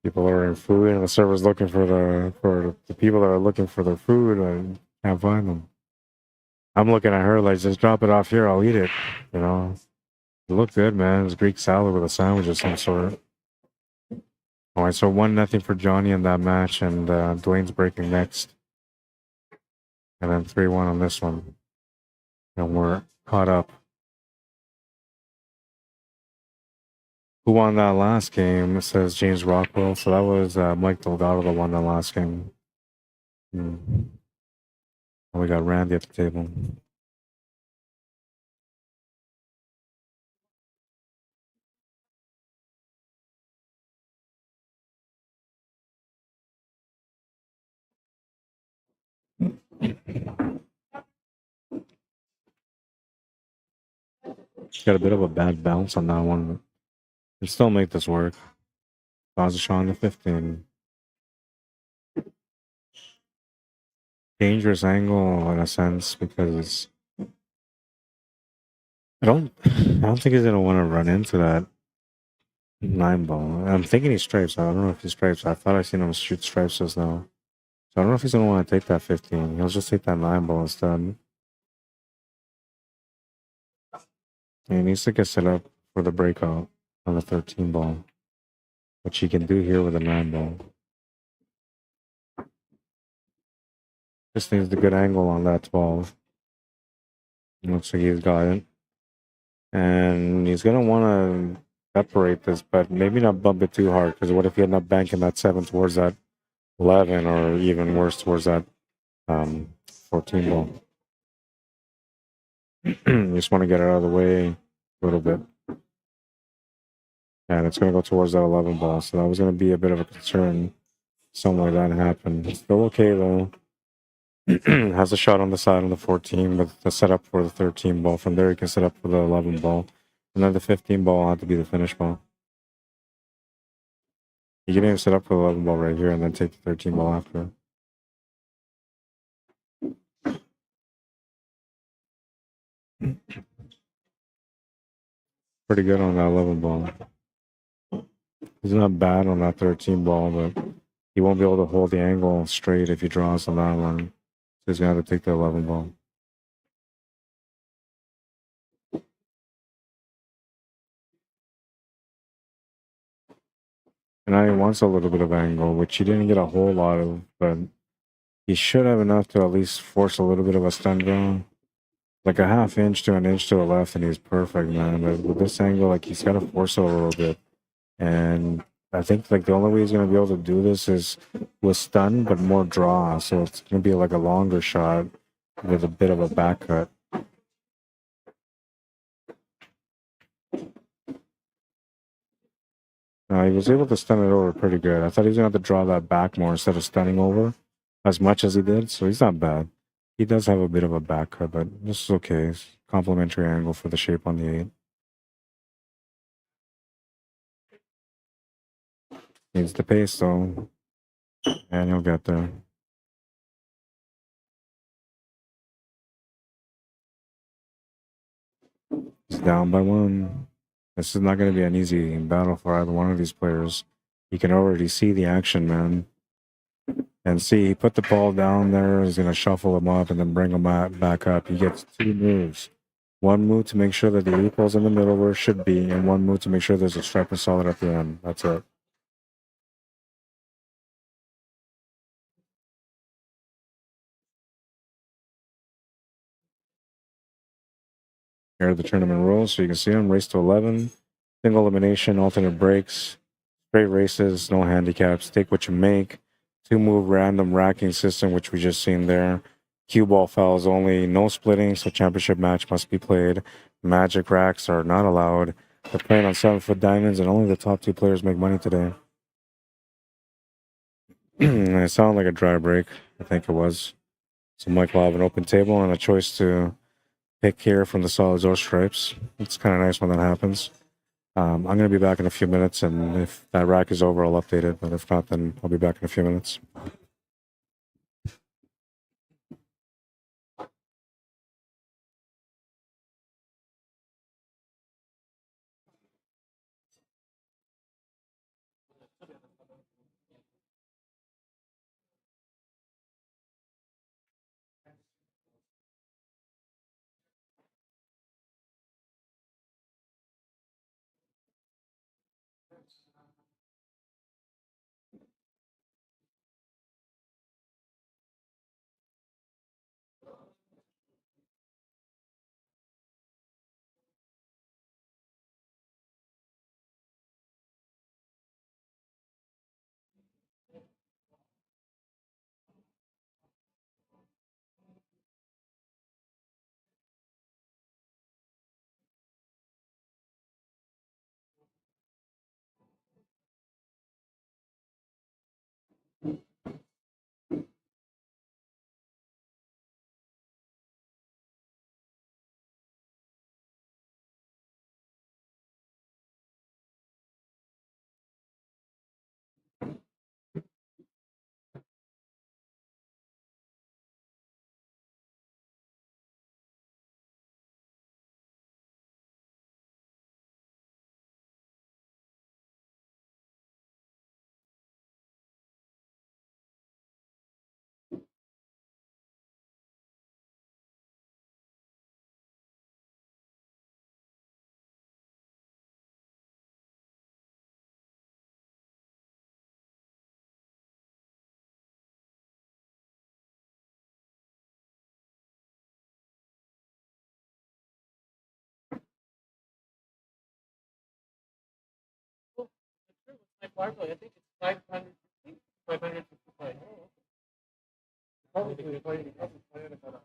People are in food, and the server's looking for the people that are looking for their food. I can't find them. I'm looking at her like, just drop it off here. I'll eat it. You know, It looked good, man. It was Greek salad with a sandwich of some sort. All right, so 1-0 for Johnny in that match, and Dwayne's breaking next. And then 3-1 on this one. And we're caught up. Who won that last game? It says James Rockwell. So that was Mike Delgado that won that last game. And we got Randy at the table. Got a bit of a bad bounce on that one, but we still make this work. Position to 15. Dangerous angle in a sense because I don't think he's gonna want to run into that 9 ball. I'm thinking he stripes. I don't know if he stripes. I thought I seen him shoot stripes just now. So I don't know if he's gonna want to take that 15. He'll just take that 9 ball instead. He needs to get set up for the breakout on the 13 ball, which he can do here with a 9 ball. Just needs the good angle on that 12. Looks like he's got it. And he's going to want to separate this, but maybe not bump it too hard, because what if he end up banking that 7 towards that 11, or even worse, towards that 14 ball? You just want to get it out of the way a little bit. And it's going to go towards that 11 ball, so that was going to be a bit of a concern. Something like that happened. Still okay, though. Has a shot on the side on the 14, but the setup for the 13 ball. From there, he can set up for the 11 ball. And then the 15 ball will have to be the finish ball. You can even set up for the 11 ball right here and then take the 13 ball after. Pretty good on that 11 ball. He's not bad on that 13 ball, but he won't be able to hold the angle straight if he draws on that one. So he's going to have to take the 11 ball. And now he wants a little bit of angle, which he didn't get a whole lot of, but he should have enough to at least force a little bit of a stun draw. Like a half inch to an inch to the left, and he's perfect, man. But with this angle, like, he's got to force it a little bit. And I think, like, the only way he's going to be able to do this is with stun, but more draw. So it's going to be like a longer shot with a bit of a back cut. He was able to stun it over pretty good. I thought he was going to have to draw that back more instead of stunning over as much as he did. So he's not bad. He does have a bit of a back cut, but this is okay. It's complementary angle for the shape on the 8. Needs the pace, though. And he'll get there. He's down by 1. This is not going to be an easy battle for either one of these players. You can already see the action, man. And see, he put the ball down there. He's going to shuffle him up and then bring him back up. He gets 2 moves. 1 move to make sure that the 8 ball's in the middle where it should be, and 1 move to make sure there's a stripe and solid at the end. That's it. Here are the tournament rules, so you can see them. Race to 11, single elimination, alternate breaks, straight races, no handicaps, take what you make, 2-move random racking system, which we just seen there. Cue ball fouls only, no splitting, so championship match must be played. Magic racks are not allowed. They're playing on 7-foot diamonds, and only the top 2 players make money today. It sounded like a dry break. I think it was. So Mike will have an open table and a choice to pick here from the solids or stripes. It's kind of nice when that happens. I'm going to be back in a few minutes, and if that rack is over, I'll update it. But if not, then I'll be back in a few minutes. Well, the true with my Barclay, I think it's 550, 555. Probably because it's playing about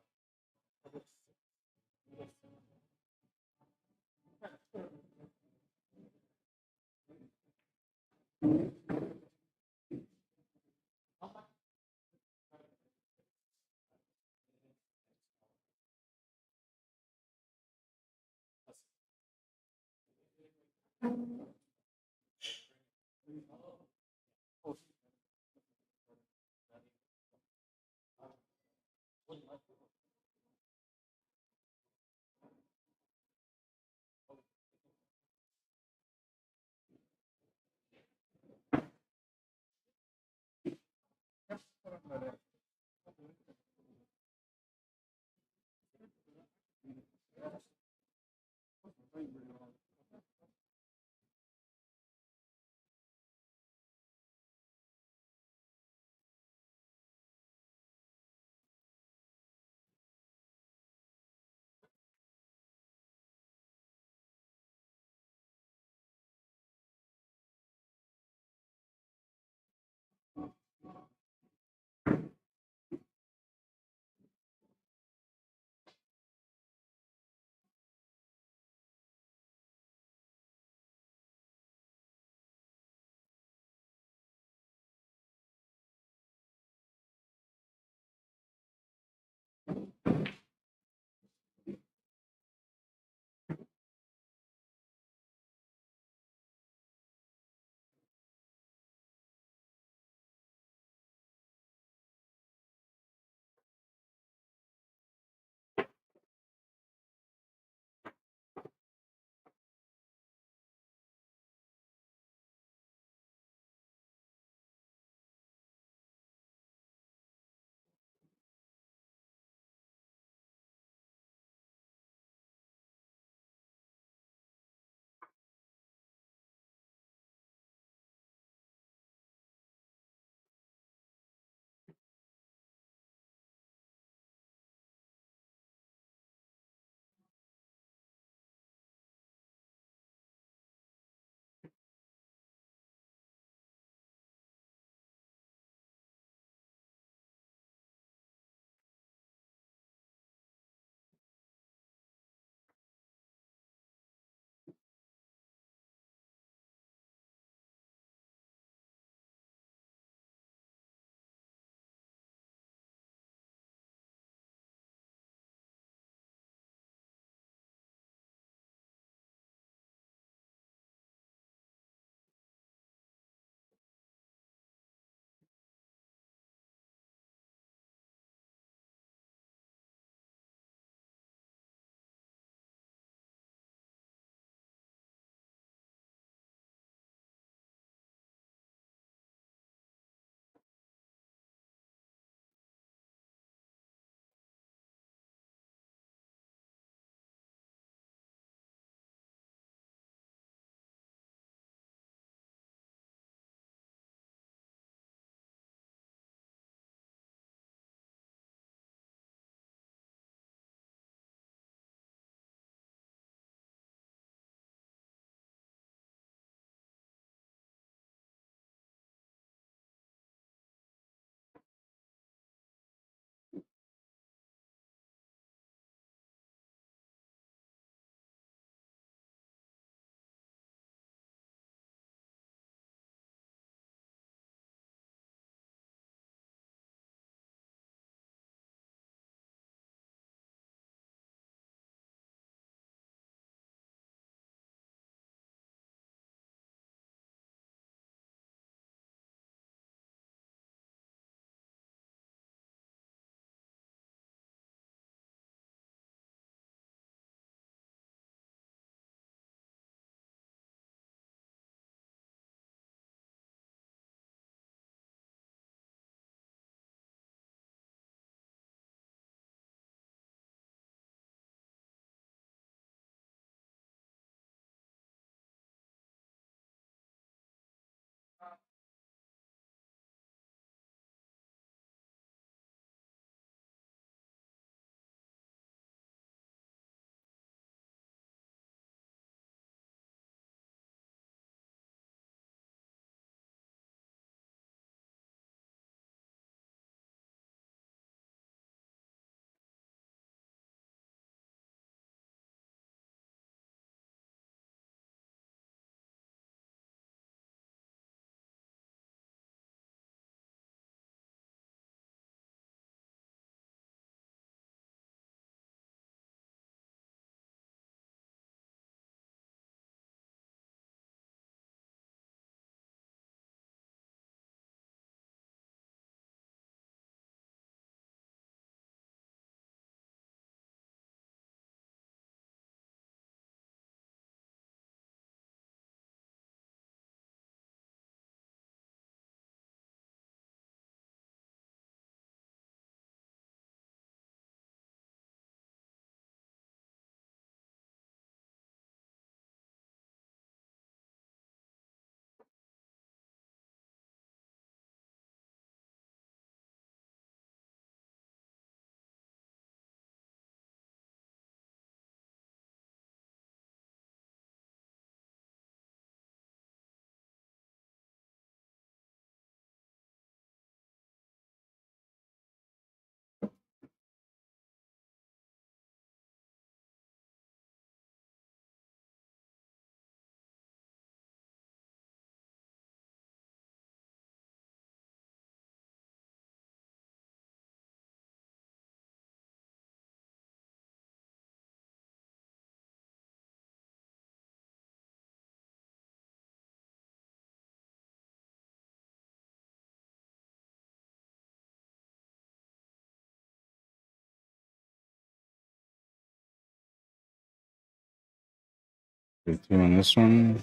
3-2 on this one.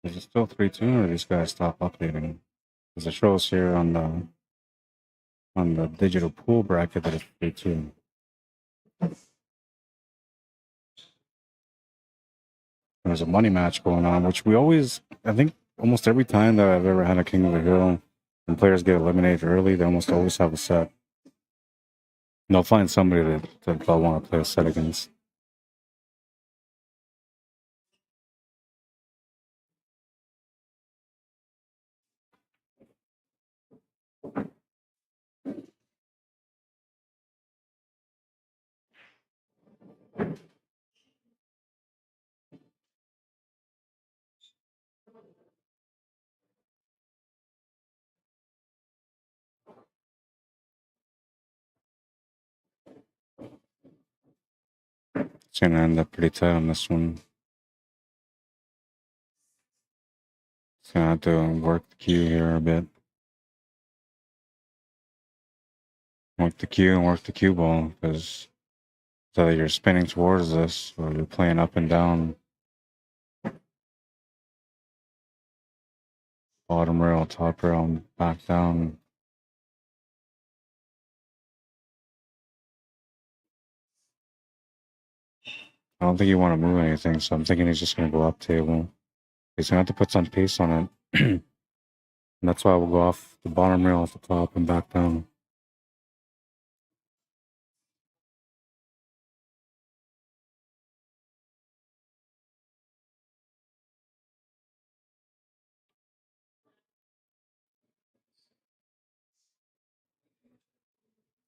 Is it still 3-2 or these guys stop updating? Because it shows here on the digital pool bracket that it's 3-2. There's a money match going on, which we always, I think almost every time that I've ever had a King of the Hill and players get eliminated early, they almost always have a set. And they'll find somebody that they'll want to play a set against. It's going to end up pretty tight on this one. It's going to have to work the cue here a bit. Work the cue and work the cue ball, because either you're spinning towards this or you're playing up and down. Bottom rail, top rail, back down. I don't think you want to move anything, so I'm thinking he's just going to go up table. He's going to have to put some pace on it. And that's why we'll go off the bottom rail off the top and back down.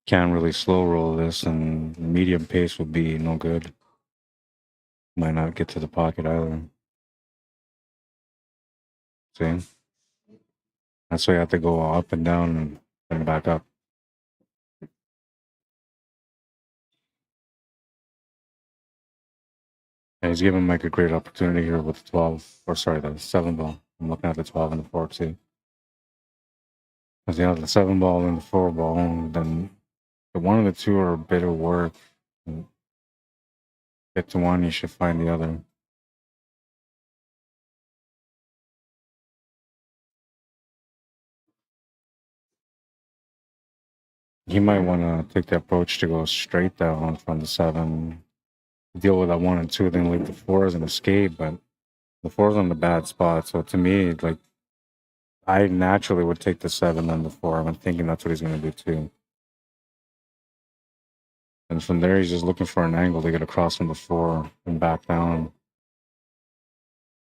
Can't really slow roll this, and medium pace would be no good. Might not get to the pocket either. See? That's why you have to go up and down and then back up. And he's giving Mike a great opportunity here with the 12, or sorry, the 7 ball. I'm looking at the 12 and the 4 too. Because you have the 7 ball and the 4 ball, and then the one of the two are a bit of work. Get to one, you should find the other. He might want to take the approach to go straight down from the 7, deal with that 1 and 2, then leave the 4 as an escape, but the 4's on the bad spot. So to me, like, I naturally would take the 7 then the 4. I'm thinking that's what he's going to do too. And from there, he's just looking for an angle to get across from the 4 and back down,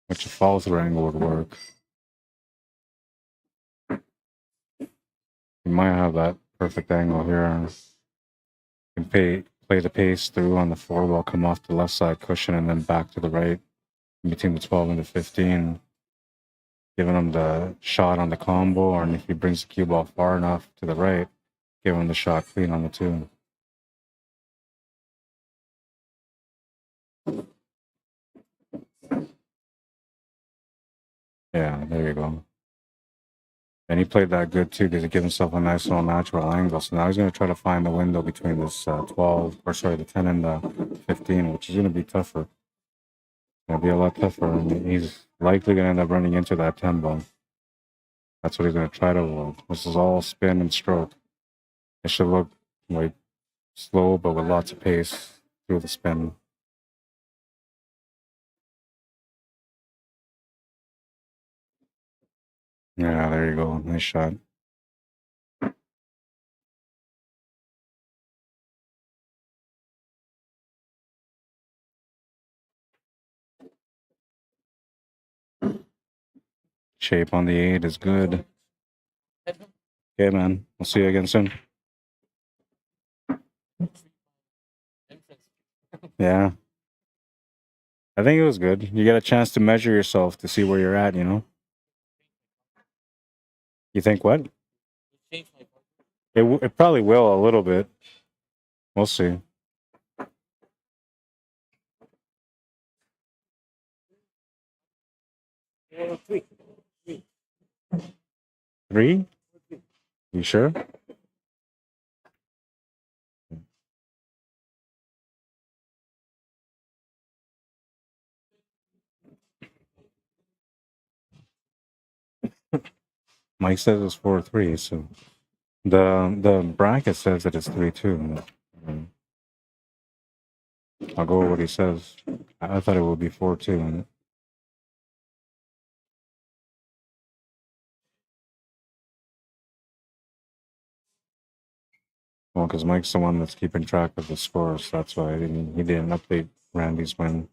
which a follow through angle would work. You might have that perfect angle here. You can play the pace through on the 4 ball, come off the left side cushion, and then back to the right between the 12 and the 15, giving him the shot on the combo, and if he brings the cue ball far enough to the right, give him the shot clean on the 2. Yeah, there you go. And he played that good too, because he gives himself a nice little natural angle. So now he's going to try to find the window between this 12, or sorry, the 10 and the 15, which is going to be tougher. It's going to be a lot tougher, and he's likely going to end up running into that 10 ball. That's what he's going to try to avoid. This is all spin and stroke. It should look like slow, but with lots of pace through the spin. Yeah, there you go. Nice shot. Shape on the 8 is good. Okay, man. We'll see you again soon. Yeah. I think it was good. You get a chance to measure yourself to see where you're at, you know? You think what? It probably will a little bit. We'll see. Three? You sure? Mike says it's 4-3, so the bracket says that it's 3-2. I'll go with what he says. I thought it would be 4-2. Well, because Mike's the one that's keeping track of the scores. That's why he didn't update Randy's win.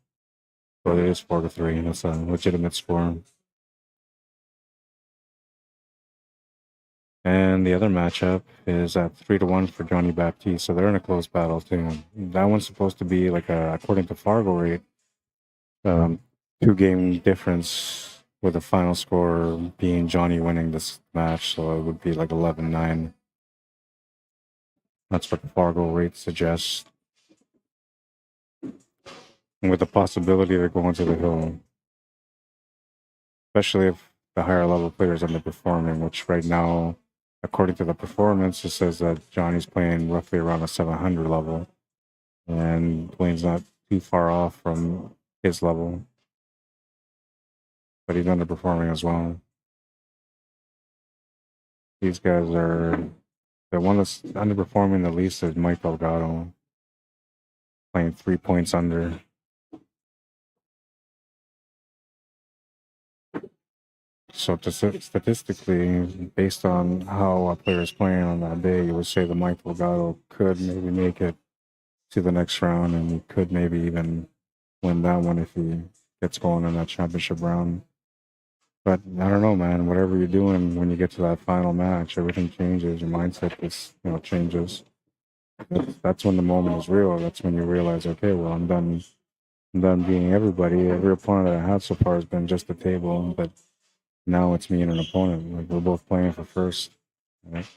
So it is 4-3, and it's a legitimate score. And the other matchup is at 3-1 for Johnny Baptiste. So they're in a close battle too. That one's supposed to be like according to Fargo rate, 2-game difference with the final score being Johnny winning this match. So it would be like 11-9. That's what Fargo rate suggests. And with the possibility of going to the hill. Especially if the higher level players underperforming, which right now, according to the performance, it says that Johnny's playing roughly around a 700 level. And Dwayne's not too far off from his level. But he's underperforming as well. These guys are... The one that's underperforming the least is Mike Delgado. Playing 3 points under. So statistically, based on how a player is playing on that day, you would say that Mike Delgado could maybe make it to the next round, and he could maybe even win that one if he gets going in that championship round. But I don't know, man. Whatever you're doing when you get to that final match, everything changes. Your mindset just changes. That's when the moment is real. That's when you realize, okay, well, I'm done beating everybody. Every opponent that I had so far has been just a table, but now it's me and an opponent. Like, we're both playing for first. Right?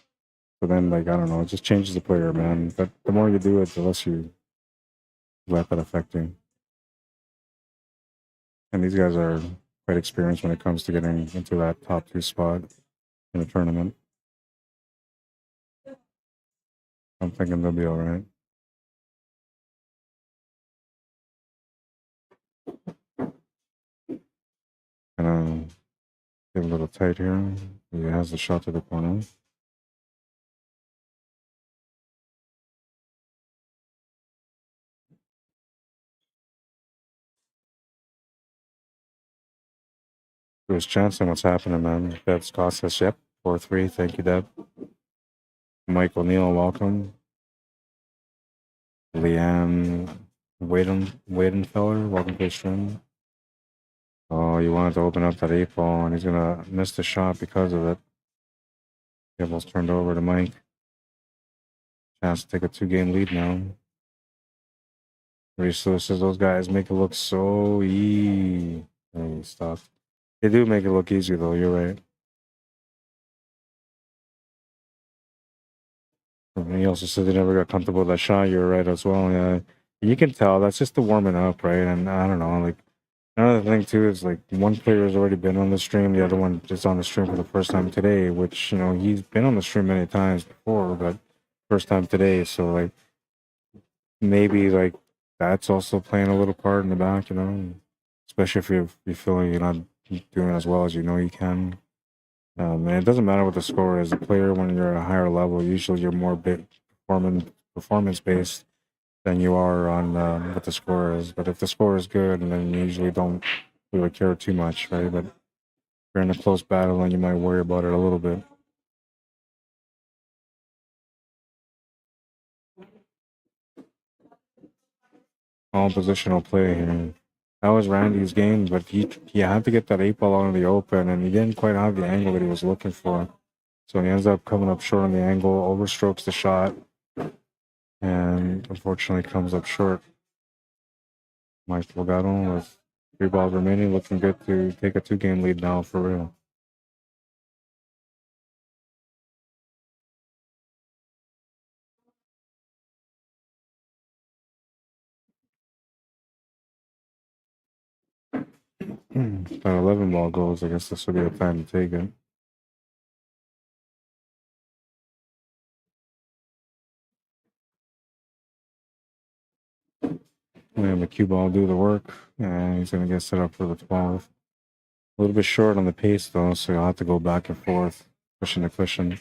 So then, like, I don't know, it just changes the player, man. But the more you do it, the less you let that affect you. And these guys are quite experienced when it comes to getting into that top 2 spot in a tournament. I'm thinking they'll be all right. Gonna get a little tight here. He has the shot to the corner. There's chance on what's happening, man. Deb's cost us, yep. 4-3. Thank you, Deb. Mike O'Neill, welcome. Leanne Wadenfeller, welcome to the stream. Oh, you wanted to open up that 8-ball, and he's gonna miss the shot because of it. The ball's turned over to Mike. Chance to take a 2-game lead now. Reese Lewis says those guys make it look so easy. Hey, stop. They do make it look easy, though. You're right. And he also said they never got comfortable with that shot. You're right as well. Yeah, you can tell that's just the warming up, right? And I don't know, like another thing too is like one player has already been on the stream, the other one just on the stream for the first time today. Which he's been on the stream many times before, but first time today. So like maybe like that's also playing a little part in the back, especially if you feel like you're not doing as well as you can. And it doesn't matter what the score is. A player, when you're at a higher level, usually you're more performance based than you are on what the score is. But if the score is good, then you usually don't really care too much, right? But if you're in a close battle, then you might worry about it a little bit. All positional play here. That was Randy's game, but he had to get that 8-ball out in the open, and he didn't quite have the angle that he was looking for. So he ends up coming up short on the angle, overstrokes the shot, and unfortunately comes up short. Mike Delgado with 3 balls remaining, looking good to take a 2-game lead now for real. If that 11-ball goes, I guess this would be the time to take it. And the cue ball do the work, and he's going to get set up for the 12. A little bit short on the pace, though, so you'll have to go back and forth. Cushion to cushion.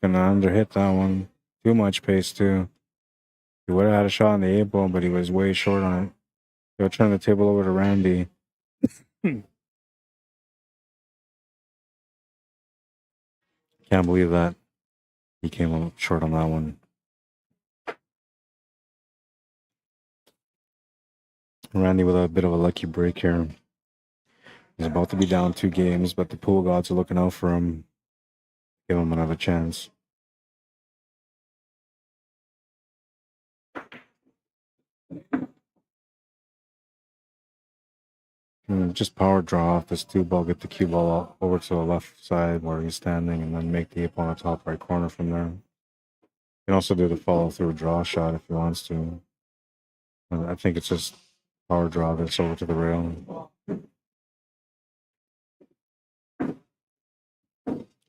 Gonna underhit that one. Too much pace too. He would have had a shot on the 8-ball, but he was way short on it. He'll turn the table over to Randy. Can't believe that he came up short on that one. Randy with a bit of a lucky break here. He's about to be down 2 games, but the pool gods are looking out for him. Give him another chance. Just power draw off this 2-ball, get the cue ball over to the left side where he's standing, and then make the 8-ball on the top right corner from there. You can also do the follow through draw shot if he wants to. I think it's just power draw this over to the rail.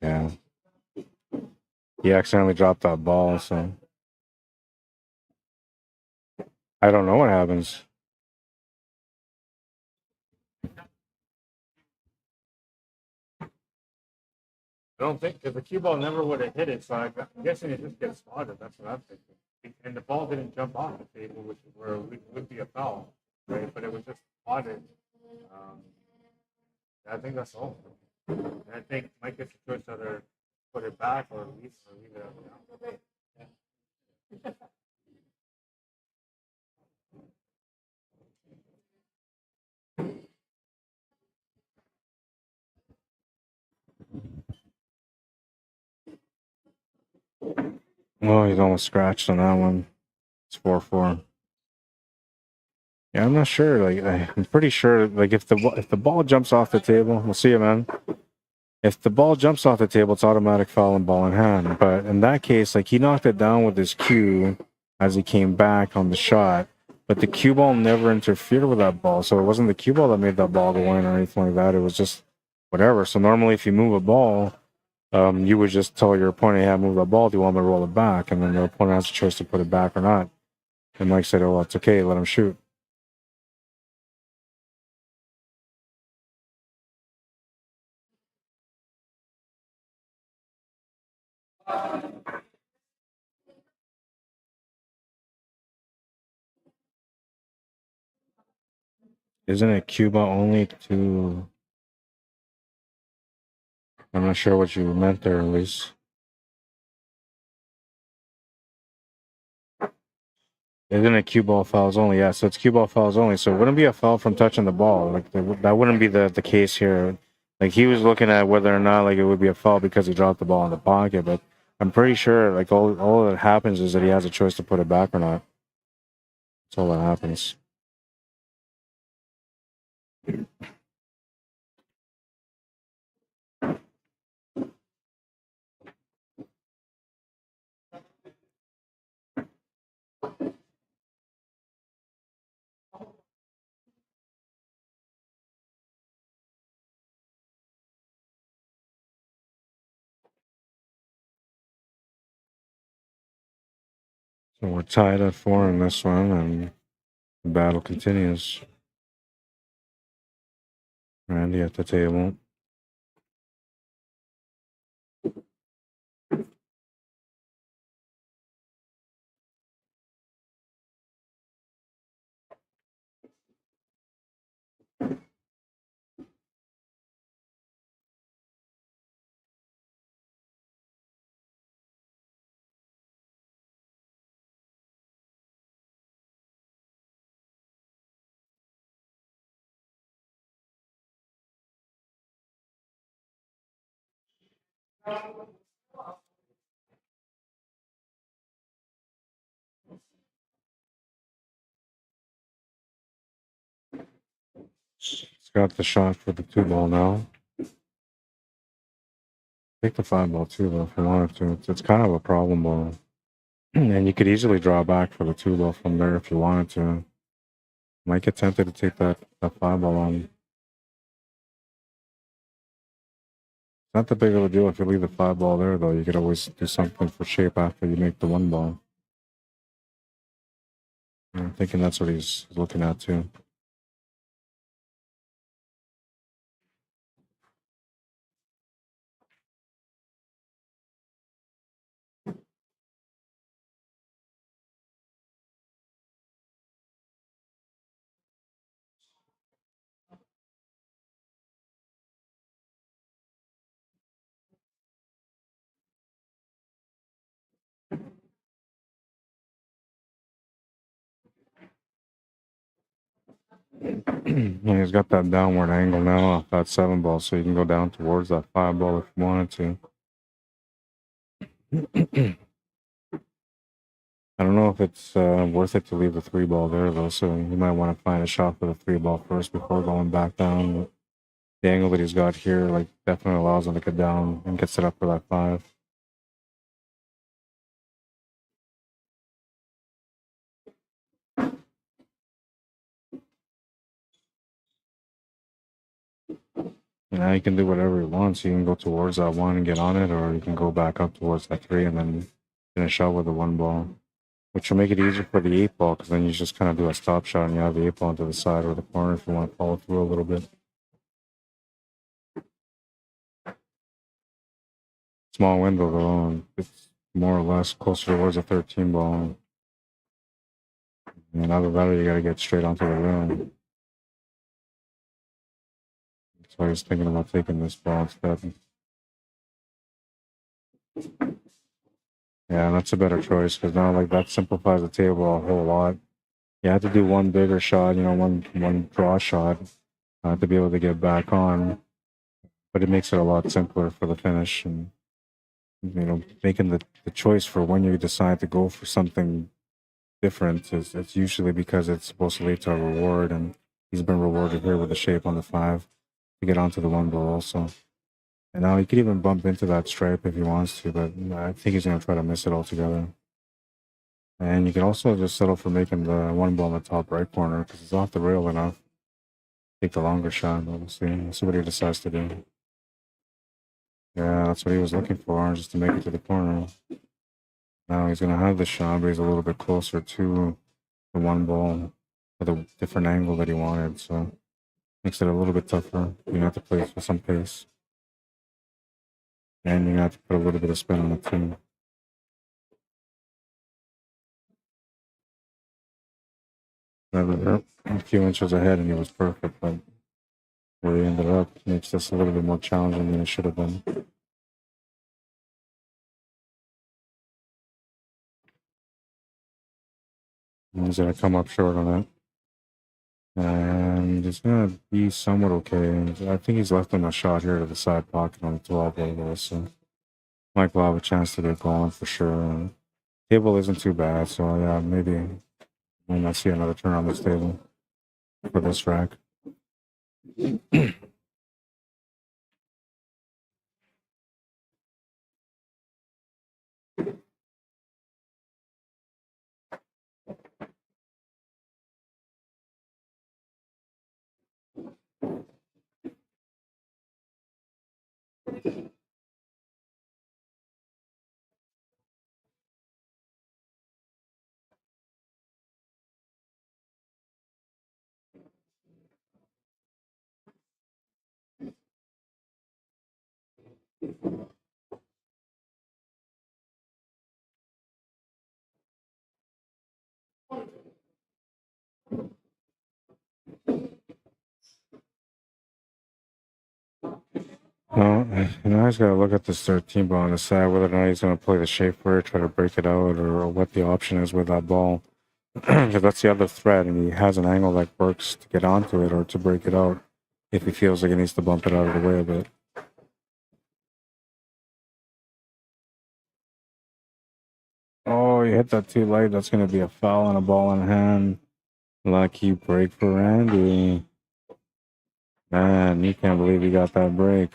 Yeah. He accidentally dropped that ball, so I don't know what happens. I don't think, because the cue ball never would have hit it, so I'm guessing it just gets spotted. That's what I'm thinking. And the ball didn't jump off the table, which is where it would be a foul, right? But it was just spotted. I think that's all. And I think Mike gets a choice either put it back or leave it out. Yeah. Oh, he's almost scratched on that one. It's 4-4. Yeah, I'm not sure. Like, I'm pretty sure. Like, if the ball jumps off the table, we'll see you, man. If the ball jumps off the table, it's automatic foul and ball in hand. But in that case, like, he knocked it down with his cue as he came back on the shot. But the cue ball never interfered with that ball, so it wasn't the cue ball that made that ball go in or anything like that. It was just whatever. So normally, if you move a ball, you would just tell your opponent, "Hey, I moved the ball. Do you want me to roll it back?" And then the opponent has a choice to put it back or not. And Mike said, "Oh, well, it's okay. Let him shoot." Isn't it Cuba only to? I'm not sure what you meant there, Luis. Isn't it cue ball fouls only? Yeah, so it's cue ball fouls only. So it wouldn't be a foul from touching the ball. Like that wouldn't be the case here. Like he was looking at whether or not like it would be a foul because he dropped the ball in the pocket. But I'm pretty sure like all that happens is that he has a choice to put it back or not. That's all that happens. So we're tied at 4 in this one, and the battle continues. Randy at the table. He's got the shot for the 2-ball now. Take the 5-ball too, though, if you wanted to. It's kind of a problem ball. And you could easily draw back for the 2-ball from there if you wanted to. Might get tempted to take that 5-ball on. Not that big of a deal if you leave the 5-ball there, though. You could always do something for shape after you make the 1-ball. I'm thinking that's what he's looking at too. Yeah, he's got that downward angle now off that 7 ball, so you can go down towards that 5 ball if you wanted to. I don't know if it's worth it to leave the 3 ball there though, so you might want to find a shot for the 3 ball first before going back down. But the angle that he's got here, like, definitely allows him to get down and get set up for that 5. And now he can do whatever he wants. You can go towards that 1 and get on it, or you can go back up towards that 3 and then finish out with the 1 ball. Which will make it easier for the 8 ball, because then you just kind of do a stop shot and you have the 8 ball into the side or the corner if you want to follow through a little bit. Small window though, and it's more or less closer towards a 13 ball. And either that or you got to get straight onto the rim. So I was thinking about taking this ball instead. Yeah, that's a better choice, because now, like, that simplifies the table a whole lot. You have to do one bigger shot, you know, one draw shot to be able to get back on, but it makes it a lot simpler for the finish, and you know, making the choice for when you decide to go for something different is it's usually because it's supposed to lead to a reward, and he's been rewarded here with the shape on the 5 to get onto the 1 ball also. And now he could even bump into that stripe if he wants to, but I think he's going to try to miss it altogether. And you can also just settle for making the 1 ball in the top right corner because it's off the rail enough. Take the longer shot, obviously. We'll see what he decides to do. Yeah, that's what he was looking for, just to make it to the corner. Now he's going to have the shot, but he's a little bit closer to the 1 ball with a different angle that he wanted, so makes it a little bit tougher. You have to play with some pace. And you have to put a little bit of spin on it too. A few inches ahead and he was perfect, but where he ended up makes this a little bit more challenging than it should have been. And he's going to come up short on it. And it's going to be somewhat okay. I think he's left him a shot here to the side pocket on the 12 level, so Mike will have a chance to get going for sure. Table isn't too bad, so yeah, maybe we might see another turn on this table for this rack. Well, now he's got to look at this 13 ball and decide whether or not he's going to play the shape for it, try to break it out, or what the option is with that ball. Because that's the other threat, and he has an angle that works to get onto it or to break it out if he feels like he needs to bump it out of the way a bit. Oh, you hit that too late. That's going to be a foul and a ball in hand. Lucky break for Randy. Man, you can't believe he got that break.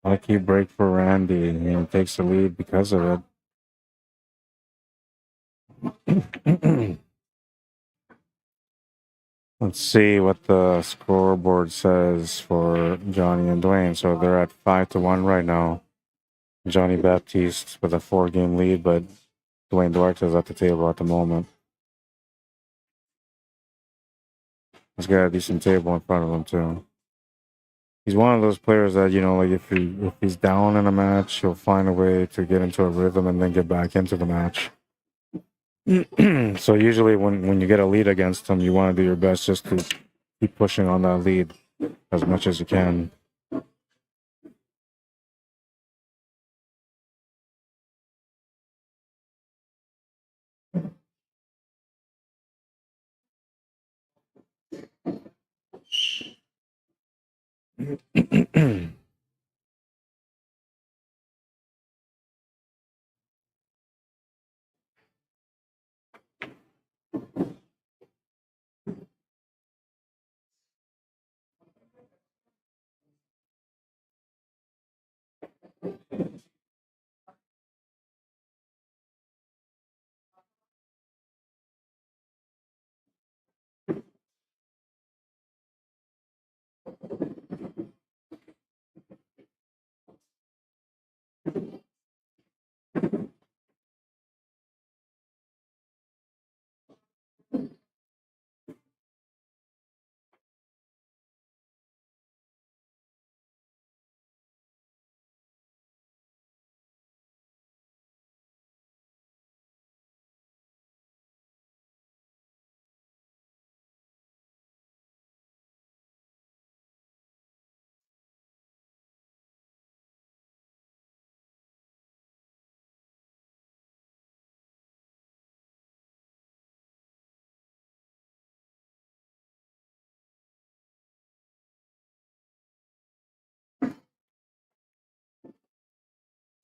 Lucky break for Randy. He takes the lead because of it. Let's see what the scoreboard says for Johnny and Dwayne. So they're at 5-1 right now. Johnny Baptiste with a 4-game lead, but Dwayne Duarte is at the table at the moment. He's got a decent table in front of him too. He's one of those players that, you know, like if he's down in a match, he'll find a way to get into a rhythm and then get back into the match. So usually when you get a lead against him, you want to do your best just to keep pushing on that lead as much as you can.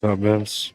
So Vince.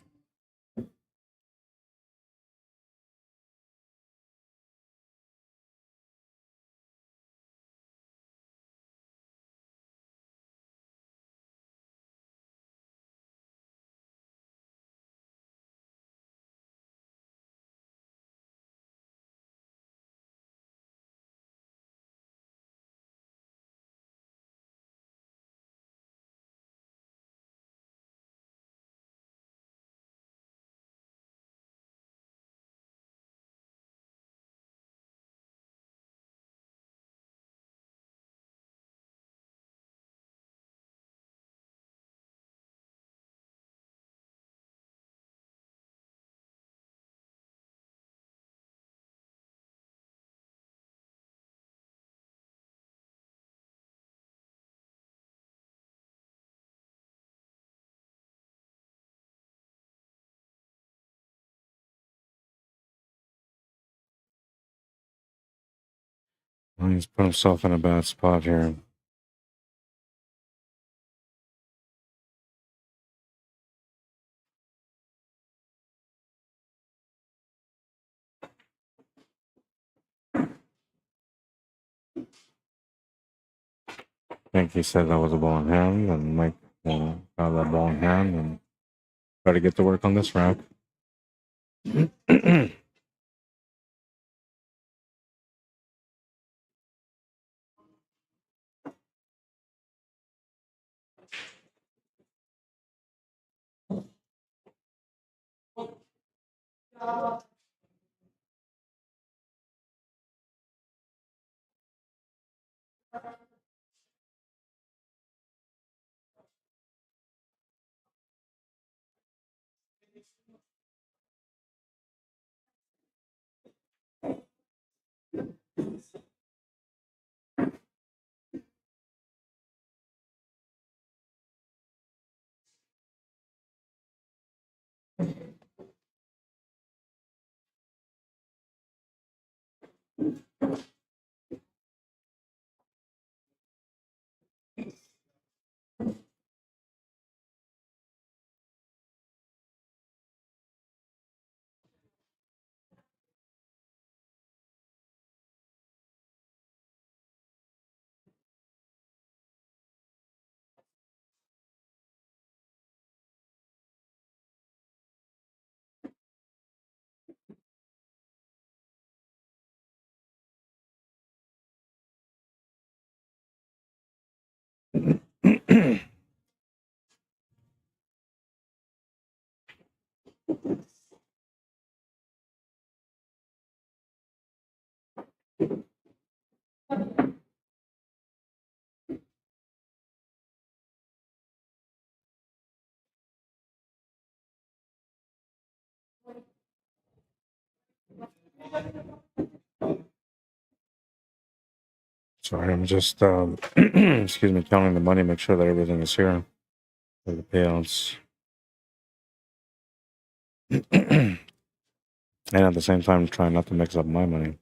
He's put himself in a bad spot here. I think he said that was a ball in hand, and Mike got that ball in hand and try to get to work on this rack. Sorry, I'm just excuse me, counting the money, make sure that everything is here for the payouts. And at the same time, trying not to mix up my money.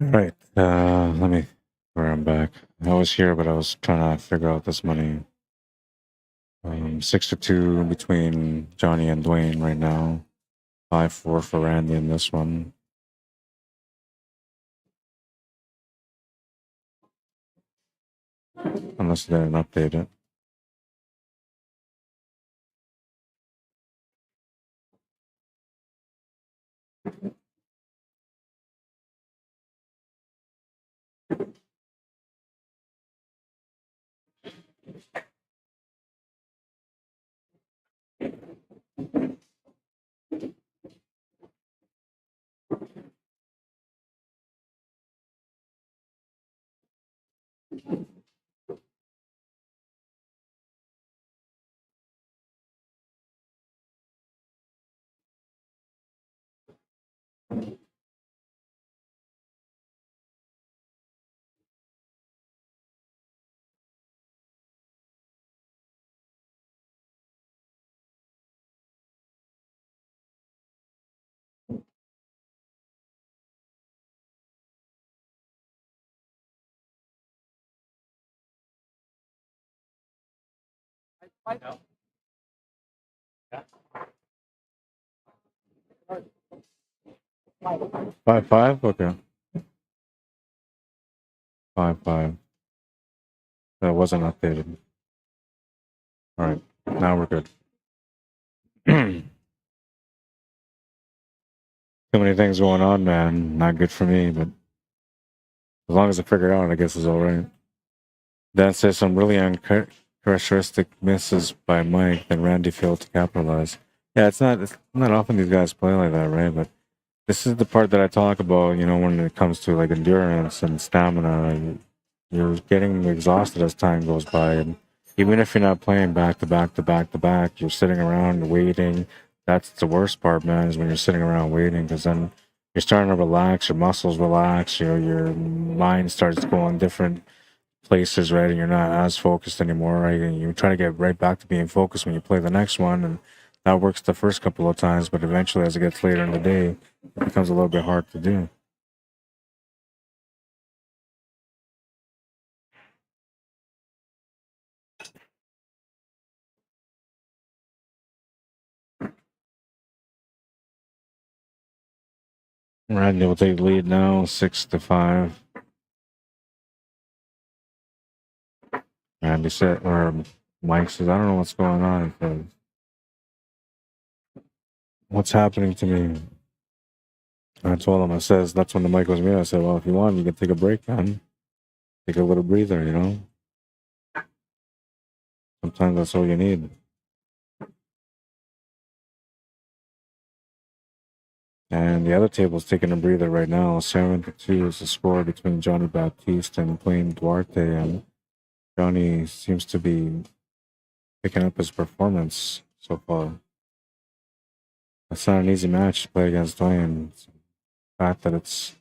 All right. Let me. Where I'm back. I was here, but I was trying to figure out this money. 6-2 between Johnny and Dwayne right now. 5-4 for Randy in this one. Unless they didn't update it. Yeah. 5-5. Okay. 5-5. That wasn't updated. All right. Now we're good. Too many things going on, man. Not good for me, but as long as I figure it out, I guess it's all right. Dan says some really uncharacteristic misses by Mike that Randy failed to capitalize. Yeah, it's not often these guys play like that, right? But this is the part that I talk about, you know, when it comes to like endurance and stamina. You're getting exhausted as time goes by, and even if you're not playing back to back to back to back, you're sitting around waiting. That's the worst part, man, is when you're sitting around waiting, because then you're starting to relax, your muscles relax, your mind starts going different places, right? And you're not as focused anymore, right? And you try to get right back to being focused when you play the next one, and that works the first couple of times, but eventually, as it gets later in the day, it becomes a little bit hard to do. Randy will take the lead now, 6-5. Randy said, or Mike says, I don't know what's going on. Because what's happening to me? I told him, I says, that's when the mic was muted. I said, well, if you want, you can take a break, man. Take a little breather, you know? Sometimes that's all you need. And the other table's taking a breather right now. 7-2 is the score between Johnny Baptiste and Plain Duarte. And Johnny seems to be picking up his performance so far. It's not an easy match to play against Dwayne. The fact that it's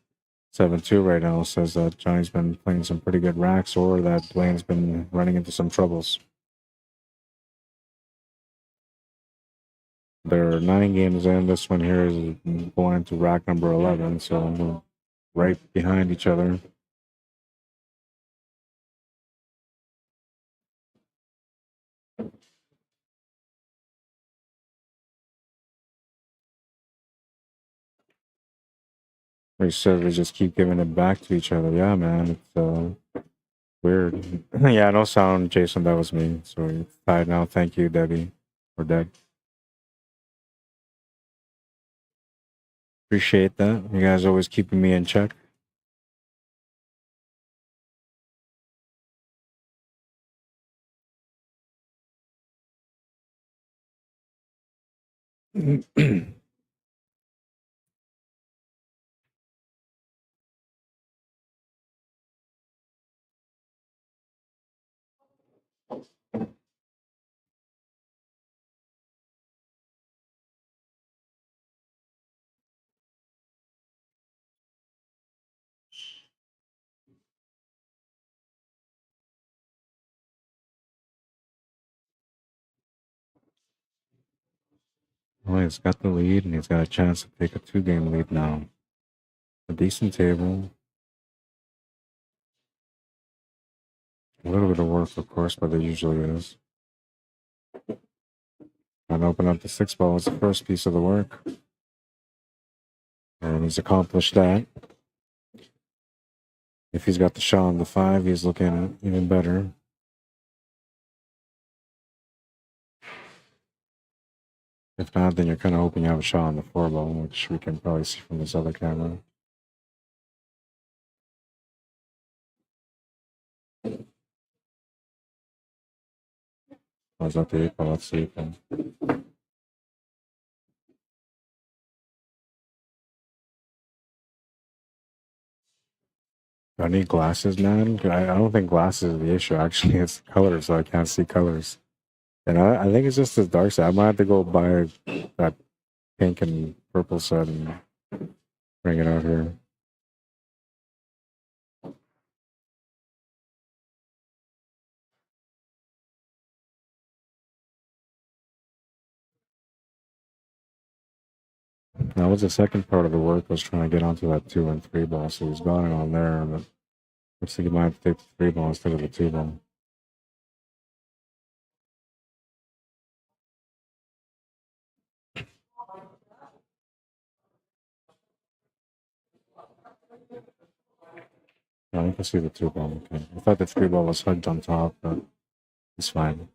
7-2 right now says that Johnny's been playing some pretty good racks, or that Dwayne's been running into some troubles. They're 9 games in. This one here is going into rack number 11, so we're right behind each other. They said we just keep giving it back to each other. Yeah, man, it's weird. Yeah, no sound, Jason. That was me. So it's tied now. Thank you, Debbie, or Deb. Appreciate that. You guys always keeping me in check. Well, he's got the lead, and he's got a chance to take a 2-game lead now. A decent table. A little bit of work, of course, but there usually is. And open up the 6 ball is the first piece of the work. And he's accomplished that. If he's got the shot on the 5, he's looking even better. If not, then you're kind of hoping you have a shot on the 4 ball, which we can probably see from this other camera. Was that the 8 ball? Let's see. Do I need glasses, man? I don't think glasses is the issue. Actually, it's colors, so I can't see colors. And I think it's just the dark side. I might have to go buy that pink and purple set and bring it out here. That was the second part of the work, was trying to get onto that 2 and 3 ball. So he's got it on there, but looks like he might have to take the 3 ball instead of the 2 ball. No, you can see the 2 ball. Okay. I thought the 3 ball was hugged on top, but it's fine.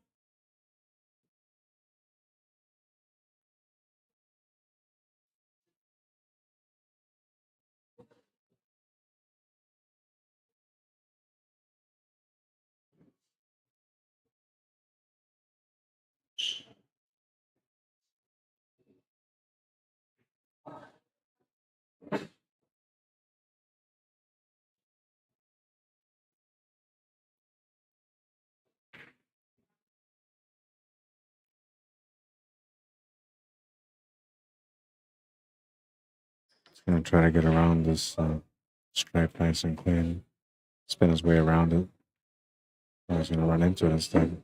He's going to try to get around this stripe nice and clean. Spin his way around it. I was going to run into it instead.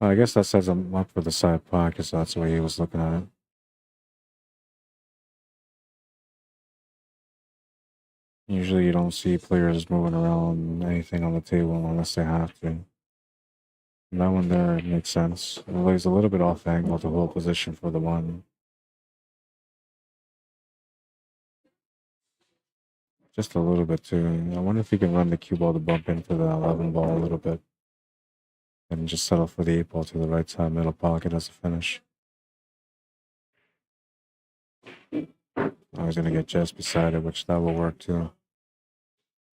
Well, I guess that sets him up for the side pocket, so that's the way he was looking at it. Usually you don't see players moving around anything on the table unless they have to. And that one there makes sense. It lays a little bit off angle to hold position for the 1. Just a little bit too. I wonder if he can run the cue ball to bump into the 11 ball a little bit. And just settle for the 8 ball to the right side middle pocket as a finish. I was going to get just beside it, which that will work too.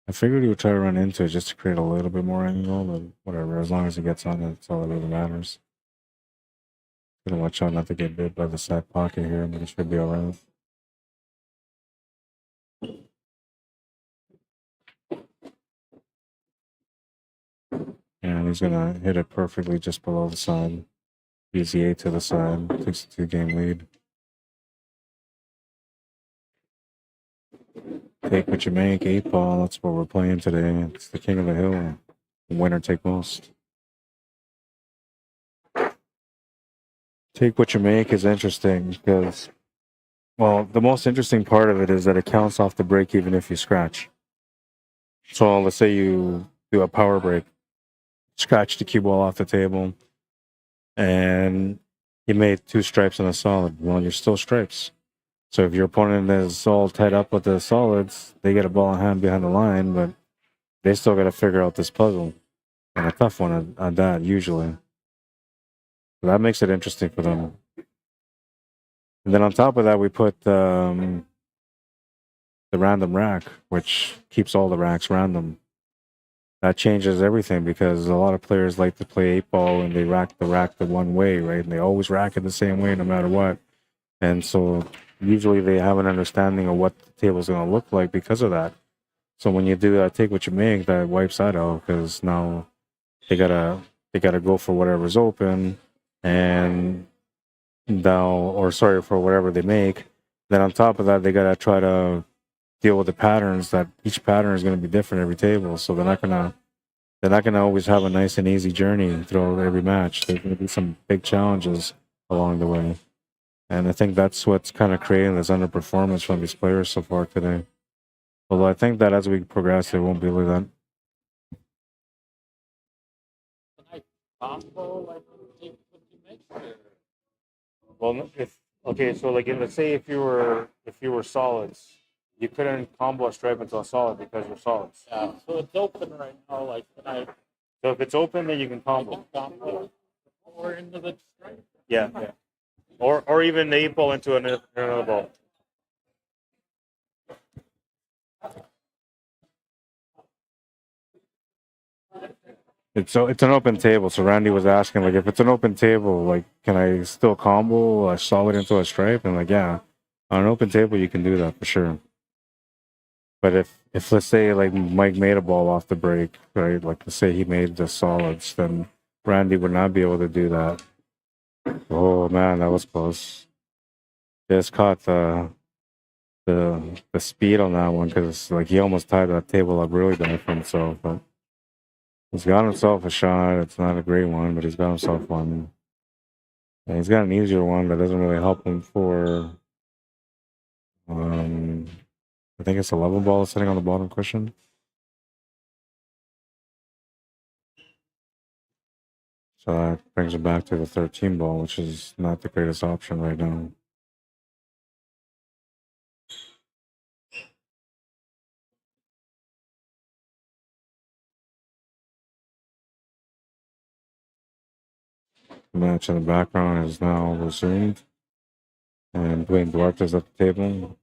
I figured he would try to run into it just to create a little bit more angle, but whatever. As long as he gets on it, that's all that really matters. Gonna watch out not to get bit by the side pocket here, but it should be alright. And he's gonna hit it perfectly just below the side. Easy 8 to the side, takes a 2-game lead. Take what you make, 8 ball, that's what we're playing today. It's the king of the hill. Winner take most. Take what you make is interesting because, well, the most interesting part of it is that it counts off the break even if you scratch. So let's say you do a power break, scratch the cue ball off the table, and you made 2 stripes and a solid. Well, you're still stripes. So if your opponent is all tied up with the solids, they get a ball in hand behind the line, but they still got to figure out this puzzle. And a tough one at that, usually. So that makes it interesting for them. And then on top of that, we put the random rack, which keeps all the racks random. That changes everything because a lot of players like to play 8 ball and they rack the one way, right? And they always rack it the same way no matter what. And so usually they have an understanding of what the table is going to look like because of that. So when you do that, take what you make, that wipes that out because now they gotta go for whatever's open, and for whatever they make. Then on top of that, they gotta try to deal with the patterns. That each pattern is going to be different every table, so they're not gonna always have a nice and easy journey throughout every match. There's going to be some big challenges along the way, and I think that's what's kind of creating this underperformance from these players so far today. Although I think that as we progress, it won't be like that. combo like take what you make? Well, if okay, so like let's say if you were solids, you couldn't combo a stripe into a solid because you're solids. Yeah, so it's open right now. Like when I So if it's open, then you can combo. combo or into the stripe. Yeah, yeah. Or even the 8 ball into another ball. It's an open table. So Randy was asking like, if it's an open table, like, can I still combo a solid into a stripe? And like, yeah, on an open table you can do that for sure. But if let's say like Mike made a ball off the break, right? Like let's say he made the solids, then Randy would not be able to do that. Oh man, that was close. Just caught the speed on that one because like he almost tied that table up really bad for himself. But he's got himself a shot. It's not a great one, but he's got himself one. And he's got an easier one that doesn't really help him for. I think it's 11 ball sitting on the bottom cushion. So that brings him back to the 13 ball, which is not the greatest option right now. The match in the background is now resumed. And Dwayne Duarte's at the table.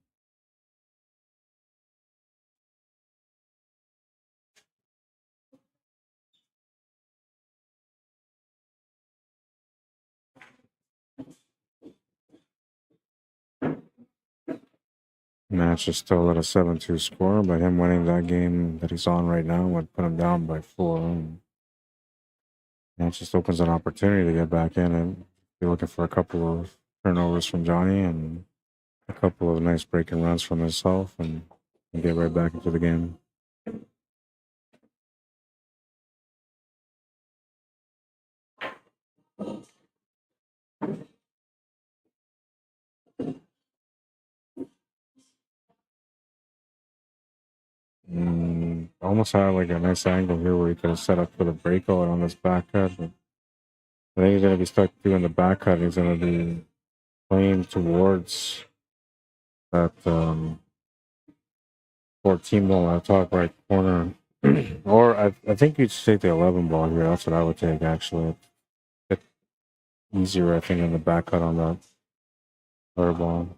Match is still at a 7-2 score, but him winning that game that he's on right now would put him down by 4. And it just opens an opportunity to get back in and be looking for a couple of turnovers from Johnny and a couple of nice breaking runs from himself and get right back into the game. Almost had like a nice angle here where he could have set up for the breakout on this back cut. But I think he's going to be stuck doing the back cut. He's going to be playing towards that 14 ball on the top right corner. Or I think you'd take the 11 ball here. That's what I would take, actually. It's easier, I think, in the back cut on that third ball.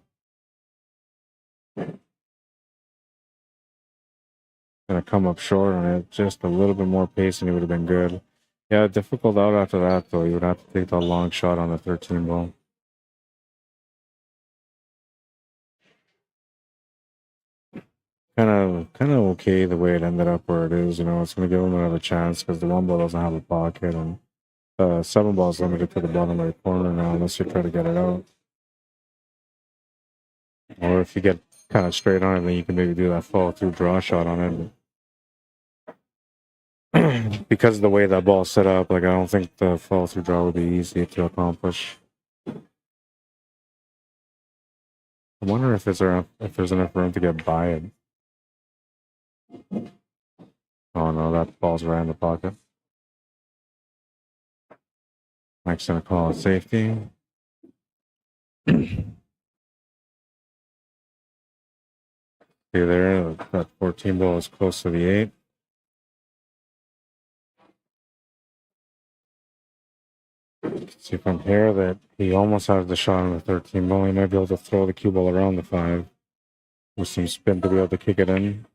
Gonna come up short on it, just a little bit more pace and he would have been good. Yeah, difficult out after that though. You would have to take that long shot on the 13 ball. Kind of okay the way it ended up where it is. You know, it's gonna give him another chance because the 1 ball doesn't have a pocket and 7 ball is limited to the bottom right corner now unless you try to get it out. Or if you get kind of straight on it, then you can maybe do that follow through draw shot on it. Because of the way that ball's set up, like I don't think the follow through draw would be easy to accomplish. I wonder if there's enough room to get by it. Oh no, that ball's right in the pocket. Mike's gonna call it safety. See there, that 14 ball is close to the 8. See from here that he almost has the shot on the 13 ball. He might be able to throw the cue ball around the 5 with some spin to be able to kick it in.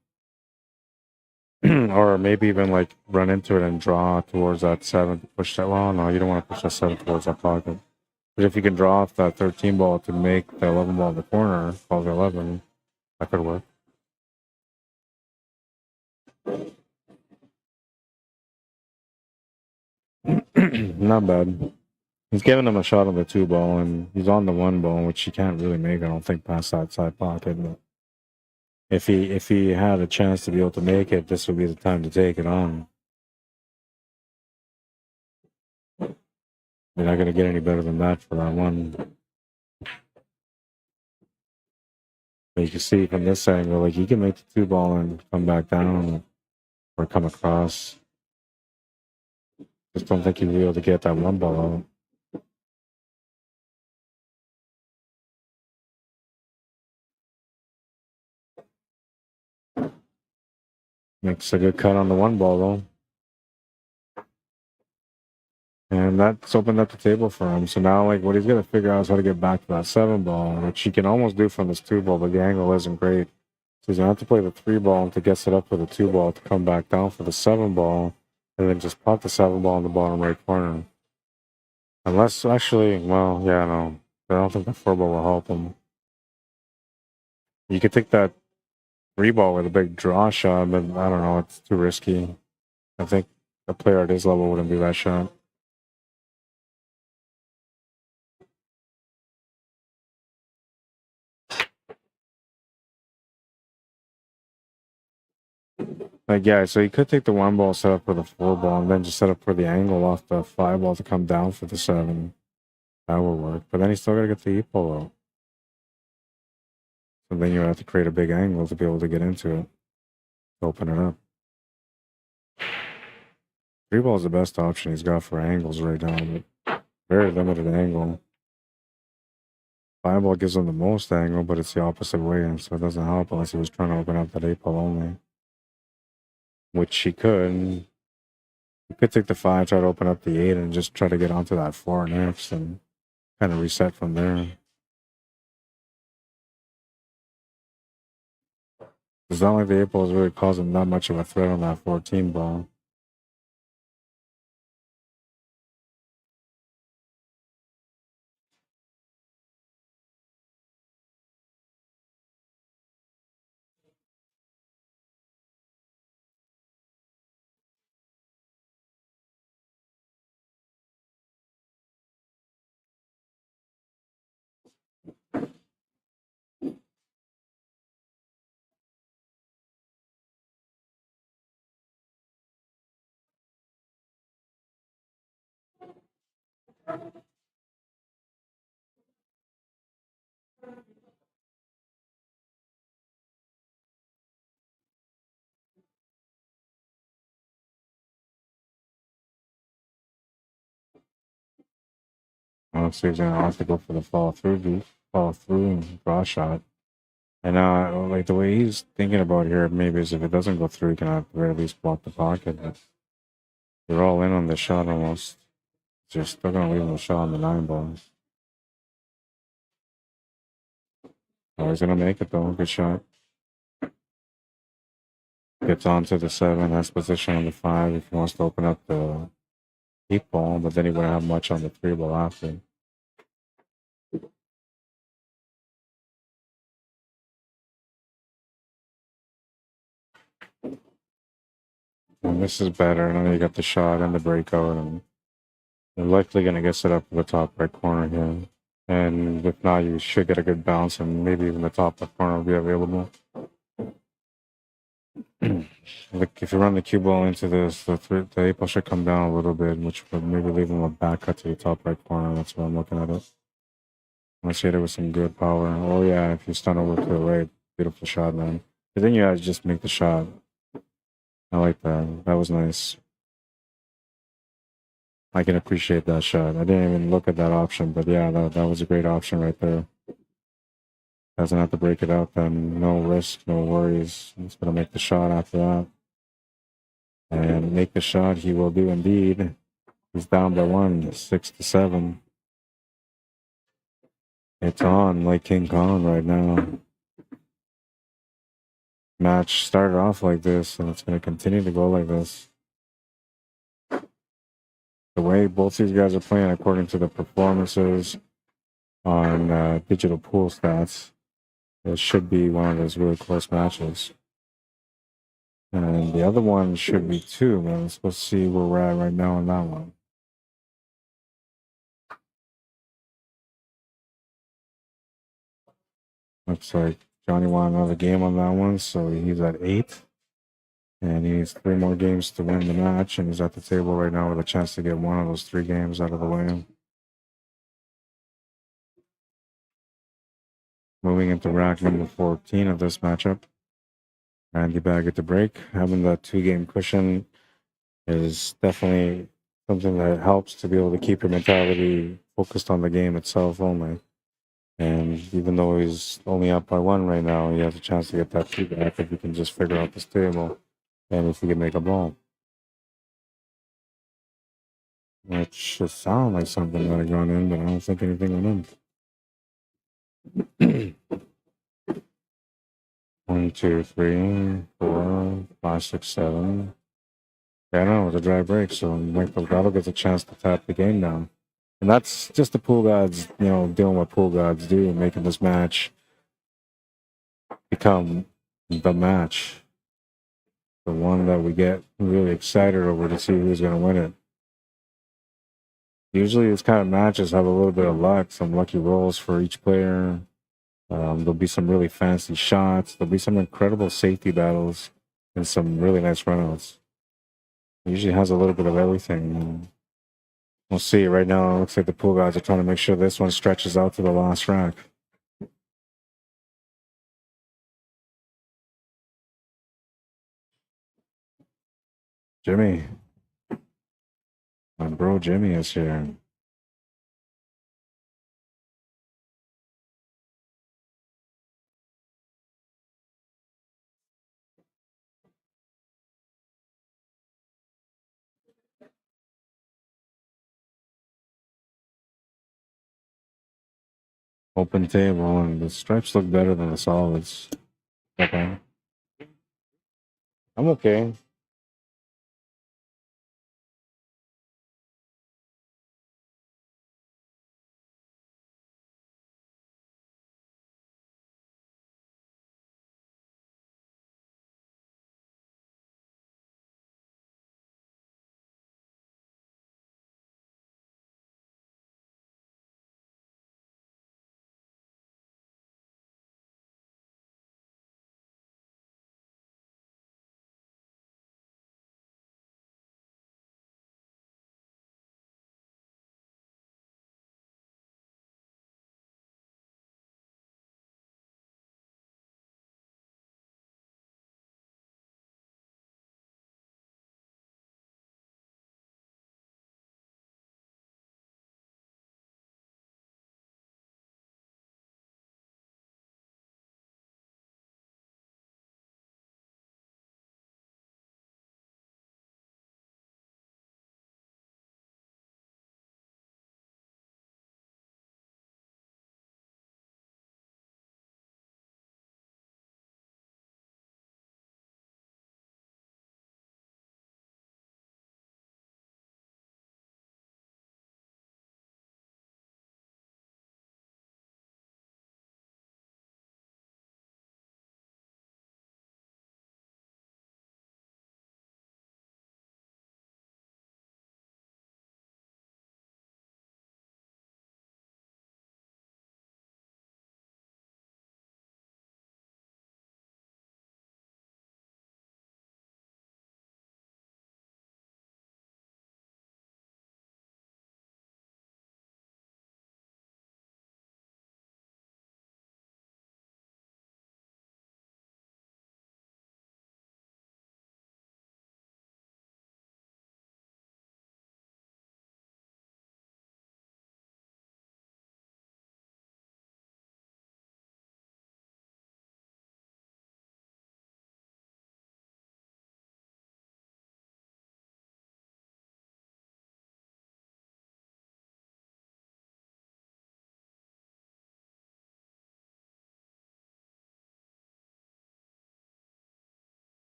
Or maybe even like run into it and draw towards that 7 to push that. Well, no, you don't want to push that 7 towards that pocket. But if you can draw off that 13 ball to make the 11 ball in the corner, call the 11, that could work. Not bad. He's giving him a shot on the 2 ball, and he's on the 1 ball, which he can't really make, I don't think, past that side pocket. But if he had a chance to be able to make it, this would be the time to take it on. You're not going to get any better than that for that one. But you can see from this angle, like he can make the 2 ball and come back down or come across. Just don't think he'll be able to get that one ball out. Makes a good cut on the one ball though. And that's opened up the table for him. So now, like, what he's going to figure out is how to get back to that 7 ball, which he can almost do from this 2 ball, but the angle isn't great. So he's going to have to play the 3 ball to get set up for the 2 ball to come back down for the 7 ball, and then just pop the 7 ball in the bottom right corner. Unless, actually, well, yeah, no. I don't think the 4 ball will help him. You could take that 3 ball with a big draw shot, but I don't know, it's too risky. I think a player at his level wouldn't do that shot. Like, yeah, so you could take the 1 ball, set up for the 4 ball, and then just set up for the angle off the 5 ball to come down for the 7. That would work. But then you still got to get the E-pole out. So then you have to create a big angle to be able to get into it. Open it up. 3 ball is the best option he's got for angles right now. But very limited angle. 5 ball gives him the most angle, but it's the opposite way, and so it doesn't help unless he was trying to open up that 8 ball only. Which he could. You could take the 5, try to open up the 8, and just try to get onto that 4 next, and kind of reset from there. It's not like the 8 ball is really causing that much of a threat on that 14 ball. Honestly, he's gonna have to go for the follow through and draw shot. And like the way he's thinking about here, maybe is if it doesn't go through, he can at the very least block the pocket. But you're all in on the shot almost. You're still gonna leave him a shot on the 9 balls. Oh, he's gonna make it though. Good shot. Gets onto the 7, has position on the 5 if he wants to open up the 8 ball, but then he wouldn't have much on the 3 ball after. And this is better. Now you got the shot and the breakout, and you're likely going to get set up for the top right corner here. And if not, you should get a good bounce, and maybe even the top left corner will be available. Like if you run the cue ball into this, the 8 ball should come down a little bit, which would maybe leave him a back cut to the top right corner. That's what I'm looking at it. Unless you hit it with some good power. Oh yeah, if you stun over to the right, beautiful shot, man. But then you guys just make the shot. I like that. That was nice. I can appreciate that shot. I didn't even look at that option, but yeah, that was a great option right there. Doesn't have to break it up, and no risk, no worries. He's gonna make the shot after that. And make the shot, he will do indeed. He's down by 1, 6-7. It's on like King Kong right now. Match started off like this, and it's gonna continue to go like this. The way both these guys are playing, according to the performances on digital pool stats, it should be one of those really close matches. And the other one should be too, man. Let's go see where we're at right now on that one. Looks like Johnny won another game on that one, so he's at 8. And he needs 3 more games to win the match, and he's at the table right now with a chance to get one of those 3 games out of the way. Moving into rack number 14 of this matchup. Randy Baggett to break. Having that 2-game cushion is definitely something that helps to be able to keep your mentality focused on the game itself only. And even though he's only up by 1 right now, he has a chance to get that 2 back if he can just figure out this table and if he can make a ball. Which should sound like something that had gone in, but I don't think anything went in. 1, 2, 3, 4, 5, 6, 7. Yeah, no, it was a dry break, so Mike Delgado gets a chance to tap the game down. And that's just the pool gods, you know, doing what pool gods do, making this match become the match. The one that we get really excited over to see who's going to win it. Usually these kind of matches have a little bit of luck, some lucky rolls for each player. There'll be some really fancy shots. There'll be some incredible safety battles and some really nice runouts. It usually has a little bit of everything. We'll see. Right now, it looks like the pool guys are trying to make sure this one stretches out to the last rack. Jimmy. My bro Jimmy is here. Open table, and the stripes look better than the solids. Okay. I'm okay.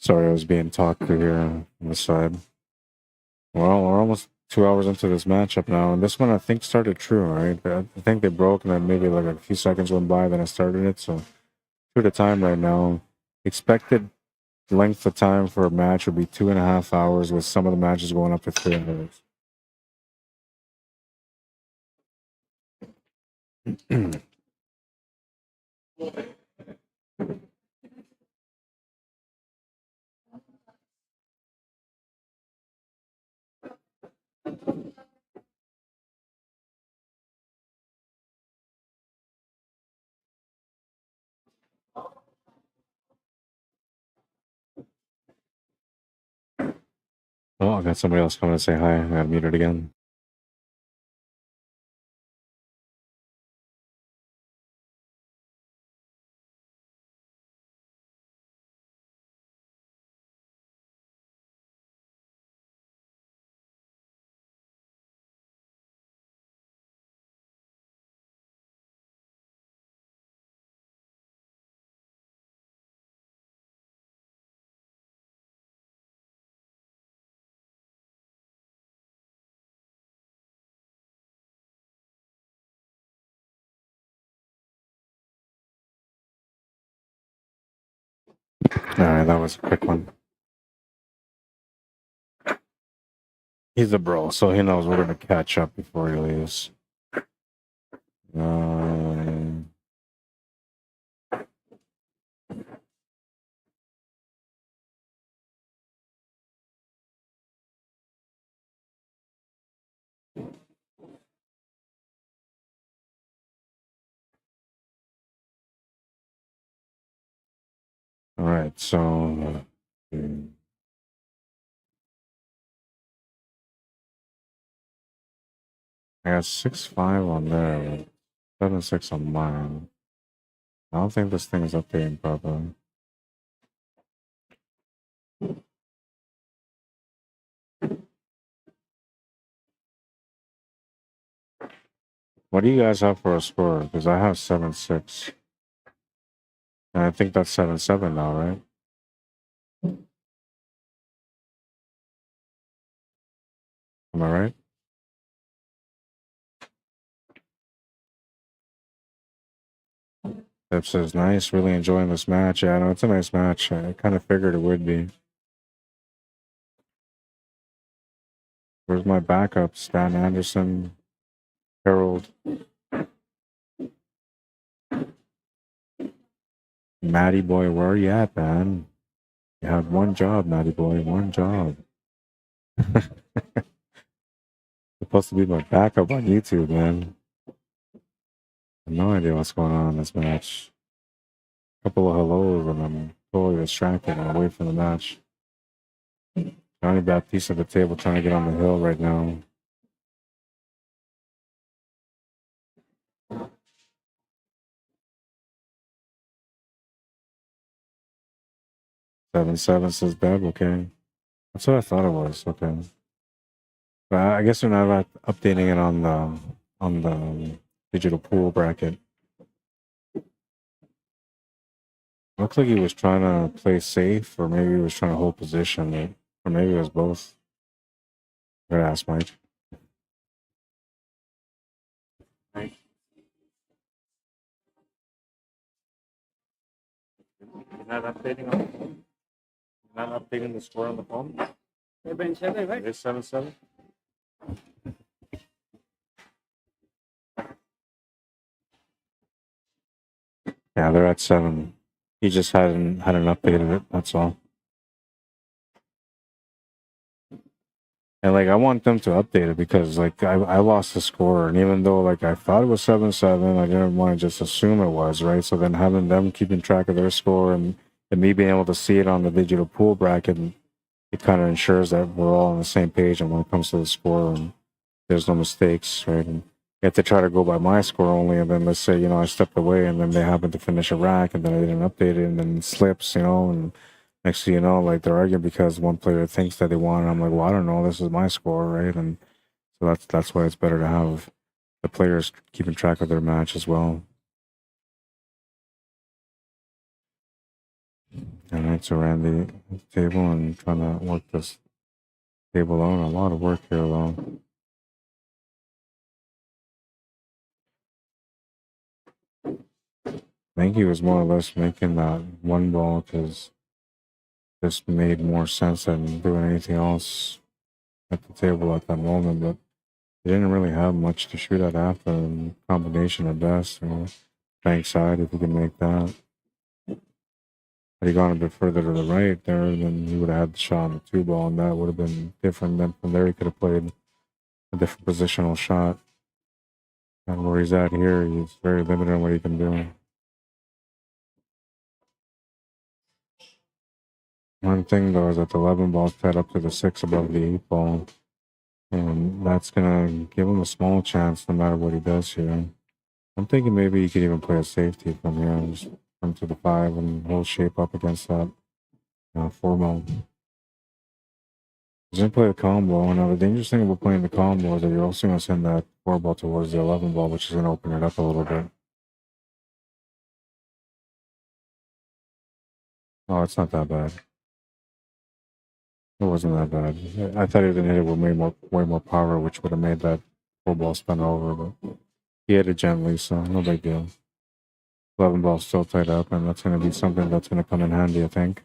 Sorry, I was being talked to here on the side. Well, we're almost 2 hours into this matchup now, and this one I think started true, right? I think they broke, and then maybe like a few seconds went by, then I started it. So true to time right now. Expected length of time for a match would be 2.5 hours, with some of the matches going up to 3 hours. Oh, I got somebody else coming to say hi. I got muted again. All right, that was a quick one. He's a bro, so he knows we're gonna catch up before he leaves. All right, so I got 6-5 on there, 7-6 on mine. I don't think this thing is updating properly. What do you guys have for a score? Because I have 7-6. And I think that's 7-7 now, right? Am I right? Deb says, nice, really enjoying this match. Yeah, no, it's a nice match. I kind of figured it would be. Where's my backup? Stan Anderson, Harold, Matty Boy, where are you at, man? You have one job, Matty Boy, one job. Supposed to be my backup on YouTube, man. I have no idea what's going on in this match. Couple of hellos and I'm totally distracted and away from the match. Johnny Baptiste at the table trying to get on the hill right now. Seven seven says Beb, okay. That's what I thought it was, okay. But I guess they're not updating it on the digital pool bracket. Looks like he was trying to play safe, or maybe he was trying to hold position, or maybe it was both. I'm gonna ask Mike. Mike. You're not updating on the phone? You're not updating the score on the phone? It is 7-7? Yeah, they're at 7. He just hadn't updated it, that's all. And like I want them to update it because like I lost the score, and even though like I thought it was 7-7, I didn't want to just assume it was, right? So then having them keeping track of their score and me being able to see it on the digital pool bracket, it kind of ensures that we're all on the same page and when it comes to the score and there's no mistakes, right? And you have to try to go by my score only, and then let's say, you know, I stepped away and then they happen to finish a rack and then I didn't update it and then it slips, you know, and next thing you know, like they're arguing because one player thinks that they won. And I'm like, well, I don't know. This is my score, right? And so that's why it's better to have the players keeping track of their match as well. Alright, so Randy at the table and trying to work this table out. A lot of work here though. I think he was more or less making that one ball because this made more sense than doing anything else at the table at that moment, but he didn't really have much to shoot at after, and combination at best, bank side if he can make that. Had he gone a bit further to the right there, then he would have had the shot on the two ball, and that would have been different. Then from there, he could have played a different positional shot. And where he's at here, he's very limited on what he can do. One thing though is that the 11 ball's tied up to the 6 above the 8 ball, and that's gonna give him a small chance no matter what he does here. I'm thinking maybe he could even play a safety from here, just come to the 5 and hold shape up against that 4 ball. He's gonna play the combo. Now the dangerous thing about playing the combo is that you're also gonna send that 4 ball towards the 11 ball, which is gonna open it up a little bit. Oh, it's not that bad. It wasn't that bad. I thought he was gonna hit it with way more power, which would have made that 4 ball spin over, but he hit it gently, so no big deal. 11 ball still tied up, and that's gonna be something that's gonna come in handy, I think.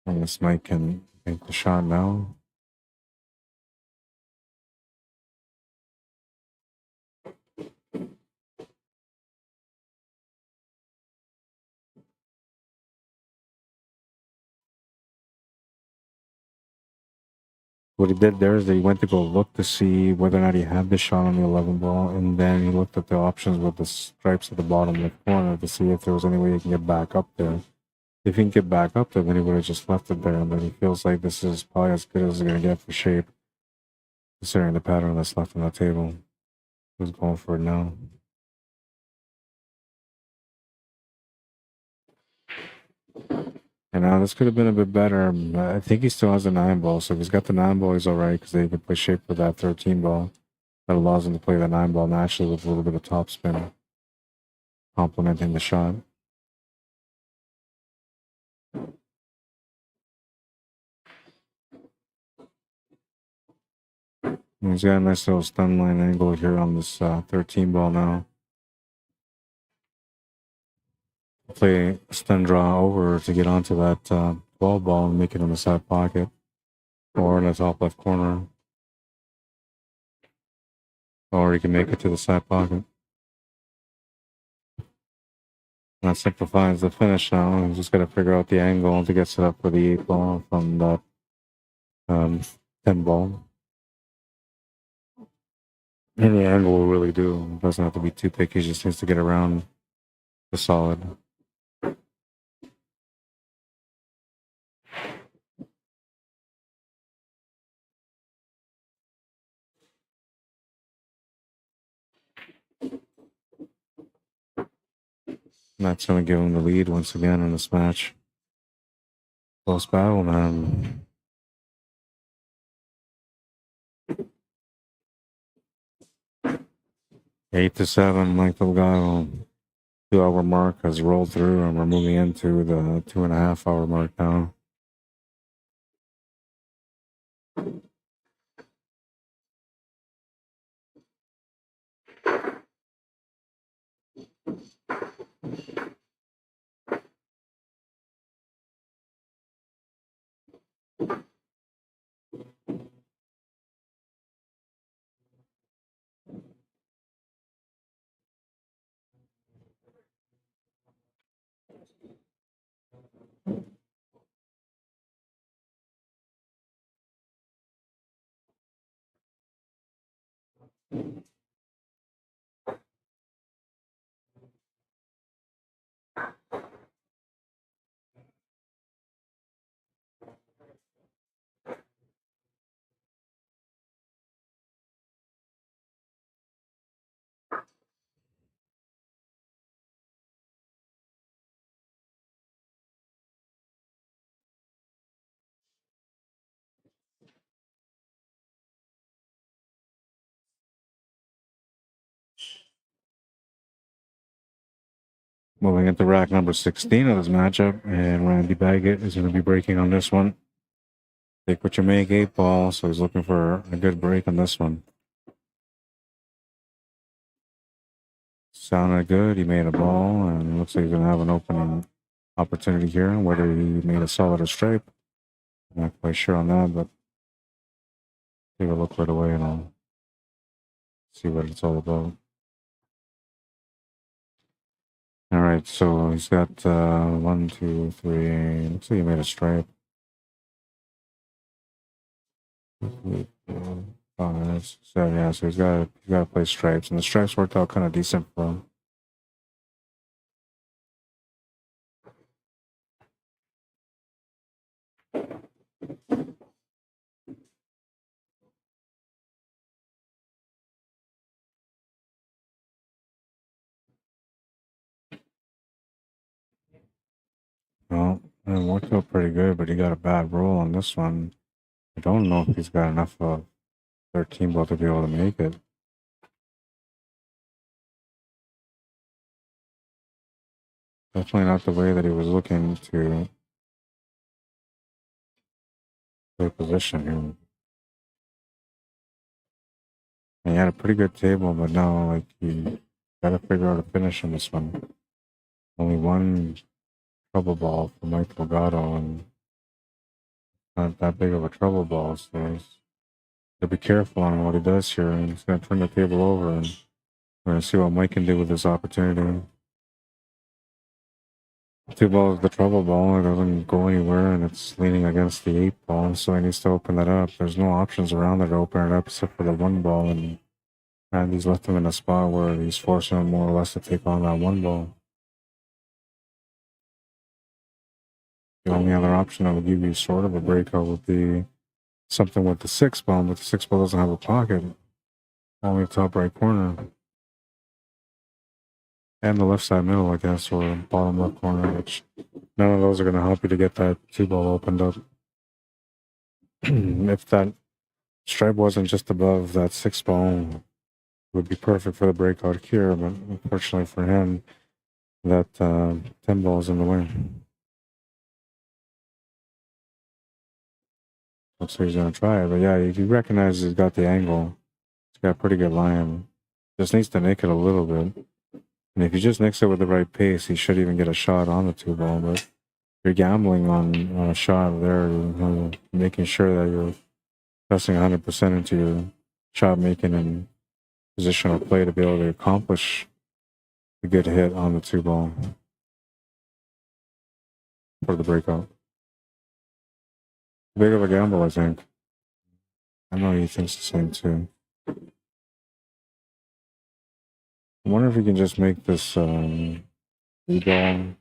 And this Mike can make the shot now. What he did there is that he went to go look to see whether or not he had the shot on the 11 ball, and then he looked at the options with the stripes at the bottom left corner to see if there was any way he can get back up there. If he can get back up there, then he would have just left it there, and then he feels like this is probably as good as he's going to get for shape, considering the pattern that's left on the table. He's going for it now. And now this could have been a bit better. I think he still has a 9 ball, so if he's got the 9 ball, he's all right because they can play shape with that 13 ball. That allows him to play the 9 ball naturally with a little bit of topspin, complementing the shot. And he's got a nice little stun line angle here on this 13 ball now. Play stun draw over to get onto that 12 ball and make it in the side pocket or in the top left corner. Or he can make it to the side pocket. That simplifies the finish now. He's just got to figure out the angle to get set up for the 8 ball from that 10 ball. Any angle will really do. It doesn't have to be too picky. He just needs to get around the solid. And that's going to give him the lead once again in this match. Close battle, man. Eight to 7, Mike Delgado. 2-hour mark has rolled through, and we're moving into the 2.5-hour mark now. Moving into rack number 16 of this matchup, and Randy Baggett is going to be breaking on this one. Take what you make, 8 ball, so he's looking for a good break on this one. Sounded good. He made a ball, and looks like he's going to have an opening opportunity here. Whether he made a solid or stripe, I'm not quite sure on that, but take a look right away and I'll see what it's all about. All right, so he's got 1, 2, 3. Looks like he made a stripe. 2, 3, 4, 5, 7. Yeah, so he's got to play stripes, and the stripes worked out kind of decent for him. Well, it worked out pretty good, but he got a bad roll on this one. I don't know if he's got enough of 13 ball to be able to make it. Definitely not the way that he was looking to play position here. And he had a pretty good table, but now, like, he got to figure out a finish on this one. Only one trouble ball for Mike Delgado, and not that big of a trouble ball, so he's got to be careful on what he does here, and he's going to turn the table over, and we're going to see what Mike can do with this opportunity. 2 balls, the trouble ball, it doesn't go anywhere, and it's leaning against the 8 ball, so he needs to open that up. There's no options around there to open it up except for the 1 ball, and Randy's left him in a spot where he's forcing him more or less to take on that 1 ball. The only other option that would give you sort of a breakout would be something with the 6 ball, but the 6 ball doesn't have a pocket. Only top right corner. And the left side middle, I guess, or bottom left corner, which none of those are going to help you to get that 2 ball opened up. If that stripe wasn't just above that 6 ball, it would be perfect for the breakout here, but unfortunately for him, that 10 ball is in the way. Looks like he's going to try it, but yeah, you recognize he's got the angle. He's got a pretty good line. Just needs to nick it a little bit. And if he just nicks it with the right pace, he should even get a shot on the 2 ball, but you're gambling on a shot there, making sure that you're pressing 100% into your shot making and positional play to be able to accomplish a good hit on the 2 ball for the breakout. Big of a gamble, I think. I know he thinks the same too. I wonder if he can just make this 3 ball.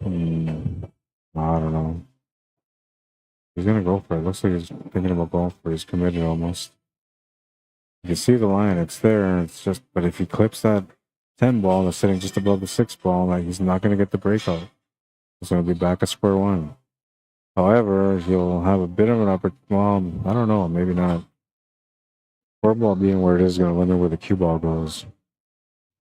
I don't know. He's gonna go for it. Looks like he's thinking about going for it. He's committed almost. You can see the line, it's there. It's just, but if he clips that 10 ball that's sitting just above the 6 ball, like, he's not gonna get the breakout. He's gonna be back at square one. However, he'll have a bit of an upper. Well, I don't know, maybe not. 4 ball being where it is gonna limit where the cue ball goes.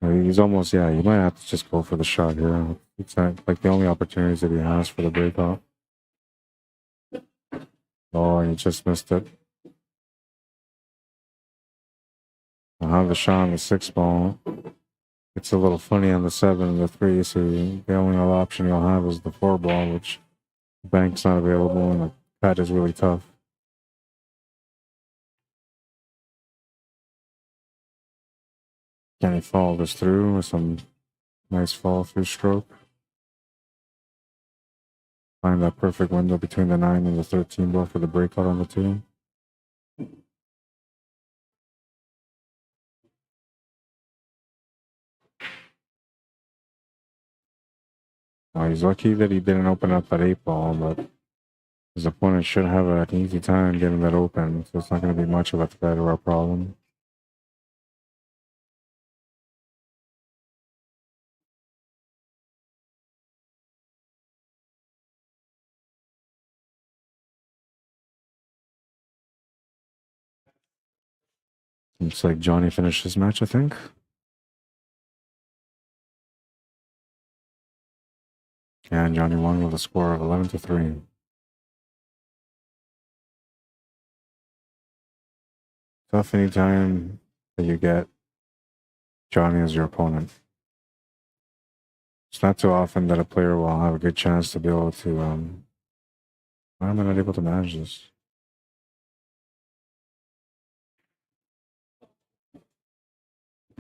He's almost, yeah, you might have to just go for the shot here. It's not, like, the only opportunities that he has for the breakout. Oh, and he just missed it. I'll have the shot on the 6 ball. It's a little funny on the 7 and the 3, so the only other option you'll have is the 4 ball, which the bank's not available, and the cut is really tough. Can he follow this through with some nice follow through stroke? Find that perfect window between the 9 and the 13 ball for the breakout on the 2. He's lucky that he didn't open up that 8 ball, but his opponent should have an easy time getting that open, so it's not going to be much of a threat or a problem. Looks like Johnny finished his match, I think. And Johnny won with a score of 11-3. Tough anytime that you get Johnny as your opponent. It's not too often that a player will have a good chance to be able to. Why am I not able to manage this?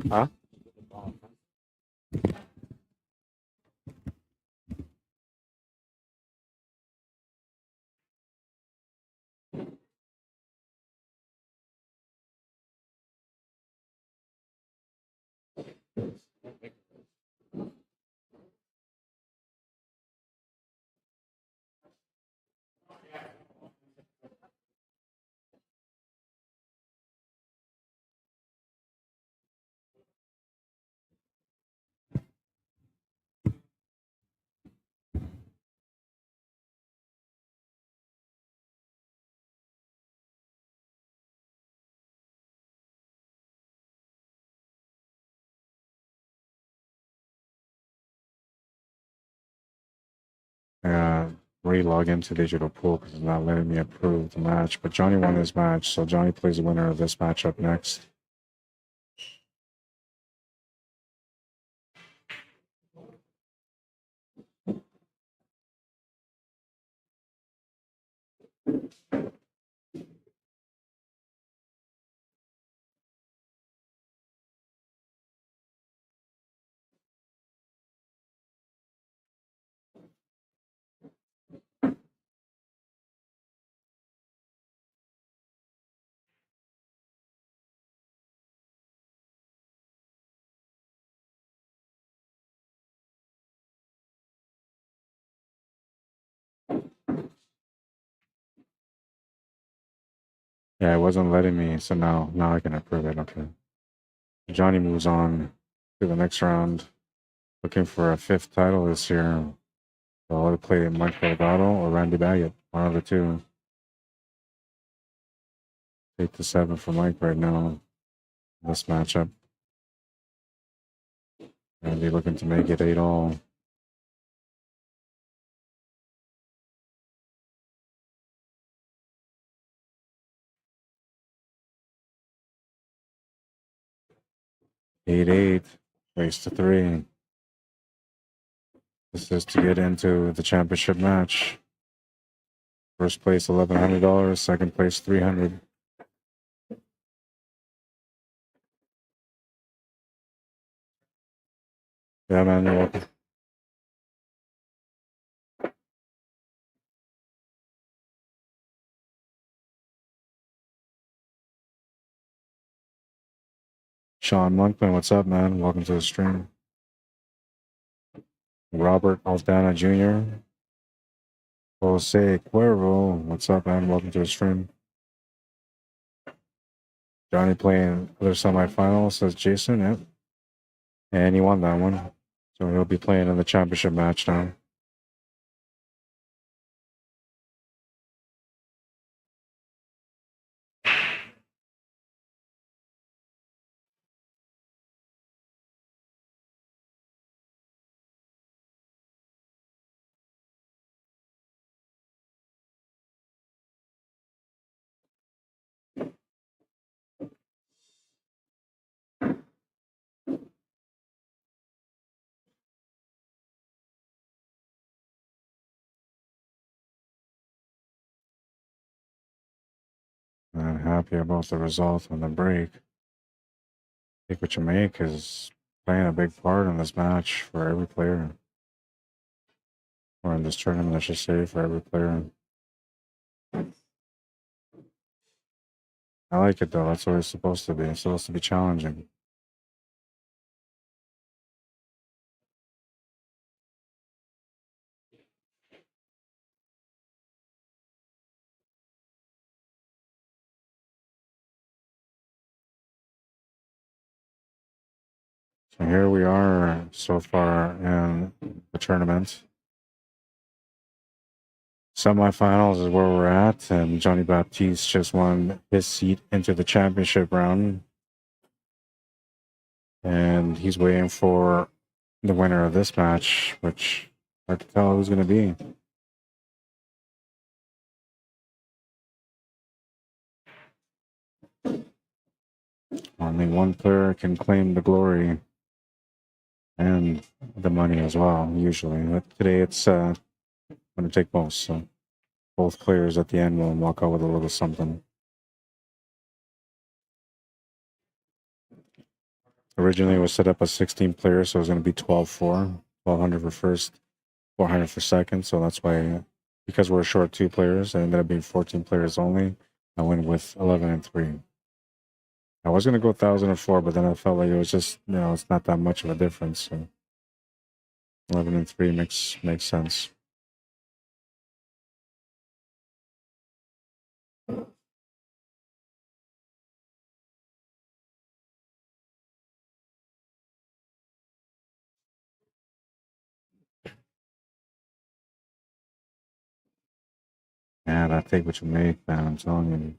Huh? Re-log into digital pool because it's not letting me approve the match. But Johnny won this match, so Johnny plays the winner of this match up next. Yeah, it wasn't letting me, so now I can approve it. Okay. Johnny moves on to the next round, looking for a 5th title this year. So I'll play Mike Delgado or Randy Baggett, one of the two. 8-7 for Mike right now. This matchup. Randy looking to make it 8-all. Eight, race to 3. This is to get into the championship match. First place $1,100, second place $300. Yeah, man, you're welcome. Sean Monkman, what's up, man? Welcome to the stream. Robert Aldana Jr. Jose Cuervo, what's up, man? Welcome to the stream. Johnny playing other semifinals, says Jason, yeah. And he won that one. So he'll be playing in the championship match now. I'm happy about the result on the break. Take what you make is playing a big part in this match for every player. Or in this tournament, I should say, for every player. I like it though. That's what it's supposed to be. It's supposed to be challenging. So here we are so far in the tournament. Semifinals is where we're at, and Johnny Baptiste just won his seat into the championship round. And he's waiting for the winner of this match, which Hard to tell who's going to be. Only one player can claim the glory and the money as well, usually. But today it's going to take most. So both players at the end will walk out with a little something. Originally, it was set up as 16 players, so it was going to be 12-4, 1,200 for first, 400 for second. So that's why, because we're short 2 players, it ended up being 14 players only. I went with 11-3. I was going to go 1,004, but then I felt like it was just, it's not that much of a difference. So 11-3 makes sense. And I take what you make, man. I'm telling you,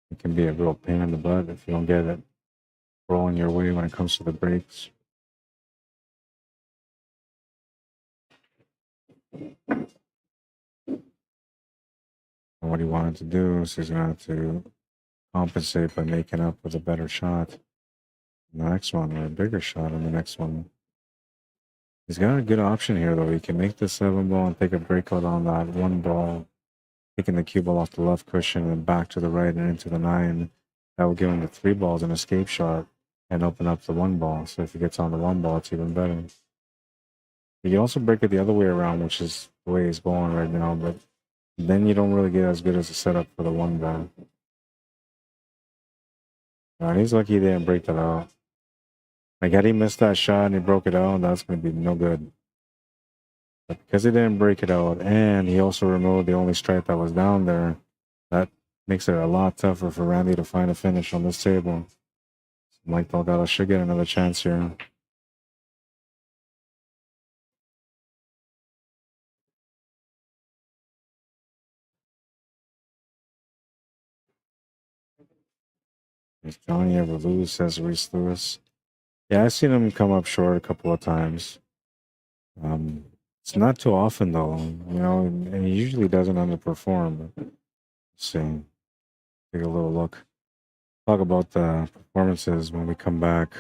it can be a real pain in the butt if you don't get it rolling your way when it comes to the breaks. And what he wanted to do is he's going to have to compensate by making up with a better shot in the next one, or a bigger shot in the next one. He's got a good option here, though. He can make the 7 ball and take a breakout on that 1 ball, taking the cue ball off the left cushion and back to the right and into the 9. That will give him the 3 balls an escape shot and open up the 1 ball. So if he gets on the 1 ball, it's even better. You can also break it the other way around, which is the way he's going right now, but then you don't really get as good as a setup for the 1 ball. He's lucky he didn't break that out. Like, had he missed that shot and he broke it out, that's going to be no good. But because he didn't break it out, and he also removed the only stripe that was down there, that makes it a lot tougher for Randy to find a finish on this table. Mike Delgado should get another chance here. Does Johnny ever lose, says Reese Lewis. Yeah, I've seen him come up short a couple of times. It's not too often, though, and he usually doesn't underperform. Let's see. Take a little look. Talk about the performances when we come back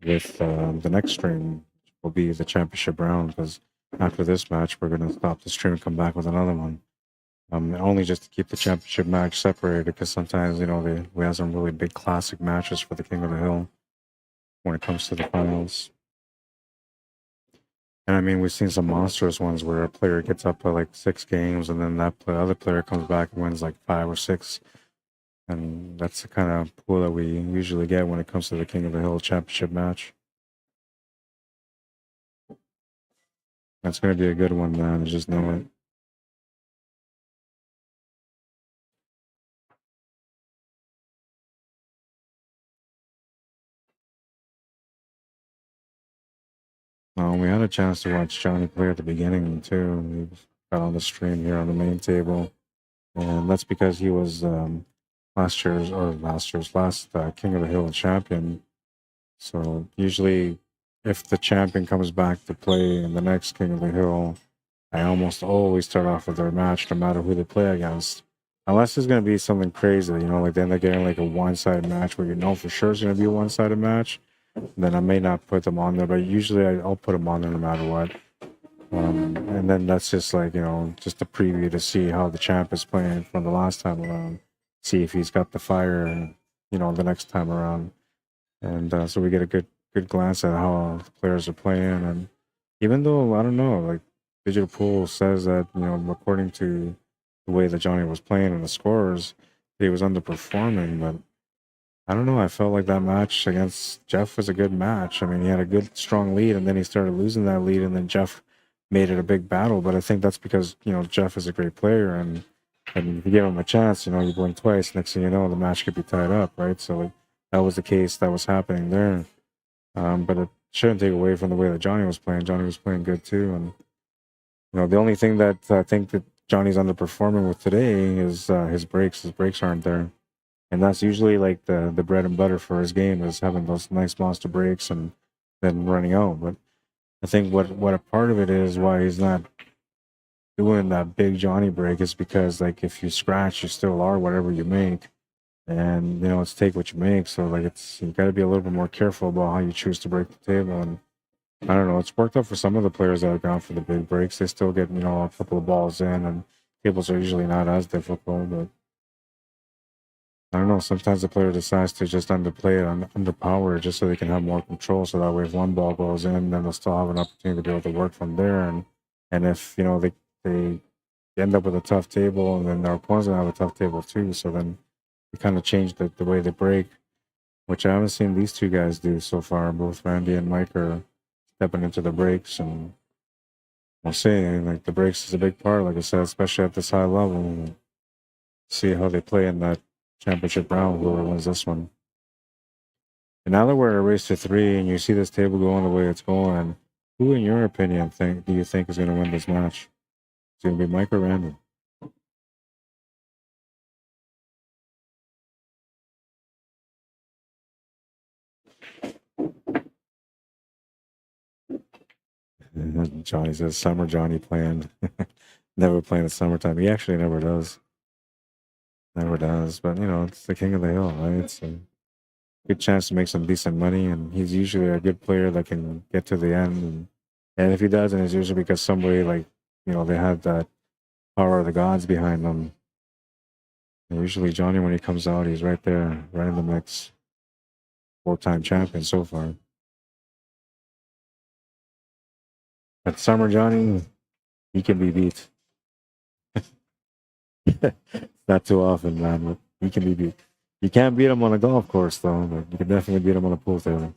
with the next stream, which will be the championship round, because after this match, we're going to stop the stream and come back with another one. Only just to keep the championship match separated, because sometimes, we have some really big classic matches for the King of the Hill when it comes to the finals. And I mean, we've seen some monstrous ones where a player gets up by like 6 games, and then that other player comes back and wins like 5 or 6. And that's the kind of pool that we usually get when it comes to the King of the Hill championship match. That's going to be a good one, man. I just know it. We had a chance to watch Johnny play at the beginning, too. He got on the stream here on the main table. And that's because he was last King of the Hill champion. So usually if the champion comes back to play in the next King of the Hill, I almost always start off with their match no matter who they play against. Unless there's going to be something crazy, like then they're getting like a one-sided match where for sure it's going to be a one-sided match, then I may not put them on there, but usually I'll put them on there no matter what. And then that's just like, just a preview to see how the champ is playing from the last time around. See if he's got the fire and, the next time around. And so we get a good glance at how the players are playing. And even though, I don't know, like Digital Pool says that, according to the way that Johnny was playing and the scores, he was underperforming. But I don't know. I felt like that match against Jeff was a good match. I mean, he had a good, strong lead, and then he started losing that lead, and then Jeff made it a big battle. But I think that's because, Jeff is a great player, and if you give him a chance, you win twice. Next thing you know, the match could be tied up, right? So that was the case that was happening there. But it shouldn't take away from the way that Johnny was playing. Johnny was playing good too. And, the only thing that I think that Johnny's underperforming with today is his breaks. His breaks aren't there. And that's usually like the bread and butter for his game, is having those nice monster breaks and then running out. But I think what a part of it is why he's not doing that big Johnny break is because like if you scratch, you still are whatever you make, and it's take what you make. So like you got to be a little bit more careful about how you choose to break the table. And I don't know, it's worked out for some of the players that have gone for the big breaks. They still get a couple of balls in, and tables are usually not as difficult. But I don't know. Sometimes the player decides to just underplay it, underpower it, just so they can have more control. So that way, if one ball goes in, then they'll still have an opportunity to be able to work from there. And if they end up with a tough table, and then their opponents will have a tough table too. So then they kind of change the way they break, which I haven't seen these two guys do so far. Both Randy and Mike are stepping into the breaks, and we'll see. Like the breaks is a big part, like I said, especially at this high level. See how they play in that championship round, whoever wins this one. And now that we're at a race to 3 and you see this table going the way it's going, who in your opinion do you think is going to win this match? It's going to be Mike or Randy? Johnny says summer Johnny planned. Never playing in summertime. He actually never does. Never does. But it's the king of the hill, right? It's a good chance to make some decent money, and he's usually a good player that can get to the end. And if he doesn't, it's usually because somebody they have that power of the gods behind them. And usually Johnny, when he comes out, he's right there, right in the mix. 4-time champion so far. But summer Johnny, he can be beat. Not too often, man, but he can be beat. You can't beat him on a golf course, though, but you can definitely beat him on a pool table.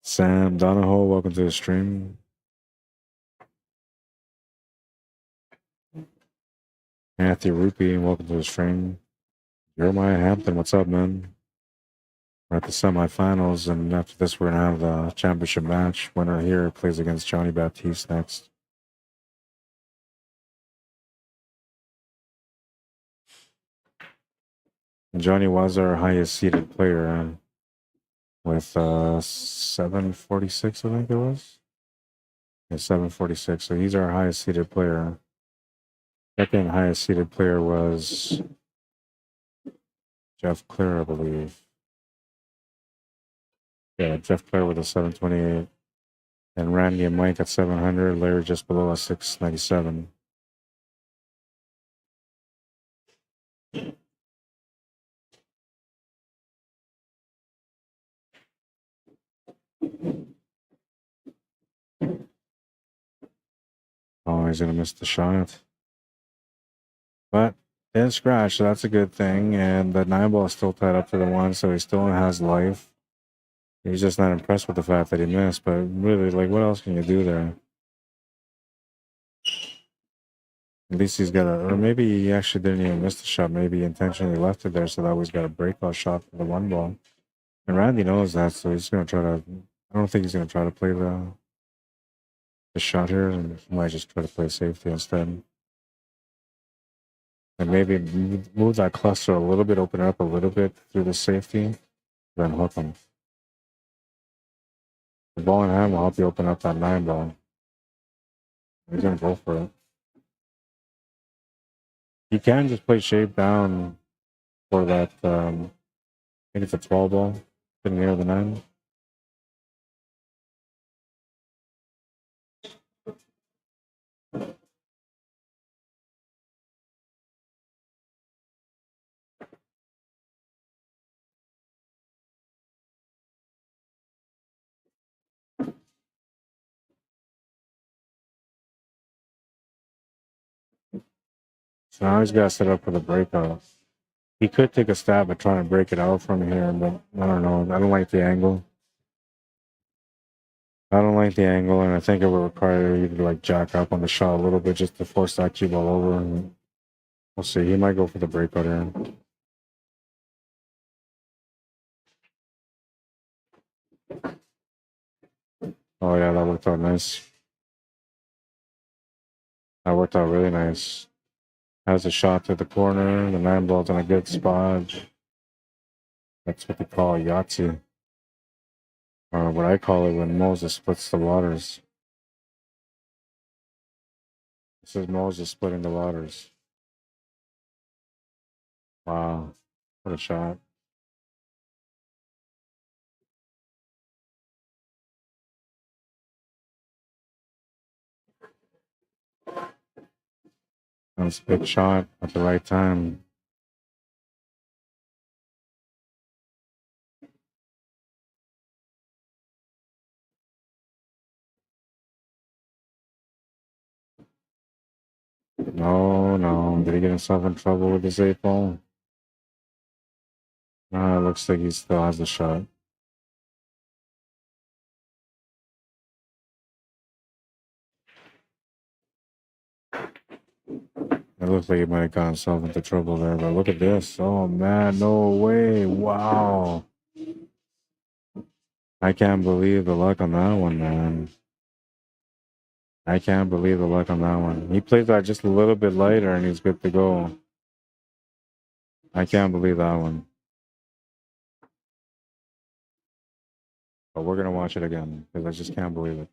Sam Donahoe, welcome to the stream. Matthew Rupee, welcome to the stream. Jeremiah Hampton, what's up, man? We're at the semifinals, and after this, we're going to have the championship match. Winner here plays against Johnny Baptiste next. And Johnny was our highest seeded player with 746, I think it was. Yeah, 746. So he's our highest seeded player. Second highest seeded player was Jeff Clare, I believe. Yeah, Jeff Clare with a 728. And Randy and Mike at 700. Larry just below a 697. Oh, he's going to miss the shot. But didn't scratch, so that's a good thing. And the 9 ball is still tied up to the 1, so he still has life. He's just not impressed with the fact that he missed. But really, what else can you do there? At least he's got or maybe he actually didn't even miss the shot. Maybe he intentionally left it there so that way he's got a breakout shot for the 1 ball. And Randy knows that, so he's going to try to. I don't think he's going to try to play the shot here, and he might just try to play safety instead. And maybe move that cluster a little bit, open it up a little bit through the safety, then hook him. The ball in hand will help you open up that 9 ball. He's going to go for it. You can just play shape down for that. I think it's a 12 ball, sitting near the 9. So now he's got to set up for the breakout. He could take a stab at trying to break it out from here, but I don't know. I don't like the angle. And I think it would require you to jack up on the shot a little bit just to force that cue ball over. And we'll see. He might go for the breakout here. Oh yeah, that worked out nice. That worked out really nice. Has a shot to the corner. The 9-ball's in a good spot. That's what they call Yahtzee. Or what I call it when Moses splits the waters. This is Moses splitting the waters. Wow. What a shot. That was a big shot at the right time. No. Did he get himself in trouble with his 8-ball? No, it looks like he still has the shot. It looks like he might have got himself into trouble there, but look at this. Oh, man, no way. Wow. I can't believe the luck on that one, man. I can't believe the luck on that one. He plays that just a little bit lighter and he's good to go. I can't believe that one. But we're going to watch it again because I just can't believe it.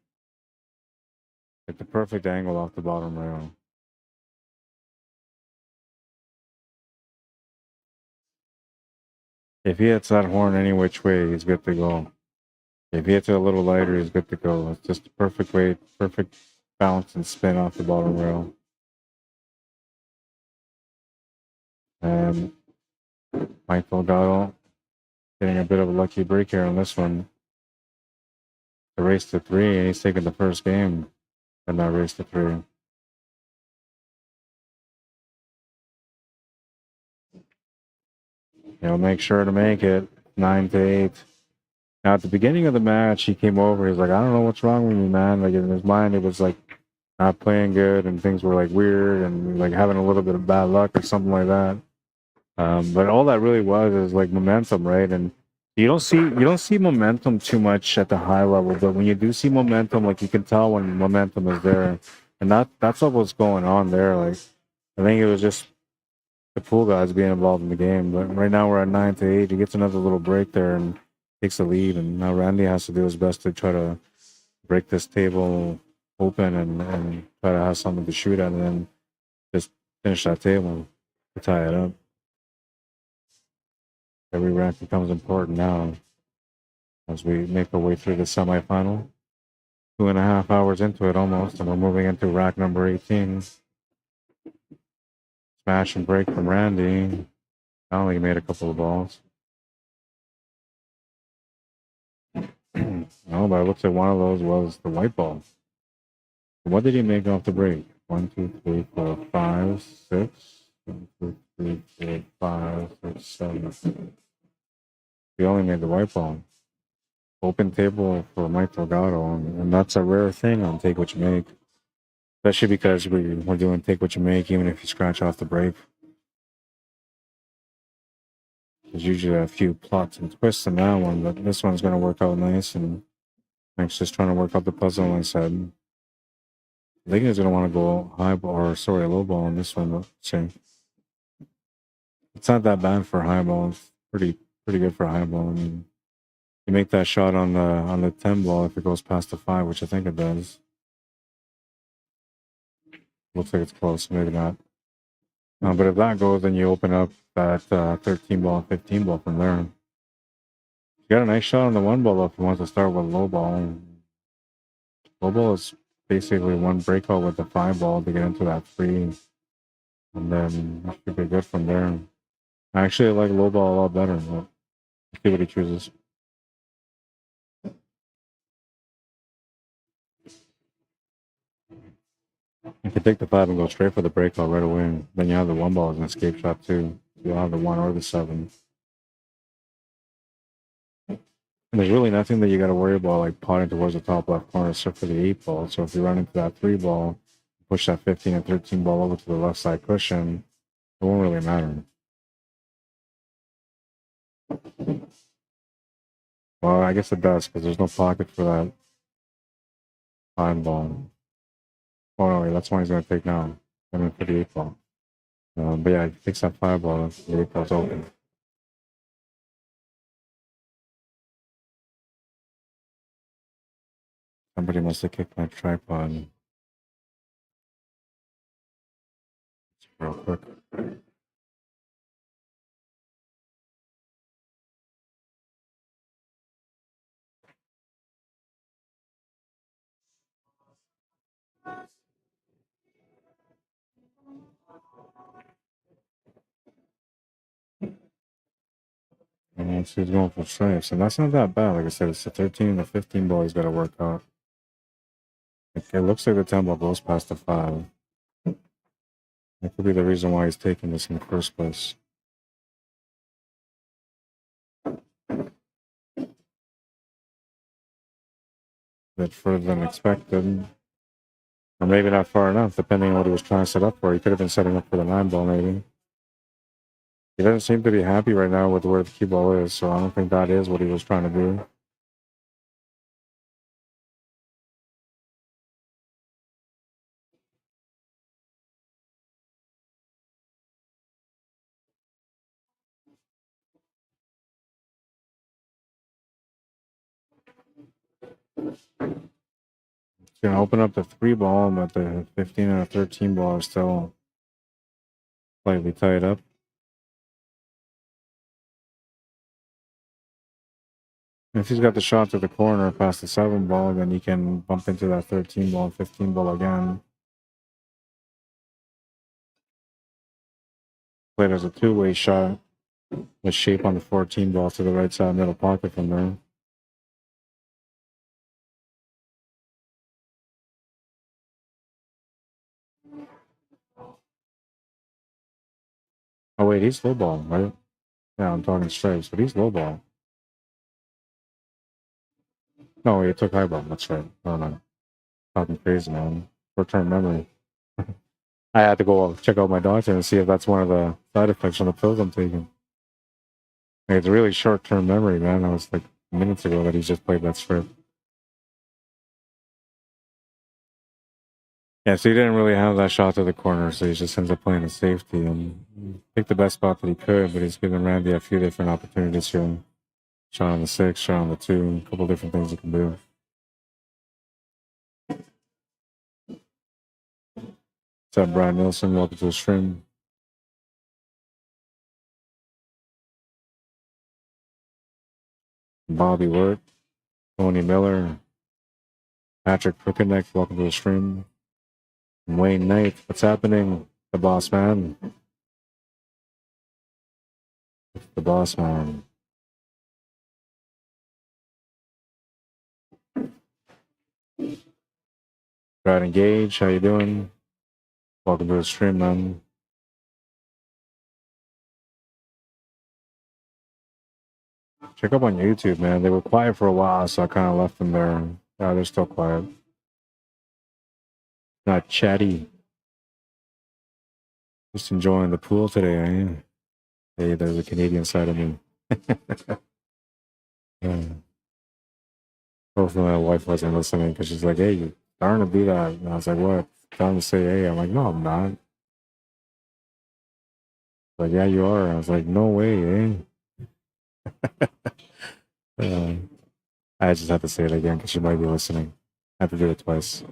It's the perfect angle off the bottom rail. If he hits that horn any which way, he's good to go. If he hits it a little lighter, he's good to go. It's just the perfect weight, perfect bounce and spin off the bottom rail. And Mike Delgado getting a bit of a lucky break here on this one. The race to 3, and he's taking the first game in that race to 3. He'll make sure to make it 9-8. Now, at the beginning of the match, he came over. He's like, I don't know what's wrong with me, man. Like, in his mind, it was like not playing good and things were like weird and like having a little bit of bad luck or something like that. But all that really was is like momentum, right? And you don't see momentum too much at the high level, but when you do see momentum, like you can tell when momentum is there. And that's what was going on there. Like, I think it was just the pool guys being involved in the game. But right now we're at 9-8. He gets another little break there and takes the lead. And now Randy has to do his best to try to break this table open and try to have something to shoot at and then just finish that table to tie it up. Every rack becomes important now as we make our way through the semifinal. 2.5 hours into it almost, and we're moving into rack number 18. Smash and break from Randy. I only made a couple of balls. No, but it looks like one of those was the white ball. What did he make off the break? 1, 2, 3, 4, 5, 6. 1, 2, 3, 4, 5, 6, 7. He only made the white ball. Open table for Mike Delgado, and that's a rare thing on Take What You Make. Especially because we're doing Take What You Make, even if you scratch off the break. There's usually a few plots and twists in that one, but this one's going to work out nice, and Mike's just trying to work out the puzzle on his side. I think he's going to want to go low ball on this one, but see. It's not that bad for high ball. It's pretty good for high ball. I mean, you make that shot on the 10 ball if it goes past the 5, which I think it does. Looks like it's close, maybe not. But if that goes, then you open up that 13 ball, 15 ball from there. You got a nice shot on the 1 ball if you want to start with low ball. Low ball is basically one breakout with the 5 ball to get into that 3. And then it should be good from there. I actually like low ball a lot better, but let's see what he chooses. You can take the 5 and go straight for the breakout right away. Then you have the 1 ball as an escape shot too. You'll have the 1 or the 7. And there's really nothing that you got to worry about like potting towards the top left corner except for the 8 ball. So if you run into that 3 ball, push that 15 and 13 ball over to the left side cushion, it won't really matter. Well, I guess it does because there's no pocket for that 5 ball. Oh, no, that's one he's going to take now. I mean, for the 8 ball. But yeah, he takes that 5 ball. The 8 ball's open. Somebody must have kicked my tripod. Real quick. And so he's going for stripes, and that's not that bad. Like I said, it's the 13 and the 15 ball he's got to work out. It looks like the 10 ball goes past the 5. That could be the reason why he's taking this in the first place. Bit further than expected. Or maybe not far enough, depending on what he was trying to set up for. He could have been setting up for the 9 ball, maybe. He doesn't seem to be happy right now with where the cue ball is, so I don't think that is what he was trying to do. He's going to open up the 3 ball, but the 15 and the 13 ball are still slightly tied up. If he's got the shot to the corner past the 7 ball, then he can bump into that 13 ball and 15 ball again. Played as a 2-way shot with shape on the 14 ball to the right side middle pocket from there. Oh wait, he's low ball, right? Yeah, I'm talking stripes, but he's low ball. No, he took high ball. That's right. Oh no, talking crazy, man. Short-term memory. I had to go check out my doctor and see if that's one of the side effects from the pills I'm taking. Like, it's really short-term memory, man. That was like minutes ago that he just played that strip. Yeah, so he didn't really have that shot to the corner, so he just ends up playing the safety and picked the best spot that he could, but he's given Randy a few different opportunities here. Shot on the 6, shot on the 2, a couple different things he can do. What's up, Brad Nilsson? Welcome to the stream. Bobby Wirt, Tony Miller, Patrick Crookeneck, welcome to the stream. Wayne Knight, what's happening? The boss man. The boss man. Brad Engage, how you doing? Welcome to the stream, man. Check up on YouTube, man. They were quiet for a while, so I kind of left them there. Yeah, they're still quiet. Not chatty. Just enjoying the pool today, eh? Hey, there's a Canadian side of me. Yeah. Hopefully my wife wasn't listening because she's like, hey, you're starting to do that. And I was like, what? Time to say, hey. I'm like, no, I'm not. Like, yeah, you are. I was like, no way, eh? I just have to say it again because she might be listening. I have to do it twice.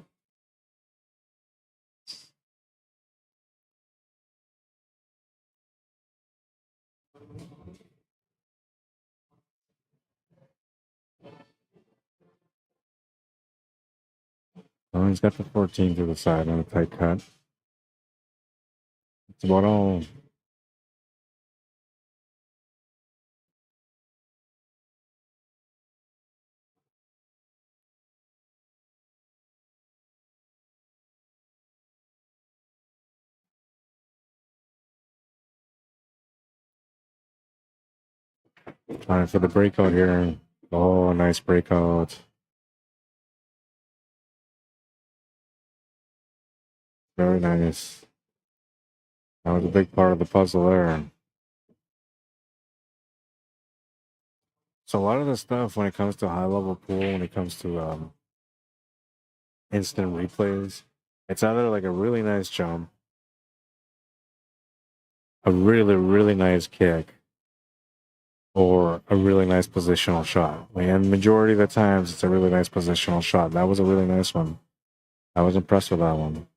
Oh, he's got the 14 to the side on a tight cut. It's about all. Trying for the breakout here. Oh, nice breakout. Very nice. That was a big part of the puzzle there. So a lot of the stuff when it comes to high level pool, when it comes to instant replays, it's either like a really nice jump a really, really nice kick or a really nice positional shot. And majority of the times, it's a really nice positional shot. That was a really nice one. I was impressed with that one.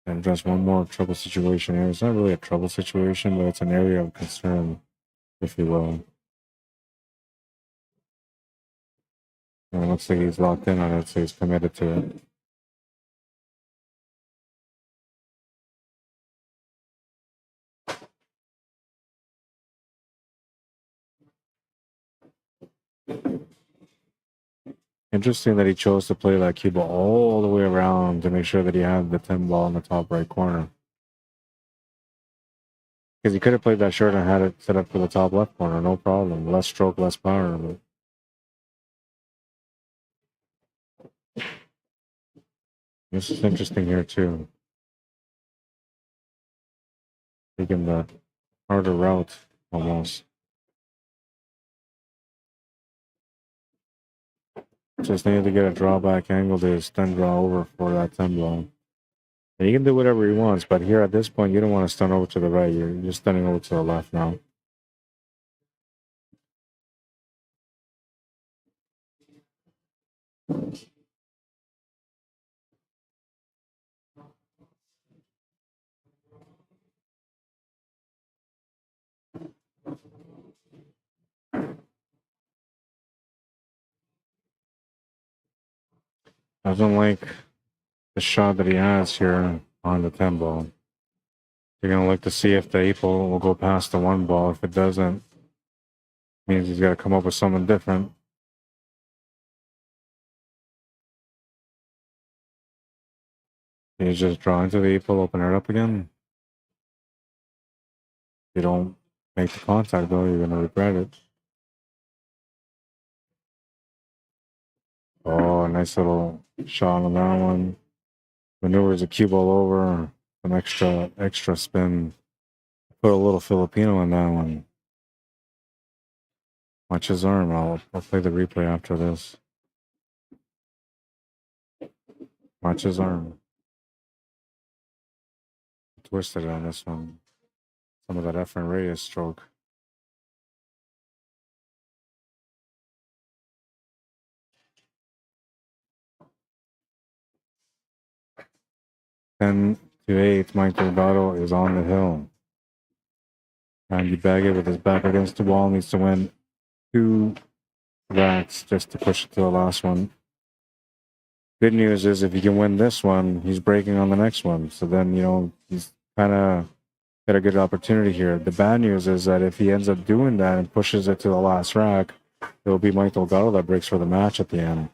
And just one more trouble situation here. It's not really a trouble situation, but it's an area of concern, if you will. And it looks like he's locked in on it, so he's committed to it. Interesting that he chose to play that cue ball all the way around to make sure that he had the 10 ball in the top right corner. Because he could have played that short and had it set up for the top left corner, no problem. Less stroke, less power. But this is interesting here too. Taking the harder route almost. Just needed to get a drawback angle to stun draw over for that 10 ball. And he can do whatever he wants, but here at this point, you don't want to stun over to the right. You're just stunning over to the left now. I don't like the shot that he has here on the 10 ball. You're going to look to see if the 8 ball will go past the 1 ball. If it doesn't, means he's got to come up with something different. You just draw into the 8 ball, open it up again. If you don't make the contact, though, you're going to regret it. Oh, nice little shot on that one. Maneuvers a cue ball over, an extra spin. Put a little Filipino in that one. Watch his arm. I'll play the replay after this. Watch his arm. Twisted on this one. Some of that Efren Reyes stroke. Ten to 8, Mike Delgado is on the hill. Randy Baggett with his back against the wall needs to win 2 racks just to push it to the last one. Good news is if he can win this one, he's breaking on the next one. So then, he's kind of got a good opportunity here. The bad news is that if he ends up doing that and pushes it to the last rack, it will be Mike Delgado that breaks for the match at the end.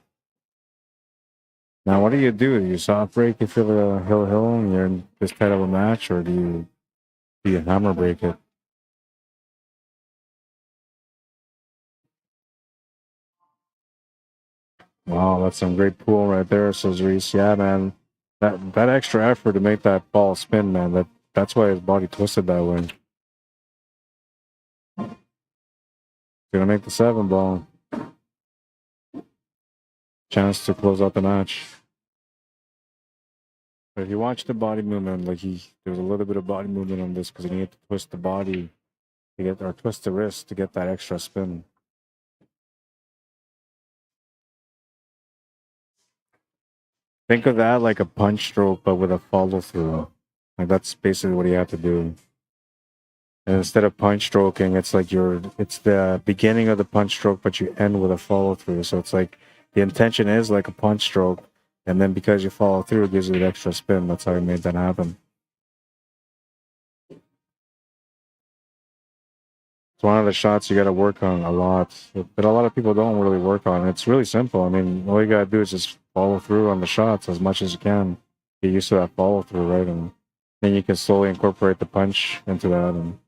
Now, what do? You soft break if you're the hill and you're in this tight of a match, or do you hammer break it? Wow, that's some great pool right there, says Reese. Yeah, man, that extra effort to make that ball spin, man, that's why his body twisted that way. Gonna make the 7 ball. Chance to close out the match. But if you watch the body movement, like there was a little bit of body movement on this because he needed to twist the body or twist the wrist to get that extra spin. Think of that like a punch stroke, but with a follow through. Like that's basically what he had to do. And instead of punch stroking, it's like it's the beginning of the punch stroke, but you end with a follow through. So it's like the intention is like a punch stroke, and then because you follow through, it gives you an extra spin. That's how he made that happen. It's one of the shots you got to work on a lot, but a lot of people don't really work on. It's really simple. I mean, all you got to do is just follow through on the shots as much as you can. Get used to that follow through, right? And then you can slowly incorporate the punch into that and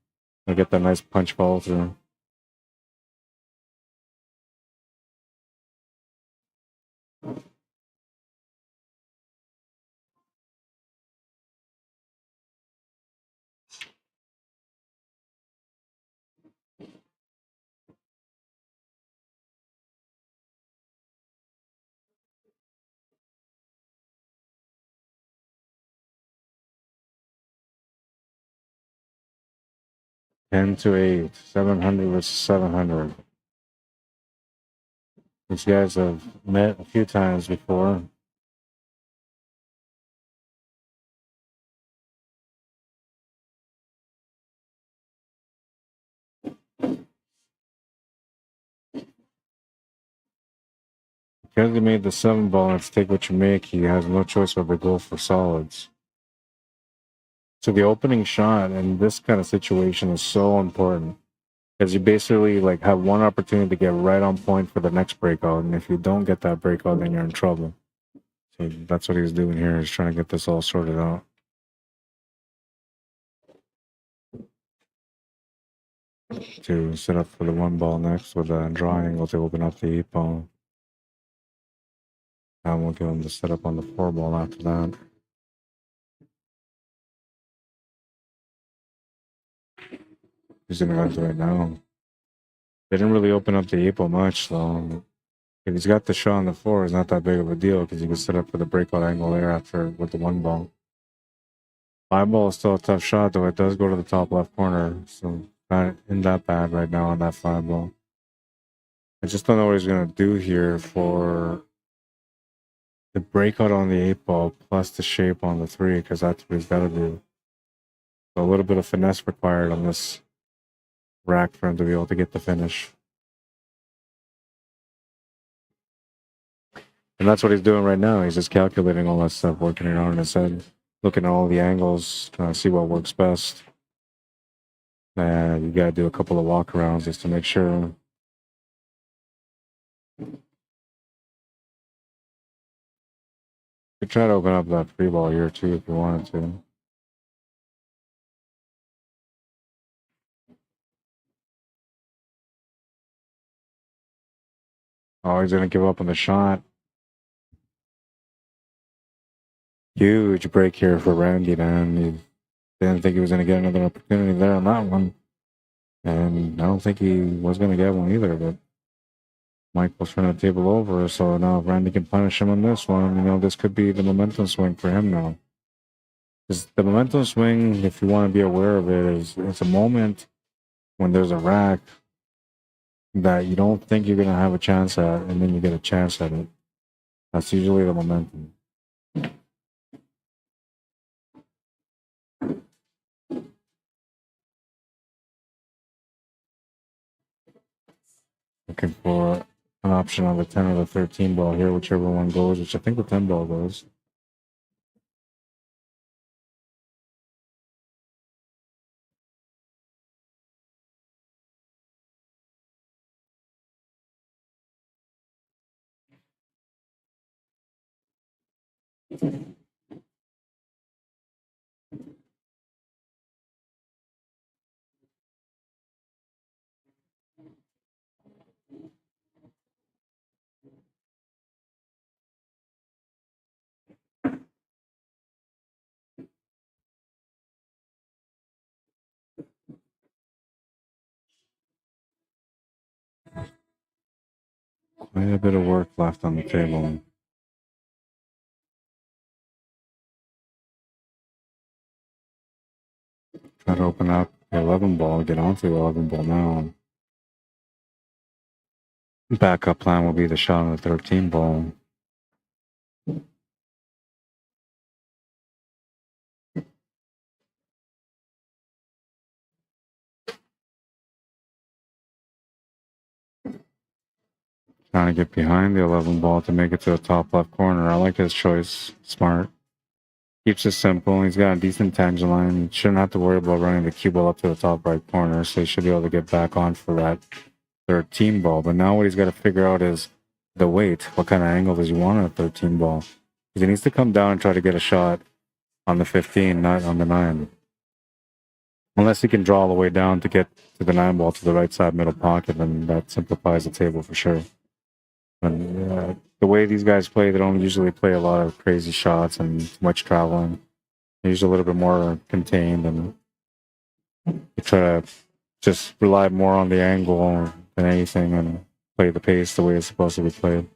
get that nice punch follow through. 10 to 8. 700 versus 700. These guys have met a few times before. Because he made the 7 ball and it's take what you make, he has no choice but to go for solids. So the opening shot in this kind of situation is so important because you basically like have one opportunity to get right on point for the next breakout, and if you don't get that breakout, then you're in trouble. So that's what he's doing here. He's trying to get this all sorted out. To set up for the 1 ball next with a draw angle to open up the 8 ball. And we'll give him the setup on the 4 ball after that. He's gonna go into it now. They didn't really open up the 8 ball much, so if he's got the shot on the 4, it's not that big of a deal because you can set up for the breakout angle there after with the 1 ball. 5 ball is still a tough shot, though it does go to the top left corner, so not in that bad right now on that 5 ball. I just don't know what he's gonna do here for the breakout on the 8 ball plus the shape on the 3, because that's what he's got to do. So a little bit of finesse required on this rack for him to be able to get the finish. And that's what he's doing right now. He's just calculating all that stuff, working it out in his head, looking at all the angles, trying to see what works best. And you got to do a couple of walkarounds just to make sure. You could try to open up that 3 ball here too if you wanted to. Oh, he's going to give up on the shot. Huge break here for Randy, man. He didn't think he was going to get another opportunity there on that one. And I don't think he was going to get one either, but Michael's trying to table over. So now if Randy can punish him on this one, you know, this could be the momentum swing for him now. Because the momentum swing, if you want to be aware of it, is it's a moment when there's a rack that you don't think you're going to have a chance at, and then you get a chance at it. That's usually the momentum. Looking for an option on the 10 or the 13 ball here, whichever one goes, which I think the 10 ball goes. Quite a bit of work left on the table. Try to open up the 11 ball, get onto the 11 ball now. Backup plan will be the shot on the 13 ball. Trying to get behind the 11 ball to make it to the top left corner. I like his choice. Smart. Keeps it simple. He's got a decent tangent line. Shouldn't have to worry about running the cue ball up to the top right corner, so he should be able to get back on for that 13 ball. But now what he's got to figure out is the weight. What kind of angle does he want on a 13 ball? Because he needs to come down and try to get a shot on the 15, not on the 9. Unless he can draw all the way down to get to the 9 ball to the right side middle pocket, then that simplifies the table for sure. But the way these guys play, they don't usually play a lot of crazy shots and too much traveling. They're usually a little bit more contained, and they try to just rely more on the angle than anything and play the pace the way it's supposed to be played.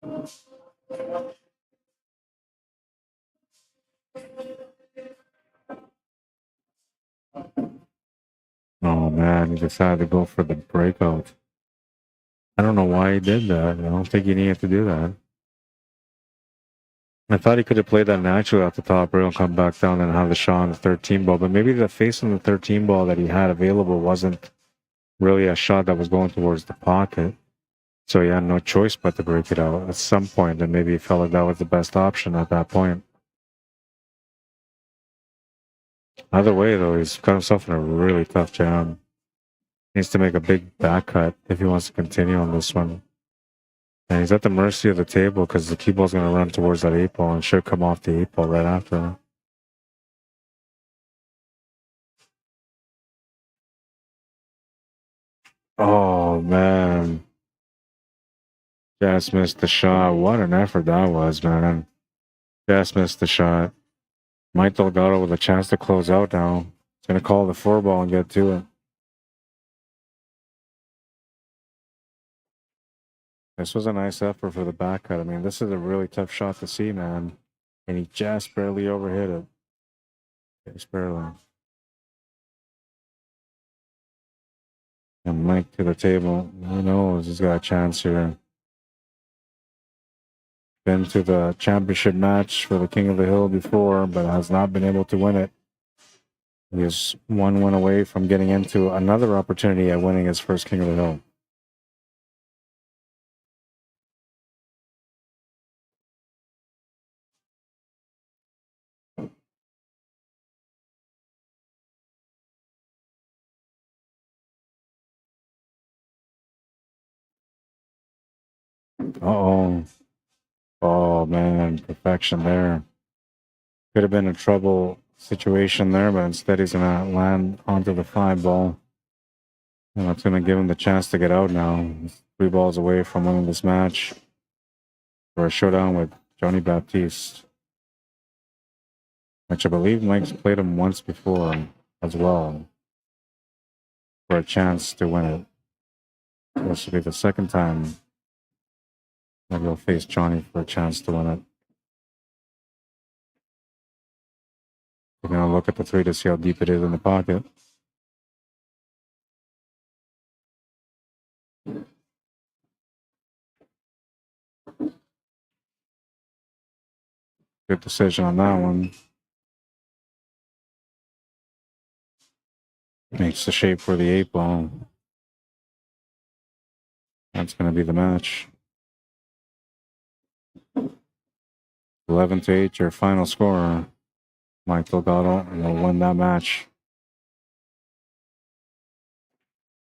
Oh man, he decided to go for the breakout. I don't know why he did that. I don't think he needed to do that. I thought he could have played that naturally off the top rail and come back down and have the shot on the 13 ball, but maybe the face on the 13 ball that he had available wasn't really a shot that was going towards the pocket. So he had no choice but to break it out at some point, and maybe he felt like that was the best option at that point. Either way, though, he's got himself in a really tough jam. He needs to make a big back cut if he wants to continue on this one. And he's at the mercy of the table because the cue ball's going to run towards that 8 ball and should come off the 8 ball right after. Oh, man. Just missed the shot. What an effort that was, man. Just missed the shot. Mike Delgado with a chance to close out now. He's going to call the 4 ball and get to it. This was a nice effort for the back cut. I mean, this is a really tough shot to see, man. And he just barely overhit it. Just barely. And Mike to the table. Who knows? He's got a chance here. Been to the championship match for the King of the Hill before, but has not been able to win it. He is one win away from getting into another opportunity at winning his first King of the Hill. Uh-oh. Oh, man. Perfection there. Could have been a trouble situation there, but instead he's going to land onto the 5 ball. And that's going to give him the chance to get out now. He's 3 balls away from winning this match for a showdown with Johnny Baptiste, which I believe Mike's played him once before as well for a chance to win it. So this will be the second time that he'll face Johnny for a chance to win it. We're going to look at the 3 to see how deep it is in the pocket. Good decision on that one. Makes the shape for the 8 ball. That's going to be the match. 11-8, your final score. Mike Delgado will win that match.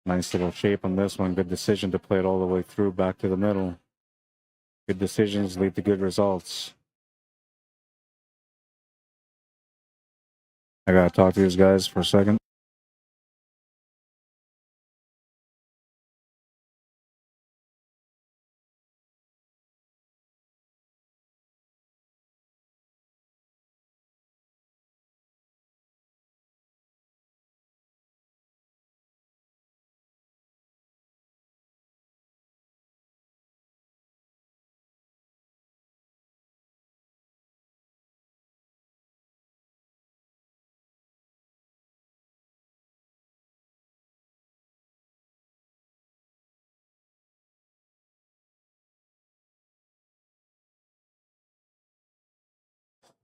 Nice little shape on this one. Good decision to play it all the way through back to the middle. Good decisions lead to good results. I gotta talk to these guys for a second.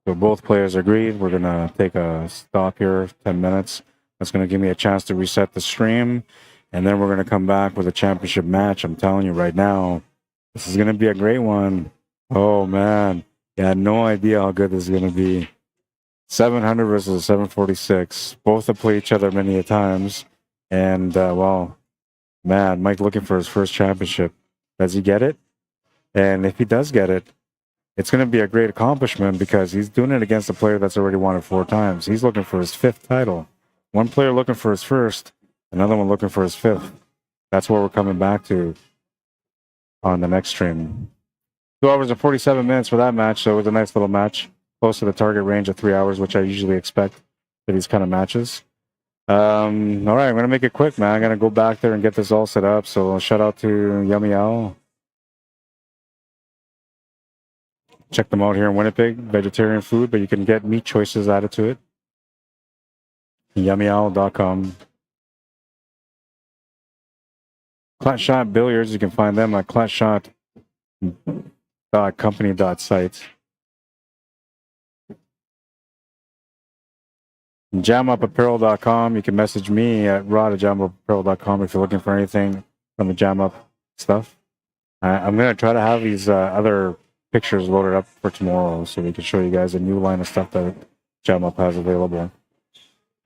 So both players agreed. We're gonna take a stop here, 10 minutes. That's gonna give me a chance to reset the stream, and then we're gonna come back with a championship match. I'm telling you right now, this is gonna be a great one. Oh man, I had no idea how good this is gonna be. 700 versus 746. Both have played each other many a times, and well, man, Mike looking for his first championship. Does he get it? And if he does get it, it's going to be a great accomplishment because he's doing it against a player that's already won it 4 times. He's looking for his 5th title. One player looking for his first, another one looking for his 5th. That's what we're coming back to on the next stream. 2 hours and 47 minutes for that match, so it was a nice little match. Close to the target range of 3 hours, which I usually expect for these kind of matches. All right, I'm going to make it quick, man. I'm going to go back there and get this all set up. So shout out to Yummy Owl. check them out here in Winnipeg. Vegetarian food, but you can get meat choices added to it. YummyOwl.com. Clutchshot Billiards, you can find them at clutchshot.company.site. JamUpApparel.com, you can message me at rod@jamupapparel.com if you're looking for anything from the Jam Up stuff. I'm going to try to have these other pictures loaded up for tomorrow so we can show you guys a new line of stuff that Jam Up has available.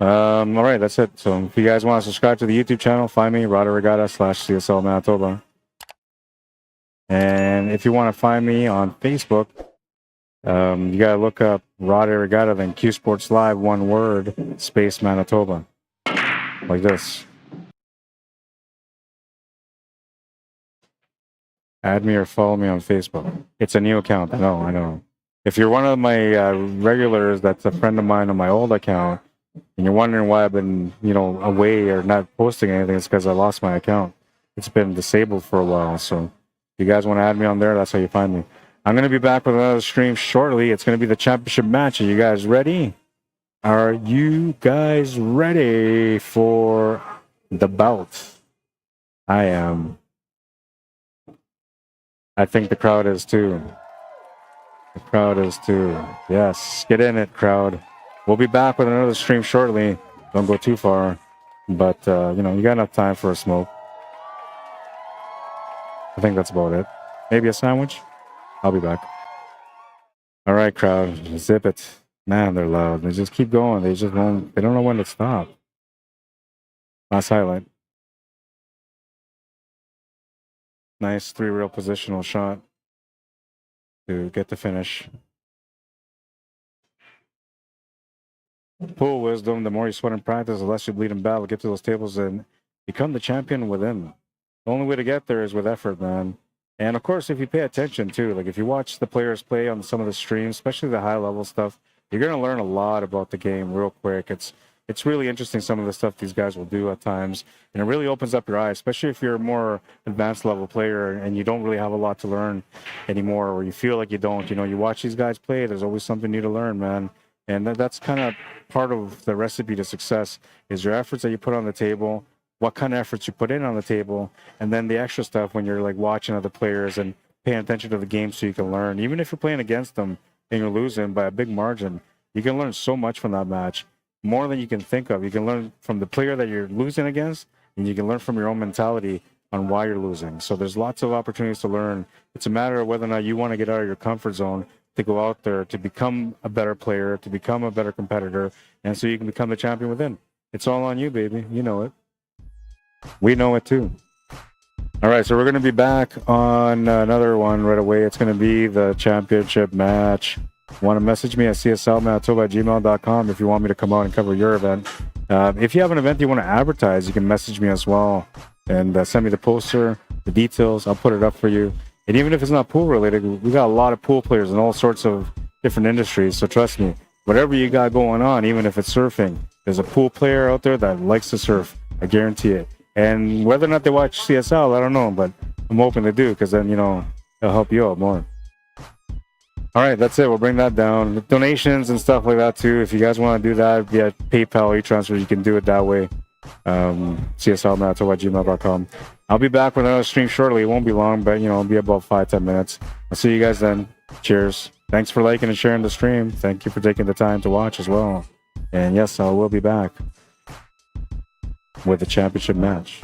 All right, that's it. So if you guys want to subscribe to the YouTube channel, find me, Arriagada/CSL Manitoba. And if you want to find me on Facebook, you got to look up Rod Arriagada, then Q Sports Live, one word, space Manitoba. Like this. Add me or follow me on Facebook. It's a new account. I know. If you're one of my regulars that's a friend of mine on my old account, and you're wondering why I've been, away or not posting anything, it's because I lost my account. It's been disabled for a while. So if you guys want to add me on there, that's how you find me. I'm going to be back with another stream shortly. It's going to be the championship match. Are you guys ready? Are you guys ready for the bout? I am. I think the crowd is too. The crowd is too. Yes, get in it, crowd. We'll be back with another stream shortly. Don't go too far. But, you got enough time for a smoke. I think that's about it. Maybe a sandwich? I'll be back. All right, crowd. Zip it. Man, they're loud. They just keep going. They just won't. They don't know when to stop. Last highlight. Nice 3-reel positional shot to get the finish. Pool wisdom, the more you sweat in practice, the less you bleed in battle. Get to those tables and become the champion within. The only way to get there is with effort, man. And of course, if you pay attention too, like if you watch the players play on some of the streams, especially the high level stuff, you're going to learn a lot about the game real quick. It's really interesting, some of the stuff these guys will do at times. And it really opens up your eyes, especially if you're a more advanced level player and you don't really have a lot to learn anymore, or you feel like you don't. You watch these guys play, there's always something new to learn, man. And that's kind of part of the recipe to success, is your efforts that you put on the table, what kind of efforts you put in on the table, and then the extra stuff when you're like watching other players and paying attention to the game so you can learn. Even if you're playing against them and you're losing by a big margin, you can learn so much from that match, more than you can think of. You can learn from the player that you're losing against, and you can learn from your own mentality on why you're losing. So there's lots of opportunities to learn. It's a matter of whether or not you want to get out of your comfort zone to go out there to become a better player, to become a better competitor, and so you can become the champion within. It's all on you, baby. You know it. We know it too. All right, so we're going to be back on another one right away. It's going to be the championship match. Want to message me at cslmanitoba@gmail.com if you want me to come out and cover your event. If you have an event you want to advertise, you can message me as well and send me the poster, the details. I'll put it up for you. And even if it's not pool related, we got a lot of pool players in all sorts of different industries. So trust me, whatever you got going on, even if it's surfing, there's a pool player out there that likes to surf. I guarantee it. And whether or not they watch CSL, I don't know, but I'm hoping they do, because then, it'll help you out more. All right, that's it. We'll bring that down. Donations and stuff like that too. If you guys want to do that via PayPal, e-transfer, you can do it that way. CSLmanitoba@gmail.com. I'll be back with another stream shortly. It won't be long, but it'll be about 5-10 minutes. I'll see you guys then. Cheers. Thanks for liking and sharing the stream. Thank you for taking the time to watch as well. And yes, I will be back with the championship match.